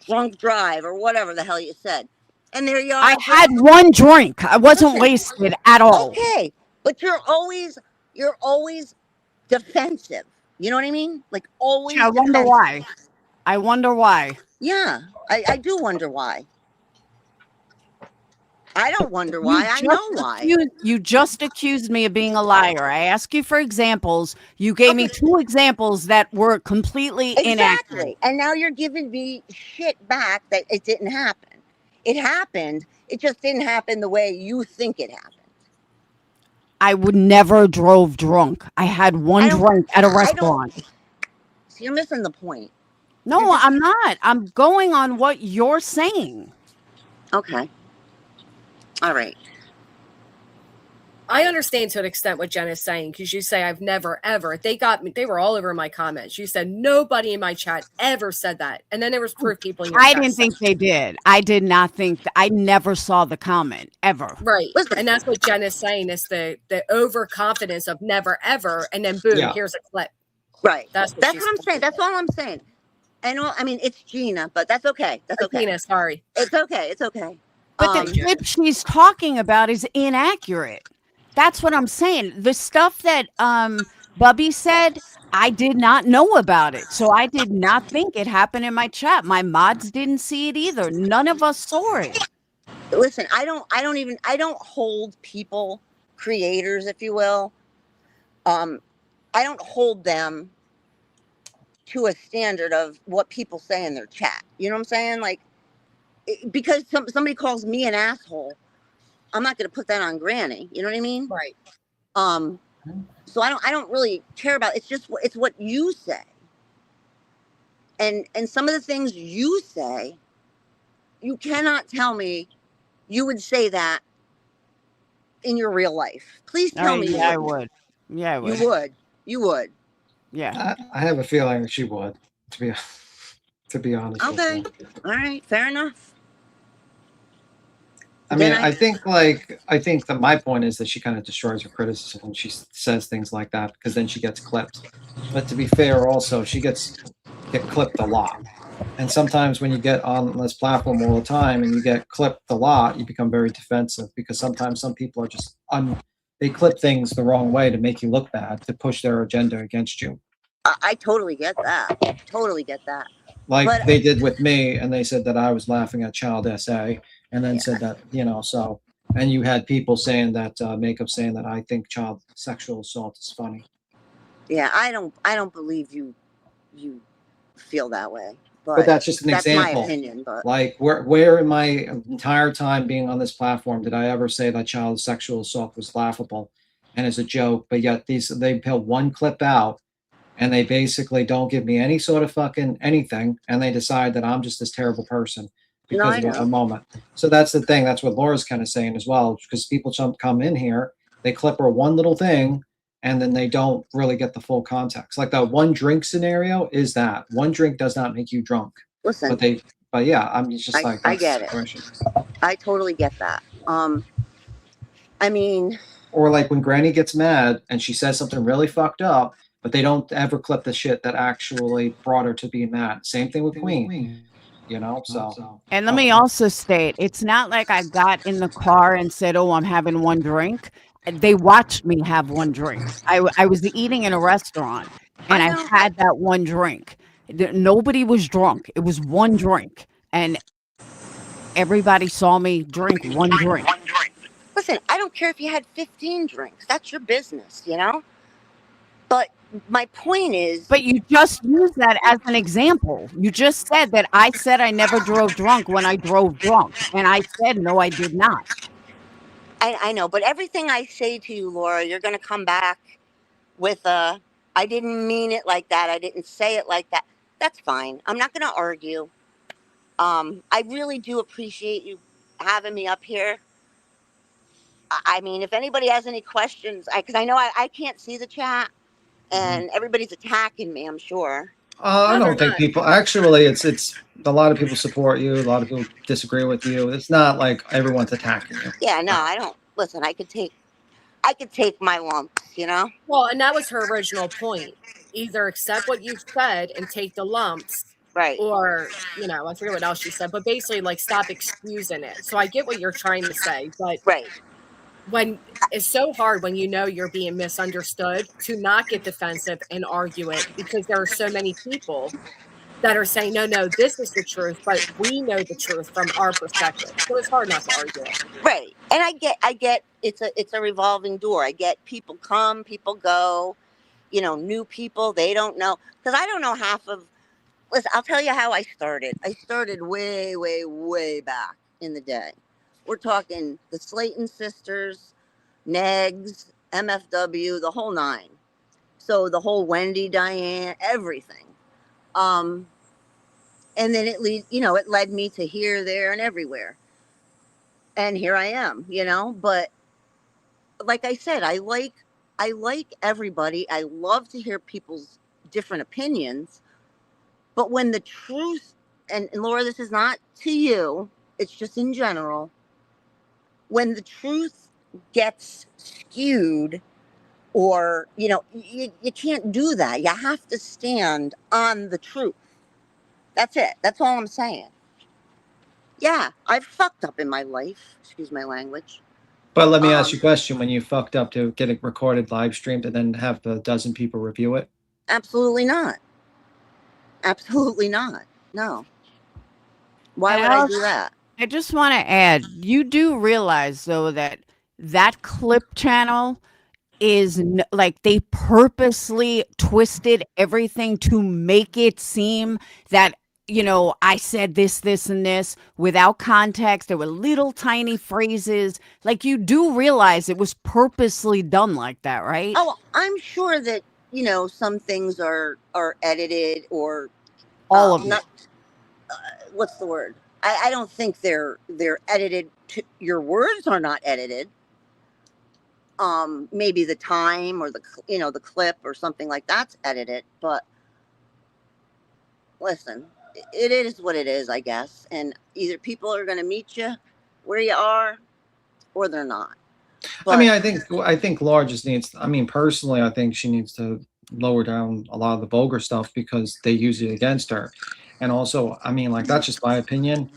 drunk drive or whatever the hell you said. And there you are. I had one drink. I wasn't wasted at all. Okay, but you're always defensive. You know what I mean? Like always. I wonder why. I wonder why. Yeah, I do wonder why. I don't wonder why. I know why. You just accused me of being a liar. I asked you for examples. You gave me 2 examples that were completely inaccurate. And now you're giving me shit back that it didn't happen. It happened. It just didn't happen the way you think it happened. I would never drove drunk. I had one drink at a restaurant. So you're missing the point. No, I'm not. I'm going on what you're saying. Okay. All right. I understand to an extent what Jen is saying, because you say I've never ever. They got me. They were all over my comments. You said nobody in my chat ever said that, and then there was proof people in your I chat didn't said think they did. I did not think. I never saw the comment ever. right. Listen, And that's what Jen is saying is the overconfidence of never ever, and then boom, Yeah. here's a clip. right. That's what That's she's what I'm saying. That's all I'm saying. And all, I mean, it's Gina, but that's okay. That's okay. Gina, sorry. It's okay. It's okay. But the clip she's talking about is inaccurate. That's what I'm saying. The stuff that Bubby said, I did not know about it. So I did not think it happened in my chat. My mods didn't see it either. None of us saw it. Listen, I don't hold people, creators, if you will. I don't hold them to a standard of what people say in their chat. You know what I'm saying? Like, because somebody calls me an asshole, I'm not going to put that on Granny. You know what I mean? Right. So I don't really care about. It's just it's what you say, and some of the things you say, you cannot tell me you would say that in your real life. Please tell me. Yeah, I would. Yeah, I would. You would. You would. Yeah. I have a feeling she would, to be honest. Okay. With you. All right. Fair enough. I mean, I think that my point is that she kind of destroys her criticism when she says things like that, because then she gets clipped. But to be fair, also she get clipped a lot, and sometimes when you get on this platform all the time and you get clipped a lot, you become very defensive, because sometimes some people are just they clip things the wrong way to make you look bad, to push their agenda against you. I totally get that. Totally get that. Like But- they did with me, and they said that I was laughing at child SA, and then said that, so, and you had people saying that, Makeup saying that I think child sexual assault is funny. Yeah, I don't believe you feel that way. But that's just an example. My opinion, but Like, where in my entire time being on this platform did I ever say that child sexual assault was laughable and as a joke? But yet they pull one clip out, and they basically don't give me any sort of fucking anything, and they decide that I'm just this terrible person because of a moment. So that's the thing. That's what Laura's kind of saying as well, because people come in here, they clip her one little thing, and then they don't really get the full context. Like that one drink scenario is that one drink does not make you drunk. listen. But yeah, I'm just like, I get it. I totally get that. I mean, or like when Granny gets mad and she says something really fucked up, but they don't ever clip the shit that actually brought her to be mad. Same thing with Queen. So. And let me also state, it's not like I got in the car and said, oh, I'm having one drink. They watched me have one drink. I was eating in a restaurant, and I had that one drink. Nobody was drunk. It was one drink, and everybody saw me drink one drink. listen, I don't care if you had 15 drinks. That's your business, But my point is... But you just used that as an example. You just said that I said I never drove drunk when I drove drunk. And I said, no, I did not. I know, but everything I say to you, Laura, you're going to come back with I didn't mean it like that. I didn't say it like that. That's fine. I'm not going to argue. I really do appreciate you having me up here. I mean, if anybody has any questions, because I know I can't see the chat, and everybody's attacking me, I'm sure. I don't think people actually. It's a lot of people support you. A lot of people disagree with you. It's not like everyone's attacking you. Yeah, no, I don't. Listen, I could take my lumps, Well, and that was her original point. Either accept what you said and take the lumps, right? Or I forget what else she said, but basically, like, stop excusing it. So I get what you're trying to say, but right. When it's so hard when you're being misunderstood to not get defensive and argue it, because there are so many people that are saying, no, this is the truth, but we know the truth from our perspective. So it's hard not to argue it. Right. And I get it's a revolving door. I get people come, people go, new people, they don't know. Because I don't know listen, I'll tell you how I started. I started way, way, way back in the day. We're talking the Slayton sisters, Negs, MFW, the whole nine. So the whole Wendy, Diane, everything. And then it led me to here, there, and everywhere. And here I am, but like I said, I like everybody. I love to hear people's different opinions. But when the truth, and Laura, this is not to you, it's just in general, when the truth gets skewed, or, you can't do that. You have to stand on the truth. That's it. That's all I'm saying. Yeah, I've fucked up in my life. Excuse my language. But let me ask you a question. When you fucked up to get it recorded, live streamed, and then have a dozen people review it? Absolutely not. Absolutely not. No. Why And would I do that? I just want to add, you do realize though that that clip channel is like they purposely twisted everything to make it seem that, I said this, this, and this without context. There were little tiny phrases. Like, you do realize it was purposely done like that, right? Oh, I'm sure that, some things are edited, or All of not. What's the word? I don't think they're edited. Your words are not edited. Maybe the time, or the clip or something like that's edited. But listen, it is what it is, I guess. And either people are going to meet you where you are, or they're not. I mean, I think Laura just needs. I mean, personally, I think she needs to lower down a lot of the vulgar stuff because they use it against her. And also, I mean, like, that's just my opinion.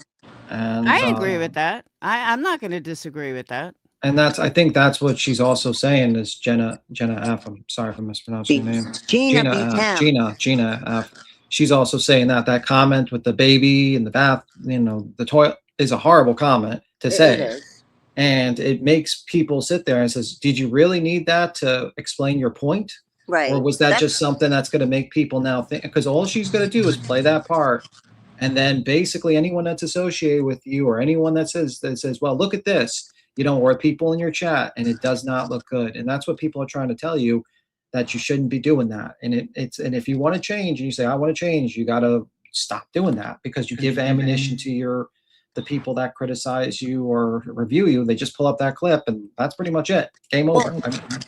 And I agree with that. I'm not going to disagree with that. And I think that's what she's also saying is Jenna F. I'm sorry if I'm mispronouncing your name. Gina F. She's also saying that comment with the baby in the bath, the toilet, is a horrible comment to say. It is. And it makes people sit there and says, did you really need that to explain your point? Right. Or was that just something that's going to make people now think? Because all she's going to do is play that part. And then basically anyone that's associated with you, or anyone that says, well, look at this, or people in your chat, and it does not look good. And that's what people are trying to tell you, that you shouldn't be doing that. And and if you want to change, and you say, I want to change, you got to stop doing that, because you give ammunition to the people that criticize you or review you. They just pull up that clip, and that's pretty much it. Game over.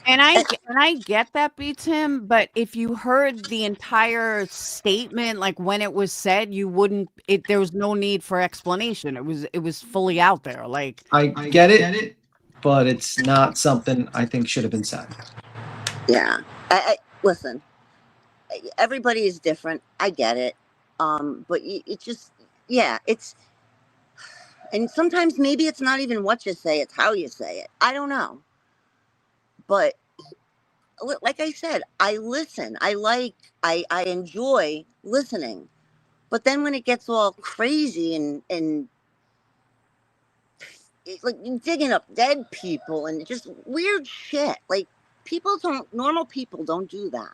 And I get that, beats him. But if you heard the entire statement, like when it was said, you wouldn't. There was no need for explanation. It was fully out there. Like, I get it, but it's not something I think should have been said. Yeah. I listen. Everybody is different. I get it. But it just, it's. And sometimes maybe it's not even what you say, it's how you say it. I don't know. But like I said, I listen. I enjoy listening. But then when it gets all crazy and like digging up dead people and just weird shit, like normal people don't do that.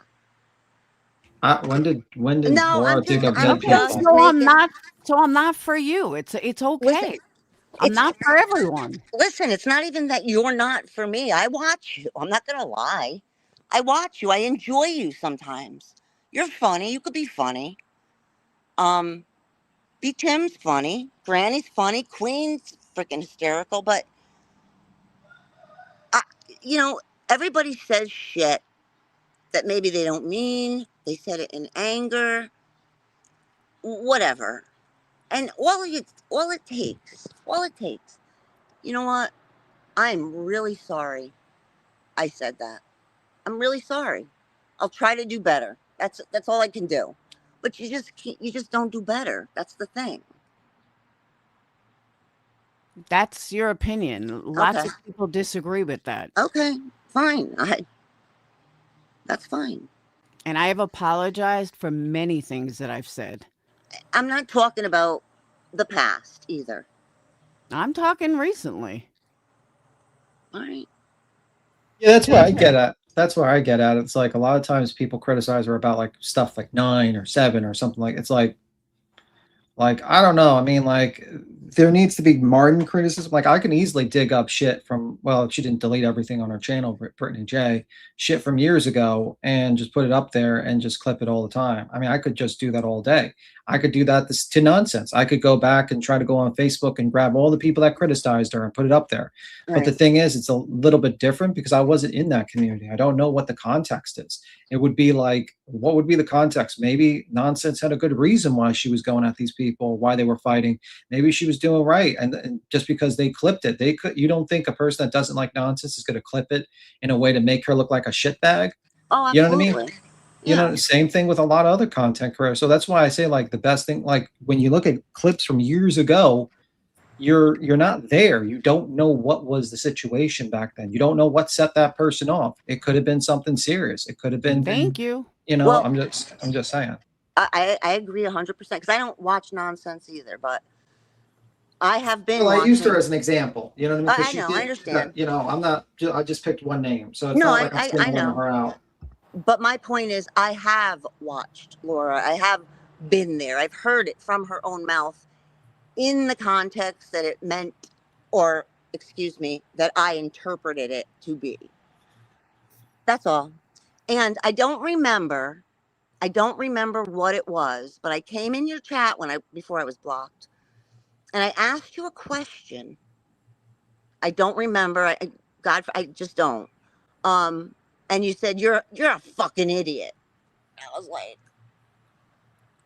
When did Laura dig up dead people? So I'm not for you. It's okay. Listen, I'm not for everyone. Listen, it's not even that you're not for me. I watch you. I'm not gonna lie. I watch you. I enjoy you sometimes. You're funny. You could be funny. B. Tim's funny. Granny's funny. Queen's freaking hysterical. But everybody says shit that maybe they don't mean. They said it in anger. Whatever. And all it takes, you know what? I'm really sorry I said that. I'm really sorry. I'll try to do better. That's all I can do. But you just don't do better. That's the thing. That's your opinion. Lots of people disagree with that. Okay, fine. That's fine. And I have apologized for many things that I've said. I'm not talking about the past either. I'm talking recently. All right. Yeah, that's where I get at. That's where I get at. It's like a lot of times people criticize her about like stuff like 9 or 7 or something like. It's like I don't know. I mean, like there needs to be Martin criticism. Like I can easily dig up shit from, well, she didn't delete everything on her channel, Brittany J, shit from years ago and just put it up there and just clip it all the time. I mean, I could just do that all day. I could do that to nonsense. I could go back and try to go on Facebook and grab all the people that criticized her and put it up there. Right. But the thing is, it's a little bit different because I wasn't in that community. I don't know what the context is. It would be like, what would be the context? Maybe Nonsense had a good reason why she was going at these people, why they were fighting. Maybe she was doing right. And just because they clipped it, you don't think a person that doesn't like Nonsense is going to clip it in a way to make her look like a shitbag? Oh, You know absolutely. what I mean? You know, same thing with a lot of other content creators. So that's why I say like the best thing, like when you look at clips from years ago, you're not there. You don't know what was the situation back then. You don't know what set that person off. It could have been something serious. It could have been, Thank you. you know, Well, I'm just saying. I agree 100% because I don't watch Nonsense either, but I have been. Well, I used her watching- as an example. You know what I mean? 'Cause I she know, did- I understand. You know, I'm not. I just picked one name, so it's No, not like I'm I singling know. her out. But my point is, I have watched Laura. I have been there. I've heard it from her own mouth in the context that it meant, or excuse me, that I interpreted it to be. That's all. And I don't remember what it was, but I came in your chat before I was blocked, and I asked you a question. I don't remember. I just don't. And you said you're a fucking idiot. I was like,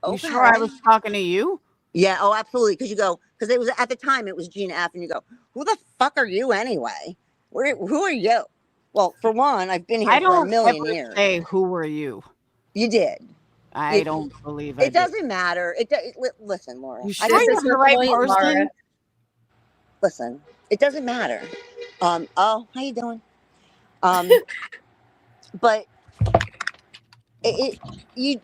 You okay. sure I was talking to you? Yeah. Oh, absolutely. Because it was at the time it was Gina F. And you go, who the fuck are you anyway? Who are you? Well, for one, I've been here I for a don't million ever years. say who were you. You did. I don't believe I It did. doesn't matter. Listen, Laura. You I sure just- you're the right point, person? Laura. Listen, it doesn't matter. Oh, how you doing? But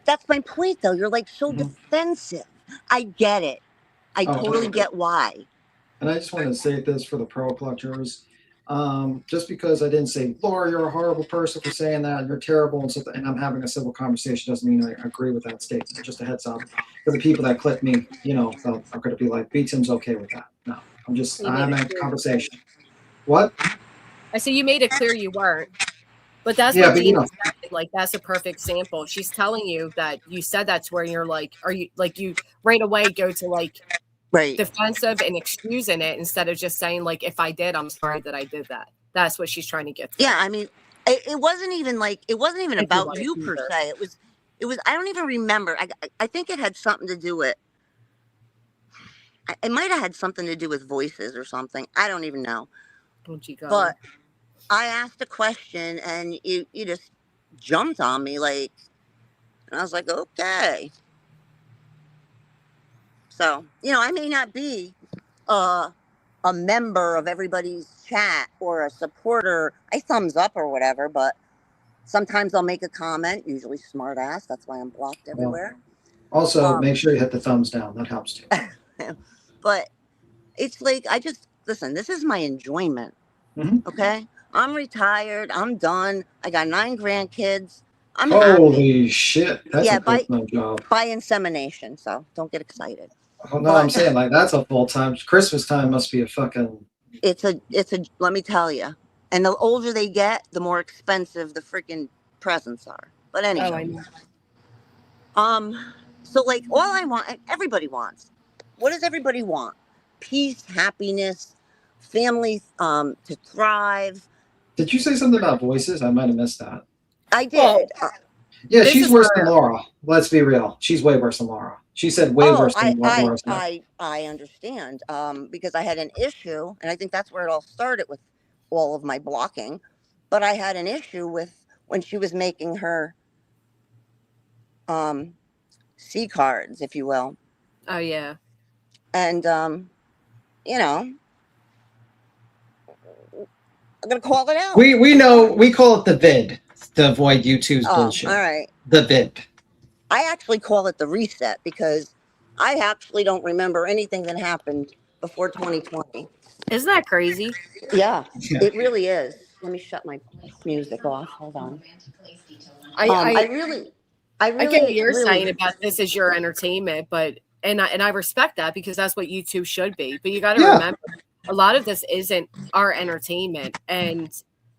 that's my point though. You're like so defensive. I get it. I totally get why. And I just want to say this for the pro collectors. Just because I didn't say, Laura, you're a horrible person for saying that, and you're terrible and stuff, and I'm having a civil conversation doesn't mean I agree with that statement. Just a heads up. For the people that clip me, you know, are going to be like, B-Tim's okay with that. No, I'm having a conversation. What? I said you made it clear you weren't. But that's Yeah, what but you Gina know. said. Like, that's a perfect example. She's telling you that you said that to her, and you're like, are you like, you right away go to like Right. defensive and excusing it instead of just saying, like, if I did, I'm sorry that I did that. That's what she's trying to get to. Yeah, I mean, it wasn't even If you about want you to per either. se. It was. I don't even remember. I think it had something to do with. It might have had something to do with voices or something. I don't even know. Oh, gee, golly. But I asked a question and you just jumped on me like, and I was like, okay. So, you know, I may not be a member of everybody's chat or a supporter. I thumbs up or whatever, but sometimes I'll make a comment, usually smart ass. That's why I'm blocked everywhere. Also, make sure you hit the thumbs down. That helps too. But it's like, listen, this is my enjoyment. Mhm. Okay. I'm retired. I'm done. I got 9 grandkids. I'm happy. Holy shit. That's Yeah, a full-time job. by insemination. So don't get excited. Oh, no, I'm saying like that's a full-time. Christmas time must be a fucking. It's a, let me tell you. And the older they get, the more expensive the freaking presents are. But anyway. Oh, I know. So like all I want, everybody wants. What does everybody want? Peace, happiness, family, to thrive. Did you say something about voices? I might have missed that. I did. Well, Yeah, This she's is worse where- than Laura. Let's be real. She's way worse than Laura. She said way worse than what Laura said. I understand. Because I had an issue, and I think that's where it all started with all of my blocking. But I had an issue with when she was making her C cards, if you will. Oh, yeah. And you know, I'm gonna call it out. We know, we call it the vid to avoid YouTube's bullshit. All right. The vid. I actually call it the reset because I actually don't remember anything that happened before 2020. Isn't that crazy? Yeah, Yeah. it really is. Let me shut my music off. Hold on. I I really get what you're really- saying about this as your entertainment, but and I respect that because that's what YouTube should be. But you got to Yeah. remember, a lot of this isn't our entertainment, and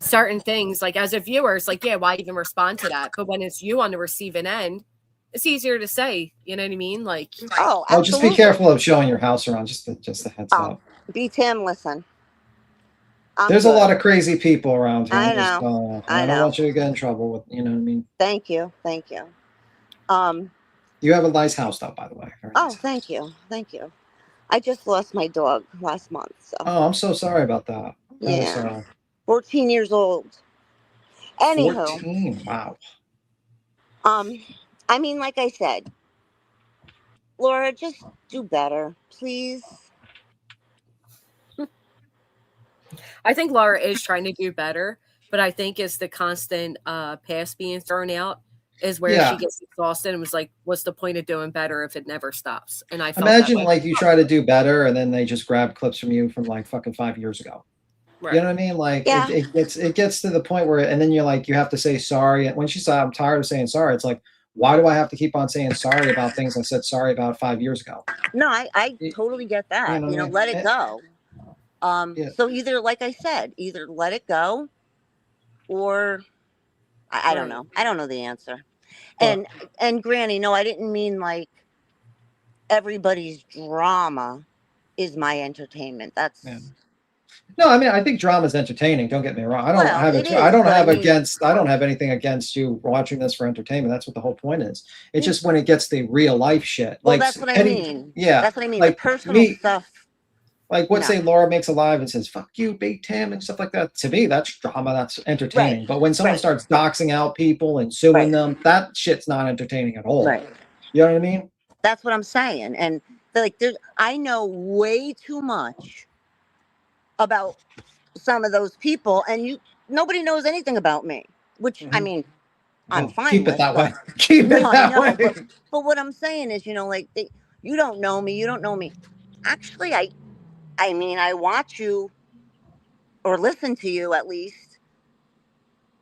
certain things, like as a viewer, it's like, yeah, why even respond to that? But when it's you on the receiving end, it's easier to say. You know what I mean? Like, Oh, Oh, just be absolutely. careful of showing your house around. Just a heads Oh, up. B Tim, listen. I'm There's a good. lot of crazy people around here. I Just, know. I I don't know. want you to get in trouble with, you know what I mean? Thank you. Thank you. You have a nice house, though, by the way. Very Oh, nice house. thank you. Thank you. I just lost my dog last month. So Oh, I'm so sorry about that. Very yeah, sorry. 14 years old. Anywho, 14. Wow. I mean, like I said, Laura, just do better, please. I think Laura is trying to do better, but I think it's the constant pass being thrown out is where Yeah. she gets exhausted and was like, what's the point of doing better if it never stops? And I felt that Imagine way. like you try to do better and then they just grab clips from you from like fucking 5 years ago. Right. You know what I mean? Like Yeah. it gets to the point where, and then you're like, you have to say sorry. And when she said, I'm tired of saying sorry, it's like, why do I have to keep on saying sorry about things I said sorry about 5 years ago? No, I totally get that. You know, Let it go. Yeah. So either, like I said, either let it go, or I don't Right. know. I don't know the answer. But- And Granny, no, I didn't mean like everybody's drama is my entertainment. That's Yeah. No, I mean, I think drama is entertaining. Don't get me wrong. I don't Well, have it I is, don't but I have mean- against. I don't have anything against you watching this for entertainment. That's what the whole point is. It's just when it gets the real life shit. well, Like that's what I Eddie- mean. Yeah, That's what I mean. like the personal me- stuff. Like what No. say Laura makes a live and says "fuck you, Big Tim" and stuff like that. To me, that's drama. That's entertaining. Right. But when someone Right. starts doxing out people and suing Right. them, that shit's not entertaining at all. Right. You know what I mean? That's what I'm saying. And I know way too much about some of those people, and nobody knows anything about me. Which I Mhm. mean, I'm Well, fine keep with it that but- way. Keep it No, I that know, way. But what I'm saying is, like you don't know me. You don't know me. Actually, I mean, I watch you or listen to you at least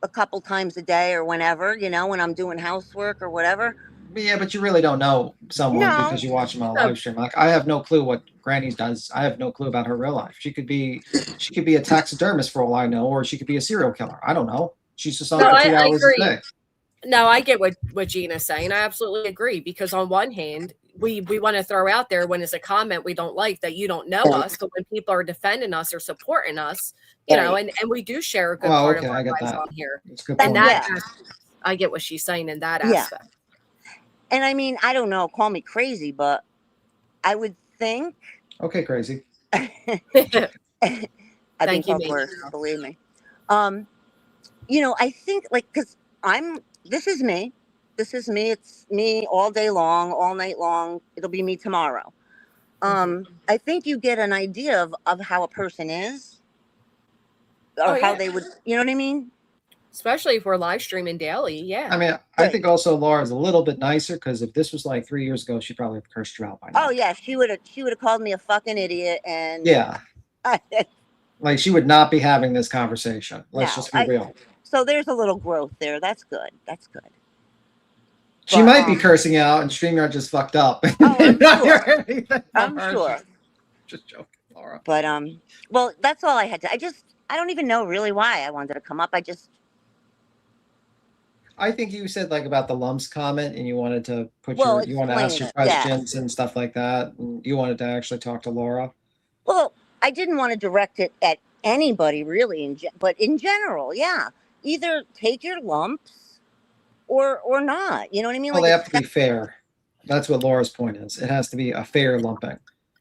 a couple times a day or whenever, when I'm doing housework or whatever. Yeah, but you really don't know someone No. because you watch them on a live stream. Like I have no clue what Granny does. I have no clue about her real life. She could be a taxidermist for all I know, or she could be a serial killer. I don't know. She's just on No, for I 2 hours agree. a day. No, I get what Gina's saying. I absolutely agree because on one hand, we want to throw out there when it's a comment we don't like that you don't know us, but when people are defending us or supporting us, you know, and we do share a good Oh, part okay, of I our get lives that. on here. That's a good And point. that Yeah. I get what she's saying in that Yeah. aspect. And I mean, I don't know, call me crazy, but I would think Okay, crazy. I've been Thank you, called mate. worse, believe me. I think because this is me. This is me. It's me all day long, all night long. It'll be me tomorrow. I think you get an idea of how a person is or how yeah. they would, you know what I mean? Especially if we're live streaming daily. Yeah. I mean, I Right. think also Laura's a little bit nicer because if this was like 3 years ago, she probably would have cursed you out by now. Oh yeah, she would have called me a fucking idiot and Yeah, like she would not be having this conversation. Let's No, just be real. So there's a little growth there. That's good. That's good. She But, might be cursing out, and StreamYard just fucked up. Oh, I'm Not sure. hear anything from I'm her. sure. Just joking, Laura. But well, that's all I had to. I don't even know really why I wanted to come up. I think you said like about the lumps comment, and you wanted to you want to ask your explain it, yeah. questions and stuff like that. And you wanted to actually talk to Laura. Well, I didn't want to direct it at anybody really, but in general, yeah. Either take your lumps or not. You know what I mean? Well, they have to be fair. That's what Laura's point is. It has to be a fair lumping.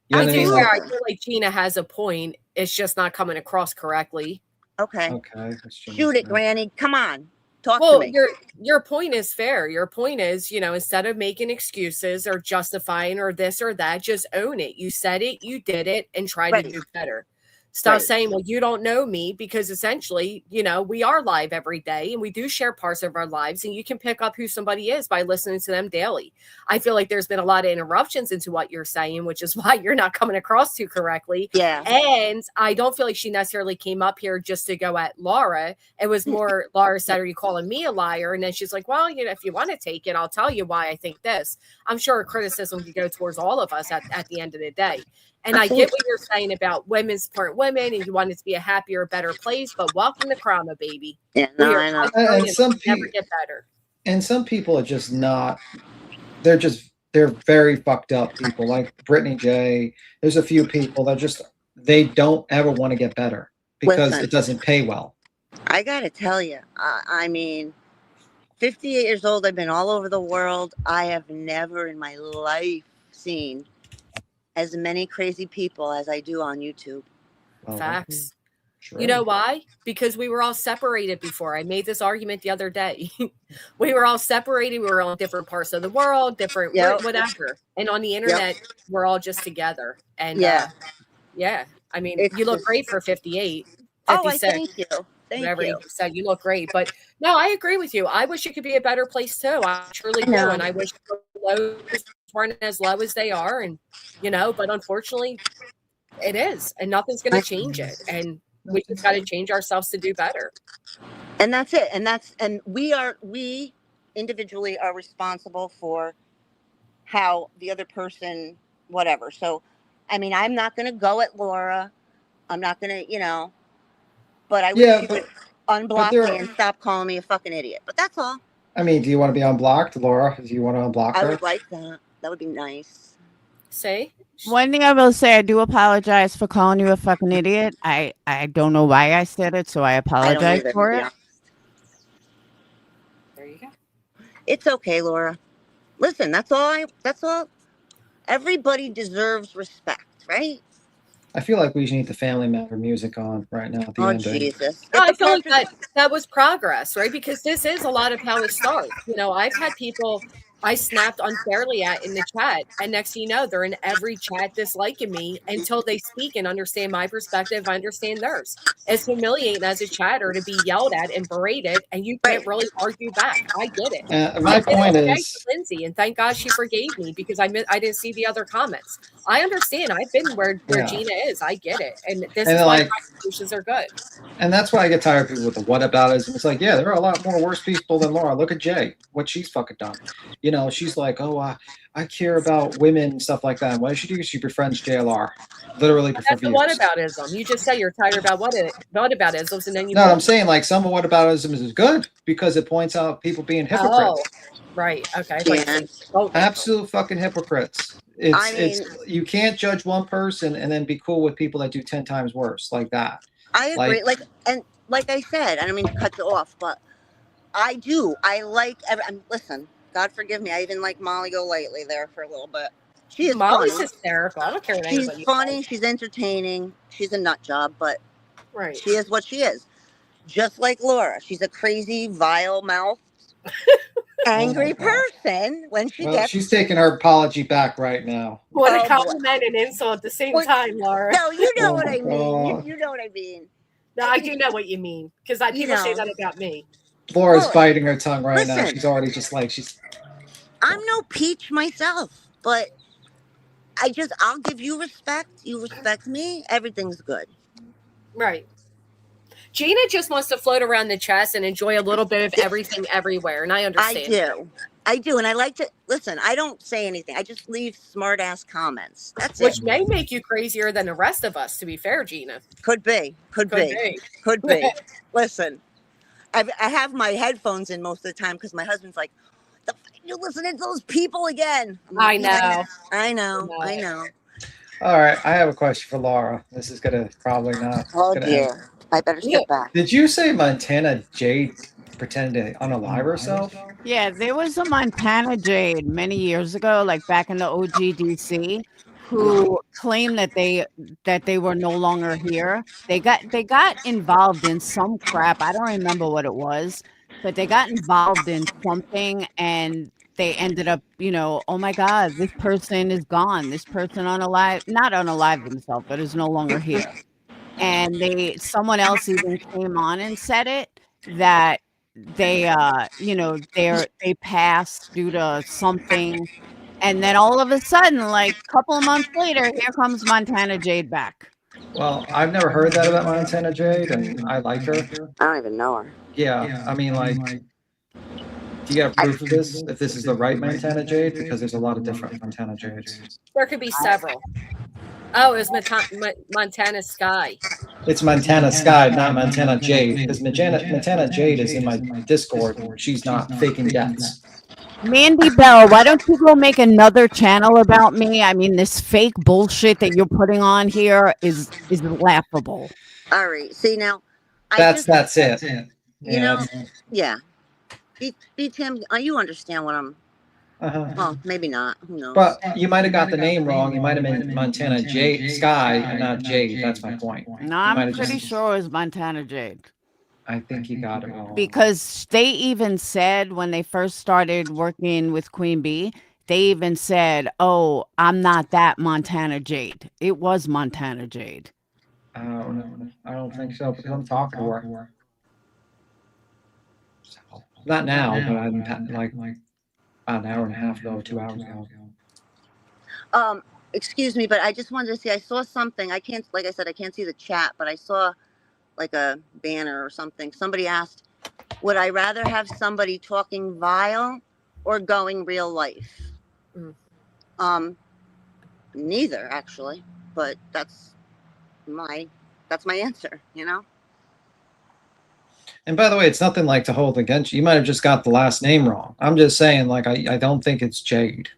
You know I what I do. mean? Yeah, Like, I feel like Gina has a point. It's just not coming across correctly. Okay. okay. that's Gina's Shoot it, point. Granny. Come on. Talk Well, to me. your point is fair. Your point is, instead of making excuses or justifying or this or that, just own it. You said it, you did it, and try Right. to do better. Stop Right. saying, well, you don't know me, because essentially, we are live every day and we do share parts of our lives, and you can pick up who somebody is by listening to them daily. I feel like there's been a lot of interruptions into what you're saying, which is why you're not coming across too correctly. Yeah. And I don't feel like she necessarily came up here just to go at Laura. It was more Laura said, are you calling me a liar? And then she's like, well, if you want to take it, I'll tell you why I think this. I'm sure a criticism could go towards all of us at the end of the day. And I get what you're saying about women support women and you want it to be a happier, better place, but welcome to Krama, baby. Yeah, no, I know. And some never get better. And some people are just not, they're very fucked up people, like Brittany J. There's a few people that they don't ever want to get better because Listen. it doesn't pay well. I got to tell you, I mean, 58 years old, I've been all over the world. I have never in my life seen as many crazy people as I do on YouTube. Well, Facts. sure. You know why? Because we were all separated before. I made this argument the other day. We were all separated. We were all in different parts of the world, different whatever. And on the internet, we're all just together. And yeah. I mean, you look great for 58. 56, oh, I thank you. Whatever you said, you look great. But no, I agree with you. I wish it could be a better place too. I truly do. And I wish the lows weren't as low as they are. And but unfortunately it is, and nothing's going to change it. And we just got to change ourselves to do better. And that's it. And we individually are responsible for how the other person, whatever. So, I mean, I'm not going to go at Laura. I'm not going to, but I wish she would unblock me and stop calling me a fucking idiot. But that's all. I mean, do you want to be unblocked, Laura? Do you want to unblock her? I would like that. That would be nice. Say? One thing I will say, I do apologize for calling you a fucking idiot. I don't know why I said it, so I apologize for it. There you go. It's okay, Laura. Listen, that's all. Everybody deserves respect, right? I feel like we need the Family Matter music on right now at the end. Jesus. No, I feel like that was progress, right? Because this is a lot of how it starts. I've had people I snapped unfairly at in the chat, and next thing you know, they're in every chat disliking me until they speak and understand my perspective. I understand theirs. It's humiliating as a chatter to be yelled at and berated, and you can't really argue back. I get it. My point is, Lindsay, and thank God she forgave me because I didn't see the other comments. I understand. I've been where Gina is. I get it, and this is why my solutions are good. And that's why I get tired of people with the whataboutism. It's like, yeah, there are a lot more worse people than Laura. Look at Jay, what she's fucking done. She's like, oh, I care about women and stuff like that. What does she do? She befriends JLR, literally. That's the whataboutism. You just say you're tired about whataboutisms, and then you. No, I'm saying like some of whataboutism is good because it points out people being hypocrites. Oh, right. Okay. Yeah. Absolute fucking hypocrites. You can't judge one person and then be cool with people that do 10 times worse like that. I agree. Like I said, I don't mean to cut you off, but I do. Listen, God forgive me. I even like Molly Golightly there for a little bit. She is Molly's funny. hysterical. I don't care what She's anybody funny. says. She's entertaining. She's a nut job, but right. She is what she is. Just like Laura. She's a crazy, vile-mouthed, angry person when she gets... She's taking her apology back right now. What a compliment and insult at the same time, Laura. No, you know what I mean. You know what I mean. No, I do know what you mean. Because people say that about me. Laura's biting her tongue right now. She's already just like, I'm no peach myself, but I'll give you respect. You respect me. Everything's good. Right. Gina just wants to float around the chest and enjoy a little bit of everything everywhere. And I understand. I do. And I like to listen. I don't say anything. I just leave smart ass comments. That's Which may make you crazier than the rest of us, to be fair, Gina. Could be. Listen, I have my headphones in most of the time because my husband's like, you're listening to those people again. I know. I know. All right. I have a question for Laura. This is going to probably not. Oh, dear. I better step back. Did you say Montana Jade pretended to unalive herself? Yeah, there was a Montana Jade many years ago, like back in the OGDC, who claimed that they were no longer here. They got involved in some crap. I don't remember what it was, but they got involved in something and they ended up, oh my God, this person is gone. This person not unalived themselves, but is no longer here. and someone else even came on and said it, that they they passed due to something, and then all of a sudden, like a couple of months later, here comes Montana Jade back. Well, I've never heard that about Montana Jade, and I like her. I don't even know her. Yeah, I mean, like, do you have proof of this? If this is the right Montana Jade? Because there's a lot of different Montana Jades. There could be several. Oh, it was Montana Sky. It's Montana Sky, not Montana Jade, because Montana Jade is in my Discord. She's not faking deaths. Mandy Bell, why don't you go make another channel about me? I mean, this fake bullshit that you're putting on here is laughable. All right. See now, That's it. You know, yeah. Be Tim, you understand what I'm. Well, maybe not. Who knows? But you might have got the name wrong. You might have been Montana Jade Sky and not Jade. That's my point. No, I'm pretty sure it was Montana Jade. I think you got it wrong. Because they even said when they first started working with Queen Bee, they even said, "Oh, I'm not that Montana Jade." It was Montana Jade. No, I don't think so. Because I'm talking to her. Not now, but I'm like about an hour and a half ago, 2 hours ago. Excuse me, but I just wanted to see. I saw something. I can't, like I said, I can't see the chat, but I saw like a banner or something. Somebody asked, would I rather have somebody talking vile or going real life? Neither actually, but that's my answer, you know? And by the way, it's nothing like to hold against you. You might have just got the last name wrong. I'm just saying, like, I don't think it's Jade.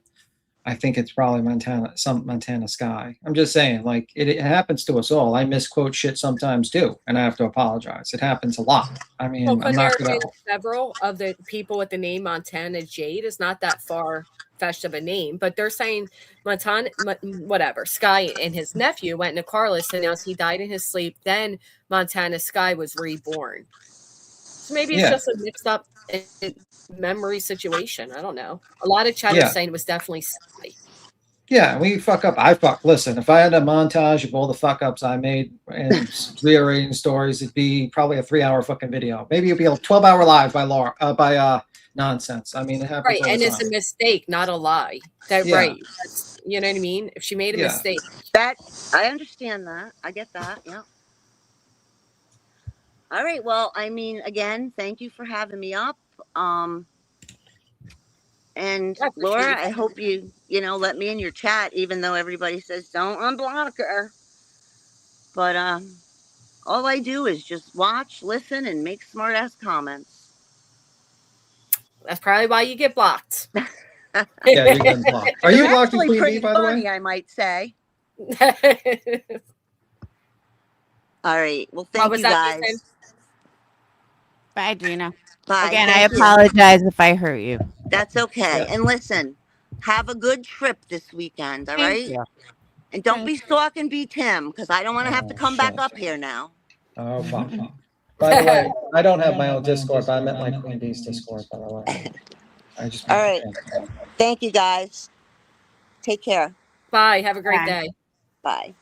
I think it's probably Montana Sky. I'm just saying, like, it happens to us all. I misquote shit sometimes too, and I have to apologize. It happens a lot. I mean, Well, I'm not there gonna. are several of the people with the name Montana Jade is not that far fetched of a name, but they're saying whatever. Sky and his nephew went into car list, announced he died in his sleep. Then Montana Sky was reborn. So maybe it's just a mixed up memory situation. I don't know. A lot of chat is saying it was definitely Sky. Yeah, we fuck up. Listen, if I had a montage of all the fuck ups I made and rearranging stories, it'd be probably a 3-hour fucking video. Maybe it'd be a 12-hour live by nonsense. I mean, it happens. Right, all and the it's time. a mistake, not a lie. Right. You know what I mean? If she made a mistake. That I understand that. I get that. Yeah. All right. Well, I mean, again, thank you for having me up. And Laura, I hope you let me in your chat, even though everybody says don't unblock her. But all I do is just watch, listen, and make smart ass comments. That's probably why you get blocked. Yeah, you're getting blocked. Are you blocked in Queen Bee, by the way? I might say. All right. Well, thank you guys. Bye, Gina. Bye. Again, I apologize if I hurt you. That's okay. Yeah. And listen, have a good trip this weekend, all right? Yeah. And don't be stalking B Tim, because I don't want to have to come back up here now. Oh, fuck. By the way, I don't have my own Discord, but I meant my Queen Bee's Discord, by the way. All right. Thank you, guys. Take care. Bye. Have a great day. Bye.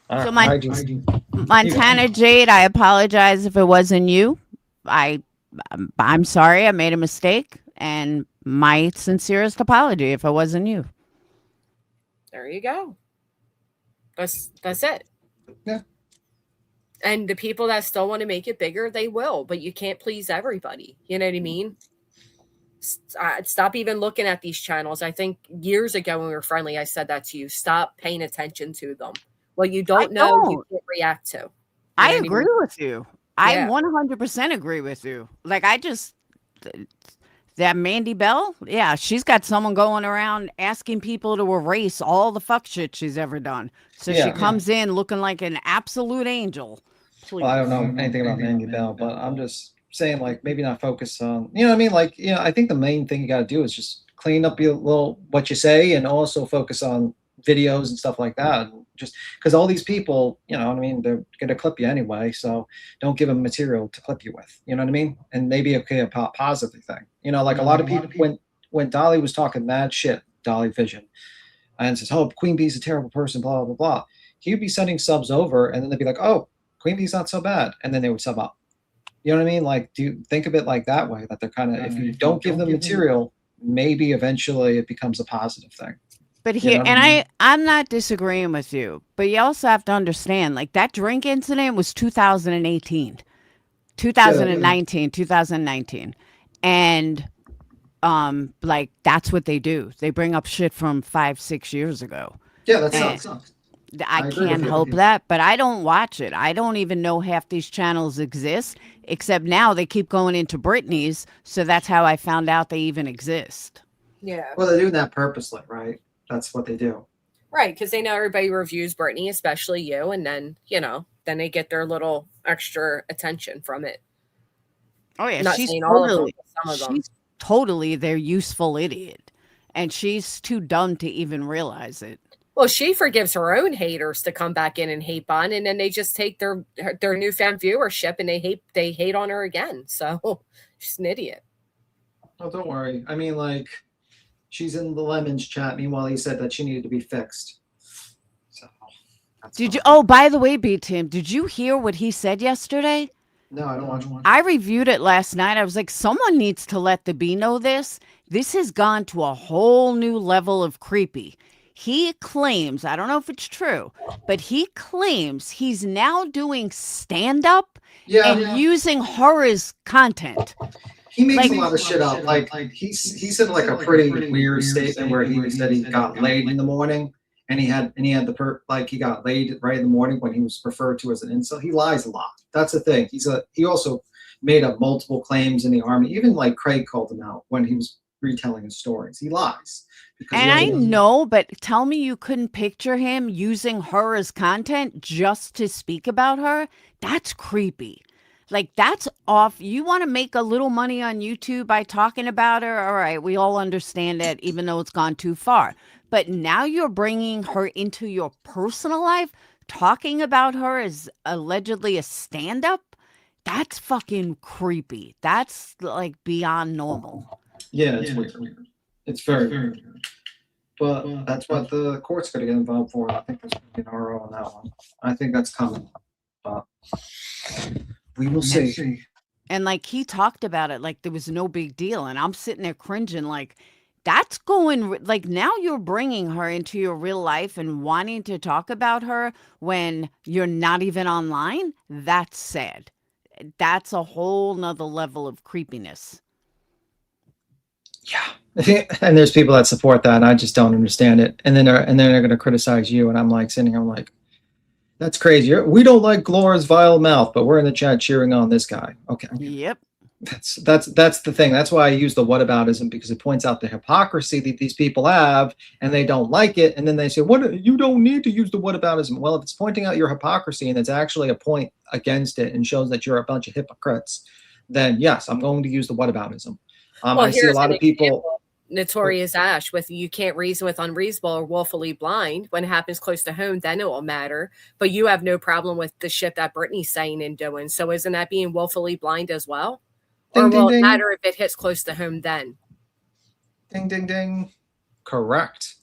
So Montana Jade, I apologize if it wasn't you. I'm sorry, I made a mistake, and my sincerest apology if it wasn't you. There you go. That's it. Yeah. And the people that still want to make it bigger, they will, but you can't please everybody. You know what I mean? Stop even looking at these channels. I think years ago when we were friendly, I said that to you. Stop paying attention to them. What you don't know, you can't react to. I agree with you. I 100% agree with you. Like, that Mandy Bell, she's got someone going around asking people to erase all the fuck shit she's ever done. So she comes in looking like an absolute angel. Please. Well, I don't know anything about Mandy Bell, but I'm just saying, like, maybe not focus on, you know what I mean? Like, I think the main thing you got to do is just clean up your what you say, and also focus on videos and stuff like that. Just because all these people, you know what I mean, they're going to clip you anyway, so don't give them material to clip you with, you know what I mean? And maybe a positive thing, like a lot of people, when Dolly was talking mad shit, Dolly Vision, and says, oh, Queen Bee's a terrible person, blah blah blah, he'd be sending subs over, and then they'd be like, oh, Queen Bee's not so bad. And then they would sub up. You know what I mean? Like, do you think of it like that way, that they're kind of, if you don't give them material, maybe eventually it becomes a positive thing. But You here, know what and I mean? I'm not disagreeing with you, but you also have to understand, like that drink incident was 2018, 2019, 2019. And like that's what they do. They bring up shit from 5-6 years ago. Yeah, that And sucks. I I agree with can't you. help that, but I don't watch it. I don't even know half these channels exist, except now they keep going into Britney's. So that's how I found out they even exist. Yeah. Well, they're doing that purposely, right? That's what they do. Right, because they know everybody reviews Britney, especially you, and then, then they get their little extra attention from it. Oh yeah, Not she's saying all of them, totally, but some of them. she's totally their useful idiot, and she's too dumb to even realize it. Well, she forgives her own haters to come back in and hate on, and then they just take their newfound viewership and they hate on her again. So she's an idiot. Oh, don't worry. I mean, like, she's in the Lemons chat. Meanwhile, he said that she needed to be fixed. So, that's Did you? fine. Oh, by the way, B Tim, did you hear what he said yesterday? No, I don't watch one. I reviewed it last night. I was like, someone needs to let the B know this. This has gone to a whole new level of creepy. He claims, I don't know if it's true, but he claims he's now doing stand-up and using horror's content. He makes Like- a lot of shit up. Like he said like a pretty weird statement where he said he got laid in the morning, and he got laid right in the morning when he was referred to as an incel. He lies a lot. That's the thing. He also made up multiple claims in the army. Even like Craig called him out when he was retelling his stories. He lies. because And he I wasn't- know, but tell me you couldn't picture him using her as content just to speak about her? That's creepy. Like, that's off. You want to make a little money on YouTube by talking about her? All right, we all understand it, even though it's gone too far. But now you're bringing her into your personal life, talking about her as allegedly a stand-up? That's fucking creepy. That's like beyond normal. Yeah, it's weird. It's very weird. But that's what the court's going to get involved for. I think there's going to be an RO on that one. I think that's coming. But we will see. And like he talked about it like there was no big deal. And I'm sitting there cringing like, that's going like now you're bringing her into your real life and wanting to talk about her when you're not even online. That's sad. That's a whole nother level of creepiness. Yeah. And there's people that support that, and I just don't understand it. And then they're going to criticize you, and I'm like sitting here, I'm like, that's crazy. We don't like Glora's vile mouth, but we're in the chat cheering on this guy. Okay. Yep. That's the thing. That's why I use the whataboutism, because it points out the hypocrisy that these people have, and they don't like it. And then they say, "What? You don't need to use the whataboutism." Well, if it's pointing out your hypocrisy and it's actually a point against it and shows that you're a bunch of hypocrites, then yes, I'm going to use the whataboutism. I see a here's lot an of people. example. Notorious Ash with you can't reason with unreasonable or willfully blind. When it happens close to home, then it will matter. But you have no problem with the shit that Brittany's saying and doing. So isn't that being willfully blind as well? Or Ding, will ding, it ding. matter if it hits close to home then? Ding, ding, ding. Correct.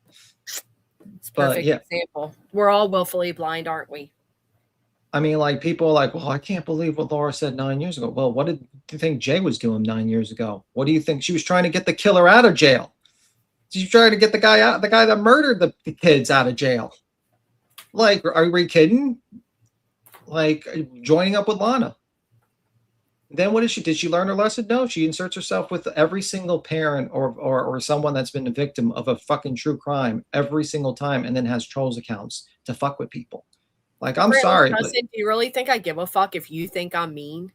It's a But, perfect yeah. example. We're all willfully blind, aren't we? I mean, like, people are like, well, I can't believe what Laura said 9 years ago. Well, what did you think Jay was doing 9 years ago? What do you think? She was trying to get the killer out of jail. She was trying to get the guy that murdered the kids out of jail. Like, are we kidding? Like, joining up with Lana. Then what did she learn her lesson? No, she inserts herself with every single parent or someone that's been a victim of a fucking true crime every single time, and then has trolls accounts to fuck with people. Like, I'm Really, sorry. Justin, do you really think I give a fuck if you think I'm mean?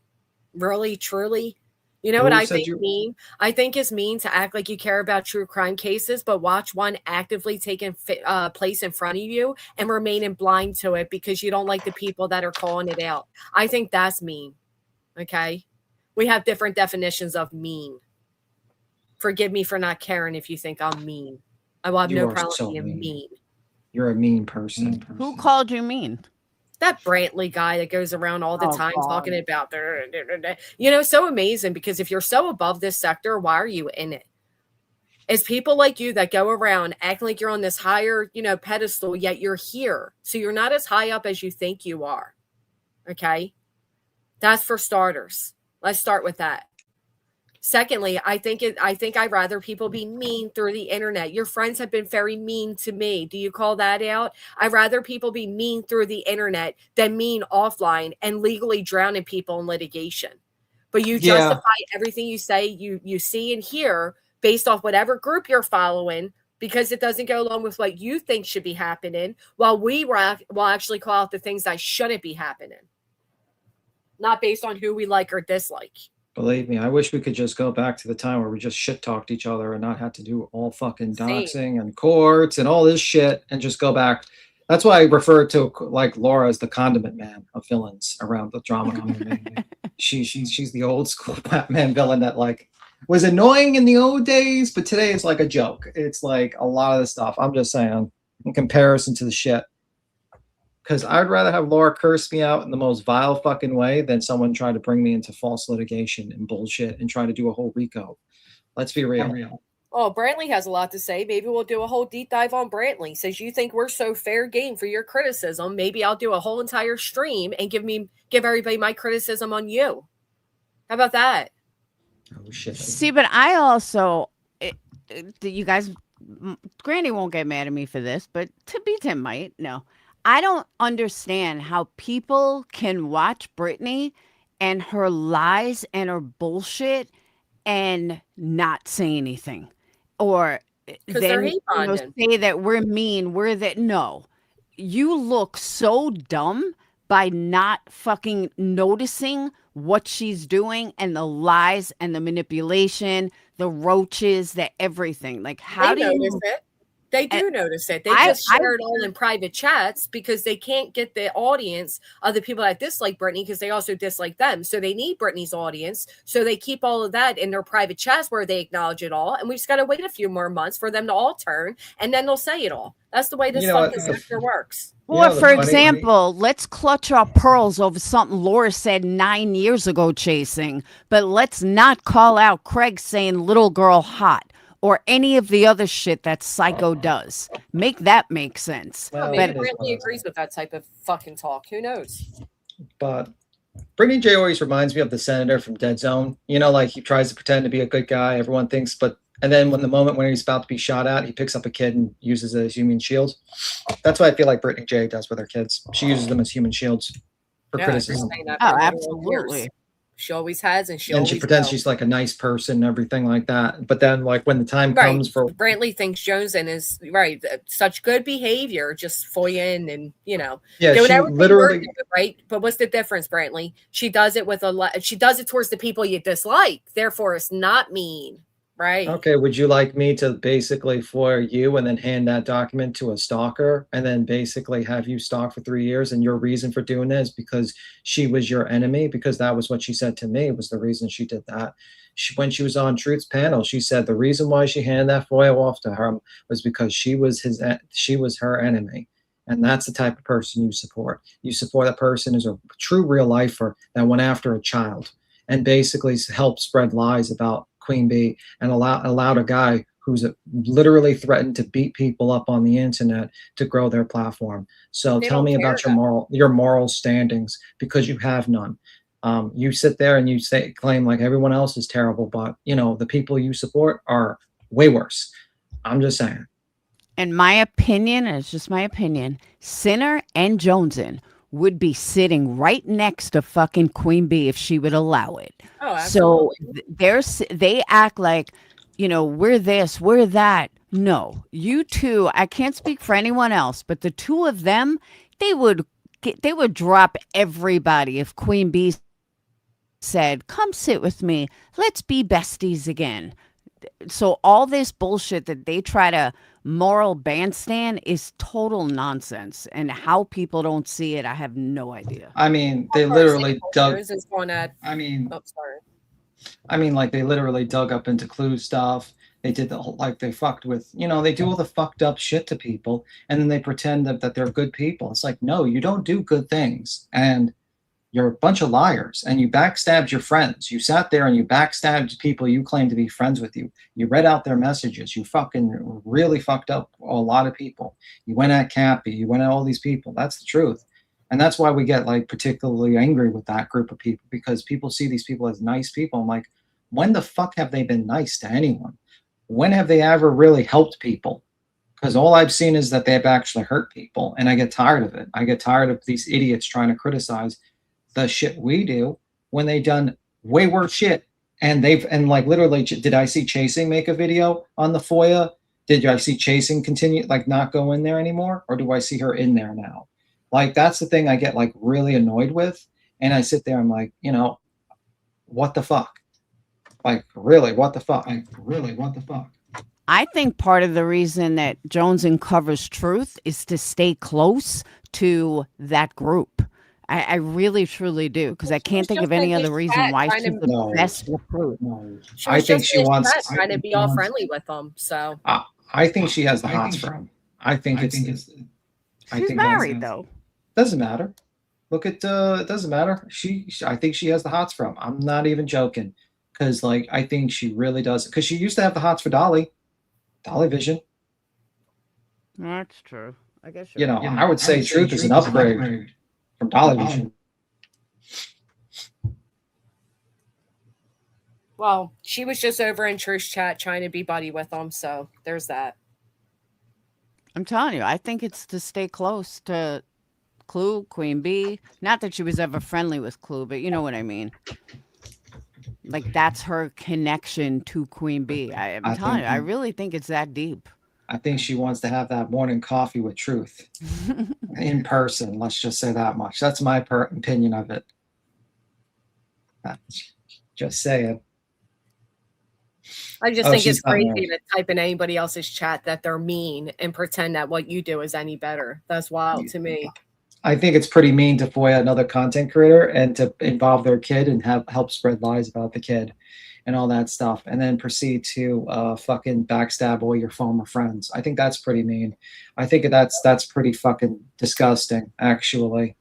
Really, truly? You know Who what I said think you- mean? I think it's mean to act like you care about true crime cases, but watch one actively taking place in front of you and remaining blind to it because you don't like the people that are calling it out. I think that's mean. Okay? We have different definitions of mean. Forgive me for not caring if you think I'm mean. I will have You no are problem so being mean. mean. You're a mean person. Who called you mean? That Brantley guy that goes around all the Oh, time God. talking about so amazing, because if you're so above this sector, why are you in it? It's people like you that go around acting like you're on this higher, pedestal, yet you're here. So you're not as high up as you think you are. Okay. That's for starters. Let's start with that. Secondly, I think I'd rather people be mean through the internet. Your friends have been very mean to me. Do you call that out? I'd rather people be mean through the internet than mean offline and legally drowning people in litigation. But you Yeah. justify everything you say, you see and hear based off whatever group you're following, because it doesn't go along with what you think should be happening, while we will actually call out the things that shouldn't be happening, not based on who we like or dislike. Believe me, I wish we could just go back to the time where we just shit talked each other and not have to do all fucking Same. doxing and courts and all this shit and just go back. That's why I refer to like Laura as the condiment man of villains around the drama community. She's the old school Batman villain that like was annoying in the old days, but today it's like a joke. It's like a lot of the stuff. I'm just saying in comparison to the shit. Because I'd rather have Laura curse me out in the most vile fucking way than someone try to bring me into false litigation and bullshit and try to do a whole RICO. Let's be real. Oh, Brantley has a lot to say. Maybe we'll do a whole deep dive on Brantley. Says you think we're so fair game for your criticism. Maybe I'll do a whole entire stream and give everybody my criticism on you. How about that? Oh shit. See, but I also, you guys, Granny won't get mad at me for this, but Tim might. No. I don't understand how people can watch Britney and her lies and her bullshit and not say anything, or then say that we're mean. We're that. No, you look so dumb by not fucking noticing what she's doing and the lies and the manipulation, the roaches, the everything. Like, how do you notice it? They do notice it. They just share it all in private chats because they can't get the audience of the people that dislike Britney because they also dislike them. So they need Britney's audience. So they keep all of that in their private chats where they acknowledge it all. And we just got to wait a few more months for them to all turn and then they'll say it all. That's the way this fucking sector works. Or, for example, let's clutch our pearls over something Laura said 9 years ago chasing, but let's not call out Craig saying little girl hot. Or any of the other shit that Psycho does. Make that make sense. Well, maybe Brantley agrees with that type of fucking talk. Who knows? But Brittany J always reminds me of the senator from Dead Zone. You know, like he tries to pretend to be a good guy. Everyone thinks, and then when he's about to be shot at, he picks up a kid and uses it as human shields. That's what I feel like Brittany J does with her kids. She uses them as human shields for criticism. Oh, absolutely. She always has, and she pretends she's like a nice person and everything like that. But then, like when the time comes for Brantley thinks Joneson is such good behavior, just foying and doing everything literally right. But what's the difference, Brantley? She does it she does it towards the people you dislike. Therefore, it's not mean. Right. Okay. Would you like me to basically foil you and then hand that document to a stalker and then basically have you stalk for 3 years? And your reason for doing this because she was your enemy, because that was what she said to me was the reason she did that. When she was on Truth's panel, she said the reason why she handed that foil off to her was because she was her enemy. And that's the type of person you support. You support a person who's a true real lifer that went after a child and basically helped spread lies about Queen Bee and allowed a guy who's literally threatened to beat people up on the internet to grow their platform. So tell me about your moral standings, because you have none. You sit there and you claim like everyone else is terrible, but the people you support are way worse. I'm just saying. In my opinion, it's just my opinion, Sinner and Joneson would be sitting right next to fucking Queen Bee if she would allow it. Oh, absolutely. So they act like, we're this, we're that. No, you two, I can't speak for anyone else, but the two of them, they would drop everybody if Queen Bee said, come sit with me. Let's be besties again. So all this bullshit that they try to moral bandstand is total nonsense, and how people don't see it, I have no idea. I mean, they literally dug. They literally dug up into Clue stuff. They did they fucked with, they do all the fucked up shit to people, and then they pretend that they're good people. It's like, no, you don't do good things, and you're a bunch of liars, and you backstabbed your friends. You sat there and you backstabbed people you claim to be friends with you. You read out their messages. You fucking really fucked up a lot of people. You went at Cappy. You went at all these people. That's the truth. And that's why we get like particularly angry with that group of people, because people see these people as nice people. I'm like, when the fuck have they been nice to anyone? When have they ever really helped people? Because all I've seen is that they've actually hurt people, and I get tired of it. I get tired of these idiots trying to criticize the shit we do when they've done way worse shit. And like literally, did I see Chasing make a video on the FOIA? Did I see Chasing continue, like not go in there anymore? Or do I see her in there now? Like, that's the thing I get like really annoyed with. And I sit there, I'm like, what the fuck? Like, really, what the fuck? Like, really, what the fuck? I think part of the reason that Jones uncovers truth is to stay close to that group. I really, truly do, because I can't think of any other reason why she's the best recruit. No. I think she wants trying to be all friendly with them. So I think she has the hots for him. I think it's. She's married though. Doesn't matter. Look at it doesn't matter. I think she has the hots for him. I'm not even joking, because like I think she really does. Because she used to have the hots for Dolly Vision. That's true. I guess I would say Truth is an upgrade from Dolly Vision. Well, she was just over in church chat trying to be buddy with them, so there's that. I'm telling you, I think it's to stay close to Clue, Queen Bee. Not that she was ever friendly with Clue, but you know what I mean. Like, that's her connection to Queen Bee. I'm telling you, I really think it's that deep. I think she wants to have that morning coffee with Truth in person. Let's just say that much. That's my opinion of it. Just saying. I just think it's crazy to type in anybody else's chat that they're mean and pretend that what you do is any better. That's wild to me. I think it's pretty mean to FOIA another content creator and to involve their kid and help spread lies about the kid and all that stuff, and then proceed to fucking backstab all your former friends. I think that's pretty mean. I think that's pretty fucking disgusting, actually.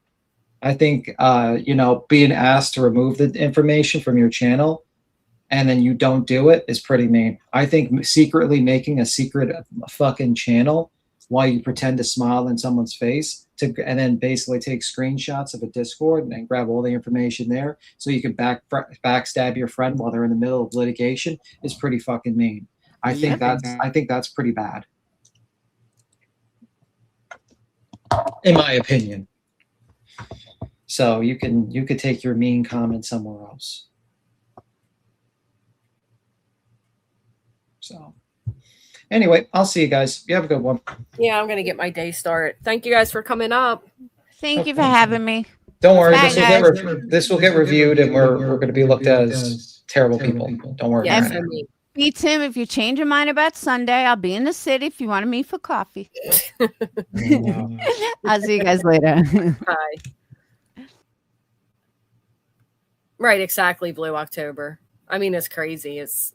I think being asked to remove the information from your channel and then you don't do it is pretty mean. I think secretly making a secret fucking channel while you pretend to smile in someone's face and then basically take screenshots of a Discord and grab all the information there so you can backstab your friend while they're in the middle of litigation is pretty fucking mean. I think that's pretty bad, in my opinion. So you could take your mean comment somewhere else. So anyway, I'll see you guys. You have a good one. Yeah, I'm going to get my day started. Thank you guys for coming up. Thank you for having me. Don't worry, this will get reviewed, and we're going to be looked at as terrible people. Don't worry. Yes, about it. Me, Tim, if you change your mind about Sunday, I'll be in the city if you want to meet for coffee. I'll see you guys later. Bye. Right, exactly, Blue October. I mean, it's crazy. It's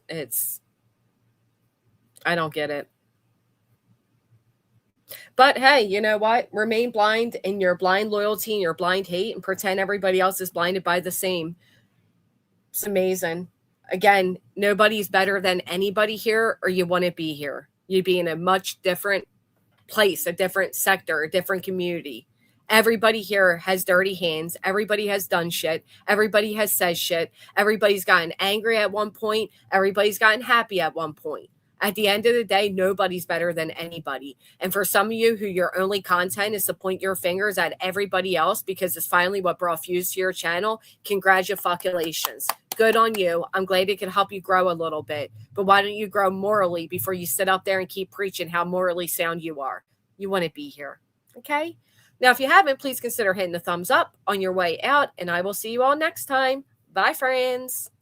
I don't get it. But hey, you know what? Remain blind in your blind loyalty and your blind hate and pretend everybody else is blinded by the same. It's amazing. Again, nobody's better than anybody here, or you wouldn't be here. You'd be in a much different place, a different sector, a different community. Everybody here has dirty hands. Everybody has done shit. Everybody has said shit. Everybody's gotten angry at one point. Everybody's gotten happy at one point. At the end of the day, nobody's better than anybody. And for some of you who your only content is to point your fingers at everybody else because it's finally what brought views to your channel, congratulations. Good on you. I'm glad it can help you grow a little bit. But why don't you grow morally before you sit up there and keep preaching how morally sound you are? You wouldn't be here. Okay? Now, if you haven't, please consider hitting the thumbs up on your way out, and I will see you all next time. Bye, friends.